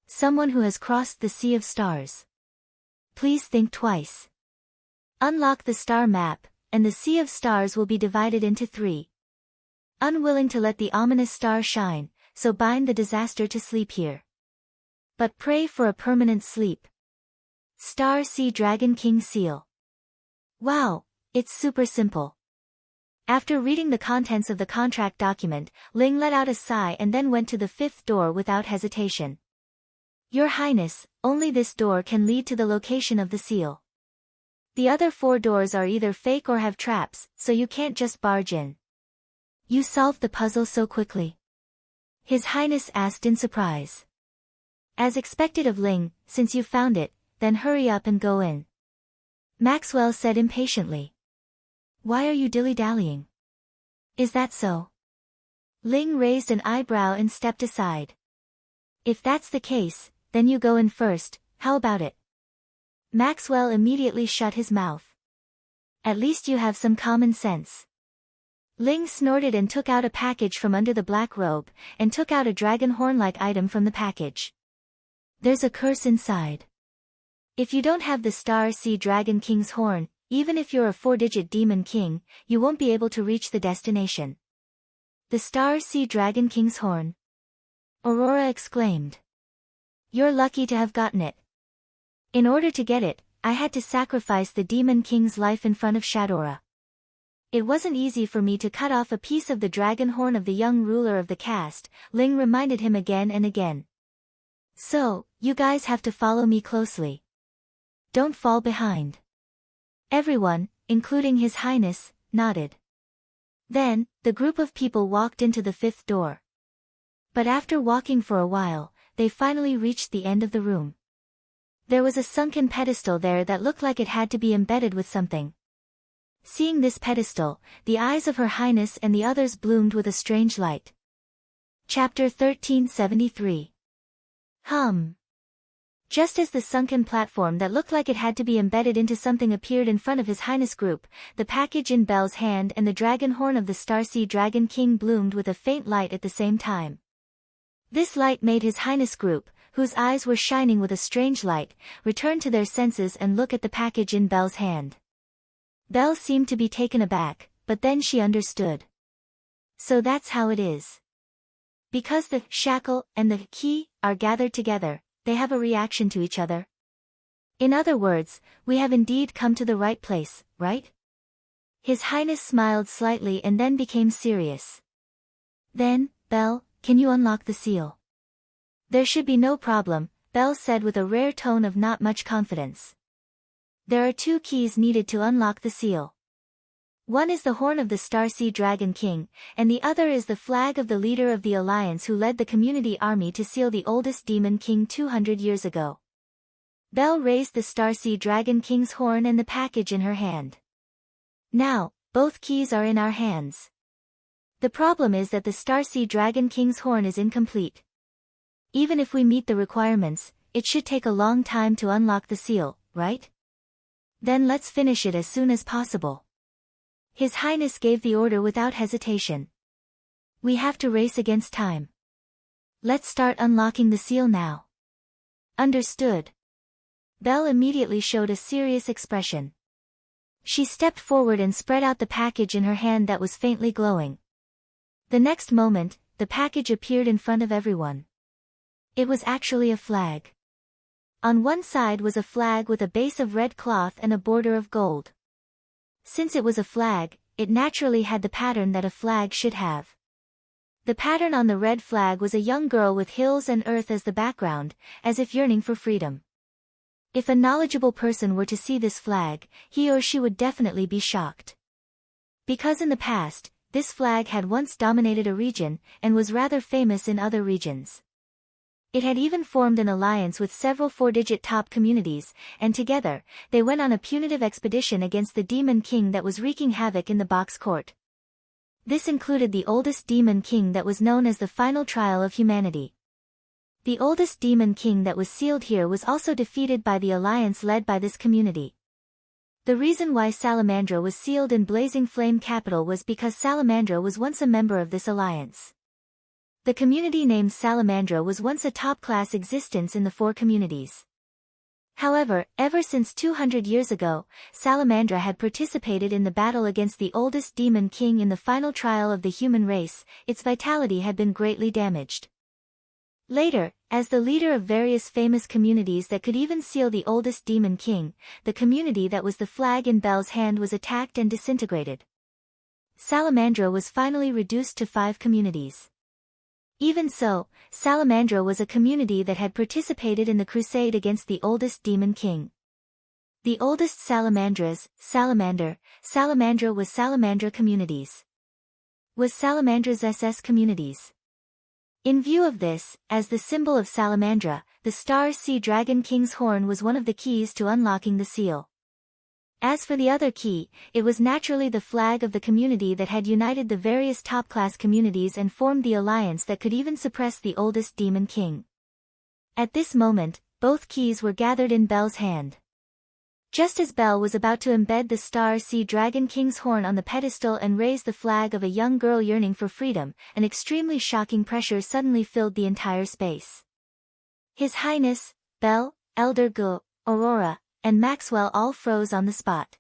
Someone who has crossed the Sea of Stars. Please think twice. Unlock the star map, and the Sea of Stars will be divided into 3. Unwilling to let the ominous star shine, so bind the disaster to sleep here. But pray for a permanent sleep. Star Sea Dragon King Seal. Wow, it's super simple. After reading the contents of the contract document, Ling let out a sigh and then went to the 5th door without hesitation. Your Highness, only this door can lead to the location of the seal. The other 4 doors are either fake or have traps, so you can't just barge in. You solved the puzzle so quickly? His Highness asked in surprise. As expected of Ling, since you found it, then hurry up and go in. Maxwell said impatiently. Why are you dilly-dallying? Is that so? Ling raised an eyebrow and stepped aside. If that's the case, then you go in first, how about it? Maxwell immediately shut his mouth. At least you have some common sense. Ling snorted and took out a package from under the black robe, and took out a dragon horn-like item from the package. There's a curse inside. If you don't have the Star Sea Dragon King's horn, even if you're a 4-digit demon king, you won't be able to reach the destination. The Star Sea Dragon King's horn? Aurora exclaimed. You're lucky to have gotten it. In order to get it, I had to sacrifice the demon king's life in front of Shadora. It wasn't easy for me to cut off a piece of the dragon horn of the young ruler of the caste, Ling reminded him again and again. So, you guys have to follow me closely. Don't fall behind. Everyone, including His Highness, nodded. Then, the group of people walked into the 5th door. But after walking for a while, they finally reached the end of the room. There was a sunken pedestal there that looked like it had to be embedded with something. Seeing this pedestal, the eyes of Her Highness and the others bloomed with a strange light. Chapter 1373. Just as the sunken platform that looked like it had to be embedded into something appeared in front of His Highness group, the package in Belle's hand and the dragon horn of the Starsea Dragon King bloomed with a faint light at the same time. This light made His Highness group, whose eyes were shining with a strange light, return to their senses and look at the package in Belle's hand. Belle seemed to be taken aback, but then she understood. So that's how it is. Because the shackle and the key are gathered together, they have a reaction to each other. In other words, we have indeed come to the right place, right? His Highness smiled slightly and then became serious. Then, Belle, can you unlock the seal? There should be no problem, Belle said with a rare tone of not much confidence. There are 2 keys needed to unlock the seal. One is the horn of the Starsea Dragon King, and the other is the flag of the leader of the Alliance who led the community army to seal the oldest demon king 200 years ago. Belle raised the Starsea Dragon King's horn and the package in her hand. Now, both keys are in our hands. The problem is that the Starsea Dragon King's horn is incomplete. Even if we meet the requirements, it should take a long time to unlock the seal, right? Then let's finish it as soon as possible. His Highness gave the order without hesitation. We have to race against time. Let's start unlocking the seal now. Understood. Belle immediately showed a serious expression. She stepped forward and spread out the package in her hand that was faintly glowing. The next moment, the package appeared in front of everyone. It was actually a flag. On one side was a flag with a base of red cloth and a border of gold. Since it was a flag, it naturally had the pattern that a flag should have. The pattern on the red flag was a young girl with hills and earth as the background, as if yearning for freedom. If a knowledgeable person were to see this flag, he or she would definitely be shocked. Because in the past, this flag had once dominated a region, and was rather famous in other regions. It had even formed an alliance with several four-digit top communities, and together, they went on a punitive expedition against the Demon King that was wreaking havoc in the Box Court. This included the oldest Demon King that was known as the final trial of humanity. The oldest Demon King that was sealed here was also defeated by the alliance led by this community. The reason why Salamandra was sealed in Blazing Flame Capital was because Salamandra was once a member of this alliance. The community named Salamandra was once a top-class existence in the four communities. However, ever since 200 years ago, Salamandra had participated in the battle against the oldest Demon King in the final trial of the human race. Its vitality had been greatly damaged. Later, as the leader of various famous communities that could even seal the oldest Demon King, the community that was the flag in Belle's hand was attacked and disintegrated. Salamandra was finally reduced to 5 communities. Even so, Salamandra was a community that had participated in the crusade against the oldest Demon King. The oldest Salamandras, Salamandra was Salamandra communities. Was Salamandra's SS communities. In view of this, as the symbol of Salamandra, the Star Sea Dragon King's horn was one of the keys to unlocking the seal. As for the other key, it was naturally the flag of the community that had united the various top-class communities and formed the alliance that could even suppress the oldest Demon King. At this moment, both keys were gathered in Belle's hand. Just as Belle was about to embed the Star Sea Dragon King's horn on the pedestal and raise the flag of a young girl yearning for freedom, an extremely shocking pressure suddenly filled the entire space. His Highness, Belle, Elder Gu, Aurora, and Maxwell all froze on the spot.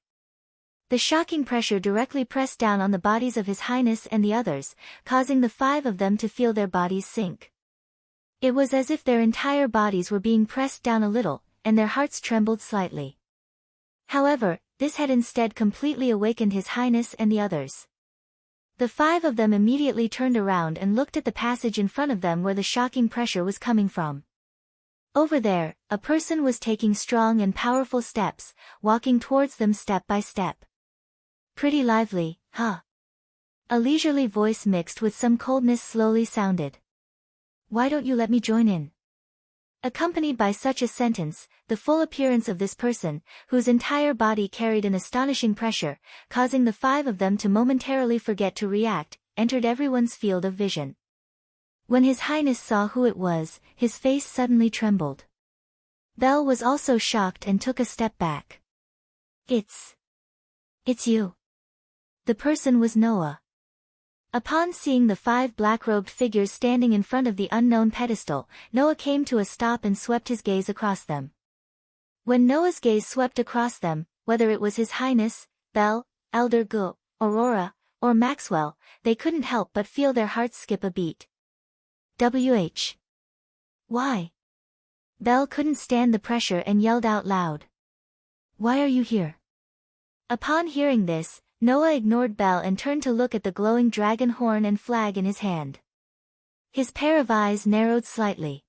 The shocking pressure directly pressed down on the bodies of His Highness and the others, causing the 5 of them to feel their bodies sink. It was as if their entire bodies were being pressed down a little, and their hearts trembled slightly. However, this had instead completely awakened His Highness and the others. The 5 of them immediately turned around and looked at the passage in front of them where the shocking pressure was coming from. Over there, a person was taking strong and powerful steps, walking towards them step by step. Pretty lively, huh? A leisurely voice mixed with some coldness slowly sounded. Why don't you let me join in? Accompanied by such a sentence, the full appearance of this person, whose entire body carried an astonishing pressure, causing the 5 of them to momentarily forget to react, entered everyone's field of vision. When His Highness saw who it was, his face suddenly trembled. Belle was also shocked and took a step back. It's you. The person was Noah. Upon seeing the 5 black-robed figures standing in front of the unknown pedestal, Noah came to a stop and swept his gaze across them. When Noah's gaze swept across them, whether it was His Highness, Belle, Elder Gu, Aurora, or Maxwell, they couldn't help but feel their hearts skip a beat. Why? Belle couldn't stand the pressure and yelled out loud. Why are you here? Upon hearing this, Noah ignored Belle and turned to look at the glowing dragon horn and flag in his hand. His pair of eyes narrowed slightly.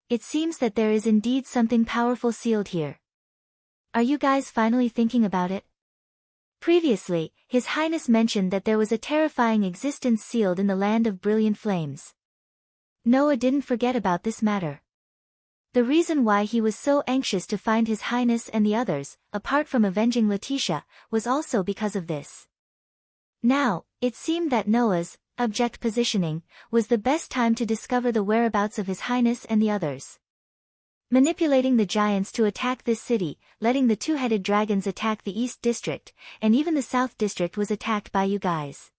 It seems that there is indeed something powerful sealed here. Are you guys finally thinking about it? Previously, His Highness mentioned that there was a terrifying existence sealed in the land of brilliant flames. Noah didn't forget about this matter. The reason why he was so anxious to find His Highness and the others, apart from avenging Letitia, was also because of this. Now, it seemed that Noah's object positioning, was the best time to discover the whereabouts of His Highness and the others. Manipulating the giants to attack this city, letting the two-headed dragons attack the East District, and even the South District was attacked by you guys.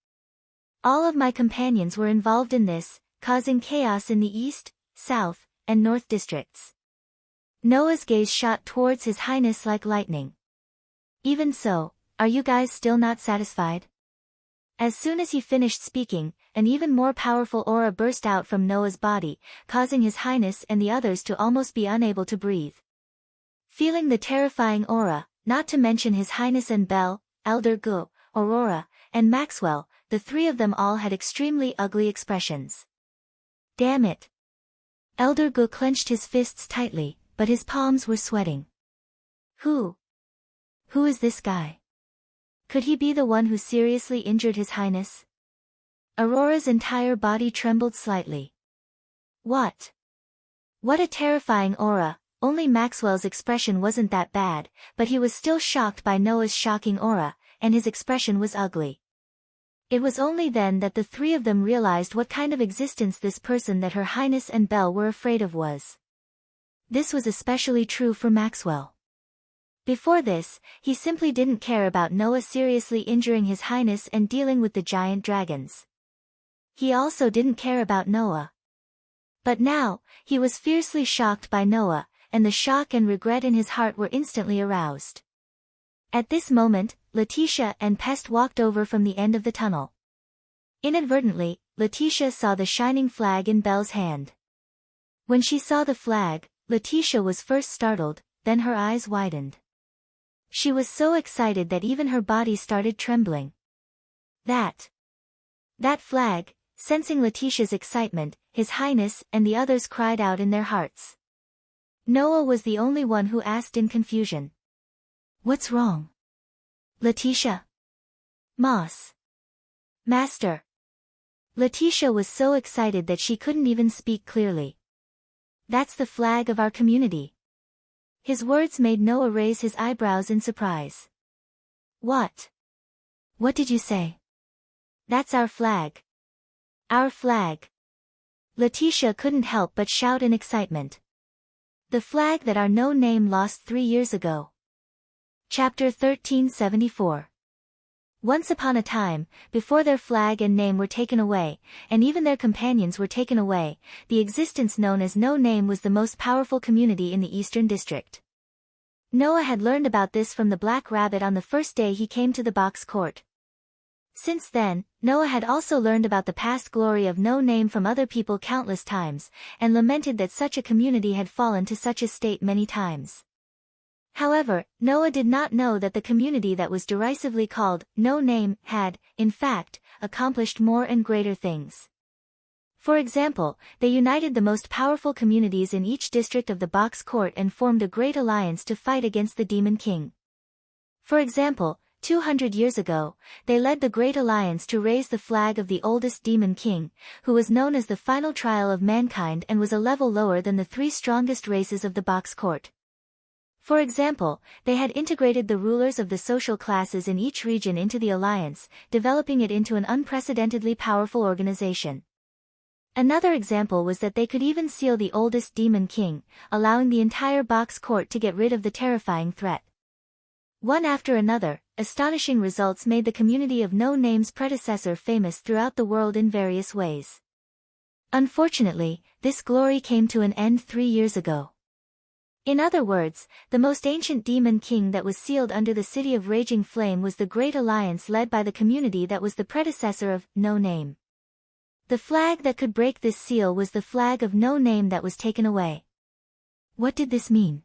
All of my companions were involved in this, causing chaos in the East, South, and North Districts. Noah's gaze shot towards His Highness like lightning. Even so, are you guys still not satisfied? As soon as he finished speaking, an even more powerful aura burst out from Noah's body, causing His Highness and the others to almost be unable to breathe. Feeling the terrifying aura, not to mention His Highness and Belle, Elder Gu, Aurora, and Maxwell, the three of them all had extremely ugly expressions. Damn it! Elder Gu clenched his fists tightly, but his palms were sweating. Who is this guy? Could he be the one who seriously injured His Highness? Aurora's entire body trembled slightly. What a terrifying aura. Only Maxwell's expression wasn't that bad, but he was still shocked by Noah's shocking aura, and his expression was ugly. It was only then that the three of them realized what kind of existence this person that Her Highness and Belle were afraid of was. This was especially true for Maxwell. Before this, he simply didn't care about Noah seriously injuring His Highness and dealing with the giant dragons. He also didn't care about Noah. But now, he was fiercely shocked by Noah, and the shock and regret in his heart were instantly aroused. At this moment, Letitia and Pest walked over from the end of the tunnel. Inadvertently, Letitia saw the shining flag in Belle's hand. When she saw the flag, Letitia was first startled, then her eyes widened. She was so excited that even her body started trembling. That flag, sensing Letitia's excitement, His Highness and the others cried out in their hearts. Noah was the only one who asked in confusion. What's wrong? Letitia? Moss? Master? Letitia was so excited that she couldn't even speak clearly. That's the flag of our community. His words made Noah raise his eyebrows in surprise. What? What did you say? That's our flag. Our flag. Letitia couldn't help but shout in excitement. The flag that our no-name lost 3 years ago. Chapter 1374. Once upon a time, before their flag and name were taken away, and even their companions were taken away, the existence known as No Name was the most powerful community in the Eastern District. Noah had learned about this from the Black Rabbit on the first day he came to the Box Court. Since then, Noah had also learned about the past glory of No Name from other people countless times, and lamented that such a community had fallen to such a state many times. However, Noah did not know that the community that was derisively called No Name had, in fact, accomplished more and greater things. For example, they united the most powerful communities in each district of the Box Court and formed a great alliance to fight against the Demon King. For example, 200 years ago, they led the Great Alliance to raise the flag of the oldest Demon King, who was known as the final trial of mankind and was a level lower than the 3 strongest races of the Box Court. For example, they had integrated the rulers of the social classes in each region into the alliance, developing it into an unprecedentedly powerful organization. Another example was that they could even seal the oldest Demon King, allowing the entire Box Court to get rid of the terrifying threat. One after another, astonishing results made the community of No Name's predecessor famous throughout the world in various ways. Unfortunately, this glory came to an end 3 years ago. In other words, the most ancient Demon King that was sealed under the City of Raging Flame was the Great Alliance led by the community that was the predecessor of No Name. The flag that could break this seal was the flag of No Name that was taken away. What did this mean?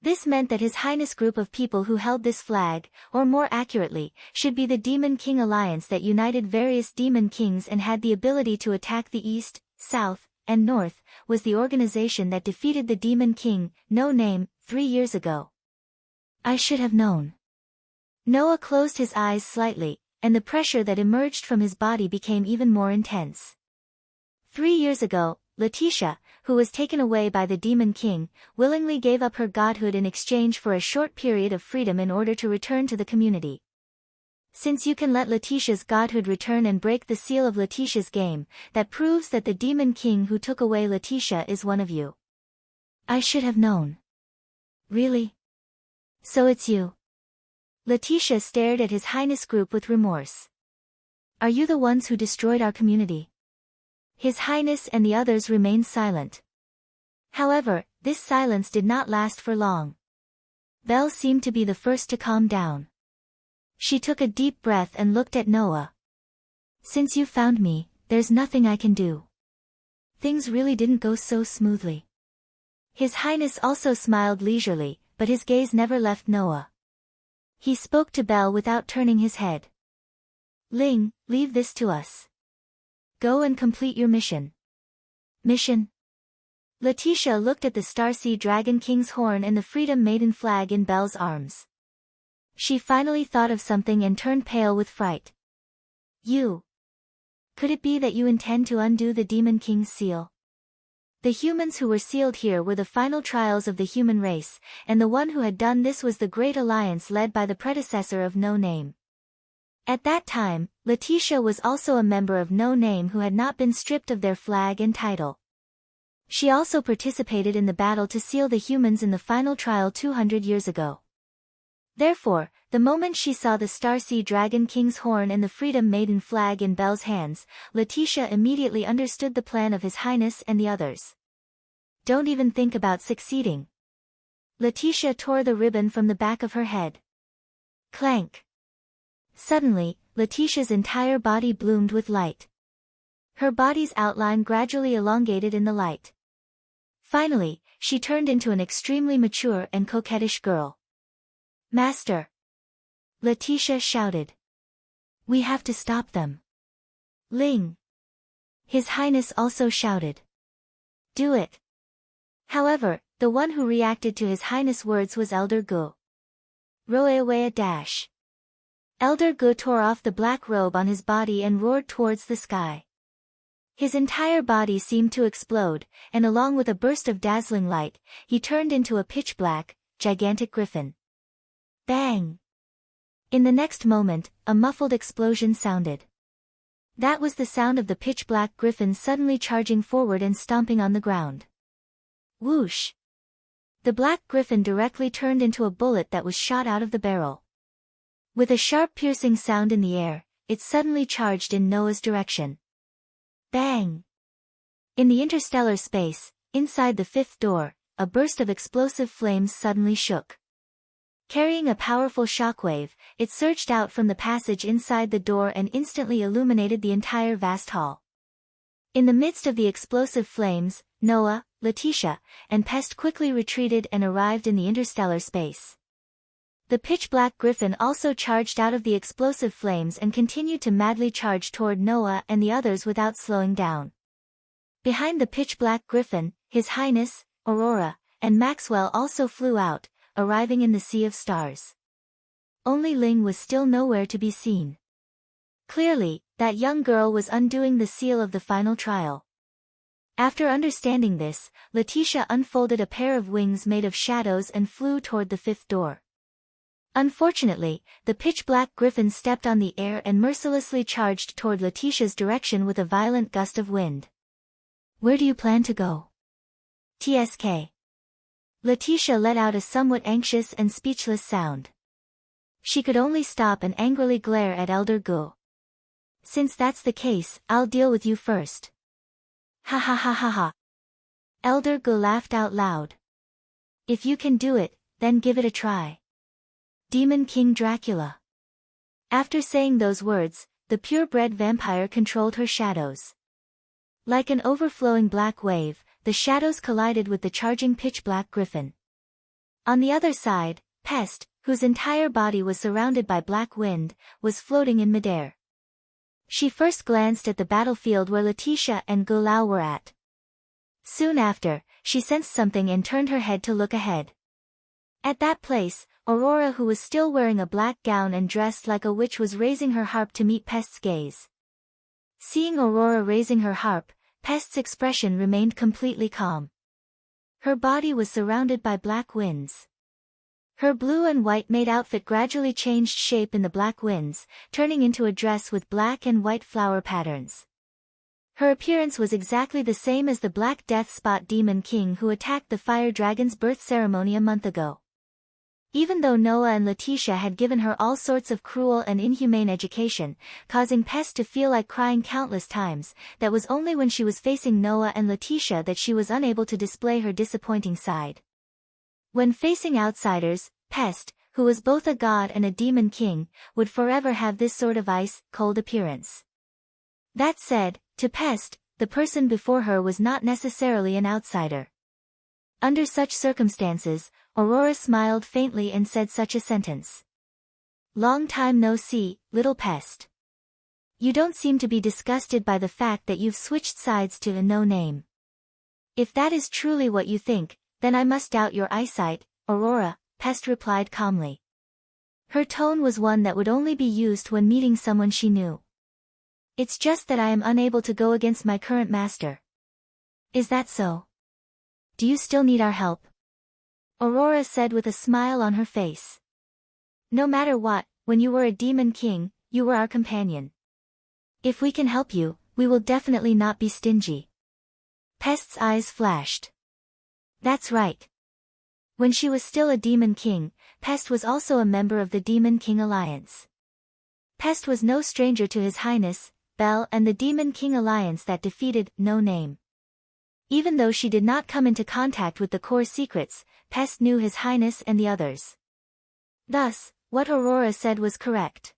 This meant that His Highness group of people who held this flag, or more accurately, should be the Demon King Alliance that united various Demon Kings and had the ability to attack the East, South, and North, was the organization that defeated the Demon King, No Name, 3 years ago. I should have known. Noah closed his eyes slightly, and the pressure that emerged from his body became even more intense. 3 years ago, Letitia, who was taken away by the Demon King, willingly gave up her godhood in exchange for a short period of freedom in order to return to the community. Since you can let Letitia's godhood return and break the seal of Letitia's game, that proves that the Demon King who took away Letitia is one of you. I should have known. Really? So it's you. Letitia stared at His Highness group with remorse. Are you the ones who destroyed our community? His Highness and the others remained silent. However, this silence did not last for long. Belle seemed to be the first to calm down. She took a deep breath and looked at Noah. Since you found me, there's nothing I can do. Things really didn't go so smoothly. His Highness also smiled leisurely, but his gaze never left Noah. He spoke to Belle without turning his head. Ling, leave this to us. Go and complete your mission. Mission? Letitia looked at the Starseed Dragon King's horn and the Freedom Maiden flag in Belle's arms. She finally thought of something and turned pale with fright. You. Could it be that you intend to undo the Demon King's seal? The humans who were sealed here were the final trials of the human race, and the one who had done this was the Great Alliance led by the predecessor of No Name. At that time, Letitia was also a member of No Name who had not been stripped of their flag and title. She also participated in the battle to seal the humans in the final trial 200 years ago. Therefore, the moment she saw the Starseed Dragon King's horn and the Freedom Maiden flag in Belle's hands, Letitia immediately understood the plan of His Highness and the others. Don't even think about succeeding. Letitia tore the ribbon from the back of her head. Clank. Suddenly, Letitia's entire body bloomed with light. Her body's outline gradually elongated in the light. Finally, she turned into an extremely mature and coquettish girl. Master! Letitia shouted. We have to stop them. Ling! His Highness also shouted. Do it! However, the one who reacted to His Highness' words was Elder Gu. Roeawea dash. Elder Gu tore off the black robe on his body and roared towards the sky. His entire body seemed to explode, and along with a burst of dazzling light, he turned into a pitch-black, gigantic griffin. Bang! In the next moment, a muffled explosion sounded. That was the sound of the pitch-black griffin suddenly charging forward and stomping on the ground. Whoosh! The black griffin directly turned into a bullet that was shot out of the barrel. With a sharp piercing sound in the air, it suddenly charged in Noah's direction. Bang! In the interstellar space, inside the fifth door, a burst of explosive flames suddenly shook. Carrying a powerful shockwave, it surged out from the passage inside the door and instantly illuminated the entire vast hall. In the midst of the explosive flames, Noah, Letitia, and Pest quickly retreated and arrived in the interstellar space. The pitch-black griffin also charged out of the explosive flames and continued to madly charge toward Noah and the others without slowing down. Behind the pitch-black griffin, His Highness, Aurora, and Maxwell also flew out, arriving in the Sea of Stars. Only Ling was still nowhere to be seen. Clearly, that young girl was undoing the seal of the final trial. After understanding this, Letitia unfolded a pair of wings made of shadows and flew toward the fifth door. Unfortunately, the pitch-black griffin stepped on the air and mercilessly charged toward Letitia's direction with a violent gust of wind. Where do you plan to go? TSK. Letitia let out a somewhat anxious and speechless sound. She could only stop and angrily glare at Elder Gu. Since that's the case, I'll deal with you first. Ha ha ha ha ha. Elder Gu laughed out loud. If you can do it, then give it a try. Demon King Dracula. After saying those words, the purebred vampire controlled her shadows. Like an overflowing black wave, the shadows collided with the charging pitch-black griffin. On the other side, Pest, whose entire body was surrounded by black wind, was floating in midair. She first glanced at the battlefield where Letitia and Gulao were at. Soon after, she sensed something and turned her head to look ahead. At that place, Aurora, who was still wearing a black gown and dressed like a witch, was raising her harp to meet Pest's gaze. Seeing Aurora raising her harp, Pest's expression remained completely calm. Her body was surrounded by black winds. Her blue and white maid outfit gradually changed shape in the black winds, turning into a dress with black and white flower patterns. Her appearance was exactly the same as the Black Death Spot Demon King who attacked the Fire Dragon's birth ceremony a month ago. Even though Noah and Letitia had given her all sorts of cruel and inhumane education, causing Pest to feel like crying countless times, that was only when she was facing Noah and Letitia that she was unable to display her disappointing side. When facing outsiders, Pest, who was both a god and a demon king, would forever have this sort of ice-cold appearance. That said, to Pest, the person before her was not necessarily an outsider. Under such circumstances, Aurora smiled faintly and said such a sentence. "Long time no see, little Pest. You don't seem to be disgusted by the fact that you've switched sides to a no-name. If that is truly what you think, then I must doubt your eyesight, Aurora," Pest replied calmly. Her tone was one that would only be used when meeting someone she knew. "It's just that I am unable to go against my current master." "Is that so? Do you still need our help?" Aurora said with a smile on her face. "No matter what, when you were a demon king, you were our companion. If we can help you, we will definitely not be stingy." Pest's eyes flashed. That's right. When she was still a demon king, Pest was also a member of the Demon King Alliance. Pest was no stranger to His Highness, Bel and the Demon King Alliance that defeated No Name. Even though she did not come into contact with the core secrets, Pest knew His Highness and the others. Thus, what Aurora said was correct.